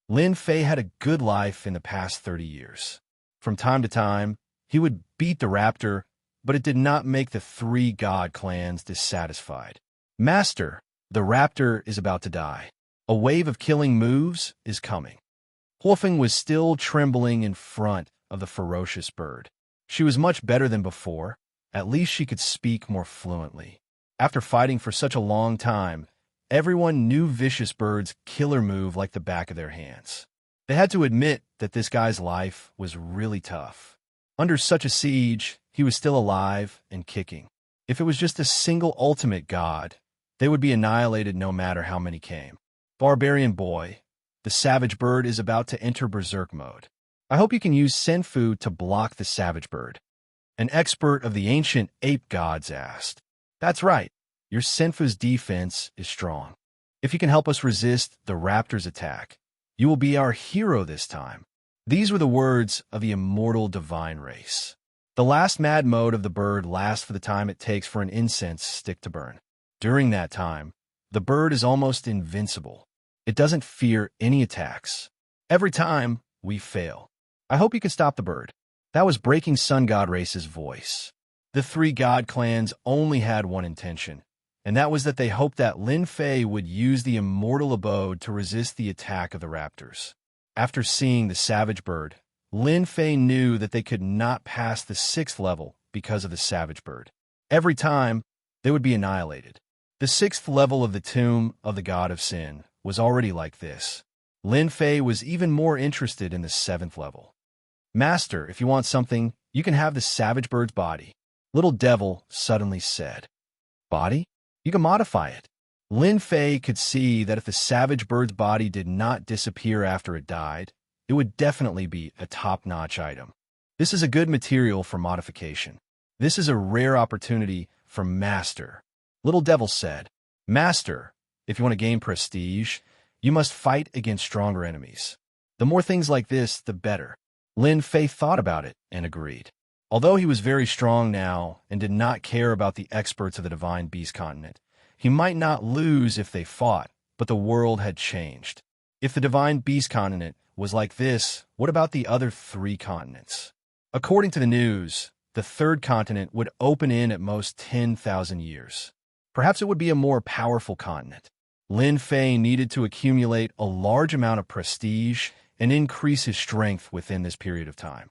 Lin Fei had a good life in the past 30 years. From time to time, he would beat the raptor, but it did not make the three god clans dissatisfied. Master, the raptor is about to die. A wave of killing moves is coming. Wolfing was still trembling in front of the ferocious bird. She was much better than before. At least she could speak more fluently. After fighting for such a long time, everyone knew Vicious Bird's killer move like the back of their hands. They had to admit that this guy's life was really tough. Under such a siege, he was still alive and kicking. If it was just a single ultimate god, they would be annihilated no matter how many came. Barbarian boy, the savage bird is about to enter berserk mode. I hope you can use Senfu to block the savage bird. An expert of the ancient ape gods asked. That's right, your Senfu's defense is strong. If you can help us resist the raptor's attack, you will be our hero this time. These were the words of the immortal divine race. The last mad mode of the bird lasts for the time it takes for an incense stick to burn. During that time, the bird is almost invincible. It doesn't fear any attacks. Every time, we fail. I hope you can stop the bird. That was Breaking Sun God Race's voice. The three god clans only had one intention, and that was that they hoped that Lin Fei would use the immortal abode to resist the attack of the raptors. After seeing the savage bird, Lin Fei knew that they could not pass the 6th level because of the savage bird. Every time, they would be annihilated. The 6th level of the Tomb of the God of Sin was already like this. Lin Fei was even more interested in the 7th level. Master, if you want something, you can have the savage bird's body. Little Devil suddenly said. Body? You can modify it. Lin Fei could see that if the savage bird's body did not disappear after it died, it would definitely be a top-notch item. This is a good material for modification. This is a rare opportunity for Master. Little Devil said, Master, if you want to gain prestige, you must fight against stronger enemies. The more things like this, the better. Lin Fei thought about it and agreed. Although he was very strong now and did not care about the experts of the Divine Beast Continent, he might not lose if they fought, but the world had changed. If the Divine Beast Continent was like this, what about the other 3 continents? According to the news, the 3rd continent would open in at most 10,000 years. Perhaps it would be a more powerful continent. Lin Fei needed to accumulate a large amount of prestige and increase his strength within this period of time.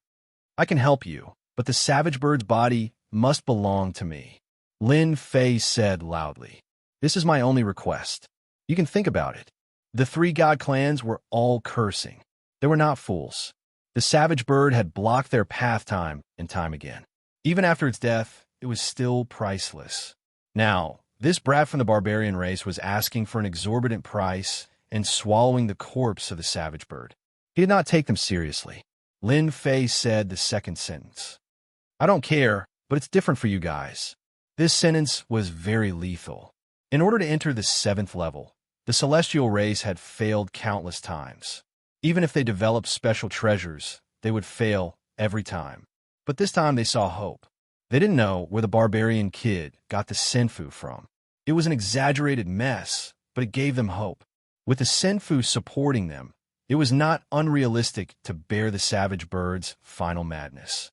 I can help you, but the savage bird's body must belong to me, Lin Fei said loudly. This is my only request. You can think about it. The 3 god clans were all cursing. They were not fools. The savage bird had blocked their path time and time again. Even after its death, it was still priceless. Now, this brat from the barbarian race was asking for an exorbitant price and swallowing the corpse of the savage bird. He did not take them seriously. Lin Fei said the second sentence. I don't care, but it's different for you guys. This sentence was very lethal. In order to enter the 7th level, the celestial race had failed countless times. Even if they developed special treasures, they would fail every time. But this time they saw hope. They didn't know where the barbarian kid got the Senfu from. It was an exaggerated mess, but it gave them hope. With the Senfu supporting them, it was not unrealistic to bear the savage bird's final madness.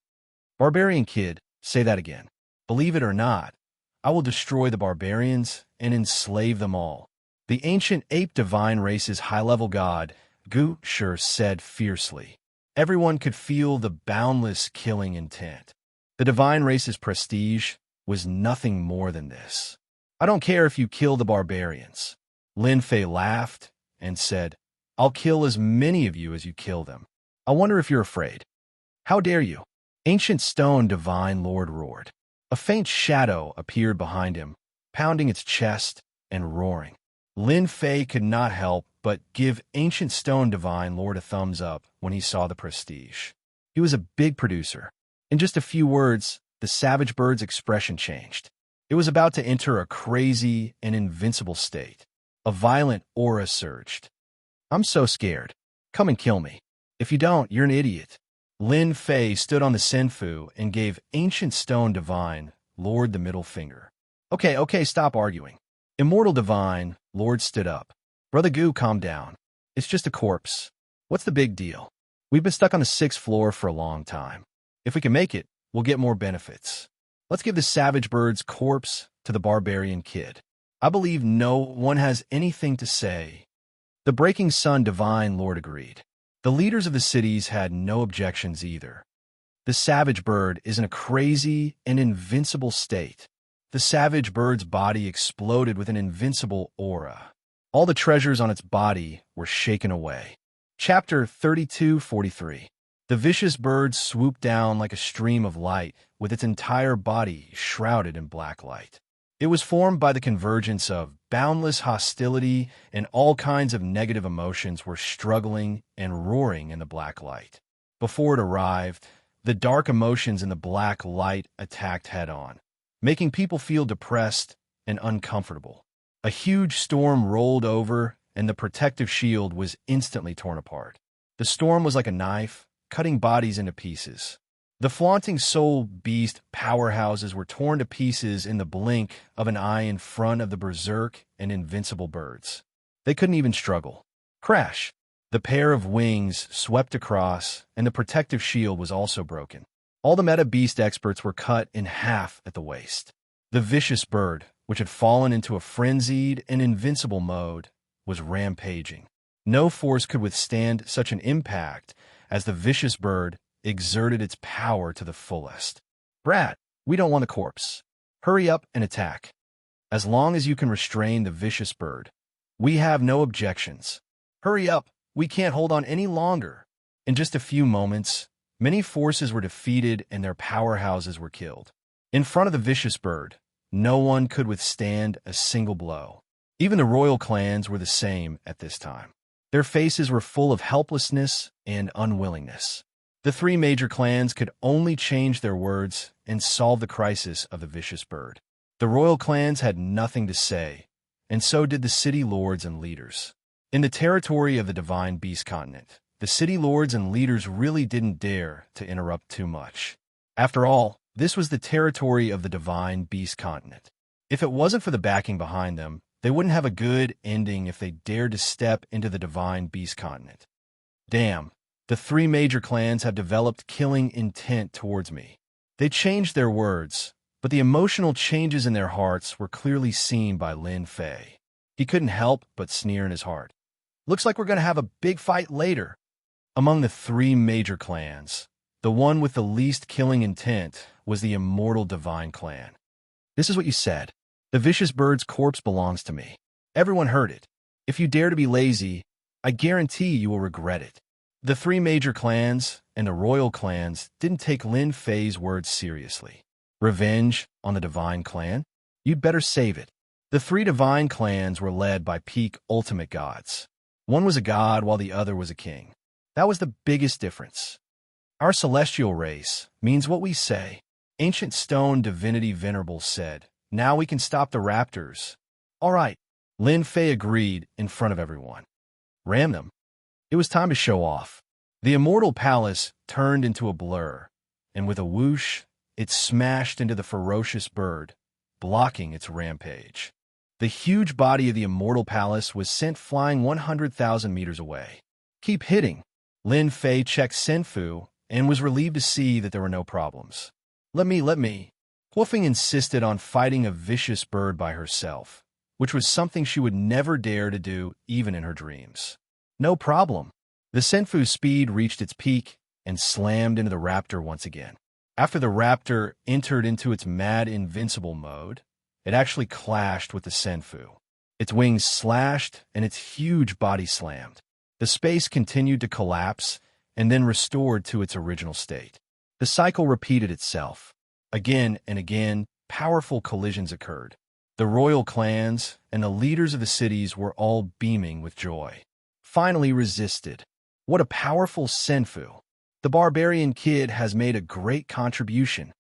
Barbarian kid, say that again. Believe it or not, I will destroy the barbarians and enslave them all. The ancient ape divine race's high-level god, Gu Shi, said fiercely. Everyone could feel the boundless killing intent. The divine race's prestige was nothing more than this. I don't care if you kill the barbarians. Lin Fei laughed and said, I'll kill as many of you as you kill them. I wonder if you're afraid. How dare you? Ancient Stone Divine Lord roared. A faint shadow appeared behind him, pounding its chest and roaring. Lin Fei could not help but give Ancient Stone Divine Lord a thumbs up when he saw the prestige. He was a big producer. In just a few words, the savage bird's expression changed. It was about to enter a crazy and invincible state. A violent aura surged. I'm so scared. Come and kill me. If you don't, you're an idiot. Lin Fei stood on the Senfu and gave Ancient Stone Divine Lord the middle finger. Okay, stop arguing. Immortal Divine Lord stood up. Brother Gu, calm down. It's just a corpse. What's the big deal? We've been stuck on the 6th floor for a long time. If we can make it, we'll get more benefits. Let's give the savage bird's corpse to the barbarian kid. I believe no one has anything to say. The breaking sun divine lord agreed. The leaders of the cities had no objections either. The savage bird is in a crazy and invincible state. The savage bird's body exploded with an invincible aura. All the treasures on its body were shaken away. Chapter 32:43. The vicious bird swooped down like a stream of light, with its entire body shrouded in black light. It was formed by the convergence of boundless hostility, and all kinds of negative emotions were struggling and roaring in the black light. Before it arrived, the dark emotions in the black light attacked head-on, making people feel depressed and uncomfortable. A huge storm rolled over, and the protective shield was instantly torn apart. The storm was like a knife, cutting bodies into pieces. The flaunting soul beast powerhouses were torn to pieces in the blink of an eye in front of the berserk and invincible birds. They couldn't even struggle. Crash! The pair of wings swept across, and the protective shield was also broken. All the meta beast experts were cut in half at the waist. The vicious bird, which had fallen into a frenzied and invincible mode, was rampaging. No force could withstand such an impact as the vicious bird exerted its power to the fullest. Brat, we don't want the corpse. Hurry up and attack. As long as you can restrain the vicious bird, we have no objections. Hurry up, we can't hold on any longer. In just a few moments, many forces were defeated and their powerhouses were killed. In front of the vicious bird, no one could withstand a single blow. Even the royal clans were the same at this time. Their faces were full of helplessness and unwillingness. The three major clans could only change their words and solve the crisis of the vicious bird. The royal clans had nothing to say, and so did the city lords and leaders. In the territory of the divine beast continent, the city lords and leaders really didn't dare to interrupt too much. After all, this was the territory of the divine beast continent. If it wasn't for the backing behind them, they wouldn't have a good ending if they dared to step into the divine beast continent. Damn. The three major clans have developed killing intent towards me. They changed their words, but the emotional changes in their hearts were clearly seen by Lin Fei. He couldn't help but sneer in his heart. Looks like we're going to have a big fight later. Among the three major clans, the one with the least killing intent was the immortal divine clan. This is what you said. The vicious bird's corpse belongs to me. Everyone heard it. If you dare to be lazy, I guarantee you will regret it. The three major clans and the royal clans didn't take Lin Fei's words seriously. Revenge on the divine clan? You'd better save it. The three divine clans were led by peak ultimate gods. One was a god while the other was a king. That was the biggest difference. Our celestial race means what we say. Ancient stone divinity Venerable said, now we can stop the raptors. All right, Lin Fei agreed in front of everyone. Ram them. It was time to show off. The immortal palace turned into a blur, and with a whoosh, it smashed into the ferocious bird, blocking its rampage. The huge body of the immortal palace was sent flying 100,000 meters away. Keep hitting. Lin Fei checked Senfu and was relieved to see that there were no problems. Let me. Huofeng insisted on fighting a vicious bird by herself, which was something she would never dare to do even in her dreams. No problem. The Senfu's speed reached its peak and slammed into the raptor once again. After the raptor entered into its mad invincible mode, it actually clashed with the Senfu. Its wings slashed and its huge body slammed. The space continued to collapse and then restored to its original state. The cycle repeated itself. Again and again, powerful collisions occurred. The royal clans and the leaders of the cities were all beaming with joy. Finally resisted. What a powerful Senfu. The barbarian kid has made a great contribution.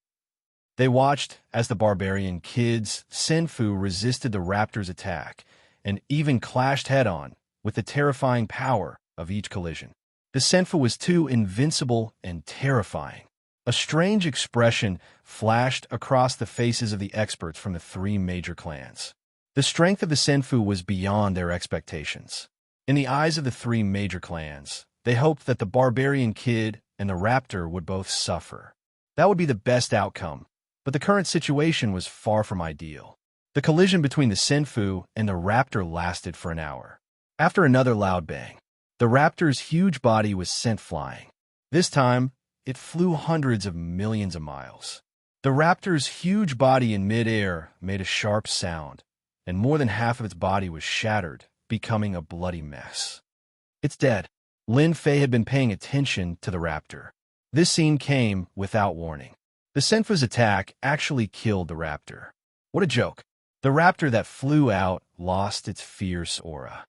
They watched as the barbarian kid's Senfu resisted the raptor's attack and even clashed head-on with the terrifying power of each collision. The Senfu was too invincible and terrifying. A strange expression flashed across the faces of the experts from the three major clans. The strength of the Senfu was beyond their expectations. In the eyes of the three major clans, they hoped that the barbarian kid and the raptor would both suffer. That would be the best outcome, but the current situation was far from ideal. The collision between the Senfu and the raptor lasted for an hour. After another loud bang, the raptor's huge body was sent flying. This time, it flew hundreds of millions of miles. The raptor's huge body in midair made a sharp sound, and more than half of its body was shattered, becoming a bloody mess. It's dead. Lin Fei had been paying attention to the raptor. This scene came without warning. The Senfu's attack actually killed the raptor. What a joke. The raptor that flew out lost its fierce aura.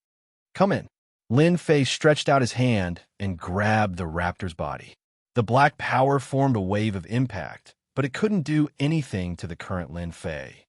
Come in. Lin Fei stretched out his hand and grabbed the raptor's body. The black power formed a wave of impact, but it couldn't do anything to the current Lin Fei.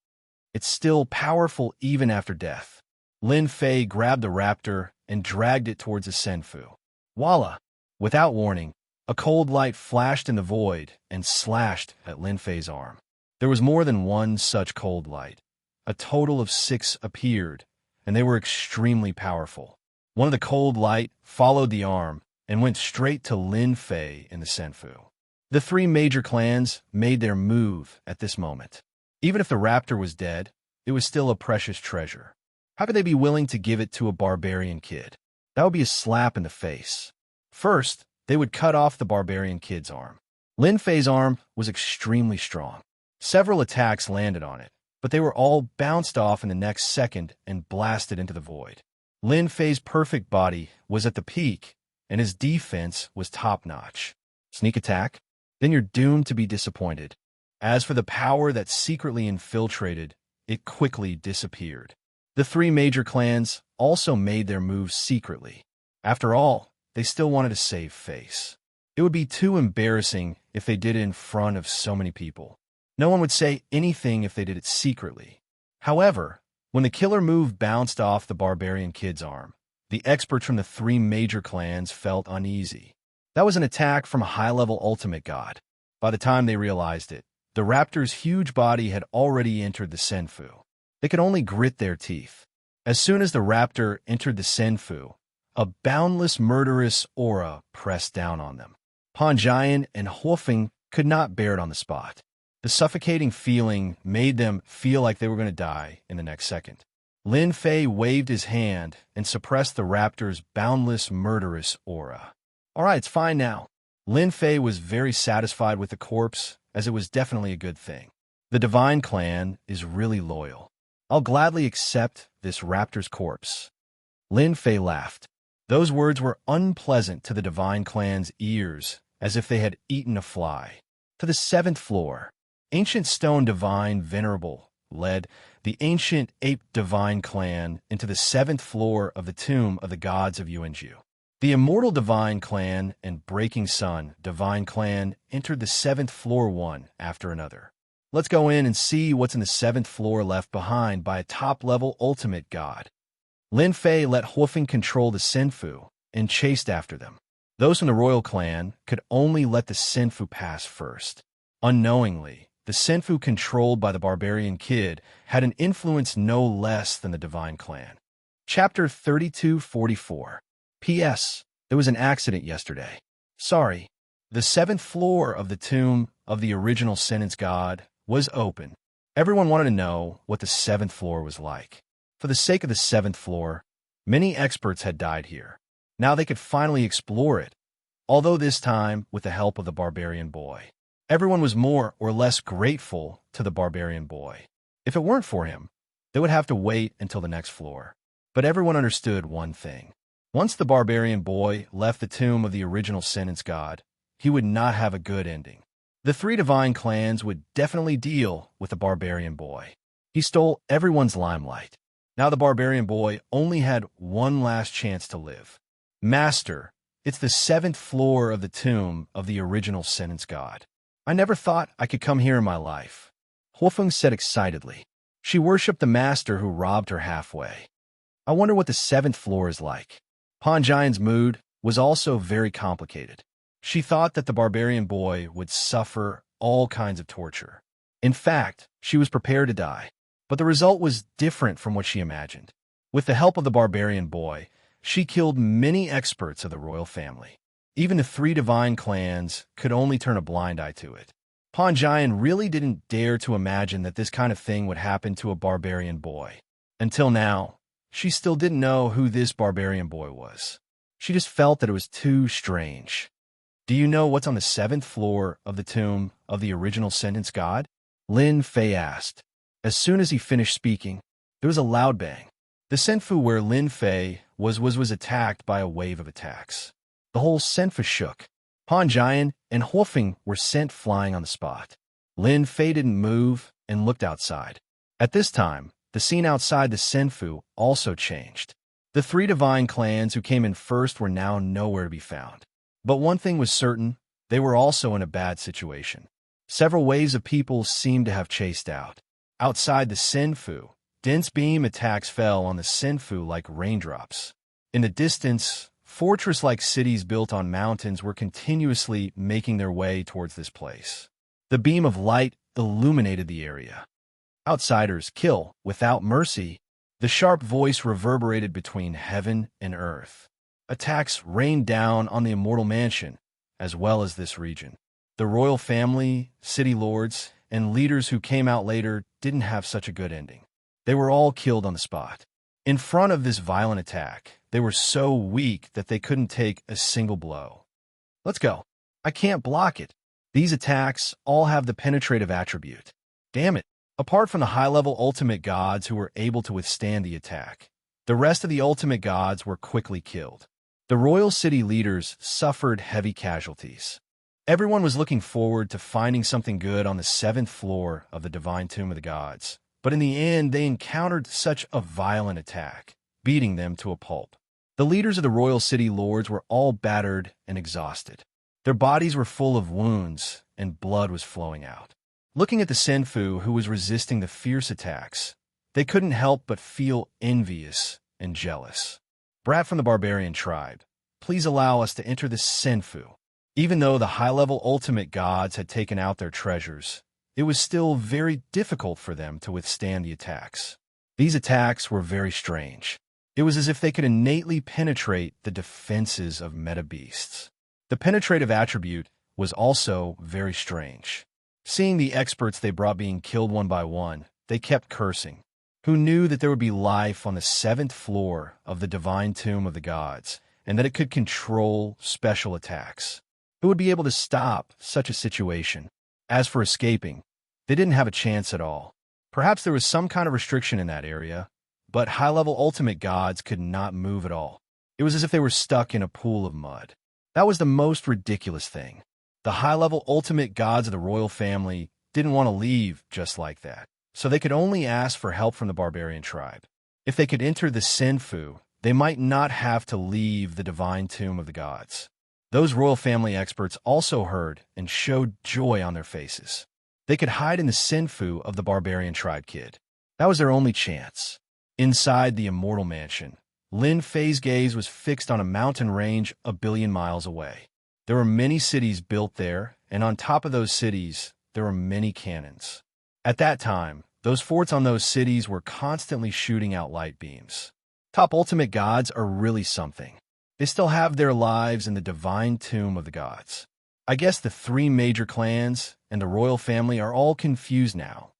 It's still powerful even after death. Lin Fei grabbed the raptor and dragged it towards the Senfu. Voila! Without warning, a cold light flashed in the void and slashed at Lin Fei's arm. There was more than one such cold light. A total of 6 appeared, and they were extremely powerful. One of the cold light followed the arm and went straight to Lin Fei in the Senfu. The 3 major clans made their move at this moment. Even if the raptor was dead, it was still a precious treasure. How could they be willing to give it to a barbarian kid? That would be a slap in the face. First, they would cut off the barbarian kid's arm. Lin Fei's arm was extremely strong. Several attacks landed on it, but they were all bounced off in the next second and blasted into the void. Lin Fei's perfect body was at the peak, and his defense was top-notch. Sneak attack? Then you're doomed to be disappointed. As for the power that secretly infiltrated, it quickly disappeared. The 3 major clans also made their moves secretly. After all, they still wanted to save face. It would be too embarrassing if they did it in front of so many people. No one would say anything if they did it secretly. However, when the killer move bounced off the barbarian kid's arm, the experts from the 3 major clans felt uneasy. That was an attack from a high-level ultimate god. By the time they realized it, the raptor's huge body had already entered the Senfu. They could only grit their teeth. As soon as the raptor entered the Senfu, a boundless murderous aura pressed down on them. Pan Jian and Huofeng could not bear it on the spot. The suffocating feeling made them feel like they were going to die in the next second. Lin Fei waved his hand and suppressed the raptor's boundless murderous aura. All right, it's fine now. Lin Fei was very satisfied with the corpse, as it was definitely a good thing. The Divine Clan is really loyal. I'll gladly accept this raptor's corpse. Lin Fei laughed. Those words were unpleasant to the Divine Clan's ears, as if they had eaten a fly. To the 7th floor, Ancient Stone Divine Venerable led the Ancient Ape Divine Clan into the 7th floor of the Tomb of the Gods of Yuanju. The Immortal Divine Clan and Breaking Sun Divine Clan entered the 7th floor one after another. Let's go in and see what's in the 7th floor left behind by a top-level ultimate god. Lin Fei let Huofeng control the Senfu and chased after them. Those from the royal clan could only let the Senfu pass first. Unknowingly, the Senfu controlled by the barbarian kid had an influence no less than the Divine Clan. Chapter 3244. P.S. There was an accident yesterday. Sorry. The 7th floor of the tomb of the original sentence god was open. Everyone wanted to know what the 7th floor was like. For the sake of the 7th floor, many experts had died here. Now they could finally explore it, although this time with the help of the barbarian boy. Everyone was more or less grateful to the barbarian boy. If it weren't for him, they would have to wait until the next floor. But everyone understood one thing. Once the barbarian boy left the tomb of the original sentence god, he would not have a good ending. The 3 divine clans would definitely deal with the barbarian boy. He stole everyone's limelight. Now the barbarian boy only had one last chance to live. Master, it's the 7th floor of the tomb of the original sentence god. I never thought I could come here in my life. Huofeng said excitedly. She worshipped the master who robbed her halfway. I wonder what the 7th floor is like. Pan Jian's mood was also very complicated. She thought that the barbarian boy would suffer all kinds of torture. In fact, she was prepared to die. But the result was different from what she imagined. With the help of the barbarian boy, she killed many experts of the royal family. Even the 3 divine clans could only turn a blind eye to it. Panjayan really didn't dare to imagine that this kind of thing would happen to a barbarian boy. Until now, she still didn't know who this barbarian boy was. She just felt that it was too strange. Do you know what's on the 7th floor of the tomb of the original sentence god? Lin Fei asked. As soon as he finished speaking, there was a loud bang. The Senfu where Lin Fei was attacked by a wave of attacks. The whole Senfu shook. Panjayan and Huofeng were sent flying on the spot. Lin Fei didn't move and looked outside. At this time, the scene outside the Senfu also changed. The 3 divine clans who came in first were now nowhere to be found. But one thing was certain, they were also in a bad situation. Several waves of people seemed to have chased out. Outside the Senfu, dense beam attacks fell on the Senfu like raindrops. In the distance, fortress-like cities built on mountains were continuously making their way towards this place. The beam of light illuminated the area. Outsiders kill without mercy. The sharp voice reverberated between heaven and earth. Attacks rained down on the immortal mansion, as well as this region. The royal family, city lords, and leaders who came out later didn't have such a good ending. They were all killed on the spot. In front of this violent attack, they were so weak that they couldn't take a single blow. Let's go. I can't block it. These attacks all have the penetrative attribute. Damn it. Apart from the high-level ultimate gods who were able to withstand the attack, the rest of the ultimate gods were quickly killed. The royal city leaders suffered heavy casualties. Everyone was looking forward to finding something good on the 7th floor of the Divine Tomb of the Gods, but in the end they encountered such a violent attack, beating them to a pulp. The leaders of the royal city lords were all battered and exhausted. Their bodies were full of wounds, and blood was flowing out. Looking at the Senfu who was resisting the fierce attacks, they couldn't help but feel envious and jealous. Brat from the barbarian tribe, please allow us to enter the Senfu. Even though the high-level ultimate gods had taken out their treasures, it was still very difficult for them to withstand the attacks. These attacks were very strange. It was as if they could innately penetrate the defenses of meta beasts. The penetrative attribute was also very strange. Seeing the experts they brought being killed one by one, they kept cursing. Who knew that there would be life on the 7th floor of the Divine Tomb of the Gods, and that it could control special attacks? Who would be able to stop such a situation? As for escaping, they didn't have a chance at all. Perhaps there was some kind of restriction in that area, but high-level ultimate gods could not move at all. It was as if they were stuck in a pool of mud. That was the most ridiculous thing. The high-level ultimate gods of the royal family didn't want to leave just like that, so they could only ask for help from the barbarian tribe. If they could enter the Senfu, they might not have to leave the Divine Tomb of the Gods. Those royal family experts also heard and showed joy on their faces. They could hide in the Senfu of the barbarian tribe kid. That was their only chance. Inside the immortal mansion, Lin Fei's gaze was fixed on a mountain range a billion miles away. There were many cities built there, and on top of those cities, there were many cannons. At that time, those forts on those cities were constantly shooting out light beams. Top ultimate gods are really something. They still have their lives in the Divine Tomb of the Gods. I guess the 3 major clans and the royal family are all confused now.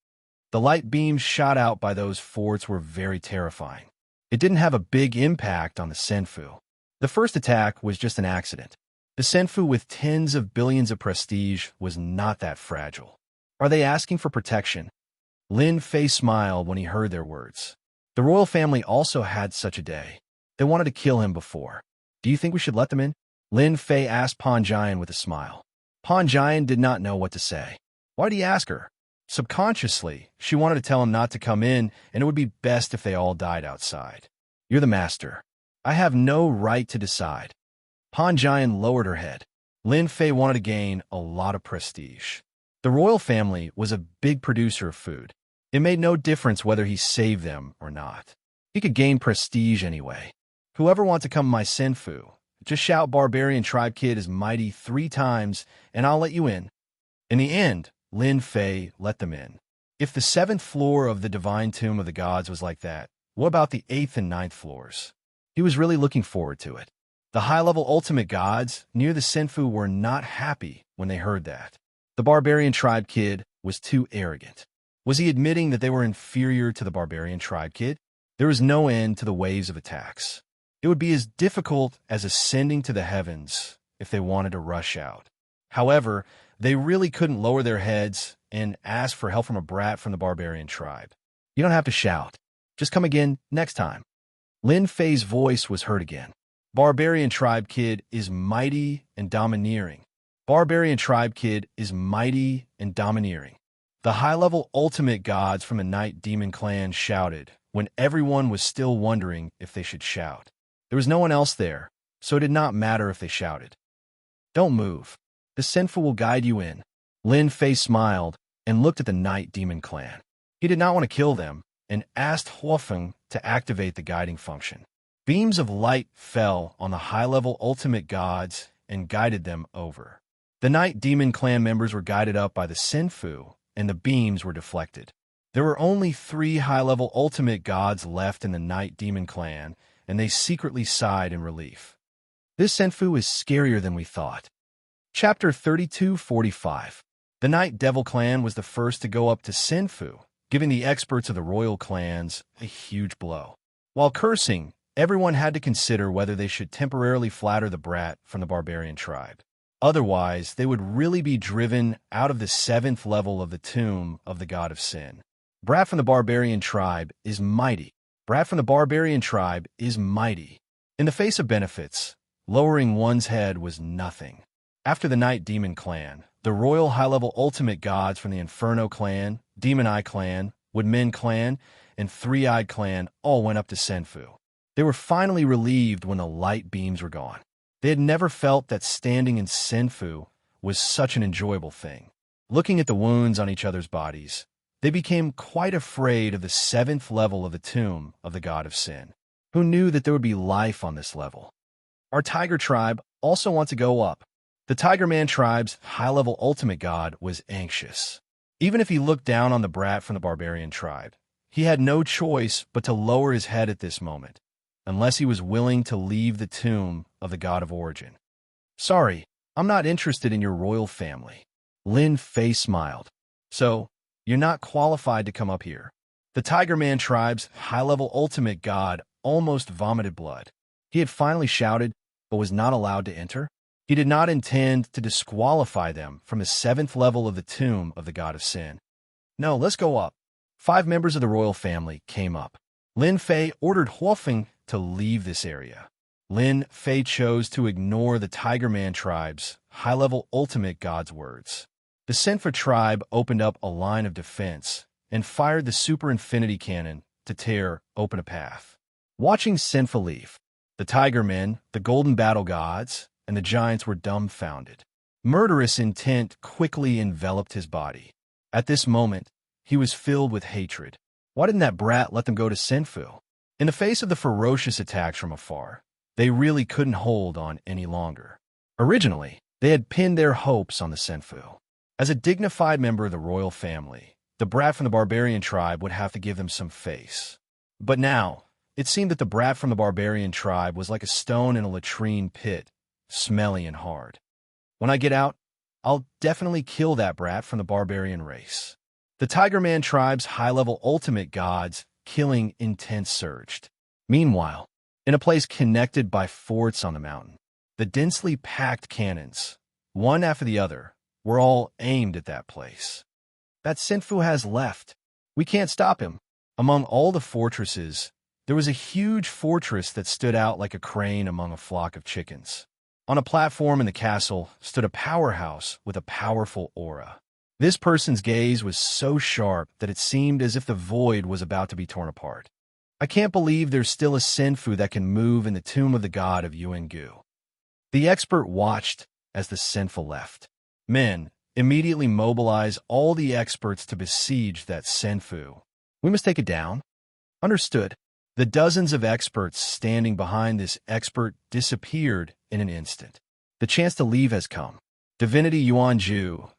The light beams shot out by those forts were very terrifying. It didn't have a big impact on the Senfu. The first attack was just an accident. The Senfu with tens of billions of prestige was not that fragile. Are they asking for protection? Lin Fei smiled when he heard their words. The royal family also had such a day. They wanted to kill him before. Do you think we should let them in? Lin Fei asked Panjayan with a smile. Panjayan did not know what to say. Why'd he ask her? Subconsciously, she wanted to tell him not to come in, and it would be best if they all died outside. You're the master. I have no right to decide. Panjayan lowered her head. Lin Fei wanted to gain a lot of prestige. The royal family was a big producer of food. It made no difference whether he saved them or not. He could gain prestige anyway. Whoever wants to come to my Senfu, just shout Barbarian Tribe Kid is mighty 3 times, and I'll let you in. In the end, Lin Fei let them in. If the 7th floor of the Divine Tomb of the Gods was like that, what about the 8th and 9th floors? He was really looking forward to it. The high-level ultimate gods near the Senfu were not happy when they heard that. The barbarian tribe kid was too arrogant. Was he admitting that they were inferior to the barbarian tribe kid? There was no end to the waves of attacks. It would be as difficult as ascending to the heavens if they wanted to rush out. However, they really couldn't lower their heads and ask for help from a brat from the barbarian tribe. You don't have to shout. Just come again next time. Lin Fei's voice was heard again. Barbarian tribe kid is mighty and domineering. Barbarian tribe kid is mighty and domineering. The high-level ultimate gods from the Night Demon clan shouted when everyone was still wondering if they should shout. There was no one else there, so it did not matter if they shouted. Don't move. The sinful will guide you in. Lin Fei smiled and looked at the Night Demon clan. He did not want to kill them and asked Huofeng to activate the guiding function. Beams of light fell on the high-level ultimate gods and guided them over. The Night Demon clan members were guided up by the Sinfu, and the beams were deflected. There were only 3 high-level ultimate gods left in the Night Demon clan, and they secretly sighed in relief. This Senfu is scarier than we thought. Chapter 3245. The Night Devil clan was the first to go up to Senfu, giving the experts of the royal clans a huge blow. While cursing, everyone had to consider whether they should temporarily flatter the brat from the barbarian tribe. Otherwise, they would really be driven out of the 7th level of the tomb of the god of sin. Brat from the barbarian tribe is mighty. Brat from the barbarian tribe is mighty. In the face of benefits, lowering one's head was nothing. After the Night Demon clan, the royal high-level ultimate gods from the Inferno clan, Demon Eye clan, Woodmen clan, and Three-Eyed clan all went up to Senfu. They were finally relieved when the light beams were gone. They had never felt that standing in Senfu was such an enjoyable thing. Looking at the wounds on each other's bodies, they became quite afraid of the 7th level of the tomb of the god of sin. Who knew that there would be life on this level? Our Tiger tribe also wants to go up. The Tiger Man tribe's high-level ultimate god was anxious. Even if he looked down on the brat from the barbarian tribe, he had no choice but to lower his head at this moment, unless he was willing to leave the tomb of the god of origin. Sorry, I'm not interested in your royal family. Lin Fei smiled. So, you're not qualified to come up here. The Tiger Man tribe's high-level ultimate god almost vomited blood. He had finally shouted, but was not allowed to enter. He did not intend to disqualify them from the 7th level of the tomb of the god of sin. No, let's go up. 5 members of the royal family came up. Lin Fei ordered Huofeng to leave this area. Lin Fei chose to ignore the Tiger Man tribe's high-level ultimate god's words. The Senfa tribe opened up a line of defense and fired the super infinity cannon to tear open a path. Watching Senfa leave, the Tiger Men, the golden battle gods, and the giants were dumbfounded. Murderous intent quickly enveloped his body. At this moment, he was filled with hatred. Why didn't that brat let them go to Senfu? In the face of the ferocious attacks from afar, they really couldn't hold on any longer. Originally, they had pinned their hopes on the Senfu. As a dignified member of the royal family, the brat from the barbarian tribe would have to give them some face. But now, it seemed that the brat from the barbarian tribe was like a stone in a latrine pit, smelly and hard. When I get out, I'll definitely kill that brat from the barbarian race. The Tiger Man tribe's high-level ultimate gods killing intent surged. Meanwhile, in a place connected by forts on the mountain, the densely packed cannons, one after the other, were all aimed at that place. That Senfu has left. We can't stop him. Among all the fortresses, there was a huge fortress that stood out like a crane among a flock of chickens. On a platform in the castle stood a powerhouse with a powerful aura. This person's gaze was so sharp that it seemed as if the void was about to be torn apart. I can't believe there's still a Senfu that can move in the tomb of the god of Yuangu. The expert watched as the Senfu left. Men, immediately mobilize all the experts to besiege that Senfu. We must take it down. Understood. The dozens of experts standing behind this expert disappeared in an instant. The chance to leave has come. Divinity Yuanju,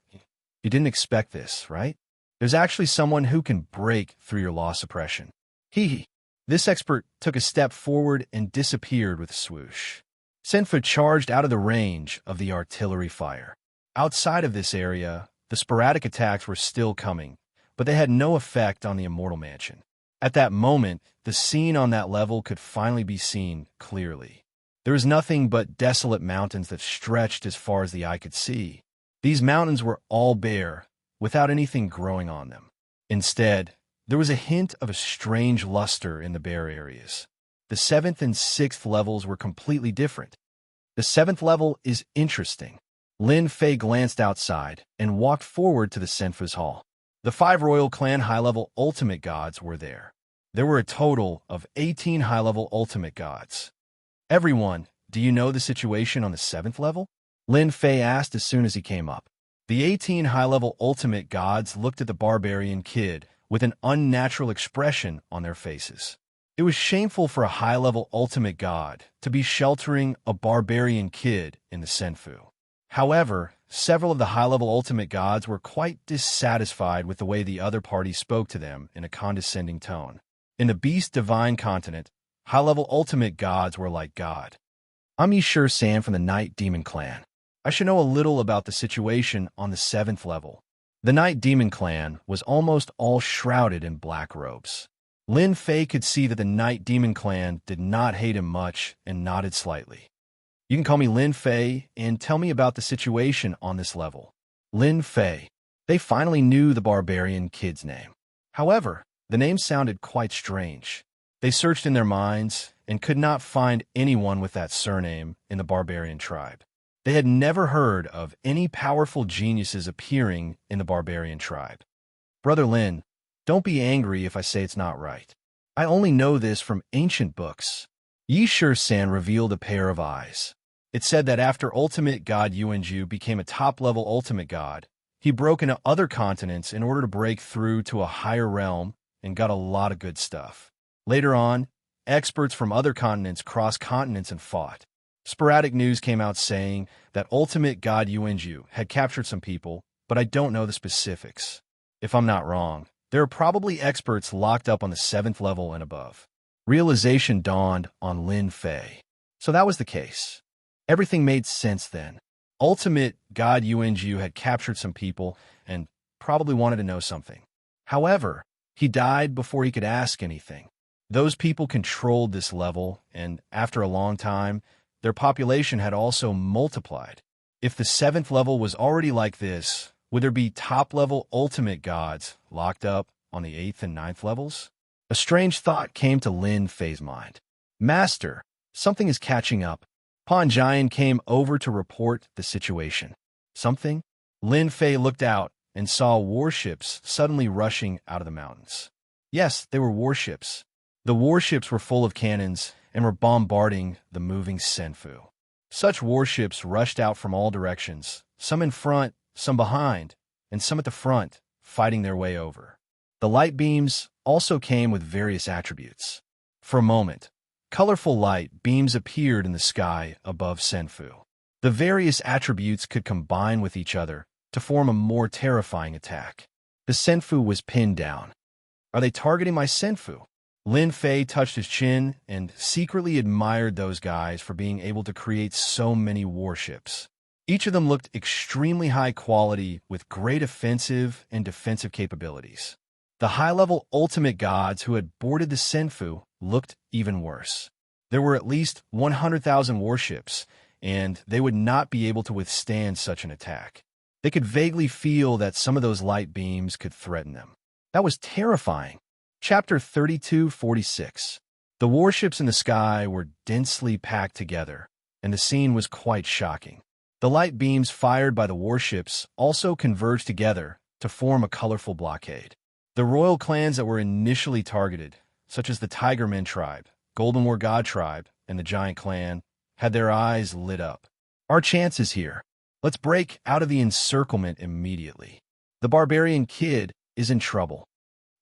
you didn't expect this, right? There's actually someone who can break through your law suppression. Hee. This expert took a step forward and disappeared with a swoosh. Senfu charged out of the range of the artillery fire. Outside of this area, The sporadic attacks were still coming, but they had no effect on the Immortal Mansion. At that moment, the scene on that level could finally be seen clearly. There was nothing but desolate mountains that stretched as far as the eye could see. These mountains were all bare, without anything growing on them. Instead, there was a hint of a strange luster in the bare areas. The 7th and 6th levels were completely different. The 7th level is interesting. Lin Fei glanced outside and walked forward to the Senfu's hall. The 5 Royal Clan high-level ultimate gods were there. There were a total of 18 high-level ultimate gods. Everyone, do you know the situation on the 7th level? Lin Fei asked as soon as he came up. The 18 high-level ultimate gods looked at the barbarian kid with an unnatural expression on their faces. It was shameful for a high-level ultimate god to be sheltering a barbarian kid in the Senfu. However, several of the high-level ultimate gods were quite dissatisfied with the way the other party spoke to them in a condescending tone. In the Beast Divine continent, high-level ultimate gods were like God. I'm Yishur San from the Night Demon Clan. I should know a little about the situation on the 7th level. The Night Demon Clan was almost all shrouded in black robes. Lin Fei could see that the Night Demon Clan did not hate him much and nodded slightly. You can call me Lin Fei and tell me about the situation on this level. Lin Fei. They finally knew the barbarian kid's name. However, the name sounded quite strange. They searched in their minds and could not find anyone with that surname in the barbarian tribe. They had never heard of any powerful geniuses appearing in the barbarian tribe. Brother Lin, don't be angry if I say it's not right. I only know this from ancient books. Yishur San revealed a pair of eyes. It said that after Ultimate God Yuanju became a top-level Ultimate God, he broke into other continents in order to break through to a higher realm and got a lot of good stuff. Later on, experts from other continents crossed continents and fought. Sporadic news came out saying that Ultimate God Yuanju had captured some people, but I don't know the specifics. If I'm not wrong, there are probably experts locked up on the 7th level and above. Realization dawned on Lin Fei. So that was the case. Everything made sense then. Ultimate God Yuanju had captured some people and probably wanted to know something. However, he died before he could ask anything. Those people controlled this level, and after a long time, their population had also multiplied. If the 7th level was already like this, would there be top-level ultimate gods locked up on the 8th and 9th levels? A strange thought came to Lin Fei's mind. Master, something is catching up. Pan Jian came over to report the situation. Something? Lin Fei looked out and saw warships suddenly rushing out of the mountains. Yes, they were warships. The warships were full of cannons and were bombarding the moving Senfu. Such warships rushed out from all directions, some in front, some behind, and some at the front, fighting their way over. The light beams also came with various attributes. For a moment, colorful light beams appeared in the sky above Senfu. The various attributes could combine with each other to form a more terrifying attack. The Senfu was pinned down. Are they targeting my Senfu? Lin Fei touched his chin and secretly admired those guys for being able to create so many warships. Each of them looked extremely high quality with great offensive and defensive capabilities. The high-level ultimate gods who had boarded the Senfu looked even worse. There were at least 100,000 warships, and they would not be able to withstand such an attack. They could vaguely feel that some of those light beams could threaten them. That was terrifying. Chapter 3246. The warships in the sky were densely packed together, and the scene was quite shocking. The light beams fired by the warships also converged together to form a colorful blockade. The royal clans that were initially targeted, such as the Tigermen tribe, Golden War God tribe, and the Giant clan, had their eyes lit up. Our chance is here. Let's break out of the encirclement immediately. The barbarian kid is in trouble.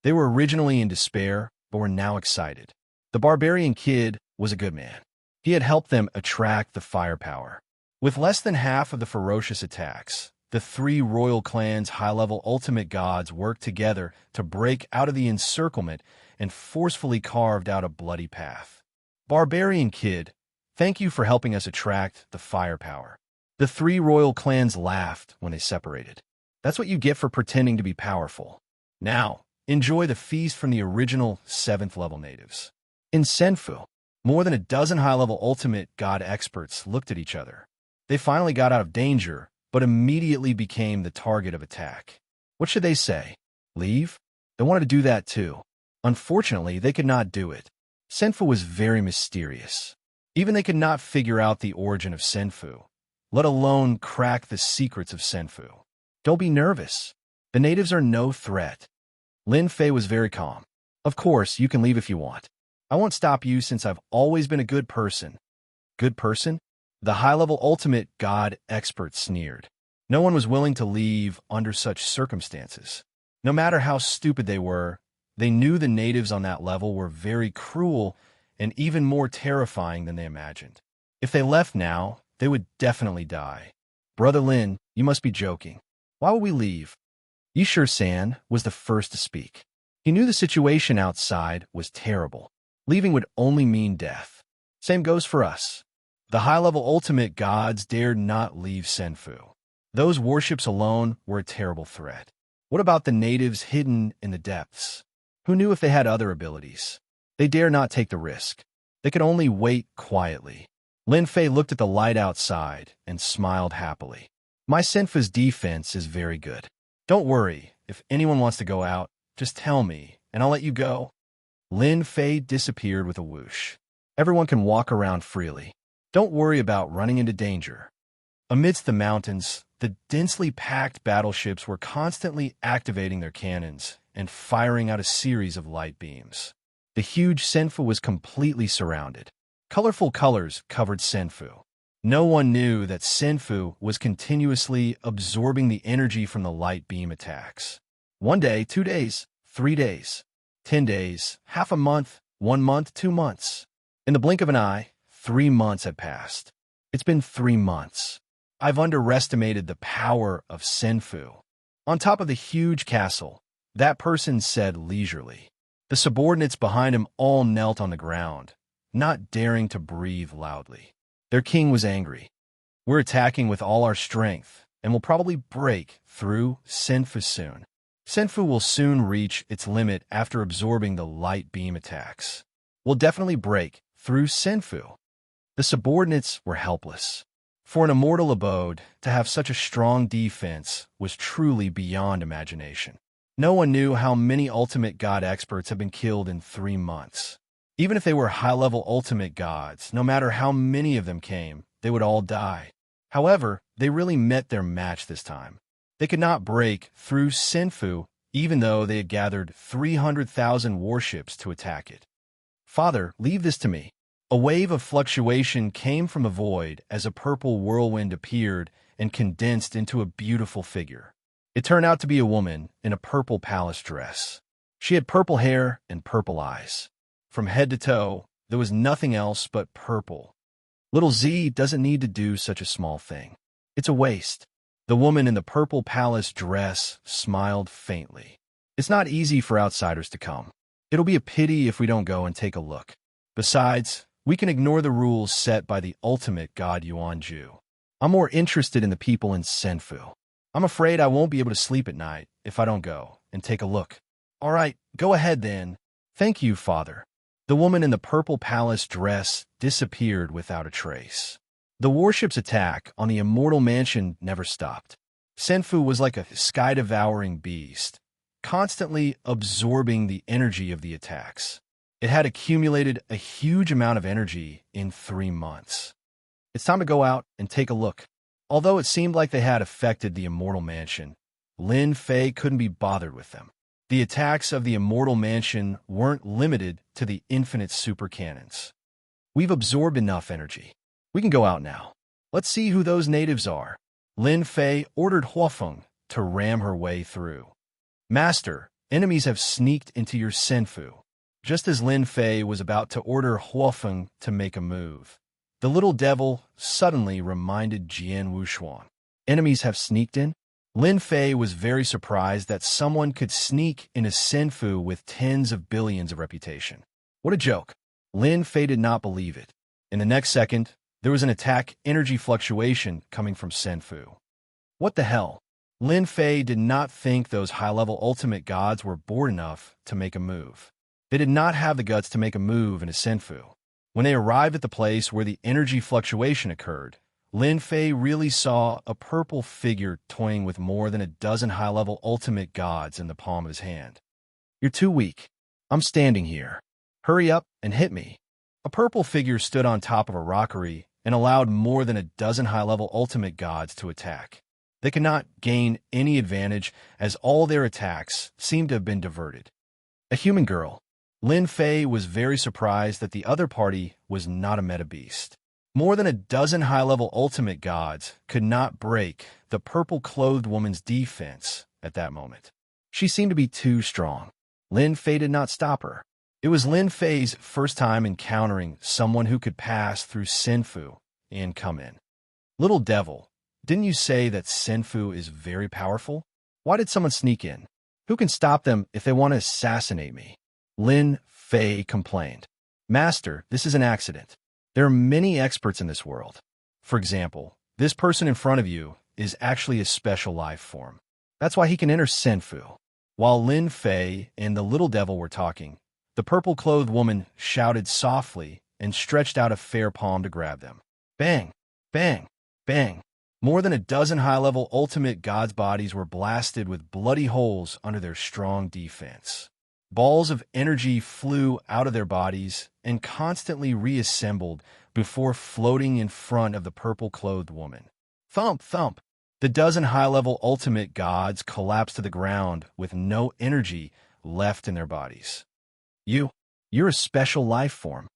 They were originally in despair, but were now excited. The barbarian kid was a good man. He had helped them attract the firepower. With less than half of the ferocious attacks, the 3 royal clans' high-level ultimate gods worked together to break out of the encirclement and forcefully carved out a bloody path. Barbarian kid, thank you for helping us attract the firepower. The 3 royal clans laughed when they separated. That's what you get for pretending to be powerful. Now, enjoy the feast from the original 7th level natives. In Senfu, more than a dozen high-level ultimate god experts looked at each other. They finally got out of danger, but immediately became the target of attack. What should they say? Leave? They wanted to do that too. Unfortunately, they could not do it. Senfu was very mysterious. Even they could not figure out the origin of Senfu, let alone crack the secrets of Senfu. Don't be nervous. The natives are no threat. Lin Fei was very calm. Of course, you can leave if you want. I won't stop you since I've always been a good person. Good person? The high-level ultimate god expert sneered. No one was willing to leave under such circumstances. No matter how stupid they were, they knew the natives on that level were very cruel and even more terrifying than they imagined. If they left now, they would definitely die. Brother Lin, you must be joking. Why would we leave? Yishur San was the first to speak. He knew the situation outside was terrible. Leaving would only mean death. Same goes for us. The high-level ultimate gods dared not leave Senfu. Those warships alone were a terrible threat. What about the natives hidden in the depths? Who knew if they had other abilities? They dare not take the risk. They could only wait quietly. Lin Fei looked at the light outside and smiled happily. My Senfu's defense is very good. Don't worry, if anyone wants to go out, just tell me, and I'll let you go. Lin Fei disappeared with a whoosh. Everyone can walk around freely. Don't worry about running into danger. Amidst the mountains, the densely packed battleships were constantly activating their cannons and firing out a series of light beams. The huge Senfu was completely surrounded. Colorful colors covered Senfu. No one knew that Senfu was continuously absorbing the energy from the light beam attacks. 1 day, 2 days, 3 days, 10 days, half a month, 1 month, 2 months. In the blink of an eye, 3 months had passed. It's been 3 months. I've underestimated the power of Senfu. On top of the huge castle, that person said leisurely. The subordinates behind him all knelt on the ground, not daring to breathe loudly. Their king was angry. We're attacking with all our strength, and will probably break through Senfu soon. Senfu will soon reach its limit after absorbing the light beam attacks. We'll definitely break through Senfu. The subordinates were helpless. For an immortal abode, to have such a strong defense was truly beyond imagination. No one knew how many ultimate god experts have been killed in 3 months. Even if they were high-level ultimate gods, no matter how many of them came, they would all die. However, they really met their match this time. They could not break through Senfu, even though they had gathered 300,000 warships to attack it. Father, leave this to me. A wave of fluctuation came from the void as a purple whirlwind appeared and condensed into a beautiful figure. It turned out to be a woman in a purple palace dress. She had purple hair and purple eyes. From head to toe, there was nothing else but purple. Little Z doesn't need to do such a small thing. It's a waste. The woman in the purple palace dress smiled faintly. It's not easy for outsiders to come. It'll be a pity if we don't go and take a look. Besides, we can ignore the rules set by the ultimate god Yuanju. I'm more interested in the people in Senfu. I'm afraid I won't be able to sleep at night if I don't go and take a look. All right, go ahead then. Thank you, Father. The woman in the purple palace dress disappeared without a trace. The warship's attack on the immortal mansion never stopped. Senfu was like a sky-devouring beast, constantly absorbing the energy of the attacks. It had accumulated a huge amount of energy in 3 months. It's time to go out and take a look. Although it seemed like they had affected the immortal mansion, Lin Fei couldn't be bothered with them. The attacks of the immortal mansion weren't limited to the infinite super cannons. We've absorbed enough energy. We can go out now. Let's see who those natives are. Lin Fei ordered Huafeng to ram her way through. Master, enemies have sneaked into your Senfu. Just as Lin Fei was about to order Huafeng to make a move, the little devil suddenly reminded Jian Wushuan. Enemies have sneaked in? Lin Fei was very surprised that someone could sneak in a Senfu with tens of billions of reputation. What a joke. Lin Fei did not believe it. In the next second, there was an attack energy fluctuation coming from Senfu. What the hell? Lin Fei did not think those high-level ultimate gods were bored enough to make a move. They did not have the guts to make a move in a senfu. When they arrived at the place where the energy fluctuation occurred, Lin Fei really saw a purple figure toying with more than a dozen high-level ultimate gods in the palm of his hand. "You're too weak. I'm standing here. Hurry up and hit me." A purple figure stood on top of a rockery and allowed more than a dozen high-level ultimate gods to attack. They could not gain any advantage as all their attacks seemed to have been diverted. A human girl. Lin Fei was very surprised that the other party was not a meta beast. More than a dozen high-level ultimate gods could not break the purple-clothed woman's defense at that moment. She seemed to be too strong. Lin Fei did not stop her. It was Lin Fei's first time encountering someone who could pass through senfu and come in. "Little devil, didn't you say that senfu is very powerful? Why did someone sneak in? Who can stop them if they want to assassinate me?" Lin Fei complained. "Master, this is an accident. There are many experts in this world. For example, this person in front of you is actually a special life form. That's why he can enter senfu." While Lin Fei and the little devil were talking, the purple-clothed woman shouted softly and stretched out a fair palm to grab them. Bang! Bang! Bang! More than a dozen high-level ultimate gods' bodies were blasted with bloody holes under their strong defense. Balls of energy flew out of their bodies and constantly reassembled before floating in front of the purple-clothed woman. Thump! Thump! The dozen high-level ultimate gods collapsed to the ground with no energy left in their bodies. You're a special life form.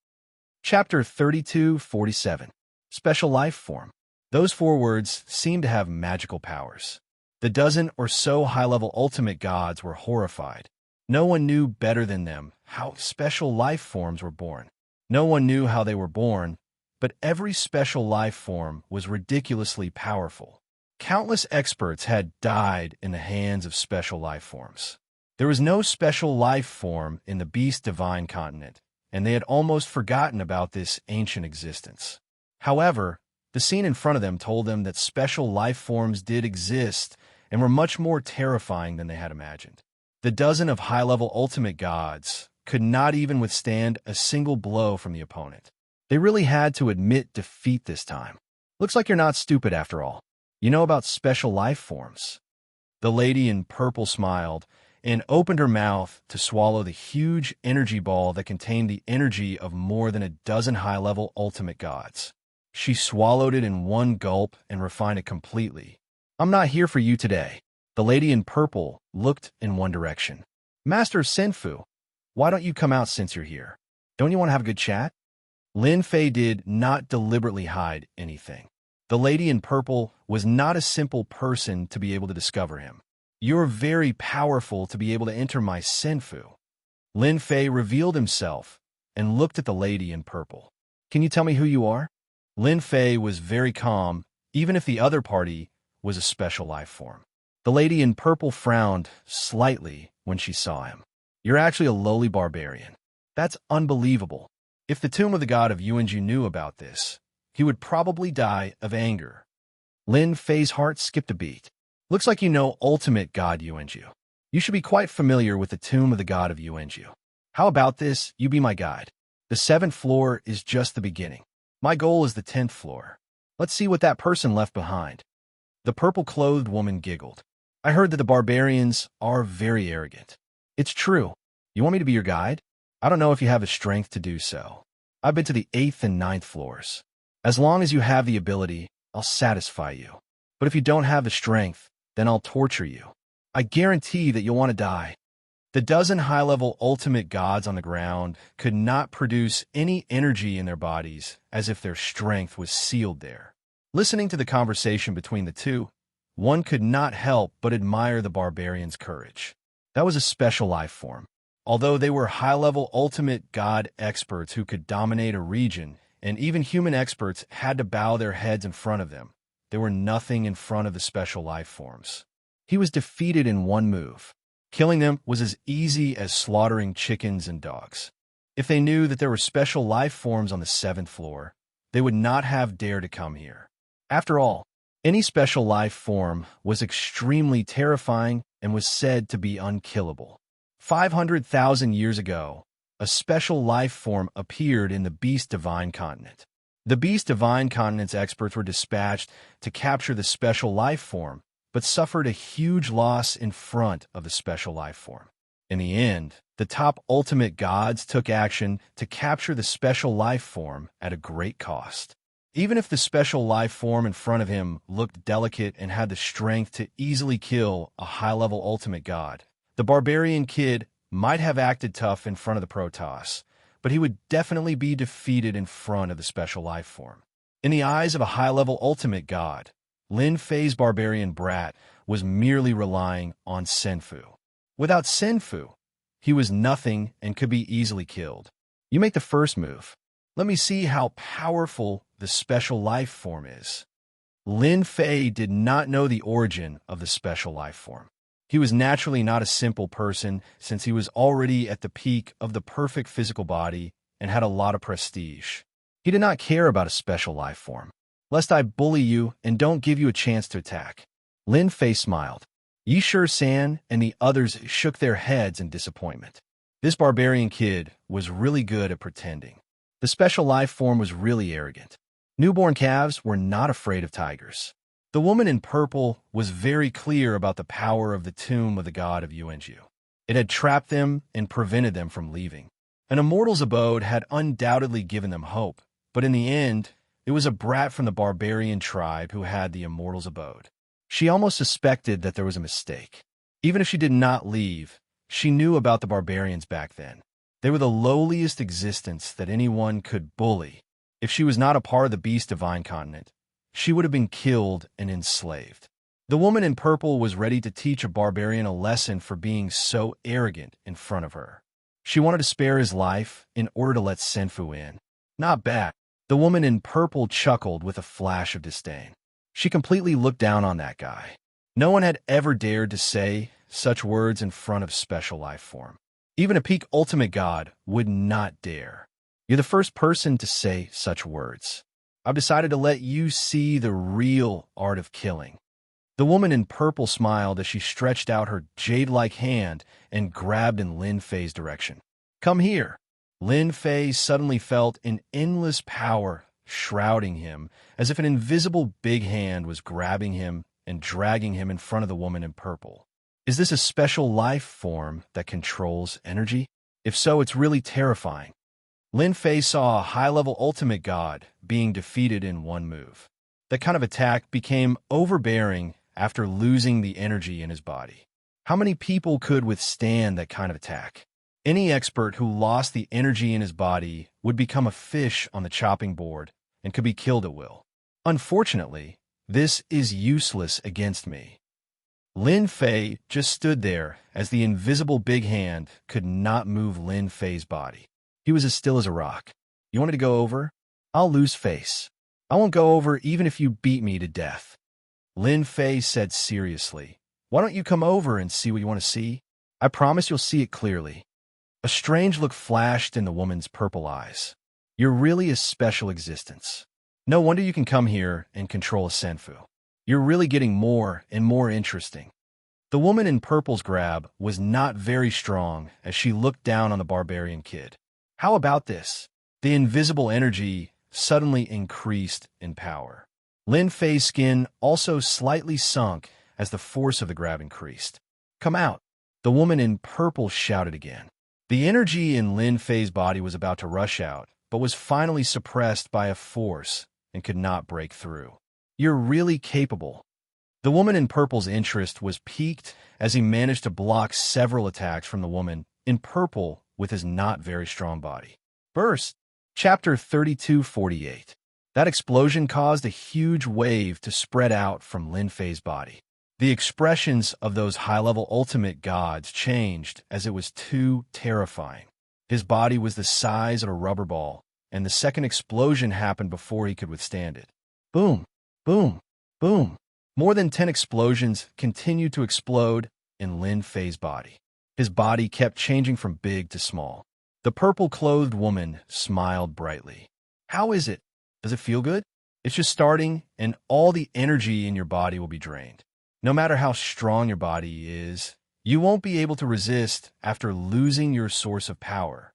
Chapter 3247. Special life form. Those 4 words seem to have magical powers. The dozen or so high-level ultimate gods were horrified. No one knew better than them how special life forms were born. No one knew how they were born, but every special life form was ridiculously powerful. Countless experts had died in the hands of special life forms. There was no special life form in the Beast Divine continent, and they had almost forgotten about this ancient existence. However, the scene in front of them told them that special life forms did exist and were much more terrifying than they had imagined. The dozen of high-level ultimate gods could not even withstand a single blow from the opponent. They really had to admit defeat this time. "Looks like you're not stupid after all. You know about special life forms." The lady in purple smiled and opened her mouth to swallow the huge energy ball that contained the energy of more than a dozen high-level ultimate gods. She swallowed it in one gulp and refined it completely. "I'm not here for you today." The lady in purple looked in one direction. "Master of Senfu, why don't you come out since you're here? Don't you want to have a good chat?" Lin Fei did not deliberately hide anything. The lady in purple was not a simple person to be able to discover him. "You're very powerful to be able to enter my senfu." Lin Fei revealed himself and looked at the lady in purple. "Can you tell me who you are?" Lin Fei was very calm, even if the other party was a special life form. The lady in purple frowned slightly when she saw him. "You're actually a lowly barbarian. That's unbelievable. If the tomb of the god of Yuanju knew about this, he would probably die of anger." Lin Fei's heart skipped a beat. "Looks like you know ultimate god Yuanju. You should be quite familiar with the tomb of the god of Yuanju. How about this, you be my guide? The 7th floor is just the beginning. My goal is the 10th floor. Let's see what that person left behind." The purple-clothed woman giggled. "I heard that the barbarians are very arrogant." "It's true. You want me to be your guide? I don't know if you have the strength to do so. I've been to the 8th and 9th floors. As long as you have the ability, I'll satisfy you. But if you don't have the strength, then I'll torture you. I guarantee that you'll want to die." The dozen high-level ultimate gods on the ground could not produce any energy in their bodies, as if their strength was sealed there. Listening to the conversation between the two, one could not help but admire the barbarian's courage. That was a special life form. Although they were high-level ultimate god experts who could dominate a region, and even human experts had to bow their heads in front of them, they were nothing in front of the special life forms. He was defeated in one move. Killing them was as easy as slaughtering chickens and dogs. If they knew that there were special life forms on the 7th floor, they would not have dared to come here. After all, Any special life form was extremely terrifying and was said to be unkillable. 500,000 years ago, a special life form appeared in the Beast Divine continent. The Beast Divine continent's experts were dispatched to capture the special life form, but suffered a huge loss in front of the special life form. In the end, the top ultimate gods took action to capture the special life form at a great cost. Even if the special life form in front of him looked delicate and had the strength to easily kill a high-level ultimate god, the barbarian kid might have acted tough in front of the Protoss, but he would definitely be defeated in front of the special life form. In the eyes of a high-level ultimate god, Lin Fei's barbarian brat was merely relying on Senfu. Without Senfu, he was nothing and could be easily killed. You make the first move. Let me see how powerful the special life form is. Lin Fei did not know the origin of the special life form. He was naturally not a simple person since he was already at the peak of the perfect physical body and had a lot of prestige. He did not care about a special life form. Lest I bully you and don't give you a chance to attack. Lin Fei smiled. Yi Shi-san and the others shook their heads in disappointment. This barbarian kid was really good at pretending. The special life form was really arrogant. Newborn calves were not afraid of tigers. The woman in purple was very clear about the power of the tomb of the god of Yuanju. It had trapped them and prevented them from leaving. An immortal's abode had undoubtedly given them hope, but in the end, it was a brat from the barbarian tribe who had the immortal's abode. She almost suspected that there was a mistake. Even if she did not leave, she knew about the barbarians back then. They were the lowliest existence that anyone could bully. If she was not a part of the Beast Divine continent, she would have been killed and enslaved. The woman in purple was ready to teach a barbarian a lesson for being so arrogant in front of her. She wanted to spare his life in order to let Senfu in. Not bad. The woman in purple chuckled with a flash of disdain. She completely looked down on that guy. No one had ever dared to say such words in front of special life form. Even a peak ultimate god would not dare. You're the first person to say such words. I've decided to let you see the real art of killing. The woman in purple smiled as she stretched out her jade-like hand and grabbed in Lin Fei's direction. Come here. Lin Fei suddenly felt an endless power shrouding him, as if an invisible big hand was grabbing him and dragging him in front of the woman in purple. Is this a special life form that controls energy? If so, it's really terrifying. Lin Fei saw a high-level ultimate god being defeated in one move. That kind of attack became overbearing after losing the energy in his body. How many people could withstand that kind of attack? Any expert who lost the energy in his body would become a fish on the chopping board and could be killed at will. Unfortunately, this is useless against me. Lin Fei just stood there as the invisible big hand could not move Lin Fei's body. He was as still as a rock. You wanted to go over? I'll lose face. I won't go over even if you beat me to death. Lin Fei said seriously. Why don't you come over and see what you want to see? I promise you'll see it clearly. A strange look flashed in the woman's purple eyes. You're really a special existence. No wonder you can come here and control a Senfu. You're really getting more and more interesting. The woman in purple's grab was not very strong as she looked down on the barbarian kid. How about this? The invisible energy suddenly increased in power. Lin Fei's skin also slightly sunk as the force of the grab increased. Come out. The woman in purple shouted again. The energy in Lin Fei's body was about to rush out, but was finally suppressed by a force and could not break through. You're really capable. The woman in purple's interest was piqued as he managed to block several attacks from the woman in purple with his not very strong body. Burst. Chapter 3248. That explosion caused a huge wave to spread out from Lin Fei's body. The expressions of those high-level ultimate gods changed as it was too terrifying. His body was the size of a rubber ball, and the second explosion happened before he could withstand it. Boom, boom, boom. More than 10 explosions continued to explode in Lin Fei's body. His body kept changing from big to small. The purple-clothed woman smiled brightly. How is it? Does it feel good? It's just starting, and all the energy in your body will be drained. No matter how strong your body is, you won't be able to resist after losing your source of power.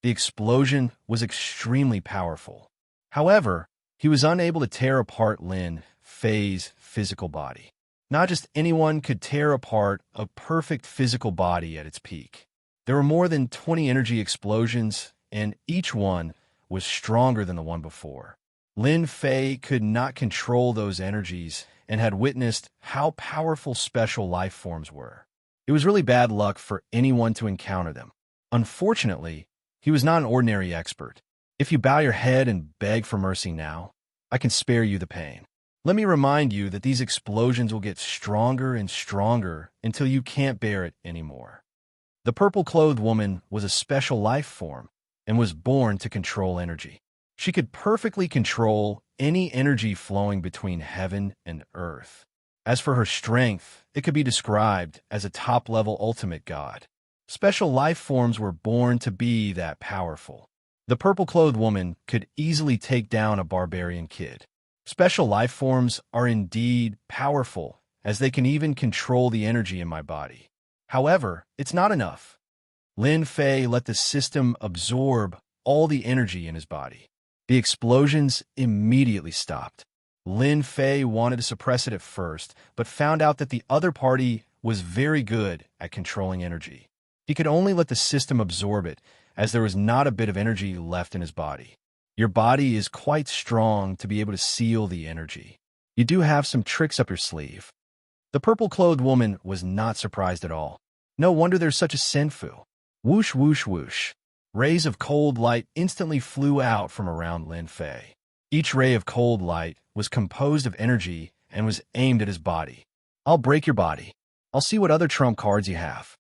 The explosion was extremely powerful. However, he was unable to tear apart Lin Fei's physical body. Not just anyone could tear apart a perfect physical body at its peak. There were more than 20 energy explosions, and each one was stronger than the one before. Lin Fei could not control those energies and had witnessed how powerful special life forms were. It was really bad luck for anyone to encounter them. Unfortunately, he was not an ordinary expert. If you bow your head and beg for mercy now, I can spare you the pain. Let me remind you that these explosions will get stronger and stronger until you can't bear it anymore. The purple-clothed woman was a special life form and was born to control energy. She could perfectly control any energy flowing between heaven and earth. As for her strength, it could be described as a top-level ultimate god. Special life forms were born to be that powerful. The purple-clothed woman could easily take down a barbarian kid. Special life forms are indeed powerful, as they can even control the energy in my body. However, it's not enough. Lin Fei let the system absorb all the energy in his body. The explosions immediately stopped. Lin Fei wanted to suppress it at first, but found out that the other party was very good at controlling energy. He could only let the system absorb it, as there was not a bit of energy left in his body. Your body is quite strong to be able to seal the energy. You do have some tricks up your sleeve. The purple-clothed woman was not surprised at all. No wonder there's such a senfu. Whoosh, whoosh, whoosh. Rays of cold light instantly flew out from around Lin Fei. Each ray of cold light was composed of energy and was aimed at his body. I'll break your body. I'll see what other trump cards you have.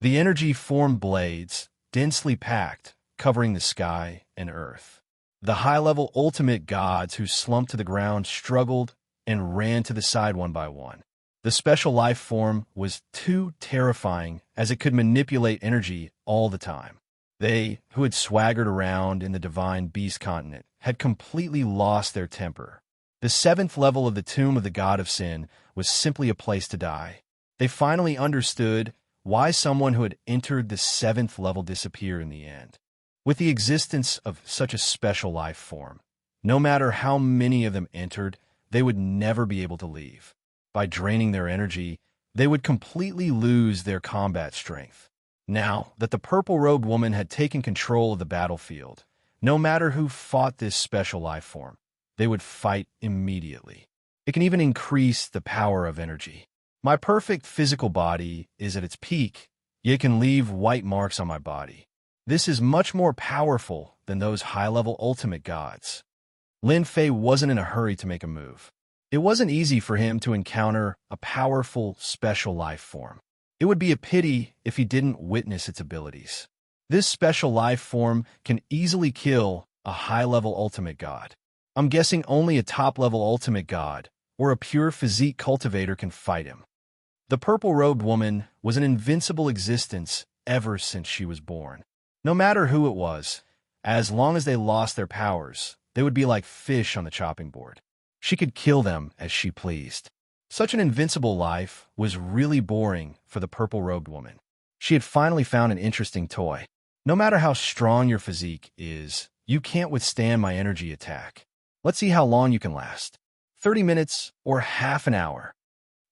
The energy formed blades, densely packed, covering the sky and earth. The high-level ultimate gods who slumped to the ground struggled and ran to the side one by one. The special life form was too terrifying, as it could manipulate energy all the time. They, who had swaggered around in the divine beast continent, had completely lost their temper. The 7th level of the tomb of the god of sin was simply a place to die. They finally understood why someone who had entered the 7th level disappeared in the end. With the existence of such a special life form, no matter how many of them entered, they would never be able to leave. By draining their energy, they would completely lose their combat strength. Now that the purple-robed woman had taken control of the battlefield, no matter who fought this special life form, they would fight immediately. It can even increase the power of energy. My perfect physical body is at its peak, yet it can leave white marks on my body. This is much more powerful than those high-level ultimate gods. Lin Fei wasn't in a hurry to make a move. It wasn't easy for him to encounter a powerful special life form. It would be a pity if he didn't witness its abilities. This special life form can easily kill a high-level ultimate god. I'm guessing only a top-level ultimate god or a pure physique cultivator can fight him. The purple-robed woman was an invincible existence ever since she was born. No matter who it was, as long as they lost their powers, they would be like fish on the chopping board. She could kill them as she pleased. Such an invincible life was really boring for the purple-robed woman. She had finally found an interesting toy. No matter how strong your physique is, you can't withstand my energy attack. Let's see how long you can last. 30 minutes or half an hour.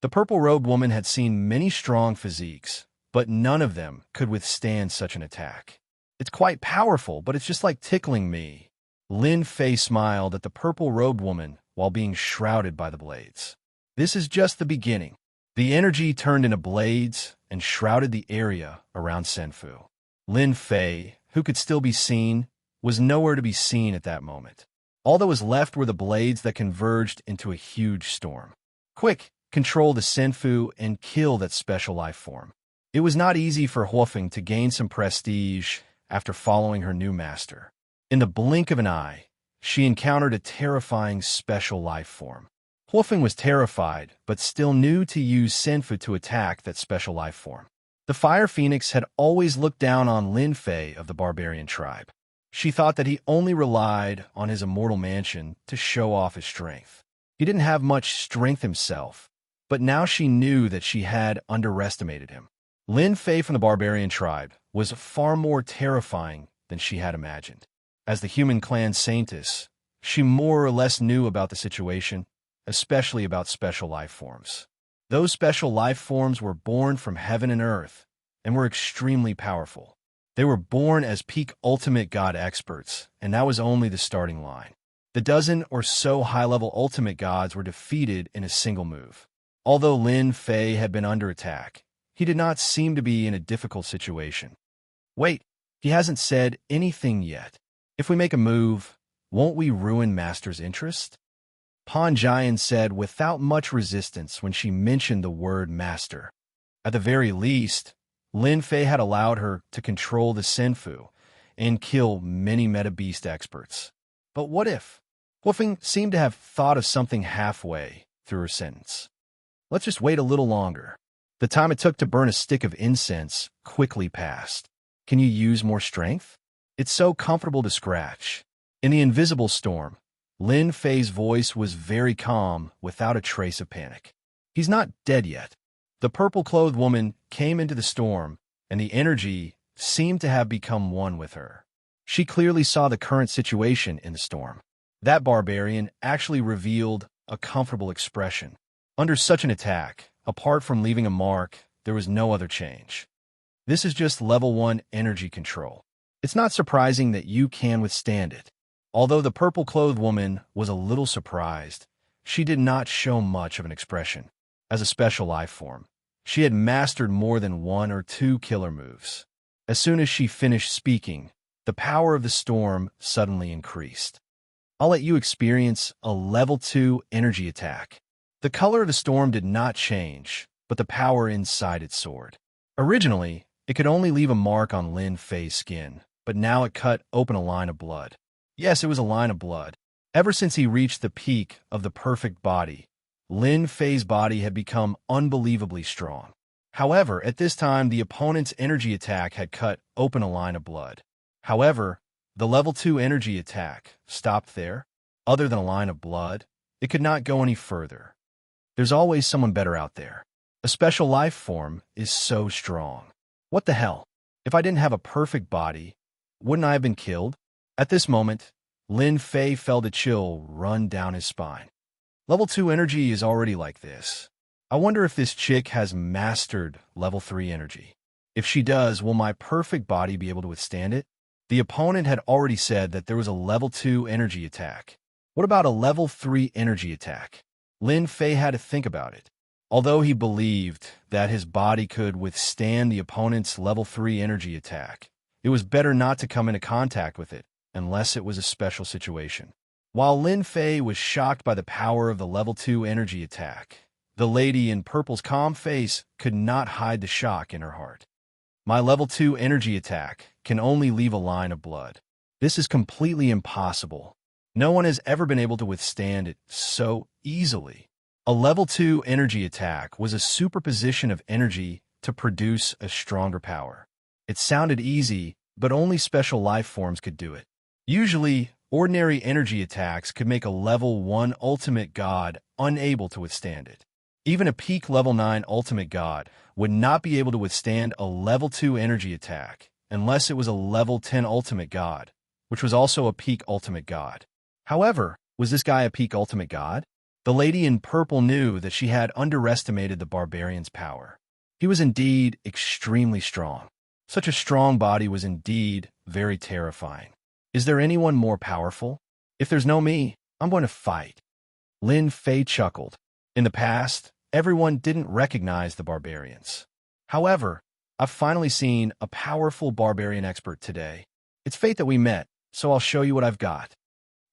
The purple-robed woman had seen many strong physiques, but none of them could withstand such an attack. It's quite powerful, but it's just like tickling me. Lin Fei smiled at the purple-robed woman while being shrouded by the blades. This is just the beginning. The energy turned into blades and shrouded the area around Senfu. Lin Fei, who could still be seen, was nowhere to be seen at that moment. All that was left were the blades that converged into a huge storm. Quick, control the Senfu and kill that special life form. It was not easy for Huofeng to gain some prestige after following her new master. In the blink of an eye, she encountered a terrifying special life form. Huofeng was terrified, but still knew to use Senfu to attack that special life form. The Fire Phoenix had always looked down on Lin Fei of the barbarian tribe. She thought that he only relied on his immortal mansion to show off his strength. He didn't have much strength himself, but now she knew that she had underestimated him. Lin Fei from the barbarian tribe was far more terrifying than she had imagined. As the human clan saintess, she more or less knew about the situation, especially about special life forms. Those special life forms were born from heaven and earth and were extremely powerful. They were born as peak ultimate god experts, and that was only the starting line. The dozen or so high-level ultimate gods were defeated in a single move. Although Lin Fei had been under attack, he did not seem to be in a difficult situation. Wait, he hasn't said anything yet. If we make a move, won't we ruin Master's interest? Pan Jian said without much resistance when she mentioned the word Master. At the very least, Lin Fei had allowed her to control the Senfu and kill many meta-beast experts. But what if? Wolfing seemed to have thought of something halfway through her sentence. Let's just wait a little longer. The time it took to burn a stick of incense quickly passed. Can you use more strength? It's so comfortable to scratch. In the invisible storm, Lin Fei's voice was very calm without a trace of panic. He's not dead yet. The purple-clothed woman came into the storm, and the energy seemed to have become one with her. She clearly saw the current situation in the storm. That barbarian actually revealed a comfortable expression. Under such an attack, apart from leaving a mark, there was no other change. This is just level 1 energy control. It's not surprising that you can withstand it. Although the purple-clothed woman was a little surprised, she did not show much of an expression. As a special life form, she had mastered more than 1 or 2 killer moves. As soon as she finished speaking, the power of the storm suddenly increased. I'll let you experience a level 2 energy attack. The color of the storm did not change, but the power inside it soared. Originally, it could only leave a mark on Lin Fei's skin, but now it cut open a line of blood. Yes, it was a line of blood. Ever since he reached the peak of the perfect body, Lin Fei's body had become unbelievably strong. However, at this time, the opponent's energy attack had cut open a line of blood. However, the level 2 energy attack stopped there. Other than a line of blood, it could not go any further. There's always someone better out there. A special life form is so strong. What the hell? If I didn't have a perfect body, wouldn't I have been killed? At this moment, Lin Fei felt a chill run down his spine. Level 2 energy is already like this. I wonder if this chick has mastered level 3 energy. If she does, will my perfect body be able to withstand it? The opponent had already said that there was a level 2 energy attack. What about a level 3 energy attack? Lin Fei had to think about it. Although he believed that his body could withstand the opponent's level 3 energy attack, it was better not to come into contact with it unless it was a special situation. While Lin Fei was shocked by the power of the level 2 energy attack, the lady in purple's calm face could not hide the shock in her heart. My level 2 energy attack can only leave a line of blood. This is completely impossible. No one has ever been able to withstand it so easily. A level 2 energy attack was a superposition of energy to produce a stronger power. It sounded easy, but only special life forms could do it. Usually, ordinary energy attacks could make a level 1 ultimate god unable to withstand it. Even a peak level 9 ultimate god would not be able to withstand a level 2 energy attack unless it was a level 10 ultimate god, which was also a peak ultimate god. However, was this guy a peak ultimate god? The lady in purple knew that she had underestimated the barbarian's power. He was indeed extremely strong. Such a strong body was indeed very terrifying. Is there anyone more powerful? If there's no me, I'm going to fight. Lin Fei chuckled. In the past, everyone didn't recognize the barbarians. However, I've finally seen a powerful barbarian expert today. It's fate that we met, so I'll show you what I've got.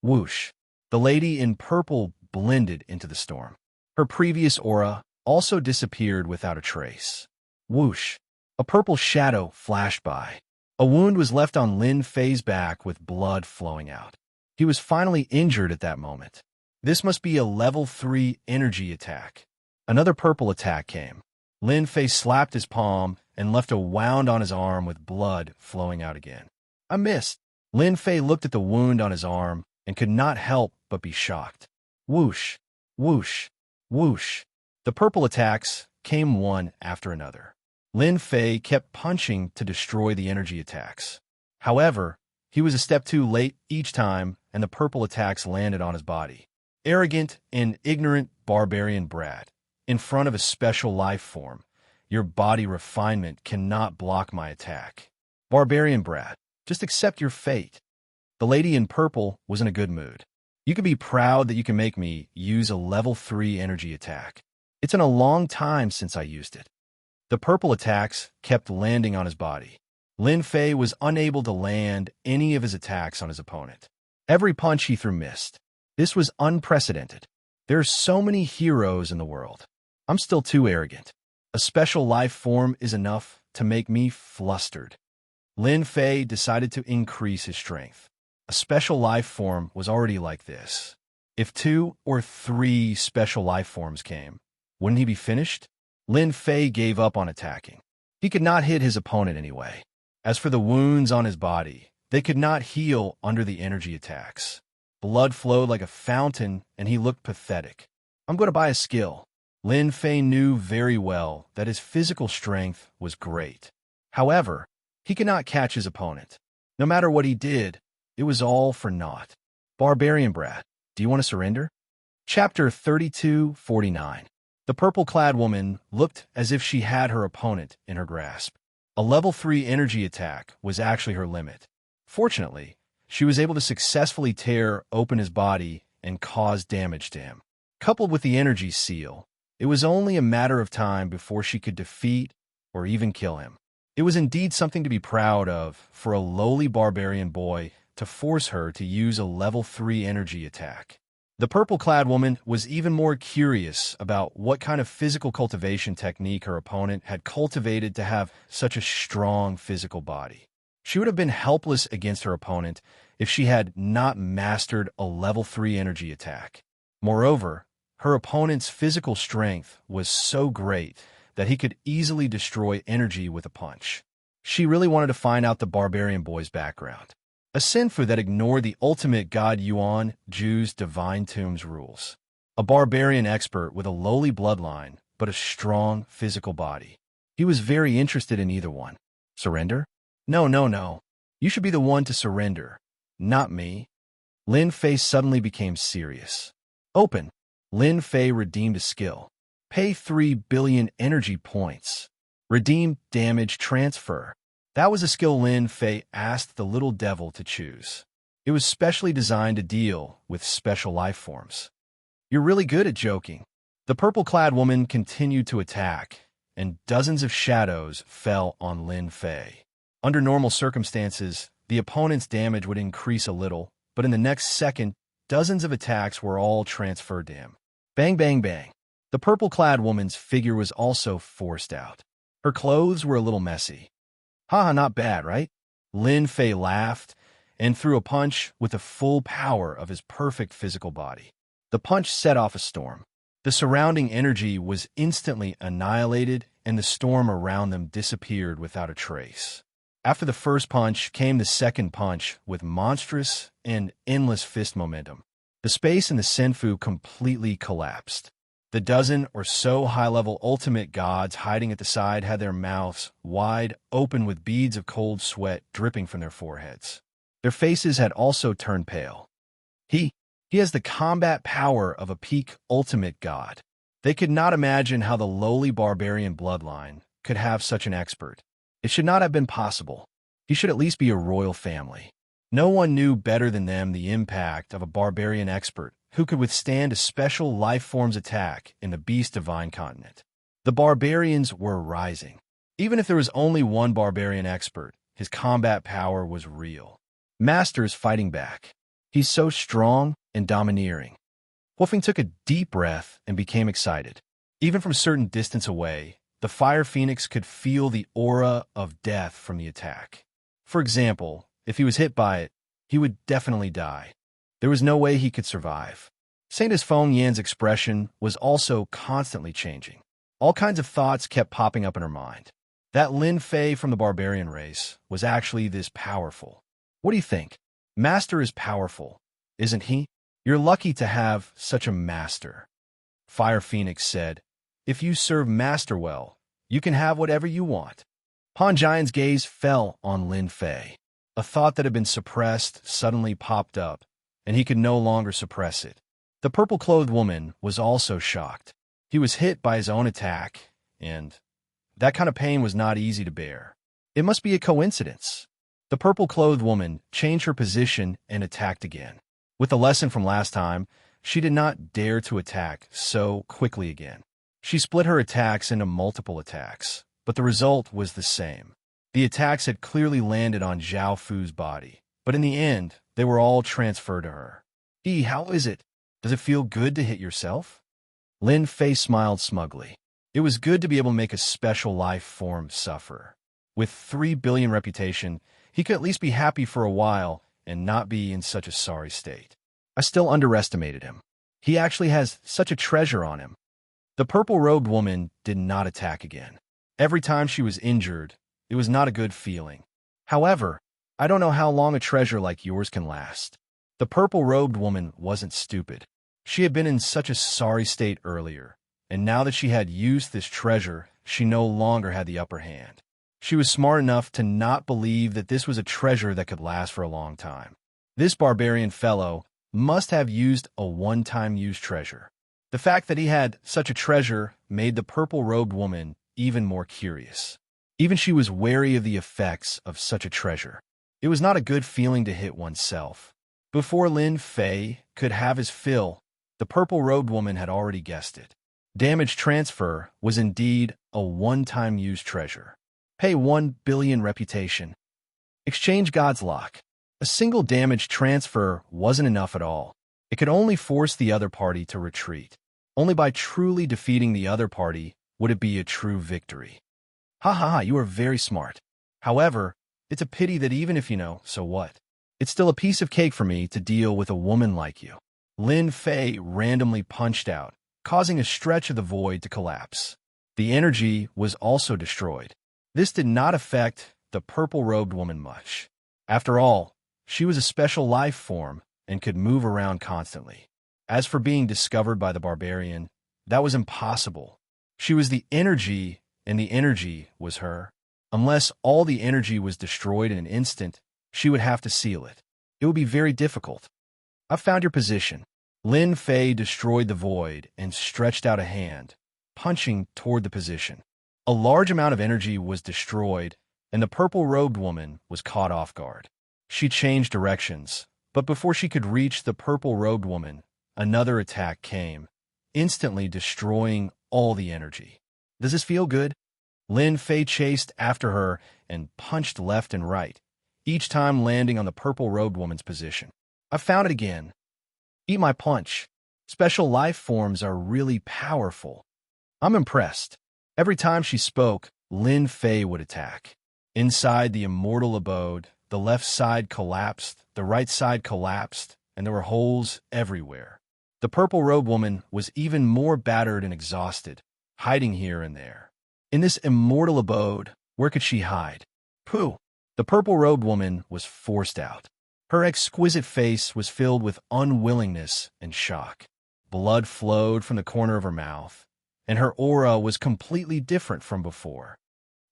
Whoosh. The lady in purple blended into the storm. Her previous aura also disappeared without a trace. Whoosh. A purple shadow flashed by. A wound was left on Lin Fei's back with blood flowing out. He was finally injured at that moment. This must be a level 3 energy attack. Another purple attack came. Lin Fei slapped his palm and left a wound on his arm with blood flowing out again. I missed. Lin Fei looked at the wound on his arm and could not help but be shocked. Whoosh, whoosh, whoosh. The purple attacks came one after another. Lin Fei kept punching to destroy the energy attacks. However, he was a step too late each time, and the purple attacks landed on his body. Arrogant and ignorant barbarian brat. In front of a special life form, your body refinement cannot block my attack. Barbarian brat, just accept your fate. The lady in purple was in a good mood. You can be proud that you can make me use a level 3 energy attack. It's been a long time since I used it. The purple attacks kept landing on his body. Lin Fei was unable to land any of his attacks on his opponent. Every punch he threw missed. This was unprecedented. There are so many heroes in the world. I'm still too arrogant. A special life form is enough to make me flustered. Lin Fei decided to increase his strength. A special life form was already like this. If 2 or 3 special life forms came, wouldn't he be finished? Lin Fei gave up on attacking. He could not hit his opponent anyway. As for the wounds on his body, they could not heal under the energy attacks. Blood flowed like a fountain, and he looked pathetic. I'm going to buy a skill. Lin Fei knew very well that his physical strength was great. However, he could not catch his opponent. No matter what he did, it was all for naught. Barbarian brat, do you want to surrender? Chapter 32:49. The purple-clad woman looked as if she had her opponent in her grasp. A level 3 energy attack was actually her limit. Fortunately, she was able to successfully tear open his body and cause damage to him. Coupled with the energy seal, it was only a matter of time before she could defeat or even kill him. It was indeed something to be proud of for a lowly barbarian boy to force her to use a level 3 energy attack. The purple-clad woman was even more curious about what kind of physical cultivation technique her opponent had cultivated to have such a strong physical body. She would have been helpless against her opponent if she had not mastered a level 3 energy attack. Moreover, her opponent's physical strength was so great that he could easily destroy energy with a punch. She really wanted to find out the barbarian boy's background. A sinfu that ignored the ultimate god Yuan Ju's divine tomb's rules. A barbarian expert with a lowly bloodline, but a strong physical body. He was very interested in either one. Surrender? No, no, no. You should be the one to surrender, not me. Lin Fei suddenly became serious. Open. Lin Fei redeemed a skill. Pay 3 billion energy points. Redeem damage transfer. That was a skill Lin Fei asked the little devil to choose. It was specially designed to deal with special life forms. You're really good at joking. The purple-clad woman continued to attack, and dozens of shadows fell on Lin Fei. Under normal circumstances, the opponent's damage would increase a little, but in the next second, dozens of attacks were all transferred to him. Bang, bang, bang. The purple-clad woman's figure was also forced out. Her clothes were a little messy. Haha, not bad, right? Lin Fei laughed and threw a punch with the full power of his perfect physical body. The punch set off a storm. The surrounding energy was instantly annihilated, and the storm around them disappeared without a trace. After the first punch came the second punch with monstrous and endless fist momentum. The space in the senfu completely collapsed. The dozen or so high-level ultimate gods hiding at the side had their mouths wide open with beads of cold sweat dripping from their foreheads. Their faces had also turned pale. He has the combat power of a peak ultimate god. They could not imagine how the lowly barbarian bloodline could have such an expert. It should not have been possible. He should at least be a royal family. No one knew better than them the impact of a barbarian expert who could withstand a special life form's attack in the Beast Divine continent. The barbarians were rising. Even if there was only one barbarian expert, his combat power was real. Masters fighting back. He's so strong and domineering. Wolfing took a deep breath and became excited. Even from a certain distance away, the Fire Phoenix could feel the aura of death from the attack. For example, if he was hit by it, he would definitely die. There was no way he could survive. Saint Feng Yan's expression was also constantly changing. All kinds of thoughts kept popping up in her mind. That Lin Fei from the barbarian race was actually this powerful. What do you think? Master is powerful, isn't he? You're lucky to have such a master. Fire Phoenix said, if you serve Master well, you can have whatever you want. Han Jian's gaze fell on Lin Fei. A thought that had been suppressed suddenly popped up, and he could no longer suppress it. The purple-clothed woman was also shocked. He was hit by his own attack, and that kind of pain was not easy to bear. It must be a coincidence. The purple-clothed woman changed her position and attacked again. With the lesson from last time, she did not dare to attack so quickly again. She split her attacks into multiple attacks, but the result was the same. The attacks had clearly landed on Zhao Fu's body, but in the end, they were all transferred to her. How is it? Does it feel good to hit yourself? Lin Fei smiled smugly. It was good to be able to make a special life form suffer. With 3 billion reputation, he could at least be happy for a while and not be in such a sorry state. I still underestimated him. He actually has such a treasure on him. The purple-robed woman did not attack again. Every time she was injured, it was not a good feeling. However, I don't know how long a treasure like yours can last. The purple-robed woman wasn't stupid. She had been in such a sorry state earlier, and now that she had used this treasure, she no longer had the upper hand. She was smart enough to not believe that this was a treasure that could last for a long time. This barbarian fellow must have used a one-time use treasure. The fact that he had such a treasure made the purple-robed woman even more curious. Even she was wary of the effects of such a treasure. It was not a good feeling to hit oneself. Before Lin Fei could have his fill, the purple-robed woman had already guessed it. Damage transfer was indeed a one-time use treasure. Pay 1 billion reputation. Exchange God's Lock. A single damage transfer wasn't enough at all. It could only force the other party to retreat. Only by truly defeating the other party would it be a true victory. Ha ha ha, you are very smart. However, it's a pity that even if you know, so what? It's still a piece of cake for me to deal with a woman like you. Lin Fei randomly punched out, causing a stretch of the void to collapse. The energy was also destroyed. This did not affect the purple-robed woman much. After all, she was a special life form and could move around constantly. As for being discovered by the barbarian, that was impossible. She was the energy, and the energy was her. Unless all the energy was destroyed in an instant, she would have to seal it. It would be very difficult. I've found your position. Lin Fei destroyed the void and stretched out a hand, punching toward the position. A large amount of energy was destroyed, and the purple-robed woman was caught off guard. She changed directions, but before she could reach the purple-robed woman, another attack came, instantly destroying all the energy. Does this feel good? Lin Fei chased after her and punched left and right, each time landing on the purple-robed woman's position. I found it again. Eat my punch. Special life forms are really powerful. I'm impressed. Every time she spoke, Lin Fei would attack. Inside the immortal abode, the left side collapsed, the right side collapsed, and there were holes everywhere. The purple-robed woman was even more battered and exhausted, hiding here and there. In this immortal abode, where could she hide? Pooh! The purple-robed woman was forced out. Her exquisite face was filled with unwillingness and shock. Blood flowed from the corner of her mouth, and her aura was completely different from before.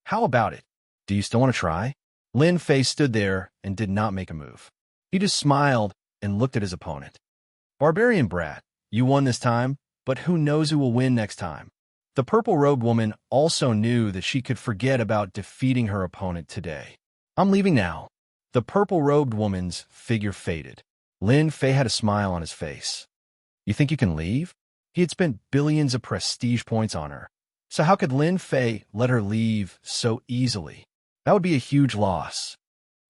How about it? Do you still want to try? Lin Fei stood there and did not make a move. He just smiled and looked at his opponent. Barbarian brat, you won this time, but who knows who will win next time? The purple-robed woman also knew that she could forget about defeating her opponent today. I'm leaving now. The purple-robed woman's figure faded. Lin Fei had a smile on his face. You think you can leave? He had spent billions of prestige points on her. So how could Lin Fei let her leave so easily? That would be a huge loss.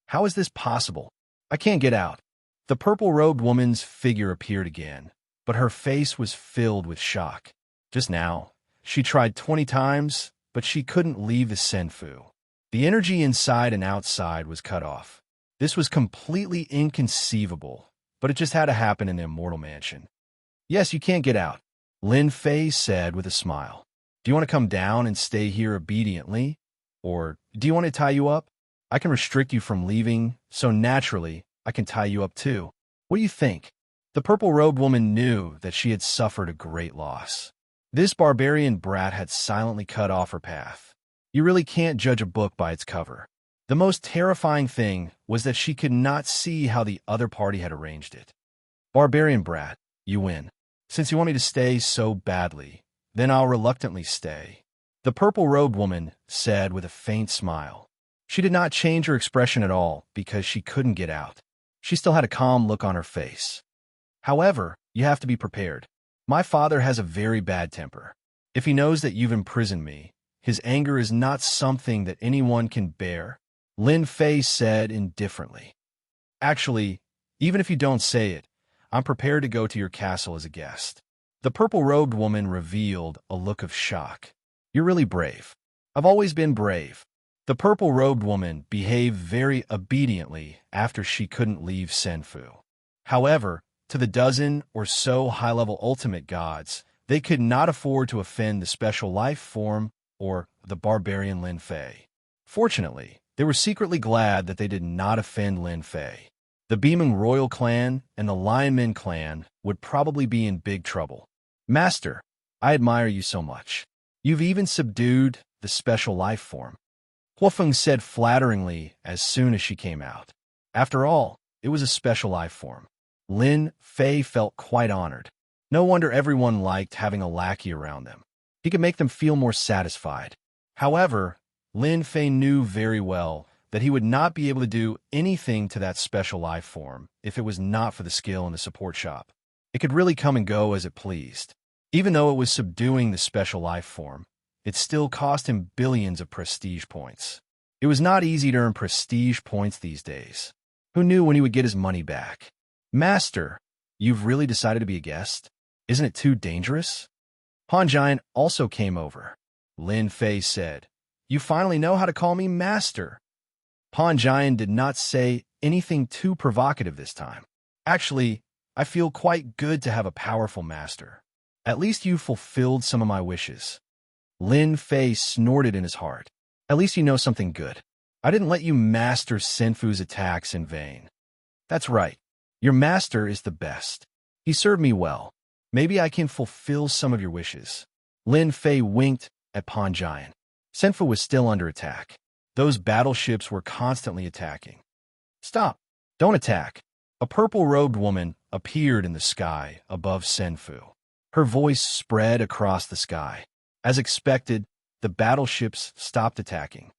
How is this possible? I can't get out. The purple-robed woman's figure appeared again, but her face was filled with shock. Just now, she tried 20 times, but she couldn't leave the Senfu. The energy inside and outside was cut off. This was completely inconceivable, but it just had to happen in the Immortal Mansion. Yes, you can't get out, Lin Fei said with a smile. Do you want to come down and stay here obediently? Or do you want to tie you up? I can restrict you from leaving, so naturally, I can tie you up too. What do you think? The purple-robed woman knew that she had suffered a great loss. This barbarian brat had silently cut off her path. You really can't judge a book by its cover. The most terrifying thing was that she could not see how the other party had arranged it. Barbarian brat, you win. Since you want me to stay so badly, then I'll reluctantly stay, the purple-robed woman said with a faint smile. She did not change her expression at all because she couldn't get out. She still had a calm look on her face. However, you have to be prepared. My father has a very bad temper. If he knows that you've imprisoned me, his anger is not something that anyone can bear, Lin Fei said indifferently. Actually, even if you don't say it, I'm prepared to go to your castle as a guest. The purple-robed woman revealed a look of shock. You're really brave. I've always been brave. The purple-robed woman behaved very obediently after she couldn't leave Senfu. However, to the dozen or so high-level ultimate gods, they could not afford to offend the special life form or the barbarian Lin Fei. Fortunately, they were secretly glad that they did not offend Lin Fei. The Beaming Royal Clan and the Lionman Clan would probably be in big trouble. Master, I admire you so much. You've even subdued the special life form, Huofeng said flatteringly as soon as she came out. After all, it was a special life form. Lin Fei felt quite honored. No wonder everyone liked having a lackey around them. He could make them feel more satisfied. However, Lin Fei knew very well that he would not be able to do anything to that special life form if it was not for the skill in the support shop. It could really come and go as it pleased. Even though it was subduing the special life form, it still cost him billions of prestige points. It was not easy to earn prestige points these days. Who knew when he would get his money back? Master, you've really decided to be a guest? Isn't it too dangerous? Han Jian also came over. Lin Fei said, You finally know how to call me Master. Han Jian did not say anything too provocative this time. Actually, I feel quite good to have a powerful master. At least you fulfilled some of my wishes. Lin Fei snorted in his heart. At least you know something good. I didn't let you master Senfu's attacks in vain. That's right. Your master is the best. He served me well. Maybe I can fulfill some of your wishes. Lin Fei winked at Han Jian. Senfu was still under attack. Those battleships were constantly attacking. Stop! Don't attack! A purple-robed woman appeared in the sky above Senfu. Her voice spread across the sky. As expected, the battleships stopped attacking.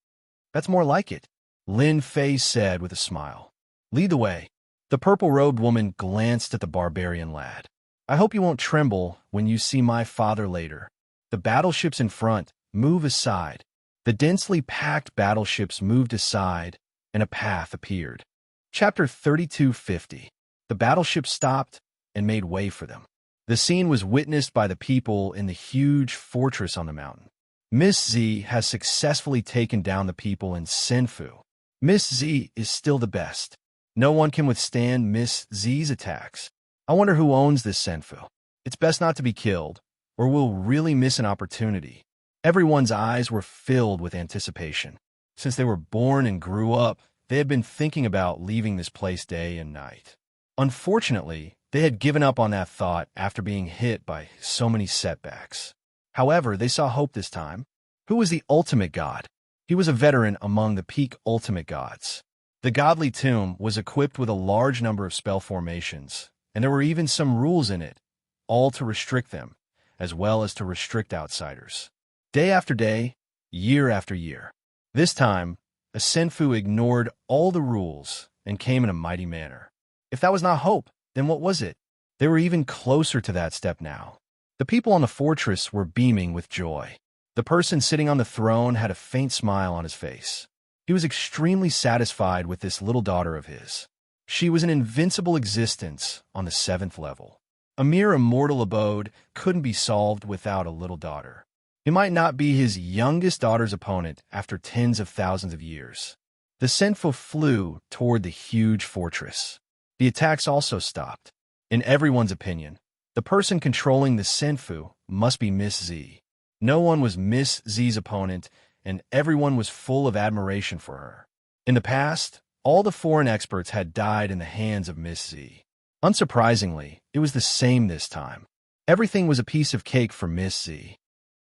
That's more like it, Lin Fei said with a smile. Lead the way. The purple-robed woman glanced at the barbarian lad. I hope you won't tremble when you see my father later. The battleships in front move aside. The densely packed battleships moved aside, and a path appeared. Chapter 3250. The battleship stopped and made way for them. The scene was witnessed by the people in the huge fortress on the mountain. Miss Z has successfully taken down the people in Senfu. Miss Z is still the best. No one can withstand Miss Z's attacks. I wonder who owns this Senfu. It's best not to be killed, or we'll really miss an opportunity. Everyone's eyes were filled with anticipation. Since they were born and grew up, they had been thinking about leaving this place day and night. Unfortunately, they had given up on that thought after being hit by so many setbacks. However, they saw hope this time. Who was the ultimate god? He was a veteran among the peak ultimate gods. The godly tomb was equipped with a large number of spell formations, and there were even some rules in it, all to restrict them, as well as to restrict outsiders. Day after day, year after year. This time, a Senfu ignored all the rules and came in a mighty manner. If that was not hope, then what was it? They were even closer to that step now. The people on the fortress were beaming with joy. The person sitting on the throne had a faint smile on his face. He was extremely satisfied with this little daughter of his. She was an invincible existence on the 7th level. A mere immortal abode couldn't be solved without a little daughter. He might not be his youngest daughter's opponent after tens of thousands of years. The Senfu flew toward the huge fortress. The attacks also stopped. In everyone's opinion, the person controlling the Senfu must be Miss Z. No one was Miss Z's opponent, and everyone was full of admiration for her. In the past, All the foreign experts had died in the hands of Miss Z. Unsurprisingly, it was the same this time. Everything was a piece of cake for Miss Z.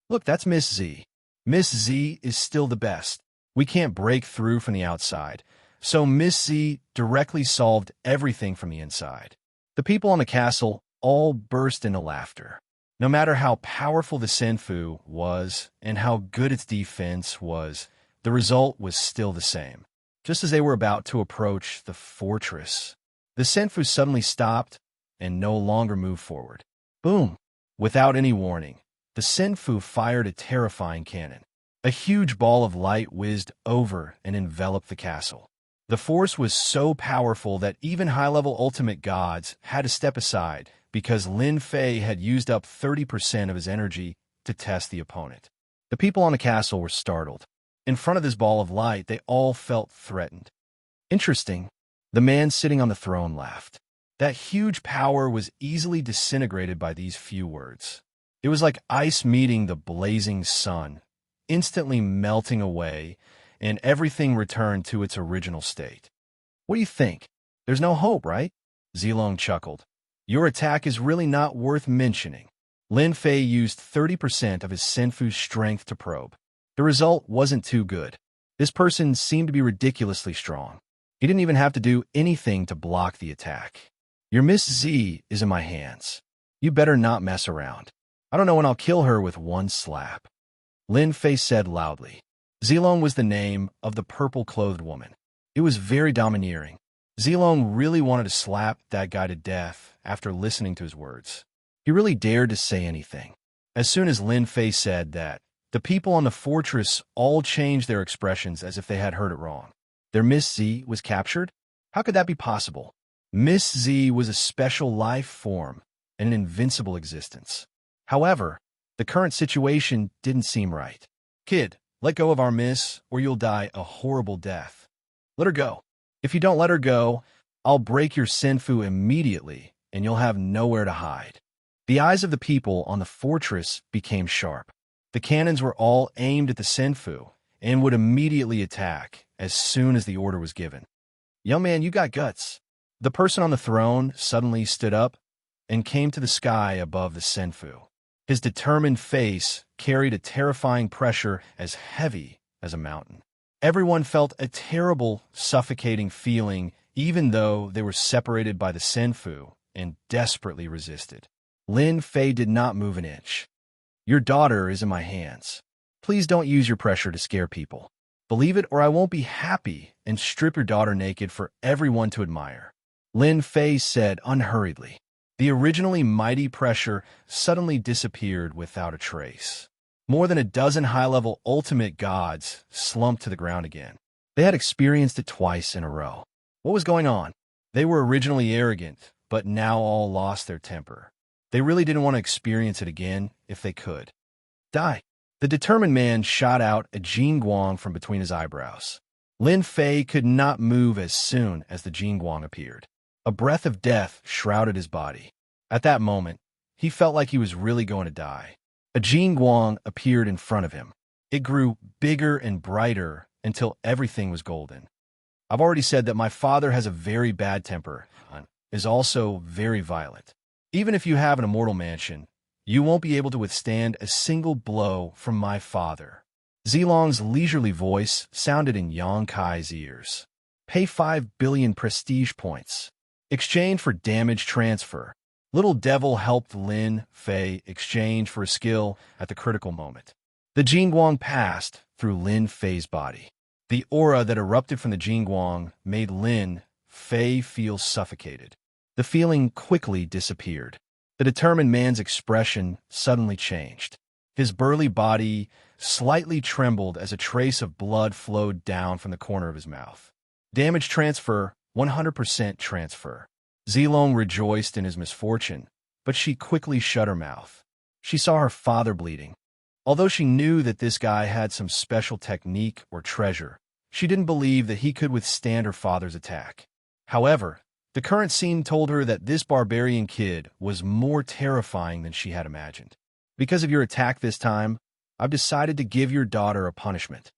Look, that's Miss Z. Miss Z is still the best. We can't break through from the outside. So Miss Z directly solved everything from the inside. The people on the castle all burst into laughter. No matter how powerful the Senfu was and how good its defense was, the result was still the same. Just as they were about to approach the fortress, the Senfu suddenly stopped and no longer moved forward. Boom! Without any warning, the Senfu fired a terrifying cannon. A huge ball of light whizzed over and enveloped the castle. The force was so powerful that even high-level ultimate gods had to step aside because Lin Fei had used up 30% of his energy to test the opponent. The people on the castle were startled. In front of this ball of light, they all felt threatened. Interesting, the man sitting on the throne laughed. That huge power was easily disintegrated by these few words. It was like ice meeting the blazing sun, instantly melting away, and everything returned to its original state. What do you think? There's no hope, right? Zilong chuckled. Your attack is really not worth mentioning. Lin Fei used 30% of his Senfu's strength to probe. The result wasn't too good. This person seemed to be ridiculously strong. He didn't even have to do anything to block the attack. Your Miss Z is in my hands. You better not mess around. I don't know when I'll kill her with one slap. Lin Fei said loudly. Zilong was the name of the purple-clothed woman. It was very domineering. Zilong really wanted to slap that guy to death after listening to his words. He really dared to say anything. As soon as Lin Fei said that, the people on the fortress all changed their expressions as if they had heard it wrong. Their Miss Z was captured? How could that be possible? Miss Z was a special life form and an invincible existence. However, the current situation didn't seem right. Kid, let go of our miss, or you'll die a horrible death. Let her go. If you don't let her go, I'll break your Senfu immediately, and you'll have nowhere to hide. The eyes of the people on the fortress became sharp. The cannons were all aimed at the Senfu, and would immediately attack as soon as the order was given. Young man, you got guts. The person on the throne suddenly stood up and came to the sky above the Senfu. His determined face carried a terrifying pressure as heavy as a mountain. Everyone felt a terrible, suffocating feeling, even though they were separated by the Senfu and desperately resisted. Lin Fei did not move an inch. Your daughter is in my hands. Please don't use your pressure to scare people. Believe it or I won't be happy and strip your daughter naked for everyone to admire. Lin Fei said unhurriedly. The originally mighty pressure suddenly disappeared without a trace. More than a dozen high-level ultimate gods slumped to the ground again. They had experienced it twice in a row. What was going on? They were originally arrogant, but now all lost their temper. They really didn't want to experience it again if they could. Die. The determined man shot out a Jingguang from between his eyebrows. Lin Fei could not move as soon as the Jingguang appeared. A breath of death shrouded his body. At that moment, he felt like he was really going to die. A Jingguang appeared in front of him. It grew bigger and brighter until everything was golden. I've already said that my father has a very bad temper and is also very violent. Even if you have an immortal mansion, you won't be able to withstand a single blow from my father. Zilong's leisurely voice sounded in Yang Kai's ears. Pay 5 billion prestige points. Exchange for damage transfer. Little Devil helped Lin Fei exchange for a skill at the critical moment. The Jingguang passed through Lin Fei's body. The aura that erupted from the Jingguang made Lin Fei feel suffocated. The feeling quickly disappeared. The determined man's expression suddenly changed. His burly body slightly trembled as a trace of blood flowed down from the corner of his mouth. Damage transfer, 100% transfer. Zilong rejoiced in his misfortune, but she quickly shut her mouth. She saw her father bleeding. Although she knew that this guy had some special technique or treasure, she didn't believe that he could withstand her father's attack. However, the current scene told her that this barbarian kid was more terrifying than she had imagined. Because of your attack this time, I've decided to give your daughter a punishment.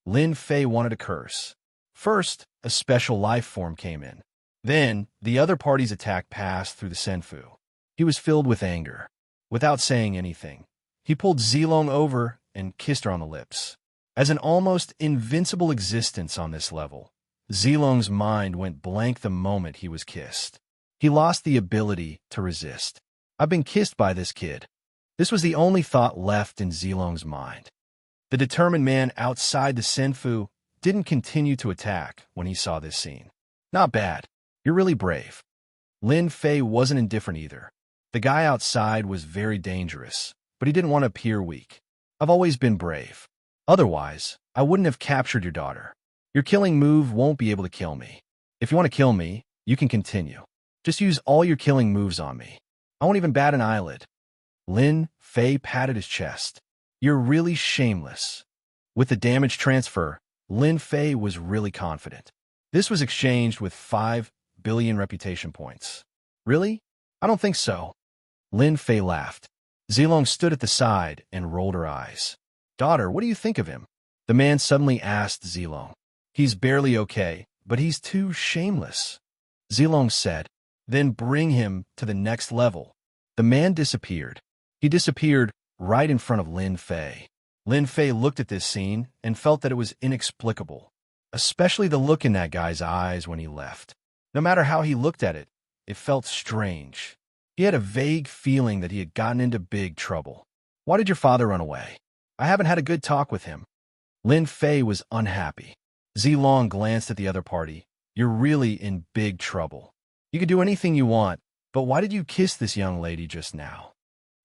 Lin Fei wanted to curse. First, a special life form came in. Then, the other party's attack passed through the Senfu. He was filled with anger. Without saying anything, he pulled Zilong over and kissed her on the lips. As an almost invincible existence on this level, Zilong's mind went blank the moment he was kissed. He lost the ability to resist. I've been kissed by this kid. This was the only thought left in Zilong's mind. The determined man outside the Senfu didn't continue to attack when he saw this scene. Not bad. You're really brave. Lin Fei wasn't indifferent either. The guy outside was very dangerous, but he didn't want to appear weak. I've always been brave. Otherwise, I wouldn't have captured your daughter. Your killing move won't be able to kill me. If you want to kill me, you can continue. Just use all your killing moves on me. I won't even bat an eyelid. Lin Fei patted his chest. You're really shameless. With the damage transfer, Lin Fei was really confident. This was exchanged with 5 billion reputation points. Really? I don't think so. Lin Fei laughed. Zilong stood at the side and rolled her eyes. Daughter, what do you think of him? The man suddenly asked Zilong. He's barely okay, but he's too shameless. Zilong said, then bring him to the next level. The man disappeared. He disappeared right in front of Lin Fei. Lin Fei looked at this scene and felt that it was inexplicable, especially the look in that guy's eyes when he left. No matter how he looked at it, it felt strange. He had a vague feeling that he had gotten into big trouble. Why did your father run away? I haven't had a good talk with him. Lin Fei was unhappy. Zilong glanced at the other party. You're really in big trouble. You can do anything you want, but why did you kiss this young lady just now?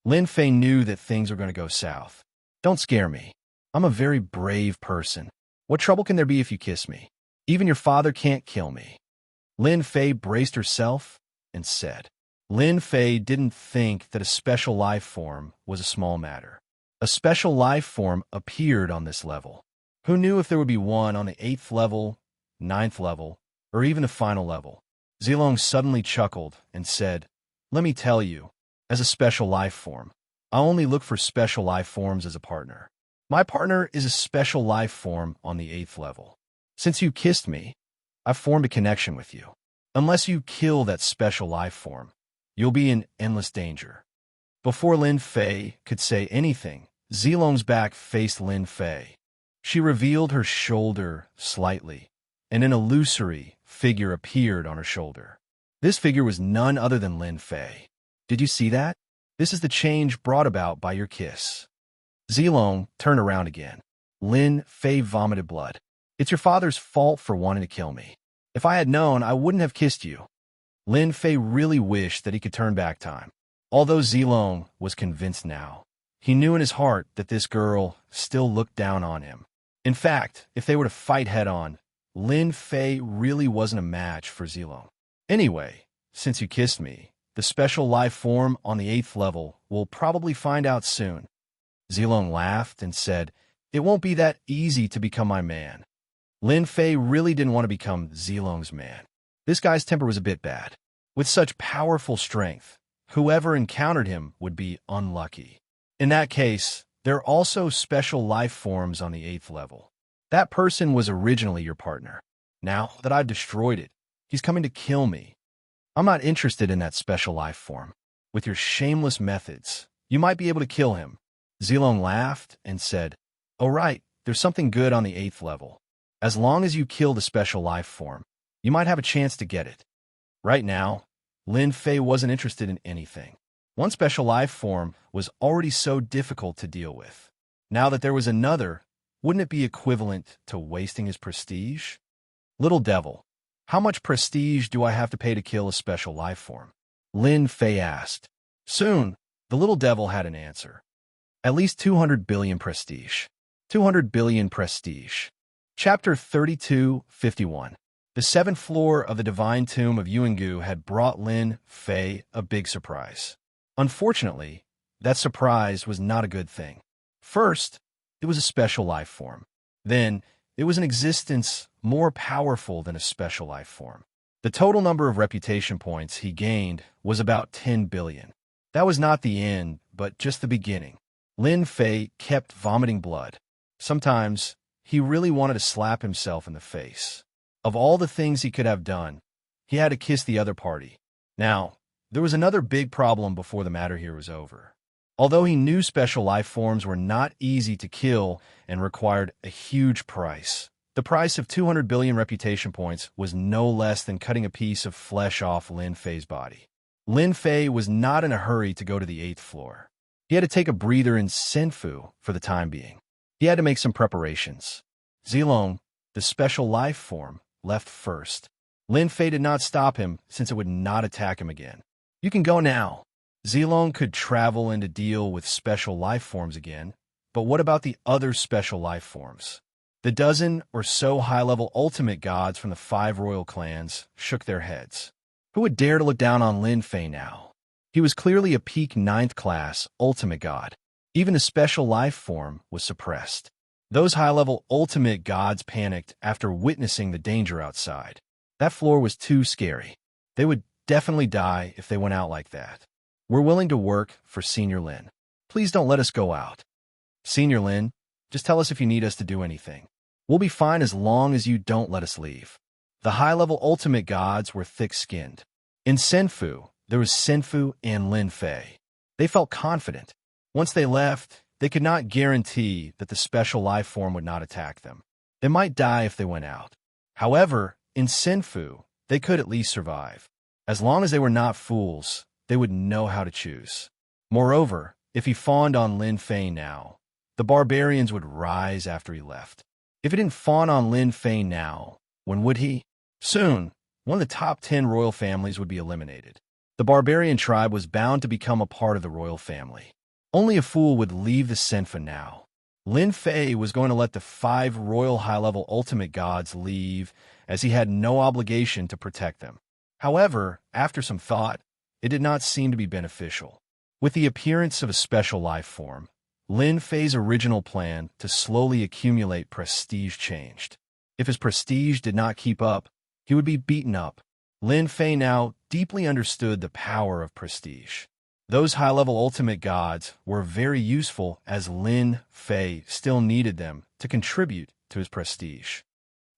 Lin Fei knew that things were going to go south. Don't scare me. I'm a very brave person. What trouble can there be if you kiss me? Even your father can't kill me. Lin Fei braced herself and said. Lin Fei didn't think that a special life form was a small matter. A special life form appeared on this level. Who knew if there would be one on the 8th level, 9th level, or even the final level? Zilong suddenly chuckled and said, let me tell you, as a special life form, I only look for special life forms as a partner. My partner is a special life form on the 8th level. Since you kissed me, I've formed a connection with you. Unless you kill that special life form, you'll be in endless danger. Before Lin Fei could say anything, Zilong's back faced Lin Fei. She revealed her shoulder slightly, and an illusory figure appeared on her shoulder. This figure was none other than Lin Fei. Did you see that? This is the change brought about by your kiss. Zilong turned around again. Lin Fei vomited blood. It's your father's fault for wanting to kill me. If I had known, I wouldn't have kissed you. Lin Fei really wished that he could turn back time. Although Zilong was convinced now, he knew in his heart that this girl still looked down on him. In fact, if they were to fight head-on, Lin Fei really wasn't a match for Zilong. Anyway, since you kissed me, the special life form on the 8th level will probably find out soon. Zilong laughed and said, it won't be that easy to become my man. Lin Fei really didn't want to become Zilong's man. This guy's temper was a bit bad. With such powerful strength, whoever encountered him would be unlucky. In that case, there are also special life forms on the 8th level. That person was originally your partner. Now that I've destroyed it, he's coming to kill me. I'm not interested in that special life form. With your shameless methods, you might be able to kill him. Zilong laughed and said, oh right, there's something good on the 8th level. As long as you kill the special life form, you might have a chance to get it. Right now, Lin Fei wasn't interested in anything. One special life form was already so difficult to deal with. Now that there was another, wouldn't it be equivalent to wasting his prestige? Little devil, how much prestige do I have to pay to kill a special life form? Lin Fei asked. Soon, the little devil had an answer. At least 200 billion prestige. 200 billion prestige. Chapter 32:51. The 7th floor of the Divine Tomb of Yuangu had brought Lin Fei a big surprise. Unfortunately, that surprise was not a good thing. First, it was a special life form. Then, it was an existence more powerful than a special life form. The total number of reputation points he gained was about 10 billion. That was not the end, but just the beginning. Lin Fei kept vomiting blood. Sometimes, he really wanted to slap himself in the face. Of all the things he could have done, he had to kiss the other party. Now, there was another big problem before the matter here was over. Although he knew special life forms were not easy to kill and required a huge price, the price of 200 billion reputation points was no less than cutting a piece of flesh off Lin Fei's body. Lin Fei was not in a hurry to go to the 8th floor. He had to take a breather in Senfu for the time being. He had to make some preparations. Zilong, the special life form, left first. Lin Fei did not stop him since it would not attack him again. You can go now. Zilong could travel and to deal with special life forms again, but what about the other special life forms? The dozen or so high-level ultimate gods from the 5 royal clans shook their heads. Who would dare to look down on Lin Fei now? He was clearly a peak 9th class ultimate god. Even the special life form was suppressed. Those high-level ultimate gods panicked after witnessing the danger outside. That floor was too scary. They would definitely die if they went out like that. We're willing to work for Senior Lin. Please don't let us go out. Senior Lin, just tell us if you need us to do anything. We'll be fine as long as you don't let us leave. The high-level ultimate gods were thick-skinned. In Senfu, there was Senfu and Lin Fei. They felt confident. Once they left, they could not guarantee that the special life form would not attack them. They might die if they went out. However, in Senfu, they could at least survive. As long as they were not fools, they would know how to choose. Moreover, if he fawned on Lin Fei now, the barbarians would rise after he left. If he didn't fawn on Lin Fei now, when would he? Soon, one of the top 10 royal families would be eliminated. The barbarian tribe was bound to become a part of the royal family. Only a fool would leave the Senfa now. Lin Fei was going to let the 5 royal high-level ultimate gods leave, as he had no obligation to protect them. However, after some thought, it did not seem to be beneficial. With the appearance of a special life form, Lin Fei's original plan to slowly accumulate prestige changed. If his prestige did not keep up, he would be beaten up. Lin Fei now deeply understood the power of prestige. Those high-level ultimate gods were very useful as Lin Fei still needed them to contribute to his prestige.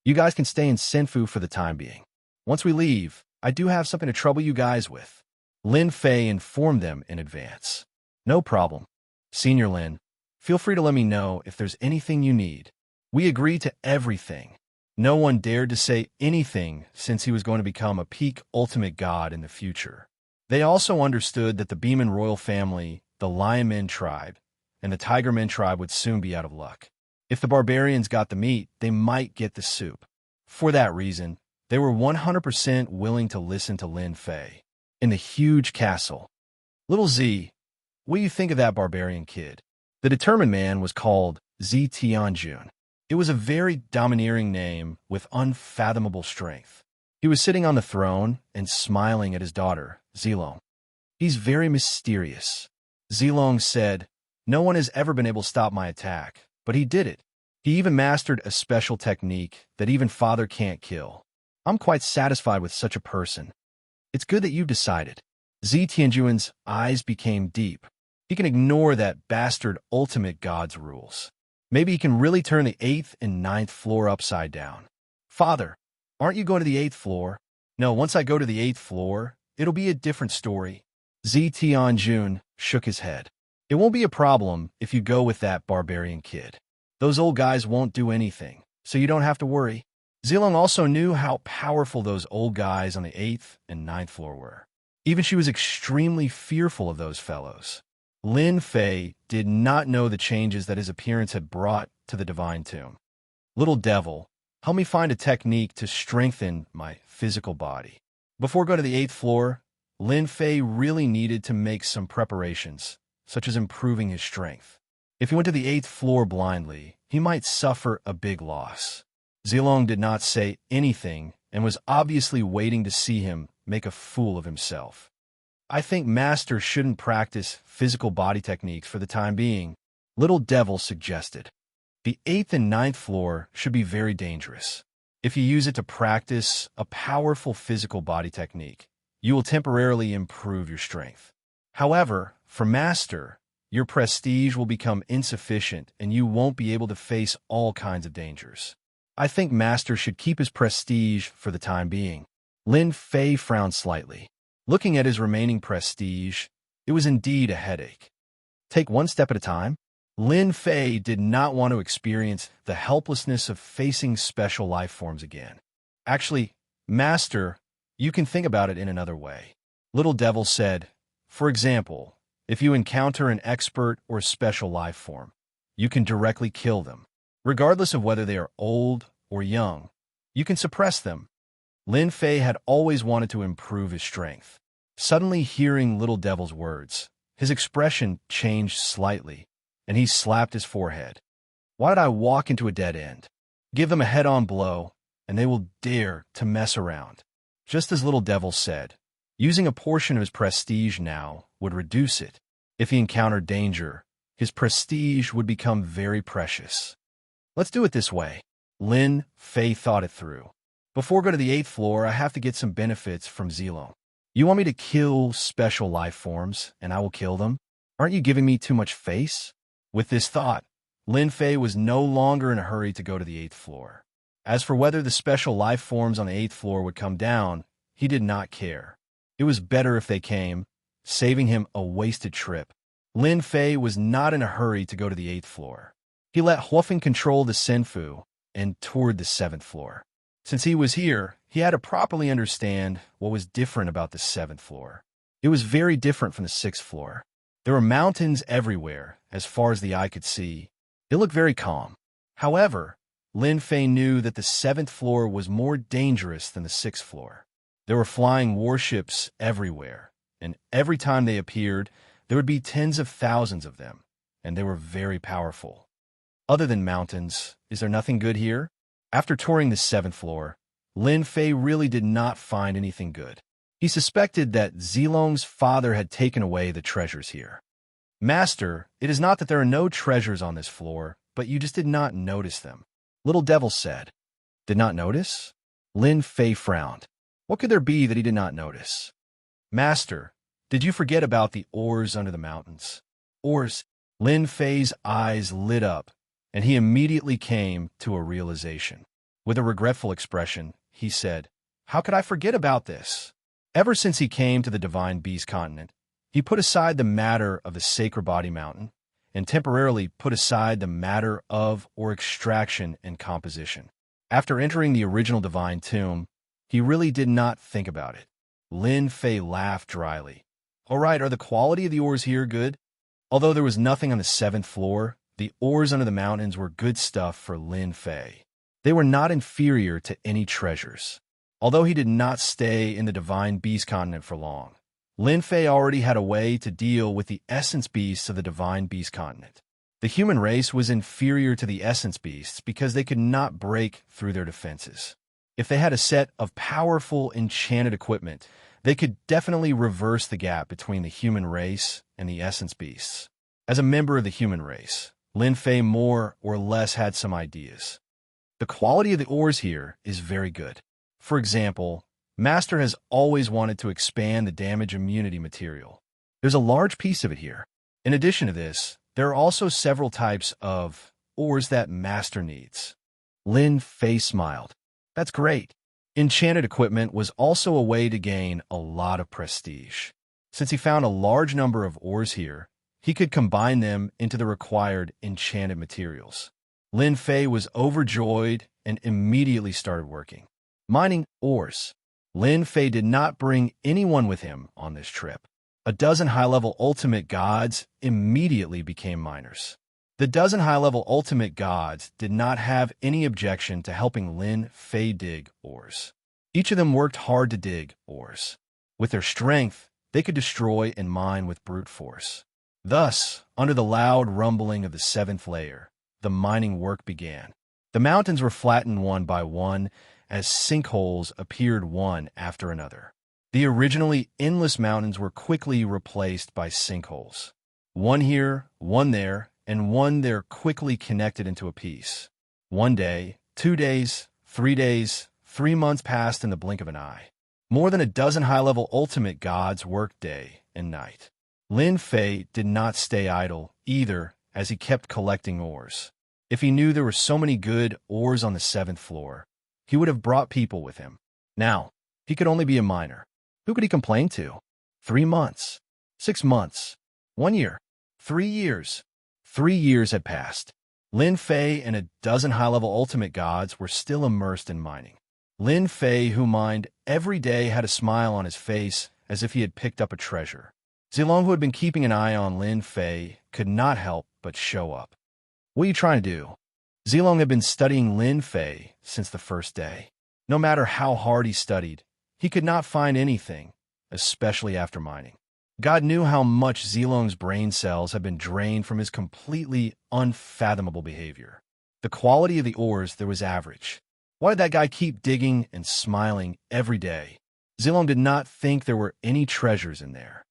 You guys can stay in Senfu for the time being. Once we leave, I do have something to trouble you guys with. Lin Fei informed them in advance. No problem. Senior Lin, feel free to let me know if there's anything you need. We agreed to everything. No one dared to say anything since he was going to become a peak ultimate god in the future. They also understood that the Beeman royal family, the Lionmen tribe, and the Tigermen tribe would soon be out of luck. If the barbarians got the meat, they might get the soup. For that reason, they were 100% willing to listen to Lin Fei. In the huge castle. Little Z, what do you think of that barbarian kid? The determined man was called Z Tianjun. It was a very domineering name with unfathomable strength. He was sitting on the throne and smiling at his daughter, Zilong. He's very mysterious. Zilong said, no one has ever been able to stop my attack, but he did it. He even mastered a special technique that even father can't kill. I'm quite satisfied with such a person. It's good that you've decided. Z Tianjun's eyes became deep. He can ignore that bastard ultimate god's rules. Maybe he can really turn the 8th and 9th floor upside down. Father, aren't you going to the 8th floor? No, once I go to the 8th floor, it'll be a different story. Z Tianjun shook his head. It won't be a problem if you go with that barbarian kid. Those old guys won't do anything, so you don't have to worry. Zilong also knew how powerful those old guys on the 8th and 9th floor were. Even she was extremely fearful of those fellows. Lin Fei did not know the changes that his appearance had brought to the divine tomb. Little devil, help me find a technique to strengthen my physical body. Before going to the 8th floor, Lin Fei really needed to make some preparations, such as improving his strength. If he went to the 8th floor blindly, he might suffer a big loss. Zilong did not say anything and was obviously waiting to see him make a fool of himself. I think Master shouldn't practice physical body techniques for the time being, Little Devil suggested. The 8th and 9th floor should be very dangerous. If you use it to practice a powerful physical body technique, you will temporarily improve your strength. However, for Master, your prestige will become insufficient and you won't be able to face all kinds of dangers. I think Master should keep his prestige for the time being. Lin Fei frowned slightly. Looking at his remaining prestige, it was indeed a headache. Take one step at a time. Lin Fei did not want to experience the helplessness of facing special life forms again. Actually, Master, you can think about it in another way. Little Devil said, for example, if you encounter an expert or special life form, you can directly kill them. Regardless of whether they are old or young, you can suppress them. Lin Fei had always wanted to improve his strength. Suddenly hearing Little Devil's words, his expression changed slightly, and he slapped his forehead. Why did I walk into a dead end? Give them a head-on blow, and they will dare to mess around. Just as Little Devil said, using a portion of his prestige now would reduce it. If he encountered danger, his prestige would become very precious. Let's do it this way. Lin Fei thought it through. Before going to the 8th floor, I have to get some benefits from Zilong. You want me to kill special life forms, and I will kill them? Aren't you giving me too much face? With this thought, Lin Fei was no longer in a hurry to go to the 8th floor. As for whether the special life forms on the 8th floor would come down, he did not care. It was better if they came, saving him a wasted trip. Lin Fei was not in a hurry to go to the 8th floor. He let Huofeng control the Senfu and toured the 7th floor. Since he was here, he had to properly understand what was different about the 7th floor. It was very different from the 6th floor. There were mountains everywhere, as far as the eye could see. It looked very calm. However, Lin Fei knew that the 7th floor was more dangerous than the 6th floor. There were flying warships everywhere, and every time they appeared, there would be tens of thousands of them, and they were very powerful. Other than mountains, is there nothing good here? After touring the 7th floor, Lin Fei really did not find anything good. He suspected that Zilong's father had taken away the treasures here. Master, it is not that there are no treasures on this floor, but you just did not notice them. Little Devil said. Did not notice? Lin Fei frowned. What could there be that he did not notice? Master, did you forget about the ores under the mountains? Ores? Lin Fei's eyes lit up, and he immediately came to a realization. With a regretful expression, he said, How could I forget about this? Ever since he came to the Divine Beast continent, he put aside the matter of the Sacred Body Mountain and temporarily put aside the matter of or extraction and composition. After entering the original Divine Tomb, he really did not think about it. Lin Fei laughed dryly. All right, are the quality of the ores here good? Although there was nothing on the 7th floor, the ores under the mountains were good stuff for Lin Fei. They were not inferior to any treasures. Although he did not stay in the Divine Beast continent for long, Lin Fei already had a way to deal with the essence beasts of the Divine Beast continent. The human race was inferior to the essence beasts because they could not break through their defenses. If they had a set of powerful enchanted equipment, they could definitely reverse the gap between the human race and the essence beasts. As a member of the human race, Lin Fei more or less had some ideas. The quality of the ores here is very good. For example, Master has always wanted to expand the damage immunity material. There's a large piece of it here. In addition to this, there are also several types of ores that Master needs. Lin Fei smiled. That's great. Enchanted equipment was also a way to gain a lot of prestige. Since he found a large number of ores here, he could combine them into the required enchanted materials. Lin Fei was overjoyed and immediately started working. Mining ores. Lin Fei did not bring anyone with him on this trip. A dozen high-level ultimate gods immediately became miners. The dozen high-level ultimate gods did not have any objection to helping Lin Fei dig ores. Each of them worked hard to dig ores. With their strength, they could destroy and mine with brute force. Thus, under the loud rumbling of the 7th layer, the mining work began. The mountains were flattened one by one as sinkholes appeared one after another. The originally endless mountains were quickly replaced by sinkholes. One here, one there, and one there quickly connected into a piece. 1 day, 2 days, 3 days, 3 months passed in the blink of an eye. More than a dozen high-level ultimate gods worked day and night. Lin Fei did not stay idle either as he kept collecting ores. If he knew there were so many good ores on the 7th floor, he would have brought people with him. Now, he could only be a miner. Who could he complain to? 3 months, 6 months, 1 year, 3 years. 3 years had passed. Lin Fei and a dozen high-level ultimate gods were still immersed in mining. Lin Fei, who mined every day, had a smile on his face as if he had picked up a treasure. Zilong, who had been keeping an eye on Lin Fei, could not help but show up. What are you trying to do? Zilong had been studying Lin Fei since the first day. No matter how hard he studied, he could not find anything, especially after mining. God knew how much Zilong's brain cells had been drained from his completely unfathomable behavior. The quality of the ores there was average. Why did that guy keep digging and smiling every day? Zilong did not think there were any treasures in there.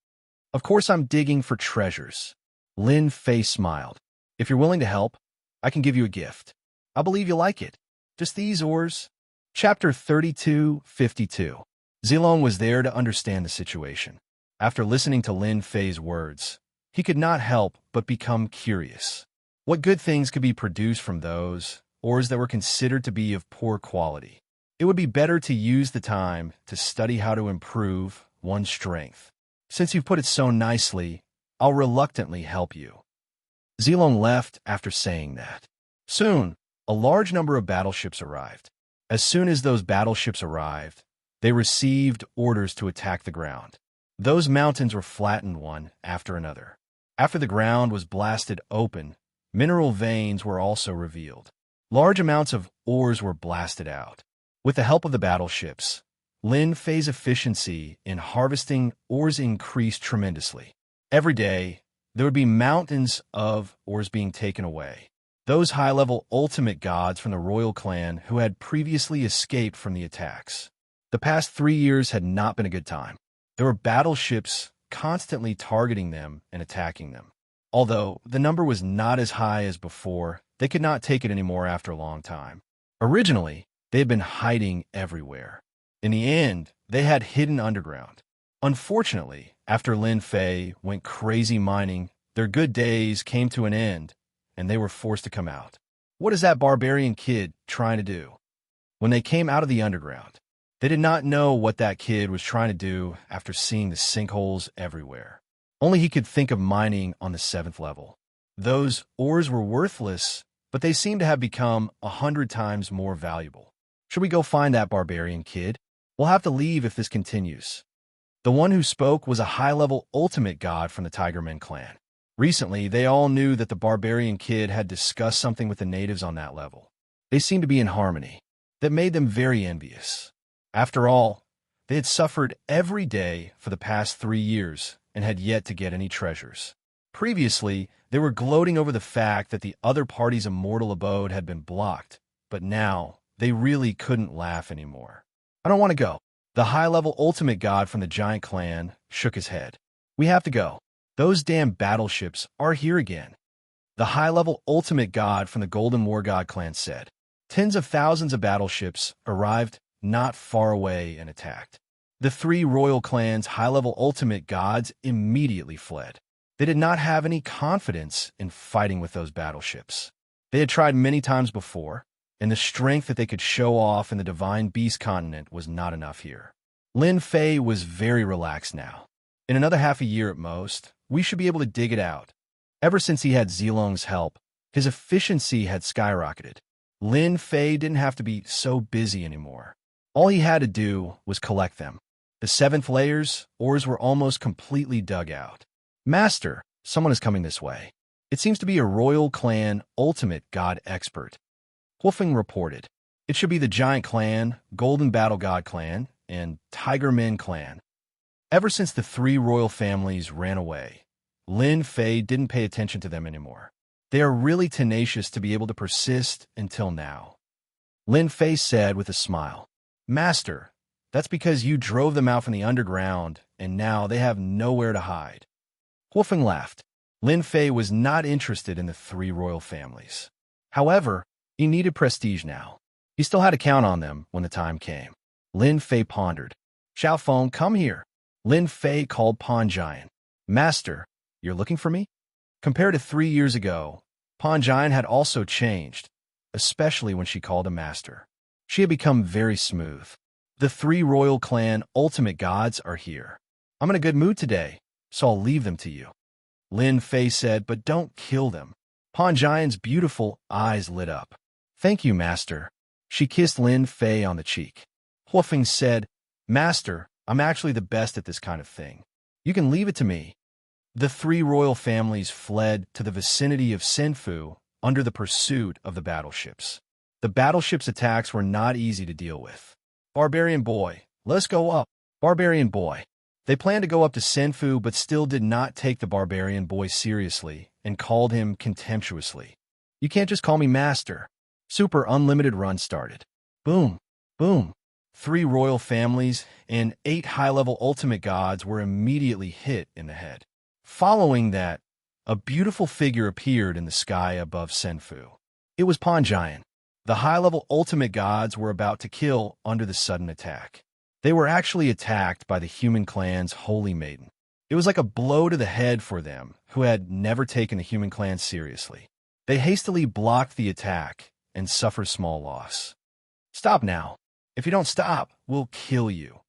Of course I'm digging for treasures. Lin Fei smiled. If you're willing to help, I can give you a gift. I believe you'll like it. Just these ores. Chapter 32:52. Zilong was there to understand the situation. After listening to Lin Fei's words, he could not help but become curious. What good things could be produced from those ores that were considered to be of poor quality? It would be better to use the time to study how to improve one's strength. Since you've put it so nicely, I'll reluctantly help you. Zilong left after saying that. Soon, a large number of battleships arrived. As soon as those battleships arrived, they received orders to attack the ground. Those mountains were flattened one after another. After the ground was blasted open, mineral veins were also revealed. Large amounts of ores were blasted out. With the help of the battleships, Lin Fei's efficiency in harvesting ores increased tremendously. Every day, there would be mountains of ores being taken away. Those high-level ultimate gods from the royal clan who had previously escaped from the attacks. The past 3 years had not been a good time. There were battleships constantly targeting them and attacking them. Although the number was not as high as before, they could not take it anymore after a long time. Originally, they had been hiding everywhere. In the end, they had hidden underground. Unfortunately, after Lin Fei went crazy mining, their good days came to an end, and they were forced to come out. What is that barbarian kid trying to do? When they came out of the underground, they did not know what that kid was trying to do after seeing the sinkholes everywhere. Only he could think of mining on the 7th level. Those ores were worthless, but they seemed to have become 100 times more valuable. Should we go find that barbarian kid? We'll have to leave if this continues. The one who spoke was a high-level ultimate god from the Tigerman clan. Recently, they all knew that the barbarian kid had discussed something with the natives on that level. They seemed to be in harmony. That made them very envious. After all, they had suffered every day for the past 3 years and had yet to get any treasures. Previously, they were gloating over the fact that the other party's immortal abode had been blocked, but now they really couldn't laugh anymore. I don't want to go. The high-level ultimate god from the giant clan shook his head. We have to go. Those damn battleships are here again. The high-level ultimate god from the Golden War God clan said. Tens of thousands of battleships arrived not far away and attacked. The 3 royal clans' high-level ultimate gods immediately fled. They did not have any confidence in fighting with those battleships. They had tried many times before, and the strength that they could show off in the Divine Beast continent was not enough here. Lin Fei was very relaxed now. In another half a year at most, we should be able to dig it out. Ever since he had Zilong's help, his efficiency had skyrocketed. Lin Fei didn't have to be so busy anymore. All he had to do was collect them. The 7th layer's ores were almost completely dug out. Master, someone is coming this way. It seems to be a royal clan ultimate god expert. Wolfing reported. It should be the Giant Clan, Golden Battle God Clan, and Tiger Men Clan. Ever since the 3 royal families ran away, Lin Fei didn't pay attention to them anymore. They are really tenacious to be able to persist until now. Lin Fei said with a smile. Master, that's because you drove them out from the underground, and now they have nowhere to hide. Wolfing laughed. Lin Fei was not interested in the 3 royal families. However, he needed prestige now. He still had to count on them when the time came. Lin Fei pondered. Xiaofeng, come here. Lin Fei called Pan Giant. Master, you're looking for me? Compared to 3 years ago, Pawn Giant had also changed, especially when she called him master. She had become very smooth. The three royal clan ultimate gods are here. I'm in a good mood today, so I'll leave them to you. Lin Fei said, but don't kill them. Pawn Giant's beautiful eyes lit up. Thank you, master. She kissed Lin Fei on the cheek. Huofeng said, Master, I'm actually the best at this kind of thing. You can leave it to me. The three royal families fled to the vicinity of Senfu under the pursuit of the battleships. The battleships' attacks were not easy to deal with. Barbarian boy, let's go up. Barbarian boy. They planned to go up to Senfu but still did not take the barbarian boy seriously and called him contemptuously. You can't just call me master. Super Unlimited Run started. Boom, boom. 3 royal families and 8 high-level ultimate gods were immediately hit in the head. Following that, a beautiful figure appeared in the sky above Senfu. It was Pawn Giant. The high-level ultimate gods were about to kill under the sudden attack. They were actually attacked by the human clan's Holy Maiden. It was like a blow to the head for them, who had never taken the human clan seriously. They hastily blocked the attack and suffered small loss. Stop now. If you don't stop, we'll kill you.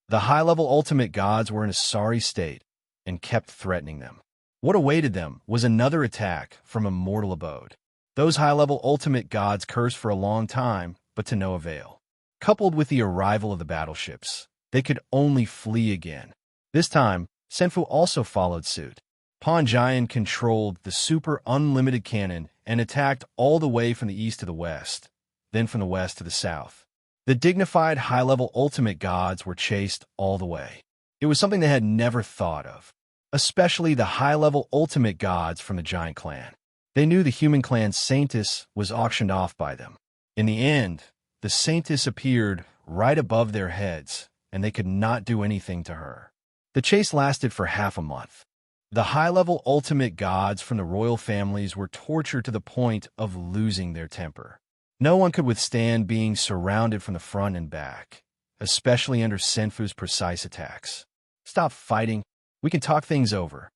The high-level ultimate gods were in a sorry state and kept threatening them. What awaited them was another attack from a mortal abode. Those high-level ultimate gods cursed for a long time, but to no avail. Coupled with the arrival of the battleships, they could only flee again. This time, Senfu also followed suit. Pawn Giant controlled the super unlimited cannon and attacked all the way from the east to the west, then from the west to the south. The dignified high-level ultimate gods were chased all the way. It was something they had never thought of, especially the high-level ultimate gods from the Giant Clan. They knew the human clan Saintess was auctioned off by them. In the end, the Saintess appeared right above their heads, and they could not do anything to her. The chase lasted for half a month. The high-level ultimate gods from the royal families were tortured to the point of losing their temper. No one could withstand being surrounded from the front and back, especially under Senfu's precise attacks. Stop fighting. We can talk things over.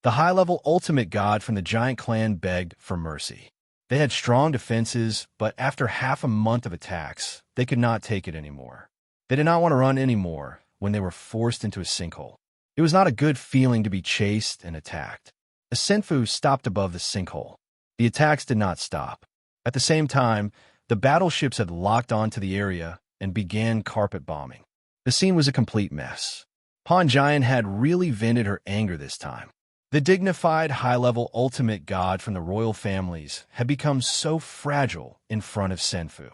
The high-level ultimate god from the Giant Clan begged for mercy. They had strong defenses, but after half a month of attacks, they could not take it anymore. They did not want to run anymore when they were forced into a sinkhole. It was not a good feeling to be chased and attacked. As Senfu stopped above the sinkhole, the attacks did not stop. At the same time, the battleships had locked onto the area and began carpet bombing. The scene was a complete mess. Pawn Giant had really vented her anger this time. The dignified high-level ultimate god from the royal families had become so fragile in front of Senfu.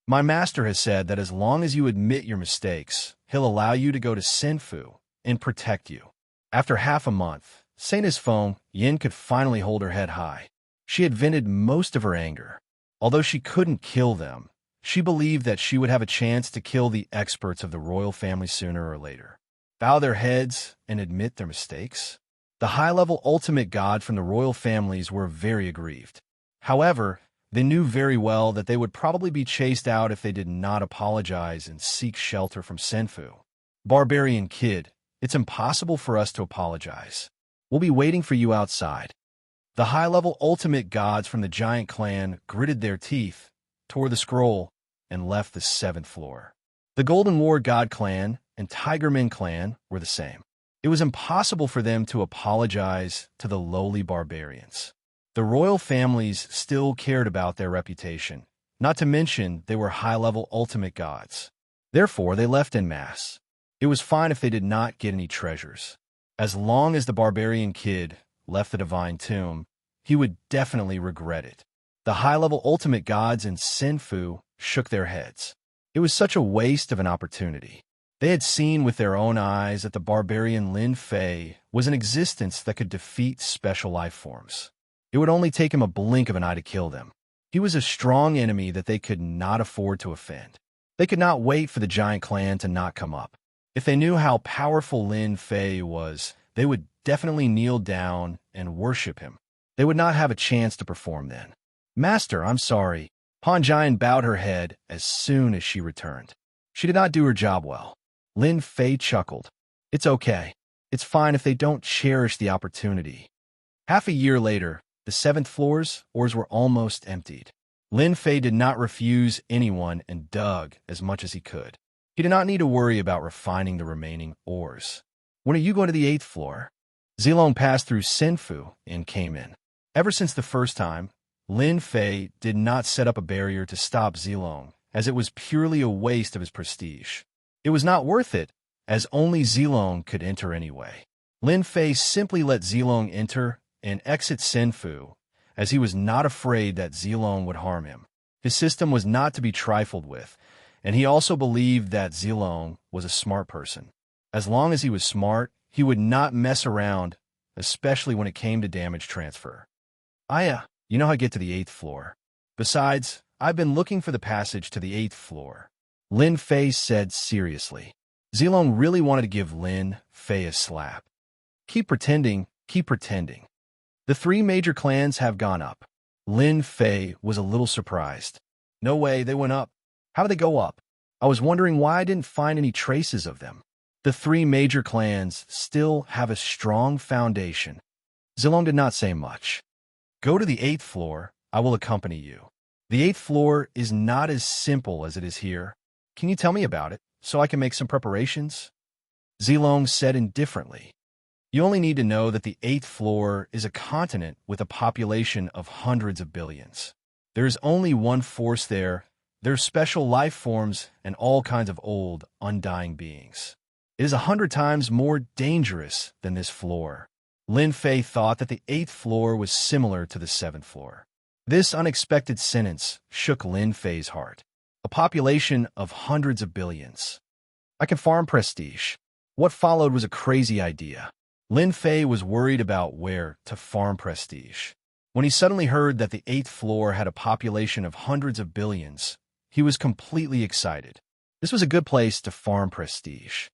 My master has said that as long as you admit your mistakes, he'll allow you to go to Senfu and protect you. After half a month, Saintess Foam Yin could finally hold her head high. She had vented most of her anger. Although she couldn't kill them, she believed that she would have a chance to kill the experts of the royal family sooner or later. Bow their heads and admit their mistakes? The high-level ultimate god from the royal families were very aggrieved. However, they knew very well that they would probably be chased out if they did not apologize and seek shelter from Senfu. Barbarian kid, it's impossible for us to apologize. We'll be waiting for you outside. The high-level ultimate gods from the Giant Clan gritted their teeth, tore the scroll, and left the 7th floor. The Golden War God Clan and Tigerman Clan were the same. It was impossible for them to apologize to the lowly barbarians. The royal families still cared about their reputation, not to mention they were high-level ultimate gods. Therefore, they left en masse. It was fine if they did not get any treasures. As long as the barbarian kid left the divine tomb, he would definitely regret it. The high-level ultimate gods in Senfu shook their heads. It was such a waste of an opportunity. They had seen with their own eyes that the barbarian Lin Fei was an existence that could defeat special life forms. It would only take him a blink of an eye to kill them. He was a strong enemy that they could not afford to offend. They could not wait for the Giant Clan to not come up. If they knew how powerful Lin Fei was, they would definitely kneel down and worship him. They would not have a chance to perform then. Master, I'm sorry. Pawn Giant bowed her head as soon as she returned. She did not do her job well. Lin Fei chuckled. It's okay. It's fine if they don't cherish the opportunity. Half a year later, The seventh floor's oars were almost emptied. Lin Fei did not refuse anyone and dug as much as he could. He did not need to worry about refining the remaining oars. When are you going to the 8th floor? Zilong passed through Senfu and came in. Ever since the first time, Lin Fei did not set up a barrier to stop Zilong, as it was purely a waste of his prestige. It was not worth it, as only Zilong could enter anyway. Lin Fei simply let Zilong enter and exit Senfu, as he was not afraid that Zilong would harm him. His system was not to be trifled with, and he also believed that Zilong was a smart person. As long as he was smart, he would not mess around, especially when it came to damage transfer. You know how to get to the 8th floor. Besides, I've been looking for the passage to the 8th floor, Lin Fei said seriously. Zilong really wanted to give Lin Fei a slap. Keep pretending, keep pretending. The 3 major clans have gone up. Lin Fei was a little surprised. No way, they went up. How did they go up? I was wondering why I didn't find any traces of them. The 3 major clans still have a strong foundation. Zilong did not say much. Go to the 8th floor, I will accompany you. The 8th floor is not as simple as it is here. Can you tell me about it, so I can make some preparations? Zilong said indifferently. You only need to know that the 8th floor is a continent with a population of hundreds of billions. There is only one force there. There are special life forms and all kinds of old, undying beings. It is 100 times more dangerous than this floor. Lin Fei thought that the 8th floor was similar to the 7th floor. This unexpected sentence shook Lin Fei's heart. A population of hundreds of billions. I can farm prestige. What followed was a crazy idea. Lin Fei was worried about where to farm prestige. When he suddenly heard that the 8th floor had a population of hundreds of billions, he was completely excited. This was a good place to farm prestige.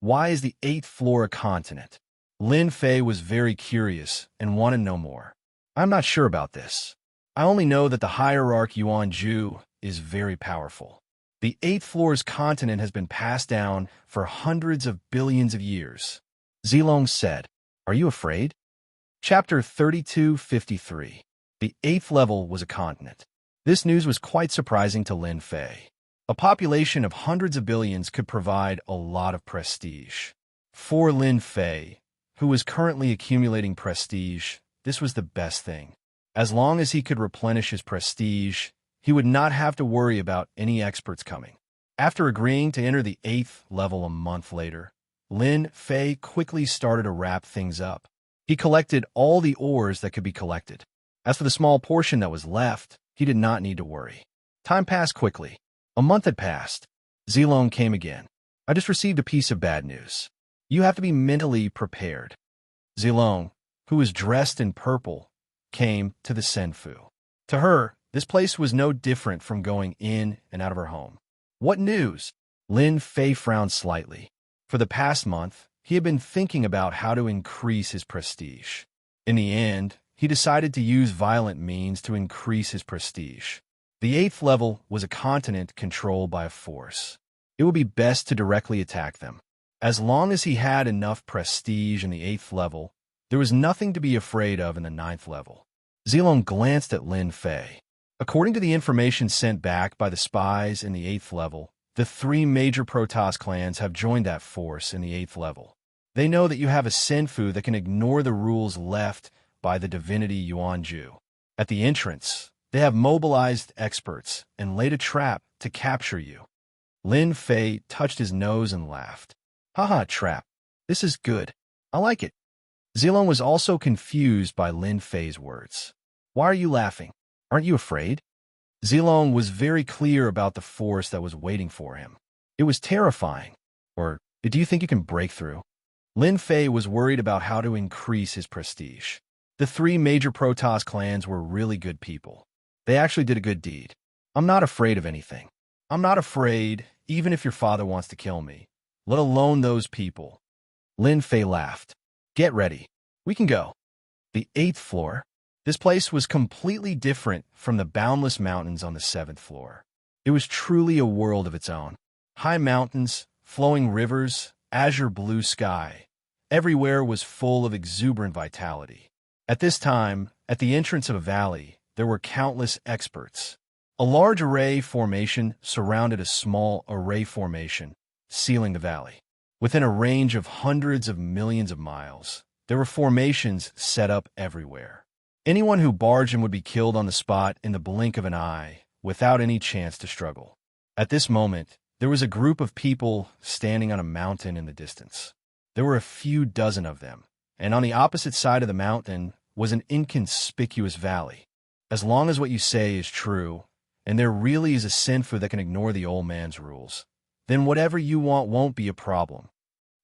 Why is the 8th floor a continent? Lin Fei was very curious and wanted to know more. I'm not sure about this. I only know that the hierarch Yuanju is very powerful. The 8th floor's continent has been passed down for hundreds of billions of years. Zilong said, Are you afraid? Chapter 3253. The 8th level was a continent. This news was quite surprising to Lin Fei. A population of hundreds of billions could provide a lot of prestige. For Lin Fei, who was currently accumulating prestige, this was the best thing. As long as he could replenish his prestige, he would not have to worry about any experts coming. After agreeing to enter the 8th level a month later, Lin Fei quickly started to wrap things up. He collected all the ores that could be collected. As for the small portion that was left, he did not need to worry. Time passed quickly. A month had passed. Zilong came again. I just received a piece of bad news. You have to be mentally prepared. Zilong, who was dressed in purple, came to the Senfu. To her, this place was no different from going in and out of her home. What news? Lin Fei frowned slightly. For the past month, he had been thinking about how to increase his prestige. In the end, he decided to use violent means to increase his prestige. The 8th level was a continent controlled by a force. It would be best to directly attack them. As long as he had enough prestige in the 8th level, there was nothing to be afraid of in the 9th level. Zilong glanced at Lin Fei. According to the information sent back by the spies in the 8th level, the 3 major Protoss clans have joined that force in the 8th level. They know that you have a Senfu that can ignore the rules left by the divinity Yuanju. At the entrance, they have mobilized experts and laid a trap to capture you. Lin Fei touched his nose and laughed. Haha, trap. This is good. I like it. Zilong was also confused by Lin Fei's words. Why are you laughing? Aren't you afraid? Zilong was very clear about the force that was waiting for him. It was terrifying. Or, do you think you can break through? Lin Fei was worried about how to increase his prestige. The 3 major Protoss clans were really good people. They actually did a good deed. I'm not afraid of anything. I'm not afraid, even if your father wants to kill me, let alone those people. Lin Fei laughed. Get ready. We can go. The 8th floor. This place was completely different from the boundless mountains on the 7th floor. It was truly a world of its own. High mountains, flowing rivers, azure blue sky. Everywhere was full of exuberant vitality. At this time, At the entrance of a valley, there were countless experts. A large array formation surrounded a small array formation, sealing the valley. Within a range of hundreds of millions of miles, there were formations set up everywhere. Anyone who barged in would be killed on the spot in the blink of an eye, without any chance to struggle. At this moment, there was a group of people standing on a mountain in the distance. There were a few dozen of them, and on the opposite side of the mountain was an inconspicuous valley. As long as what you say is true, and there really is a Senfu that can ignore the old man's rules, then whatever you want won't be a problem.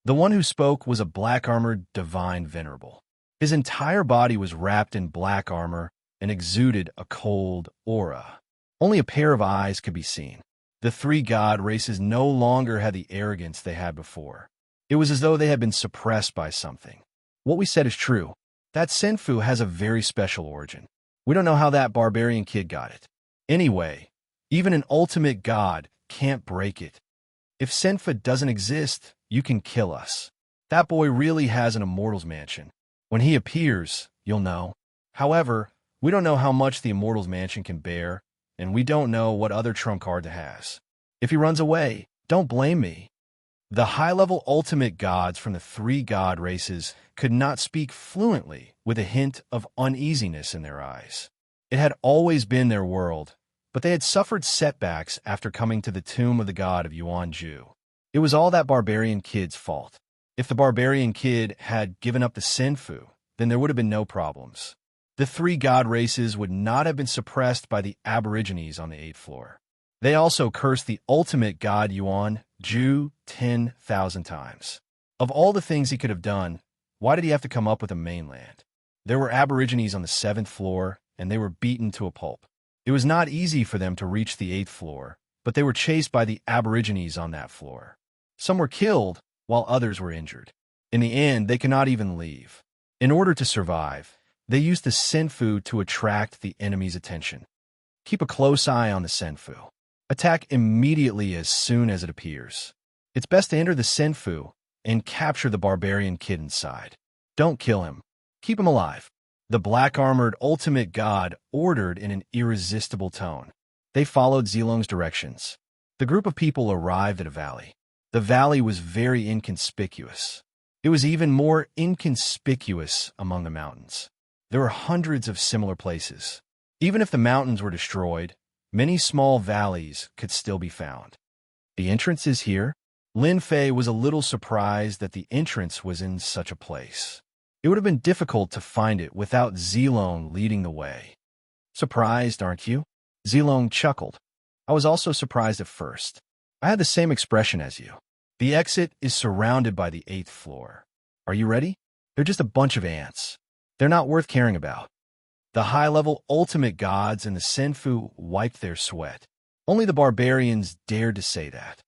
The one who spoke was a black-armored divine venerable. His entire body was wrapped in black armor and exuded a cold aura. Only a pair of eyes could be seen. The three god races no longer had the arrogance they had before. It was as though they had been suppressed by something. What we said is true. That Senfu has a very special origin. We don't know how that barbarian kid got it. Anyway, even an ultimate god can't break it. If Senfu doesn't exist, you can kill us. That boy really has an immortal's mansion. When he appears, you'll know. However, we don't know how much the immortal's mansion can bear, and we don't know what other trump card it has. If he runs away, don't blame me. The high-level ultimate gods from the three god races could not speak fluently with a hint of uneasiness in their eyes. It had always been their world, but they had suffered setbacks after coming to the tomb of the god of Yuan-Ju. It was all that barbarian kid's fault. If the barbarian kid had given up the Senfu, then there would have been no problems. The three god races would not have been suppressed by the aborigines on the 8th floor. They also cursed the ultimate god Yuan-Ju 10,000 times. Of all the things he could have done, why did he have to come up with a mainland? There were aborigines on the 7th floor, and they were beaten to a pulp. It was not easy for them to reach the 8th floor, but they were chased by the aborigines on that floor. Some were killed, while others were injured. In the end, they could not even leave. In order to survive, they used the Senfu to attract the enemy's attention. Keep a close eye on the Senfu. Attack immediately as soon as it appears. It's best to enter the Senfu and capture the barbarian kid inside. Don't kill him. Keep him alive. The black-armored ultimate god ordered in an irresistible tone. They followed Zilong's directions. The group of people arrived at a valley. The valley was very inconspicuous. It was even more inconspicuous among the mountains. There were hundreds of similar places. Even if the mountains were destroyed, many small valleys could still be found. The entrance is here. Lin Fei was a little surprised that the entrance was in such a place. It would have been difficult to find it without Zilong leading the way. Surprised, aren't you? Zilong chuckled. I was also surprised at first. I had the same expression as you. The exit is surrounded by the 8th floor. Are you ready? They're just a bunch of ants. They're not worth caring about. The high-level ultimate gods and the Senfu wiped their sweat. Only the barbarians dared to say that.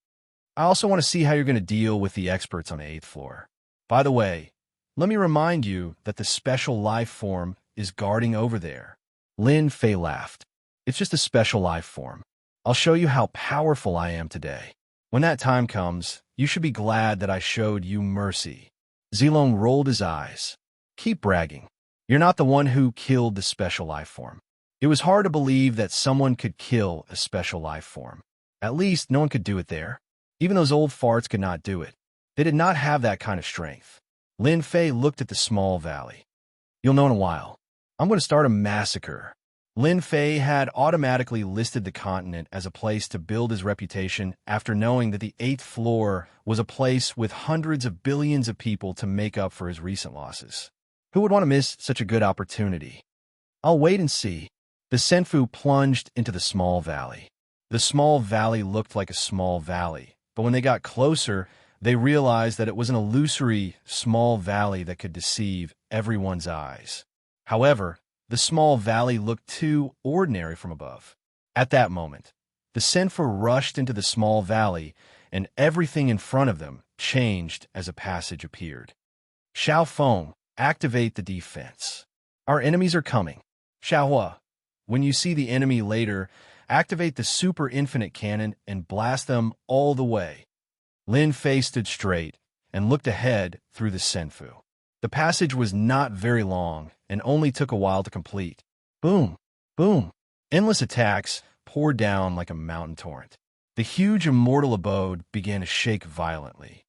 I also want to see how you're going to deal with the experts on the 8th floor. By the way, let me remind you that the special life form is guarding over there. Lin Fei laughed. It's just a special life form. I'll show you how powerful I am today. When that time comes, you should be glad that I showed you mercy. Zilong rolled his eyes. Keep bragging. You're not the one who killed the special life form. It was hard to believe that someone could kill a special life form. At least no one could do it there. Even those old farts could not do it. They did not have that kind of strength. Lin Fei looked at the small valley. You'll know in a while. I'm going to start a massacre. Lin Fei had automatically listed the continent as a place to build his reputation after knowing that the 8th floor was a place with hundreds of billions of people to make up for his recent losses. Who would want to miss such a good opportunity? I'll wait and see. The Senfu plunged into the small valley. The small valley looked like a small valley, but when they got closer, they realized that it was an illusory small valley that could deceive everyone's eyes. However, the small valley looked too ordinary from above. At that moment, the Senfu rushed into the small valley, and everything in front of them changed as a passage appeared. Xiao Feng, activate the defense. Our enemies are coming. Xiaohua, when you see the enemy later, activate the super infinite cannon and blast them all the way. Lin Fei stood straight and looked ahead through the Senfu. The passage was not very long, and only took a while to complete. Boom, boom. Endless attacks poured down like a mountain torrent. The huge immortal abode began to shake violently.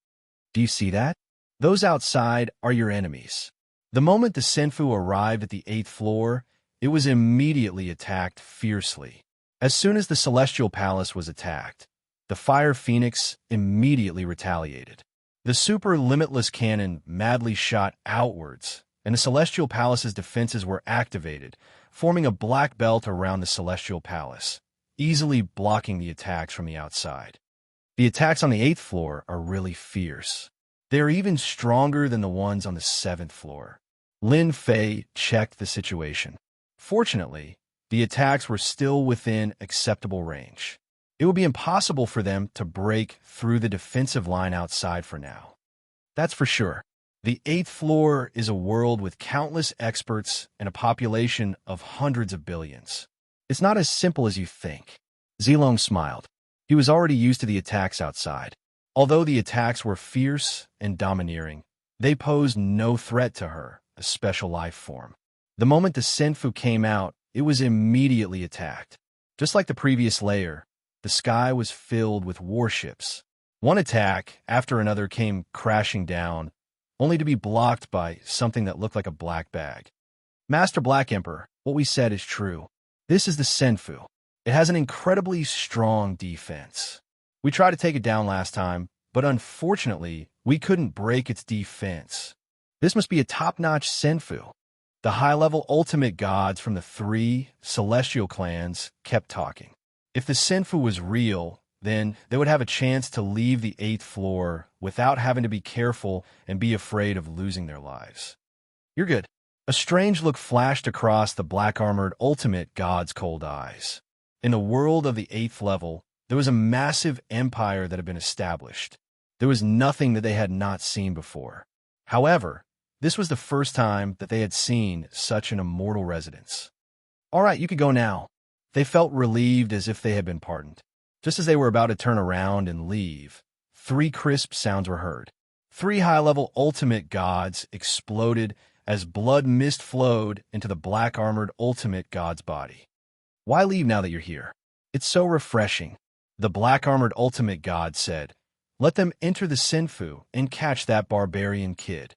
Do you see that? Those outside are your enemies. The moment the Senfu arrived at the 8th floor, it was immediately attacked fiercely. As soon as the Celestial Palace was attacked, the Fire Phoenix immediately retaliated. The super limitless cannon madly shot outwards, and the Celestial Palace's defenses were activated, forming a black belt around the Celestial Palace, easily blocking the attacks from the outside. The attacks on the 8th floor are really fierce. They are even stronger than the ones on the 7th floor. Lin Fei checked the situation. Fortunately, the attacks were still within acceptable range. It would be impossible for them to break through the defensive line outside for now. That's for sure. The 8th floor is a world with countless experts and a population of hundreds of billions. It's not as simple as you think. Zilong smiled. He was already used to the attacks outside. Although the attacks were fierce and domineering, they posed no threat to her, a special life form. The moment the Senfu came out, it was immediately attacked. Just like the previous layer, the sky was filled with warships. One attack after another came crashing down, only to be blocked by something that looked like a black bag. Master Black Emperor, what we said is true. This is the Senfu. It has an incredibly strong defense. We tried to take it down last time, but unfortunately, we couldn't break its defense. This must be a top-notch Senfu. The high-level ultimate gods from the 3 celestial clans kept talking. If the Senfu was real, then they would have a chance to leave the 8th floor without having to be careful and be afraid of losing their lives. You're good. A strange look flashed across the black-armored ultimate god's cold eyes. In the world of the 8th level, there was a massive empire that had been established. There was nothing that they had not seen before. However, this was the first time that they had seen such an immortal residence. All right, you could go now. They felt relieved as if they had been pardoned. Just as they were about to turn around and leave, 3 crisp sounds were heard. 3 high-level ultimate gods exploded as blood mist flowed into the black-armored ultimate god's body. Why leave now that you're here? It's so refreshing. The black-armored ultimate god said, "Let them enter the Senfu and catch that barbarian kid."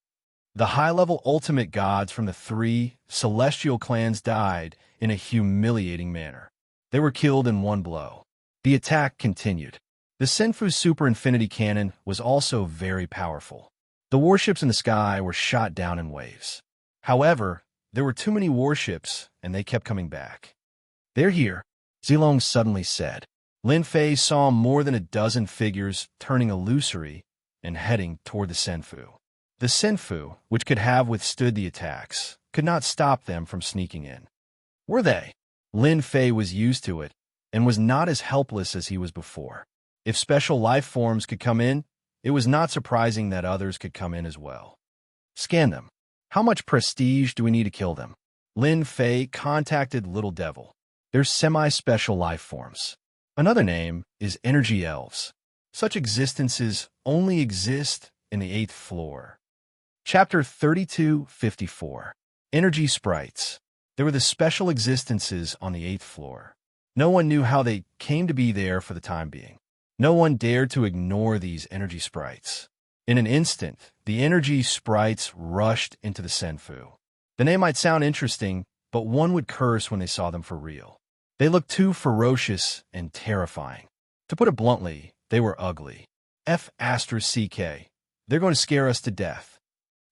The high-level ultimate gods from the 3 celestial clans died in a humiliating manner. They were killed in one blow. The attack continued. The Senfu's super infinity cannon was also very powerful. The warships in the sky were shot down in waves. However, there were too many warships, and they kept coming back. "They're here," Zilong suddenly said. Lin Fei saw more than a dozen figures turning illusory and heading toward the Senfu. The Senfu, which could have withstood the attacks, could not stop them from sneaking in. Were they? Lin Fei was used to it and was not as helpless as he was before. If special life forms could come in, it was not surprising that others could come in as well. Scan them. How much prestige do we need to kill them? Lin Fei contacted Little Devil. They're semi-special life forms. Another name is energy elves. Such existences only exist in the 8th floor. Chapter 3254. Energy Sprites. There were the special existences on the 8th floor. No one knew how they came to be there for the time being. No one dared to ignore these energy sprites. In an instant, the energy sprites rushed into the Senfu. The name might sound interesting, but one would curse when they saw them for real. They looked too ferocious and terrifying. To put it bluntly, they were ugly. F***. They're going to scare us to death.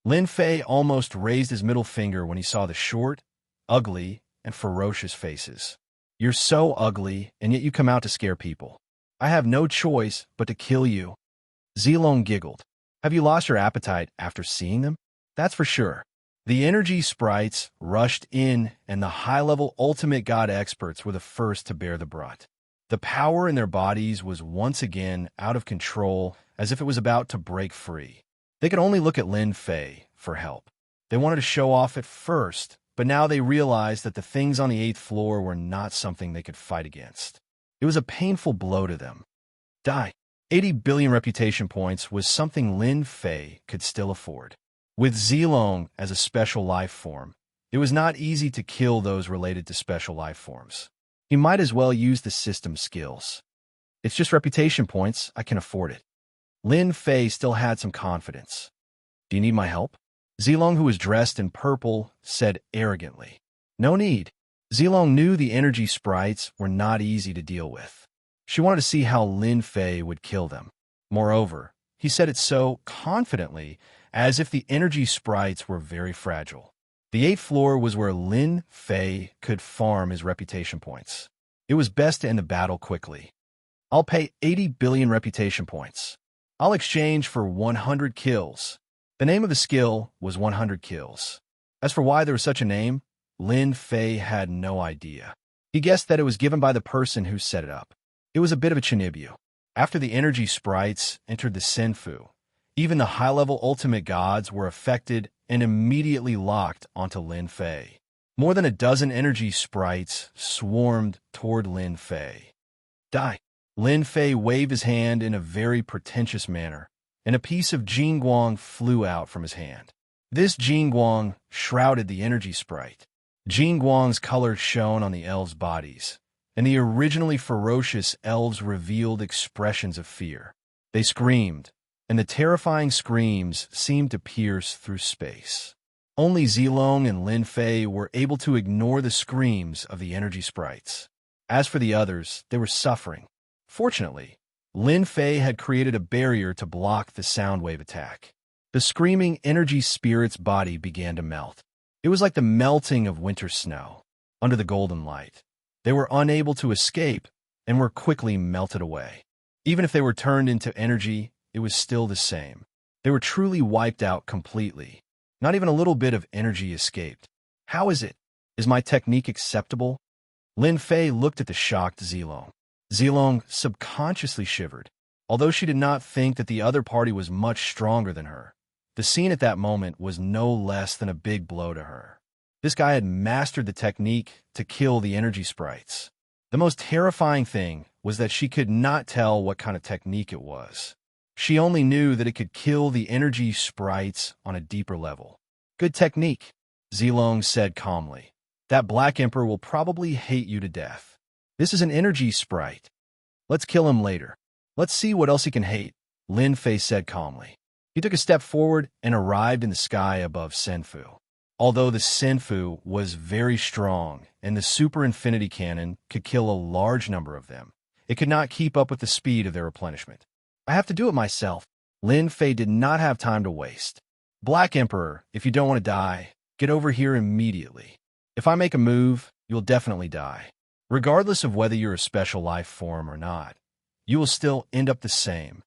Lin Fei almost raised his middle finger when he saw the short, ugly, and ferocious faces. You're so ugly, and yet you come out to scare people. I have no choice but to kill you. Zilong giggled. Have you lost your appetite after seeing them? That's for sure. The energy sprites rushed in, and the high-level ultimate god experts were the first to bear the brunt. The power in their bodies was once again out of control, as if it was about to break free. They could only look at Lin Fei for help. They wanted to show off at first, but now they realized that the things on the 8th floor were not something they could fight against. It was a painful blow to them. Die. 80 billion reputation points was something Lin Fei could still afford. With Zilong as a special life form, It was not easy to kill those related to special life forms. He might as well use the system's skills. It's just reputation points, I can afford it. Lin Fei still had some confidence. Do you need my help? Zilong, who was dressed in purple, said arrogantly. No need. Zilong knew the energy sprites were not easy to deal with. She wanted to see how Lin Fei would kill them. Moreover, he said it so confidently, as if the energy sprites were very fragile. The 8th floor was where Lin Fei could farm his reputation points. It was best to end the battle quickly. I'll pay 80 billion reputation points. I'll exchange for 100 kills. The name of the skill was 100 kills. As for why there was such a name, Lin Fei had no idea. He guessed that it was given by the person who set it up. It was a bit of a chinibyu. After the energy sprites entered the Senfu, even the high-level ultimate gods were affected and immediately locked onto Lin Fei. More than a dozen energy sprites swarmed toward Lin Fei. Die! Lin Fei waved his hand in a very pretentious manner, and a piece of Jingguang flew out from his hand. This Jingguang shrouded the energy sprite. Jingguang's color shone on the elves' bodies, and the originally ferocious elves revealed expressions of fear. They screamed, and the terrifying screams seemed to pierce through space. Only Zilong and Lin Fei were able to ignore the screams of the energy sprites. As for the others, they were suffering. Fortunately, Lin Fei had created a barrier to block the sound wave attack. The screaming energy spirit's body began to melt. It was like the melting of winter snow. Under the golden light, they were unable to escape and were quickly melted away. Even if they were turned into energy, it was still the same. They were truly wiped out completely. Not even a little bit of energy escaped. How is it? Is my technique acceptable? Lin Fei looked at the shocked Zilong. Zilong subconsciously shivered. Although she did not think that the other party was much stronger than her, the scene at that moment was no less than a big blow to her. This guy had mastered the technique to kill the energy sprites. The most terrifying thing was that she could not tell what kind of technique it was. She only knew that it could kill the energy sprites on a deeper level. Good technique, Zilong said calmly. That Black Emperor will probably hate you to death. This is an energy sprite. Let's kill him later. Let's see what else he can hate, Lin Fei said calmly. He took a step forward and arrived in the sky above Senfu. Although the Senfu was very strong and the super infinity cannon could kill a large number of them, it could not keep up with the speed of their replenishment. I have to do it myself. Lin Fei did not have time to waste. Black Emperor, if you don't want to die, get over here immediately. If I make a move, you'll definitely die. Regardless of whether you're a special life form or not, you will still end up the same.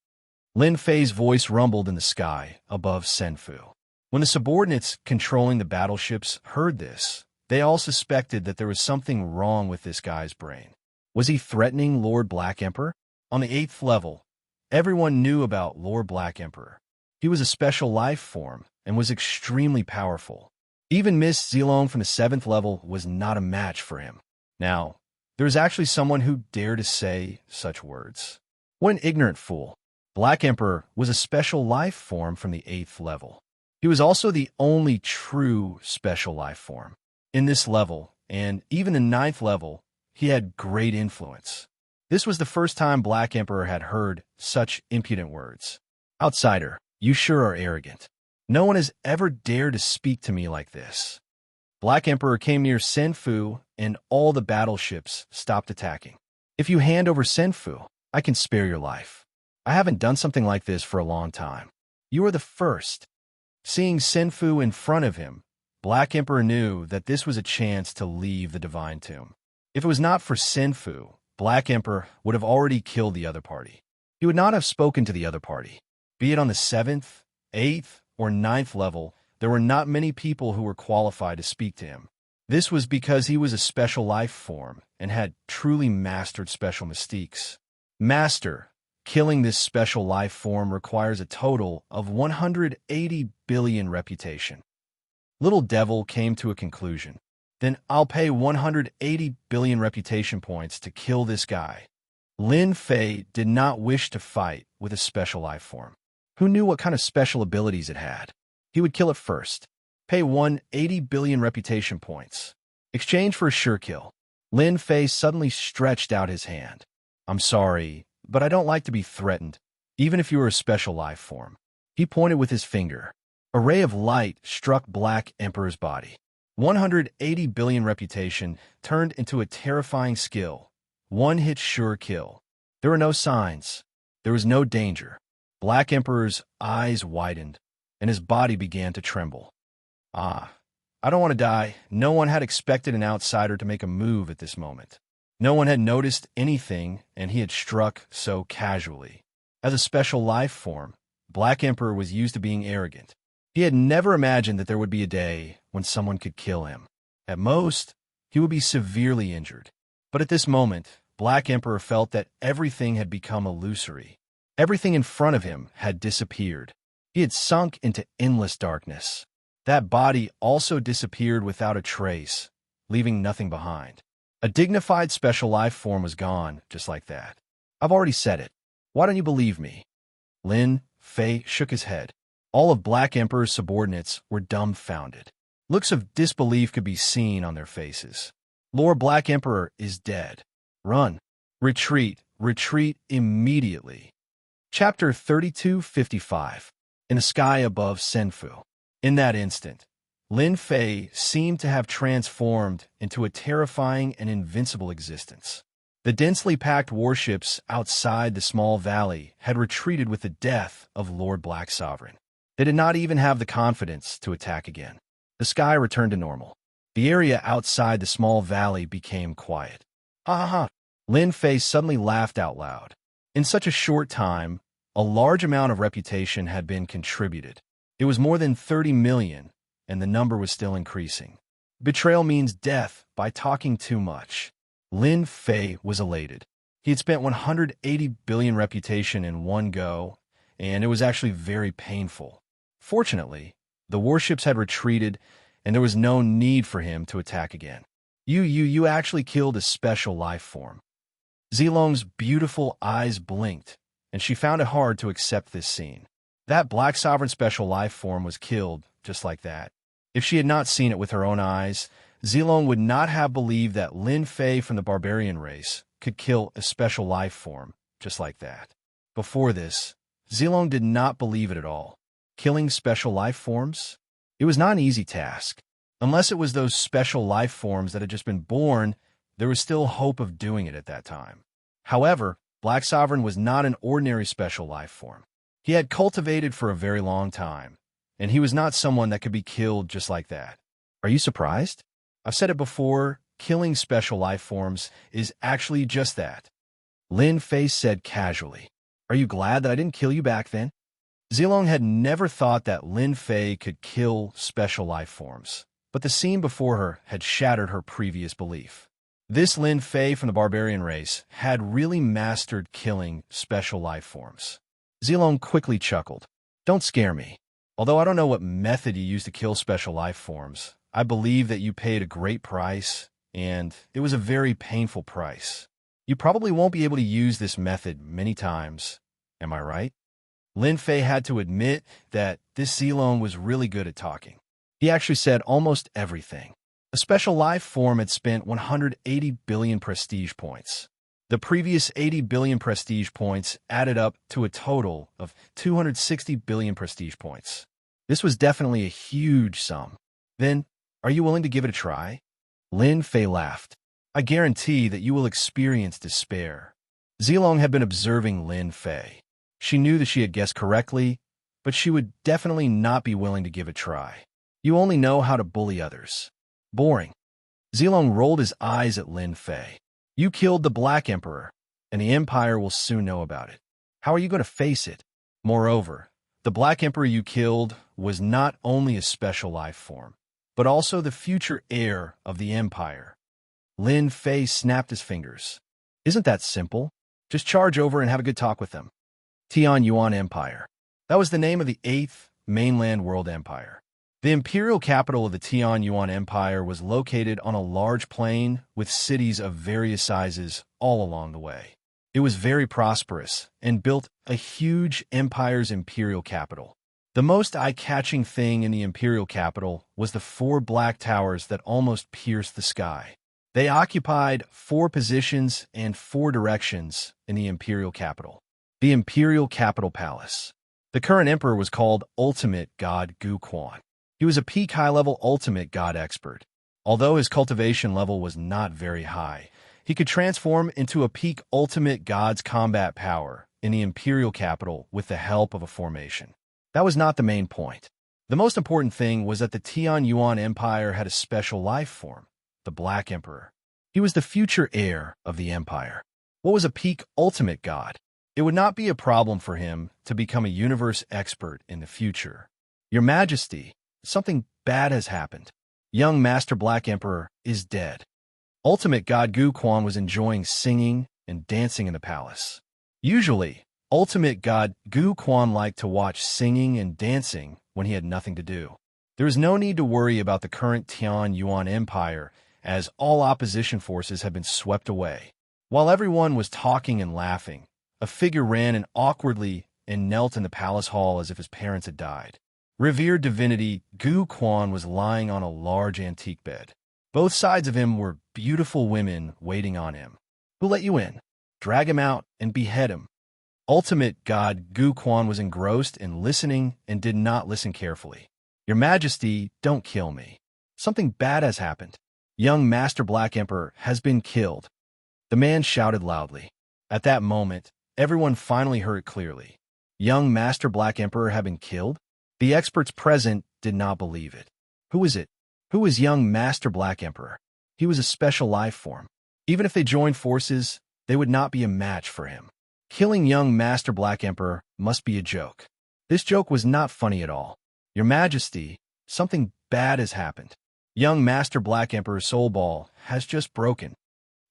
Lin Fei's voice rumbled in the sky above Senfu. When the subordinates controlling the battleships heard this, they all suspected that there was something wrong with this guy's brain. Was he threatening Lord Black Emperor? On the 8th level, everyone knew about Lord Black Emperor. He was a special life form and was extremely powerful. Even Miss Zilong from the 7th level was not a match for him. Now, there is actually someone who dared to say such words. What an ignorant fool. Black Emperor was a special life form from the 8th level. He was also the only true special life form. In this level, and even in 9th level, he had great influence. This was the first time Black Emperor had heard such impudent words. Outsider, you sure are arrogant. No one has ever dared to speak to me like this. Black Emperor came near Senfu, and all the battleships stopped attacking. If you hand over Senfu, I can spare your life. I haven't done something like this for a long time. You are the first. Seeing Senfu in front of him, Black Emperor knew that this was a chance to leave the Divine Tomb. If it was not for Senfu, Black Emperor would have already killed the other party. He would not have spoken to the other party. Be it on the 7th, 8th, or 9th level, there were not many people who were qualified to speak to him. This was because he was a special life form and had truly mastered special mystiques. Master, killing this special life form requires a total of 180 billion reputation. Little Devil came to a conclusion. Then I'll pay 180 billion reputation points to kill this guy. Lin Fei did not wish to fight with a special life form. Who knew what kind of special abilities it had? He would kill it first. Pay 180 billion reputation points. Exchange for a sure kill. Lin Fei suddenly stretched out his hand. I'm sorry, but I don't like to be threatened, even if you were a special life form. He pointed with his finger. A ray of light struck Black Emperor's body. 180 billion reputation turned into a terrifying skill. One-hit sure kill. There were no signs. There was no danger. Black Emperor's eyes widened, and his body began to tremble. I don't want to die. No one had expected an outsider to make a move at this moment. No one had noticed anything, and he had struck so casually. As a special life form, Black Emperor was used to being arrogant. He had never imagined that there would be a day when someone could kill him. At most, he would be severely injured. But at this moment, Black Emperor felt that everything had become illusory. Everything in front of him had disappeared. He had sunk into endless darkness. That body also disappeared without a trace, leaving nothing behind. A dignified special life form was gone, just like that. I've already said it. Why don't you believe me? Lin Fei shook his head. All of Black Emperor's subordinates were dumbfounded. Looks of disbelief could be seen on their faces. Lord Black Emperor is dead. Run. Retreat. Retreat immediately. Chapter 3255. In the sky above Senfu. In that instant, Lin Fei seemed to have transformed into a terrifying and invincible existence. The densely packed warships outside the small valley had retreated with the death of Lord Black Sovereign. They did not even have the confidence to attack again. The sky returned to normal. The area outside the small valley became quiet. Lin Fei suddenly laughed out loud. In such a short time, a large amount of reputation had been contributed. It was more than 30 million, and the number was still increasing. Betrayal means death by talking too much. Lin Fei was elated. He had spent 180 billion reputation in one go, and it was actually very painful. Fortunately, the warships had retreated, and there was no need for him to attack again. You actually killed a special life form. Zilong's beautiful eyes blinked, and she found it hard to accept this scene. That Black Sovereign special life form was killed just like that. If she had not seen it with her own eyes, Zilong would not have believed that Lin Fei from the barbarian race could kill a special life form just like that. Before this, Zilong did not believe it at all. Killing special life forms? It was not an easy task. Unless it was those special life forms that had just been born, there was still hope of doing it at that time. However, Black Sovereign was not an ordinary special life form. He had cultivated for a very long time, and he was not someone that could be killed just like that. Are you surprised? I've said it before, killing special life forms is actually just that. Lin Fei said casually. Are you glad that I didn't kill you back then? Zilong had never thought that Lin Fei could kill special life forms, but the scene before her had shattered her previous belief. This Lin Fei from the barbarian race had really mastered killing special life forms. Zilong quickly chuckled. Don't scare me. Although I don't know what method you used to kill special life forms, I believe that you paid a great price, and it was a very painful price. You probably won't be able to use this method many times. Am I right? Lin Fei had to admit that this Zilong was really good at talking. He actually said almost everything. A special life form had spent 180 billion prestige points. The previous 80 billion prestige points added up to a total of 260 billion prestige points. This was definitely a huge sum. Then, are you willing to give it a try? Lin Fei laughed. I guarantee that you will experience despair. Zilong had been observing Lin Fei. She knew that she had guessed correctly, but she would definitely not be willing to give it a try. You only know how to bully others. Boring. Zilong rolled his eyes at Lin Fei. You killed the Black Emperor, and the Empire will soon know about it. How are you going to face it? Moreover, the Black Emperor you killed was not only a special life form, but also the future heir of the Empire. Lin Fei snapped his fingers. Isn't that simple? Just charge over and have a good talk with them. Tian Yuan Empire. That was the name of the 8th mainland world empire. The imperial capital of the Tian Yuan Empire was located on a large plain with cities of various sizes all along the way. It was very prosperous and built a huge empire's imperial capital. The most eye-catching thing in the imperial capital was the 4 black towers that almost pierced the sky. They occupied 4 positions and 4 directions in the imperial capital. The Imperial Capital Palace. The current emperor was called Ultimate God Gu Quan. He was a peak high-level Ultimate God expert. Although his cultivation level was not very high, he could transform into a peak Ultimate God's combat power in the imperial capital with the help of a formation. That was not the main point. The most important thing was that the Tian Yuan Empire had a special life form, the Black Emperor. He was the future heir of the empire. What was a peak Ultimate God? It would not be a problem for him to become a universe expert in the future. Your Majesty, something bad has happened. Young Master Black Emperor is dead. Ultimate God Gu Quan was enjoying singing and dancing in the palace. Usually, Ultimate God Gu Quan liked to watch singing and dancing when he had nothing to do. There is no need to worry about the current Tian Yuan Empire, as all opposition forces have been swept away. While everyone was talking and laughing, a figure ran in awkwardly and knelt in the palace hall as if his parents had died. Revered divinity Gu Quan was lying on a large antique bed. Both sides of him were beautiful women waiting on him. Who let you in? Drag him out and behead him. Ultimate God Gu Quan was engrossed in listening and did not listen carefully. Your Majesty, don't kill me. Something bad has happened. Young Master Black Emperor has been killed. The man shouted loudly. At that moment, everyone finally heard clearly. Young Master Black Emperor had been killed? The experts present did not believe it. Who is it? Who is young Master Black Emperor? He was a special life form. Even if they joined forces, they would not be a match for him. Killing young Master Black Emperor must be a joke. This joke was not funny at all. Your Majesty, something bad has happened. Young Master Black Emperor's soul ball has just broken.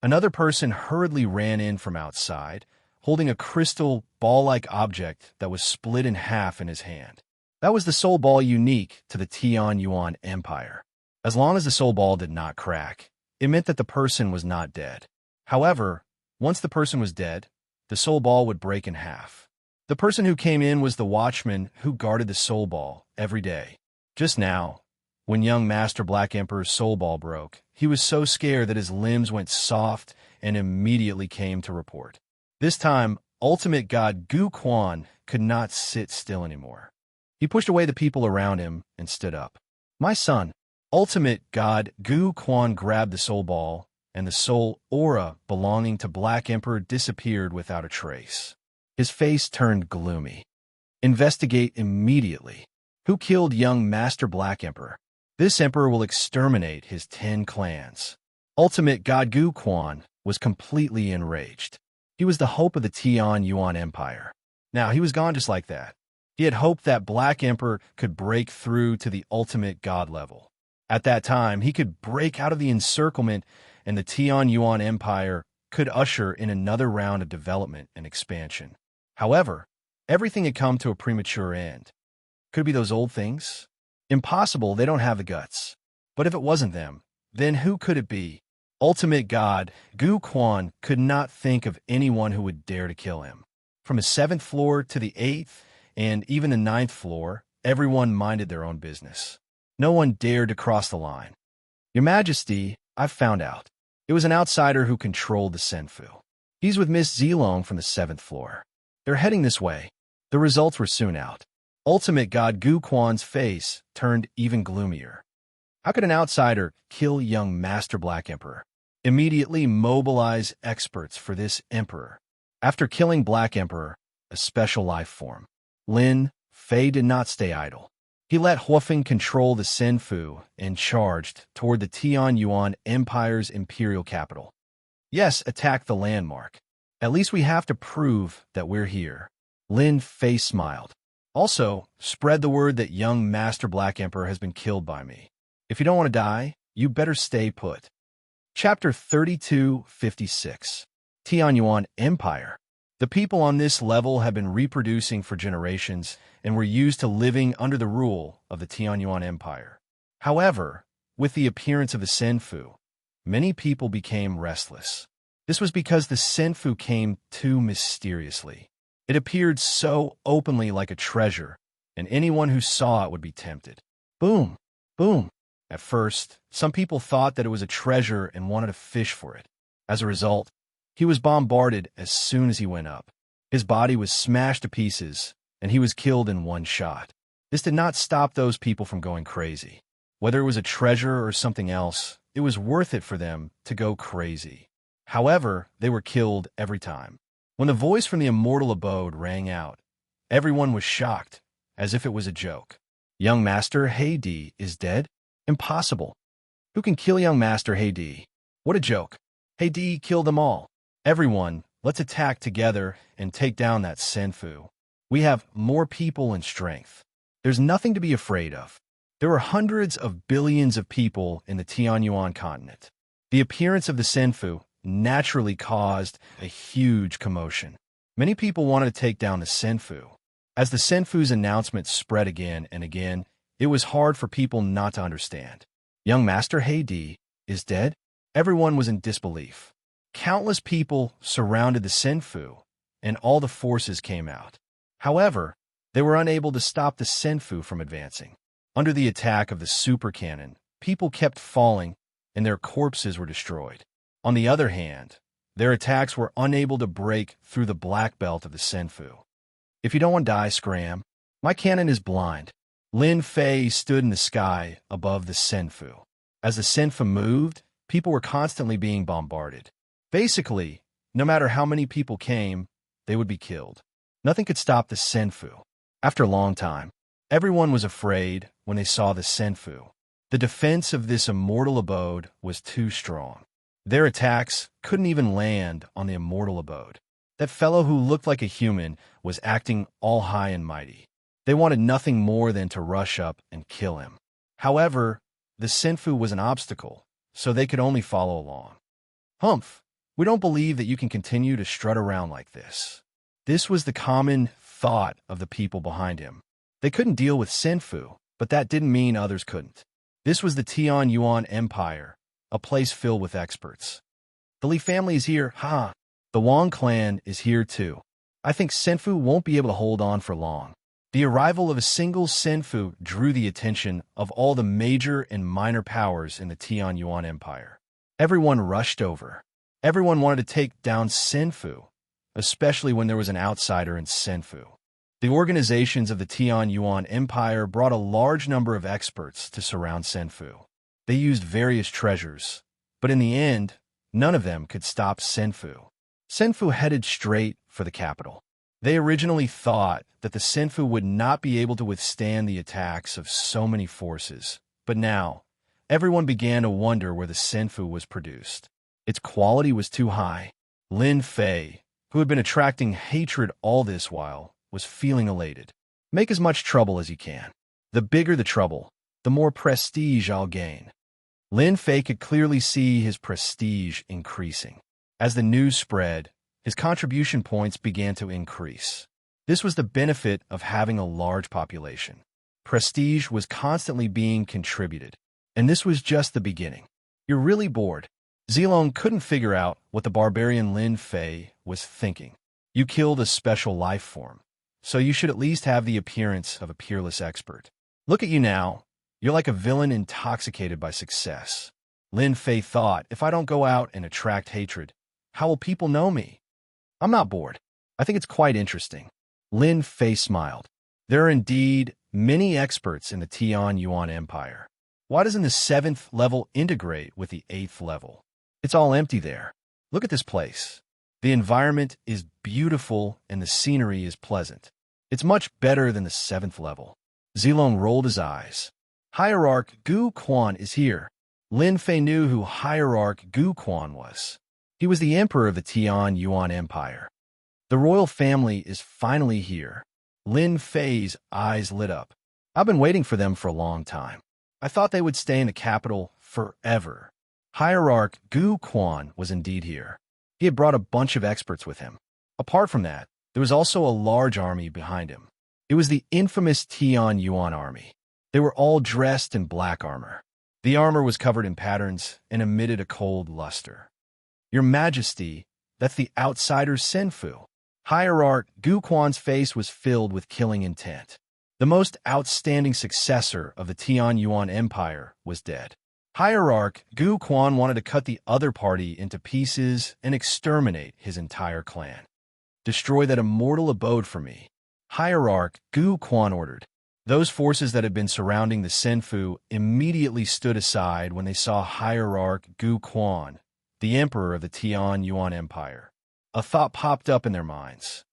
Another person hurriedly ran in from outside, holding a crystal ball-like object that was split in half in his hand. That was the soul ball unique to the Tian Yuan Empire. As long as the soul ball did not crack, it meant that the person was not dead. However, once the person was dead, the soul ball would break in half. The person who came in was the watchman who guarded the soul ball every day. Just now, when young Master Black Emperor's soul ball broke, he was so scared that his limbs went soft and immediately came to report. This time, Ultimate God Gu Quan could not sit still anymore. He pushed away the people around him and stood up. My son, Ultimate God Gu Quan grabbed the soul ball, and the soul aura belonging to Black Emperor disappeared without a trace. His face turned gloomy. Investigate immediately. Who killed young Master Black Emperor? This emperor will exterminate his 10 clans. Ultimate God Gu Quan was completely enraged. He was the hope of the Tian Yuan Empire. Now, he was gone just like that. He had hoped that Black Emperor could break through to the ultimate god level. At that time, he could break out of the encirclement and the Tian Yuan Empire could usher in another round of development and expansion. However, everything had come to a premature end. Could it be those old things? Impossible, they don't have the guts. But if it wasn't them, then who could it be? Ultimate God Gu Quan could not think of anyone who would dare to kill him. From the 7th floor to the 8th and even the 9th floor, everyone minded their own business. No one dared to cross the line. Your Majesty, I've found out. It was an outsider who controlled the Senfu. He's with Miss Zilong from the 7th floor. They're heading this way. The results were soon out. Ultimate God Gu Quan's face turned even gloomier. How could an outsider kill young Master Black Emperor? Immediately mobilize experts for this emperor. After killing Black Emperor, a special life form, Lin Fei did not stay idle. He let Huofeng control the Senfu and charged toward the Tian Yuan Empire's imperial capital. Yes, attack the landmark. At least we have to prove that we're here. Lin Fei smiled. Also, spread the word that young Master Black Emperor has been killed by me. If you don't want to die, you better stay put. Chapter 3256. Tian Yuan Empire. The people on this level have been reproducing for generations and were used to living under the rule of the Tian Yuan Empire. However, with the appearance of the Senfu, many people became restless. This was because the Senfu came too mysteriously. It appeared so openly like a treasure and anyone who saw it would be tempted. Boom! Boom! At first, some people thought that it was a treasure and wanted to fish for it. As a result, he was bombarded as soon as he went up. His body was smashed to pieces, and he was killed in one shot. This did not stop those people from going crazy. Whether it was a treasure or something else, it was worth it for them to go crazy. However, they were killed every time. When the voice from the immortal abode rang out, everyone was shocked, as if it was a joke. Young Master Heidi is dead? Impossible. Who can kill young Master Heidi? What a joke. Heidi killed them all. Everyone, let's attack together and take down that Senfu. We have more people and strength. There's nothing to be afraid of. There were hundreds of billions of people in the Tianyuan continent. The appearance of the Senfu naturally caused a huge commotion. Many people wanted to take down the Senfu. As the Senfu's announcement spread again and again, it was hard for people not to understand. Young Master Heidi is dead? Everyone was in disbelief. Countless people surrounded the Senfu, and all the forces came out. However, they were unable to stop the Senfu from advancing. Under the attack of the super cannon, people kept falling, and their corpses were destroyed. On the other hand, their attacks were unable to break through the black belt of the Senfu. If you don't want to die, scram. My cannon is blind. Lin Fei stood in the sky above the Senfu. As the Senfu moved, people were constantly being bombarded. Basically, no matter how many people came, they would be killed. Nothing could stop the Senfu. After a long time, everyone was afraid when they saw the Senfu. The defense of this immortal abode was too strong. Their attacks couldn't even land on the immortal abode. That fellow who looked like a human was acting all high and mighty. They wanted nothing more than to rush up and kill him. However, the Senfu was an obstacle, so they could only follow along. Humph, we don't believe that you can continue to strut around like this. This was the common thought of the people behind him. They couldn't deal with Senfu, but that didn't mean others couldn't. This was the Tianyuan Empire, a place filled with experts. The Li family is here, ha! The Wang clan is here too. I think Senfu won't be able to hold on for long. The arrival of a single Senfu drew the attention of all the major and minor powers in the Tianyuan Empire. Everyone rushed over. Everyone wanted to take down Senfu, especially when there was an outsider in Senfu. The organizations of the Tianyuan Empire brought a large number of experts to surround Senfu. They used various treasures, but in the end, none of them could stop Senfu. Senfu headed straight for the capital. They originally thought that the Senfu would not be able to withstand the attacks of so many forces, but now, everyone began to wonder where the Senfu was produced. Its quality was too high. Lin Fei, who had been attracting hatred all this while, was feeling elated. Make as much trouble as you can. The bigger the trouble, the more prestige I'll gain. Lin Fei could clearly see his prestige increasing. As the news spread, his contribution points began to increase. This was the benefit of having a large population. Prestige was constantly being contributed, and this was just the beginning. You're really bored. Zilong couldn't figure out what the barbarian Lin Fei was thinking. You killed a special life form, so you should at least have the appearance of a peerless expert. Look at you now. You're like a villain intoxicated by success. Lin Fei thought, if I don't go out and attract hatred, how will people know me? I'm not bored. I think it's quite interesting. Lin Fei smiled. There are indeed many experts in the Tianyuan Empire. Why doesn't the 7th level integrate with the 8th level? It's all empty there. Look at this place. The environment is beautiful and the scenery is pleasant. It's much better than the 7th level. Zilong rolled his eyes. Hierarch Gu Quan is here. Lin Fei knew who Hierarch Gu Quan was. He was the emperor of the Tianyuan Empire. The royal family is finally here. Lin Fei's eyes lit up. I've been waiting for them for a long time. I thought they would stay in the capital forever. Hierarch Gu Quan was indeed here. He had brought a bunch of experts with him. Apart from that, there was also a large army behind him. It was the infamous Tianyuan army. They were all dressed in black armor. The armor was covered in patterns and emitted a cold luster. Your Majesty, that's the outsider's Senfu. Hierarch Gu Quan's face was filled with killing intent. The most outstanding successor of the Tian Yuan Empire was dead. Hierarch Gu Quan wanted to cut the other party into pieces and exterminate his entire clan. Destroy that immortal abode for me, Hierarch Gu Quan ordered. Those forces that had been surrounding the Senfu immediately stood aside when they saw Hierarch Gu Quan, the emperor of the Tian Yuan Empire. A thought popped up in their minds.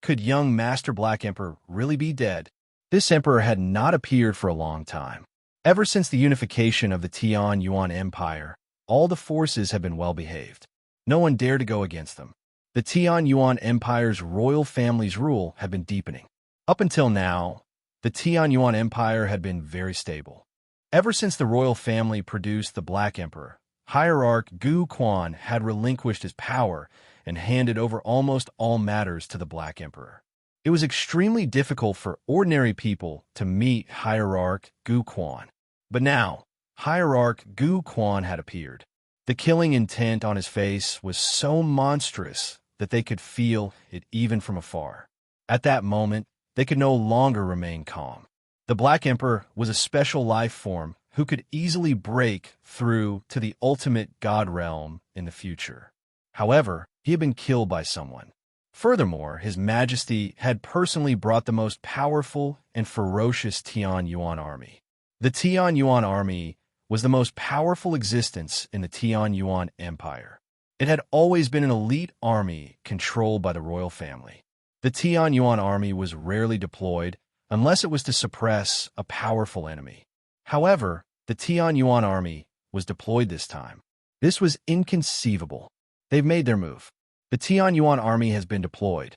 Could young Master Black Emperor really be dead? This emperor had not appeared for a long time. Ever since the unification of the Tian Yuan Empire, all the forces had been well-behaved. No one dared to go against them. The Tian Yuan Empire's royal family's rule had been deepening. Up until now, the Tian Yuan Empire had been very stable. Ever since the royal family produced the Black Emperor, Hierarch Gu Quan had relinquished his power and handed over almost all matters to the Black Emperor. It was extremely difficult for ordinary people to meet Hierarch Gu Quan. But now, Hierarch Gu Quan had appeared. The killing intent on his face was so monstrous that they could feel it even from afar. At that moment, they could no longer remain calm. The Black Emperor was a special life form who could easily break through to the ultimate god realm in the future. However, he had been killed by someone. Furthermore, His Majesty had personally brought the most powerful and ferocious Tian Yuan army. The Tian Yuan army was the most powerful existence in the Tian Yuan Empire. It had always been an elite army controlled by the royal family. The Tian Yuan army was rarely deployed unless it was to suppress a powerful enemy. However, the Tian Yuan army was deployed this time. This was inconceivable. They've made their move. The Tian Yuan army has been deployed.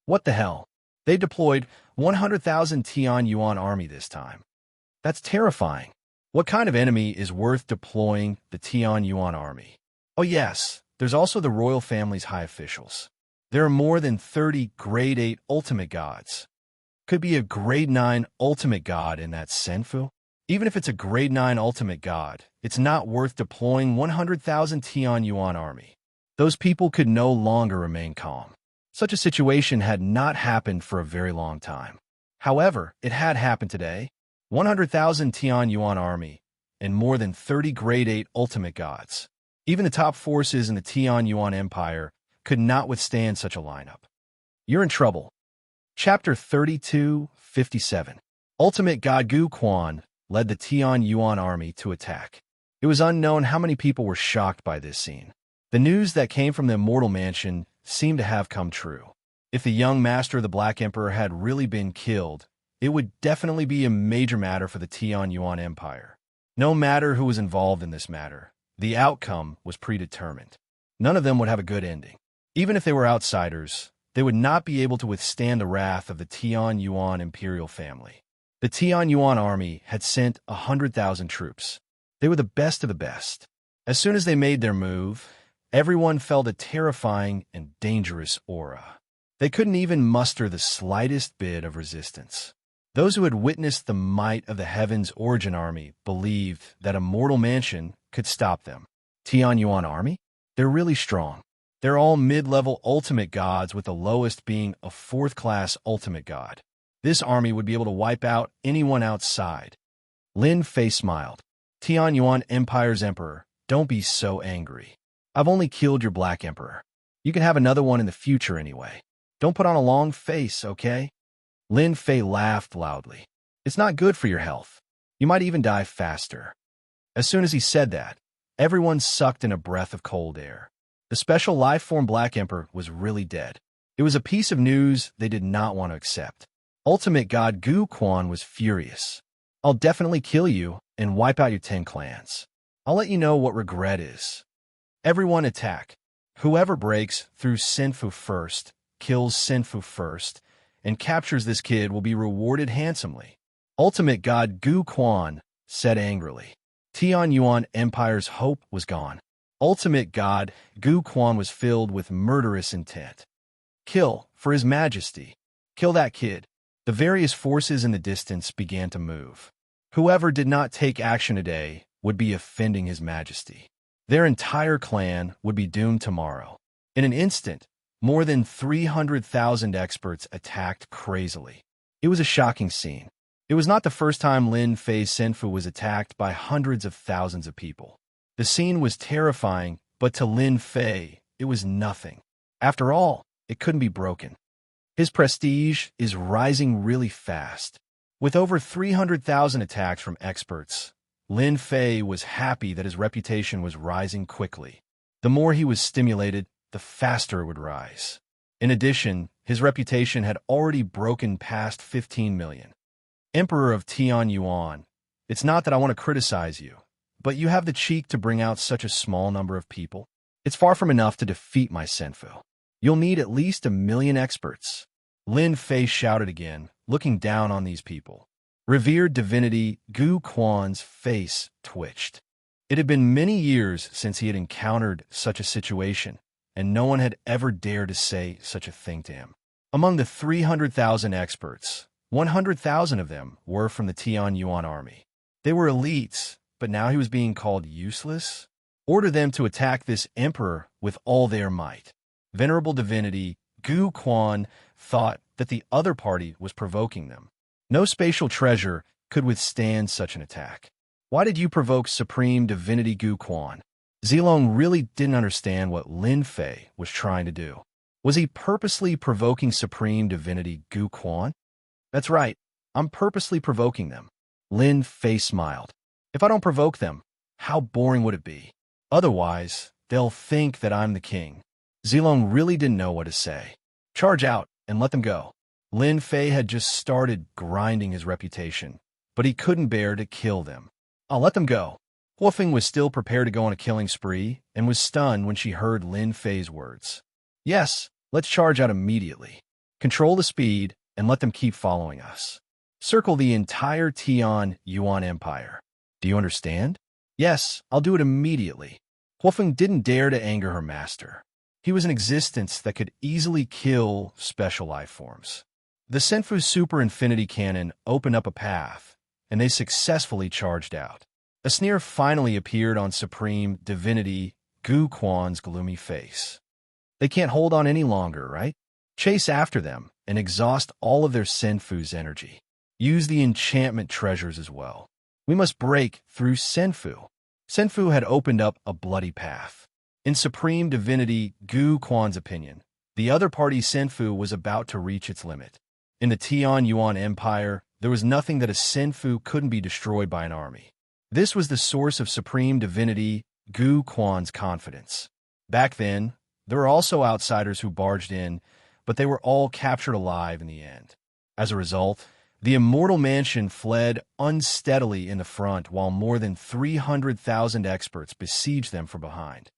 What the hell? They deployed 100,000 Tian Yuan army this time. That's terrifying. What kind of enemy is worth deploying the Tian Yuan army? Oh yes, there's also the royal family's high officials. There are more than 30 grade 8 ultimate gods. Could be a grade 9 ultimate god in that Senfu. Even if it's a grade 9 ultimate god, it's not worth deploying 100,000 Tian Yuan army. Those people could no longer remain calm. Such a situation had not happened for a very long time. However, it had happened today. 100,000 Tian Yuan army and more than 30 grade 8 ultimate gods. Even the top forces in the Tian Yuan Empire could not withstand such a lineup. You're in trouble. Chapter 32:57. Ultimate God Gu Quan led the Tian Yuan army to attack. It was unknown how many people were shocked by this scene. The news that came from the Immortal Mansion seemed to have come true. If the young master of the Black Emperor had really been killed, it would definitely be a major matter for the Tian Yuan Empire. No matter who was involved in this matter, the outcome was predetermined. None of them would have a good ending. Even if they were outsiders, they would not be able to withstand the wrath of the Tian Yuan imperial family. The Tian Yuan army had sent 100,000 troops. They were the best of the best. As soon as they made their move, everyone felt a terrifying and dangerous aura. They couldn't even muster the slightest bit of resistance. Those who had witnessed the might of the Heaven's Origin Army believed that Immortal Mansion could stop them. Tian Yuan Army? They're really strong. They're all mid-level ultimate gods, with the lowest being a 4th-class ultimate god. This army would be able to wipe out anyone outside. Lin Fei smiled. Tian Yuan Empire's emperor, don't be so angry. I've only killed your Black Emperor. You can have another one in the future anyway. Don't put on a long face, okay? Lin Fei laughed loudly. It's not good for your health. You might even die faster. As soon as he said that, everyone sucked in a breath of cold air. The special life-form Black Emperor was really dead. It was a piece of news they did not want to accept. Ultimate God Gu Quan was furious. I'll definitely kill you and wipe out your 10 clans. I'll let you know what regret is. Everyone attack. Whoever breaks through Senfu first, kills Senfu first, and captures this kid will be rewarded handsomely. Ultimate God Gu Quan said angrily. Tian Yuan Empire's hope was gone. Ultimate God Gu Quan was filled with murderous intent. Kill, for His Majesty. Kill that kid. The various forces in the distance began to move. Whoever did not take action today would be offending His Majesty. Their entire clan would be doomed tomorrow. In an instant, more than 300,000 experts attacked crazily. It was a shocking scene. It was not the first time Lin Fei's Senfu was attacked by hundreds of thousands of people. The scene was terrifying, but to Lin Fei, it was nothing. After all, it couldn't be broken. His prestige is rising really fast. With over 300,000 attacks from experts, Lin Fei was happy that his reputation was rising quickly. The more he was stimulated, the faster it would rise. In addition, his reputation had already broken past 15 million. Emperor of Tian Yuan, it's not that I want to criticize you, but you have the cheek to bring out such a small number of people. It's far from enough to defeat my Senfu. You'll need at least 1 million experts. Lin Fei shouted again, looking down on these people. Revered divinity Gu Quan's face twitched. It had been many years since he had encountered such a situation, and no one had ever dared to say such a thing to him. Among the 300,000 experts, 100,000 of them were from the Tian Yuan army. They were elites, but now he was being called useless? Order them to attack this emperor with all their might. Venerable divinity Gu Quan thought that the other party was provoking them. No spatial treasure could withstand such an attack. Why did you provoke Supreme Divinity Gu Quan? Zilong really didn't understand what Lin Fei was trying to do. Was he purposely provoking Supreme Divinity Gu Quan? That's right, I'm purposely provoking them. Lin Fei smiled. If I don't provoke them, how boring would it be? Otherwise, they'll think that I'm the king. Zilong really didn't know what to say. Charge out and let them go. Lin Fei had just started grinding his reputation, but he couldn't bear to kill them. I'll let them go. Huofeng was still prepared to go on a killing spree and was stunned when she heard Lin Fei's words. Yes, let's charge out immediately. Control the speed and let them keep following us. Circle the entire Tian Yuan Empire. Do you understand? Yes, I'll do it immediately. Huofeng didn't dare to anger her master. He was an existence that could easily kill special life forms. The Senfu Super Infinity Cannon opened up a path, and they successfully charged out. A sneer finally appeared on Supreme Divinity Gu Quan's gloomy face. They can't hold on any longer, right? Chase after them and exhaust all of their Senfu's energy. Use the enchantment treasures as well. We must break through Senfu. Senfu had opened up a bloody path. In Supreme Divinity Gu Quan's opinion, the other party's Senfu was about to reach its limit. In the Tian Yuan Empire, there was nothing that a Senfu couldn't be destroyed by an army. This was the source of Supreme Divinity Gu Quan's confidence. Back then, there were also outsiders who barged in, but they were all captured alive in the end. As a result, the Immortal Mansion fled unsteadily in the front while more than 300,000 experts besieged them from behind.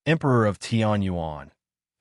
Emperor of Tian Yuan,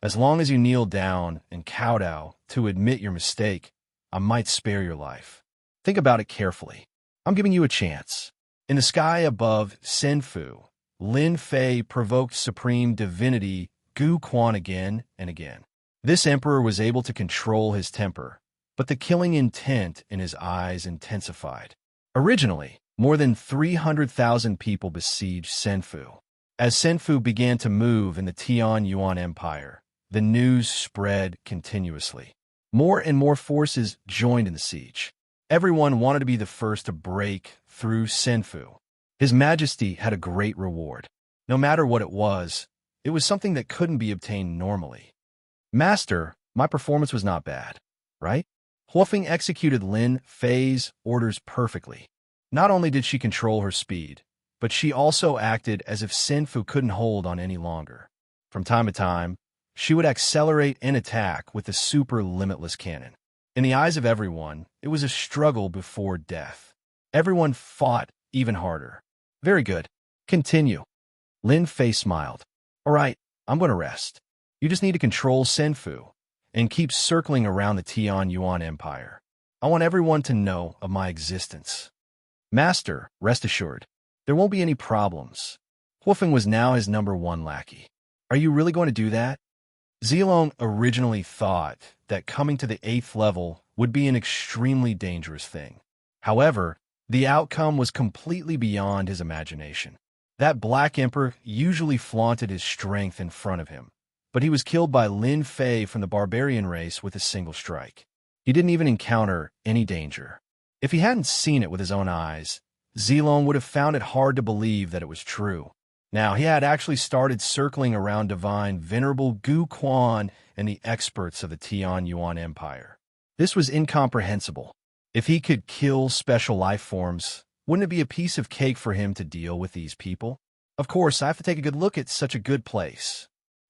as long as you kneel down and kowtow to admit your mistake, I might spare your life. Think about it carefully. I'm giving you a chance. In the sky above Senfu, Lin Fei provoked Supreme Divinity Gu Quan again and again. This emperor was able to control his temper, but the killing intent in his eyes intensified. Originally, more than 300,000 people besieged Senfu. As Senfu began to move in the Tian Yuan Empire, the news spread continuously. More and more forces joined in the siege. Everyone wanted to be the first to break through Senfu. His Majesty had a great reward. No matter what it was something that couldn't be obtained normally. Master, my performance was not bad, right? Huofeng executed Lin Fei's orders perfectly. Not only did she control her speed, but she also acted as if Senfu couldn't hold on any longer. From time to time, she would accelerate an attack with the super limitless cannon. In the eyes of everyone, it was a struggle before death. Everyone fought even harder. Very good. Continue. Lin Fei smiled. All right, I'm going to rest. You just need to control Senfu and keep circling around the Tian Yuan Empire. I want everyone to know of my existence. Master, rest assured, there won't be any problems. Huofeng was now his #1 lackey. Are you really going to do that? Zilong originally thought that coming to the 8th level would be an extremely dangerous thing. However, the outcome was completely beyond his imagination. That Black Emperor usually flaunted his strength in front of him, but he was killed by Lin Fei from the barbarian race with a single strike. He didn't even encounter any danger. If he hadn't seen it with his own eyes, Zilong would have found it hard to believe that it was true. Now, he had actually started circling around divine Venerable Gu Quan and the experts of the Tian Yuan Empire. This was incomprehensible. If he could kill special life forms, wouldn't it be a piece of cake for him to deal with these people? Of course, I have to take a good look at such a good place.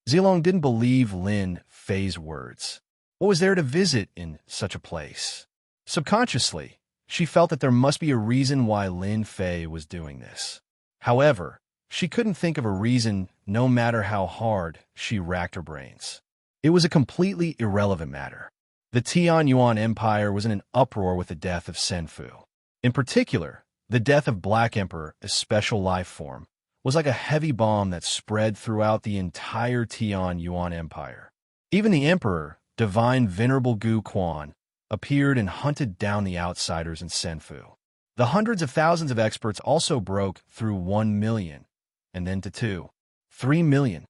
Zilong didn't believe Lin Fei's words. What was there to visit in such a place? Subconsciously, she felt that there must be a reason why Lin Fei was doing this. However, she couldn't think of a reason no matter how hard she racked her brains. It was a completely irrelevant matter. The Tian Yuan Empire was in an uproar with the death of Senfu. In particular, the death of Black Emperor, a special life form, was like a heavy bomb that spread throughout the entire Tian Yuan Empire. Even the Emperor, Divine Venerable Gu Quan, appeared and hunted down the outsiders in Senfu. The hundreds of thousands of experts also broke through 1 million, and then to 2, 3 million.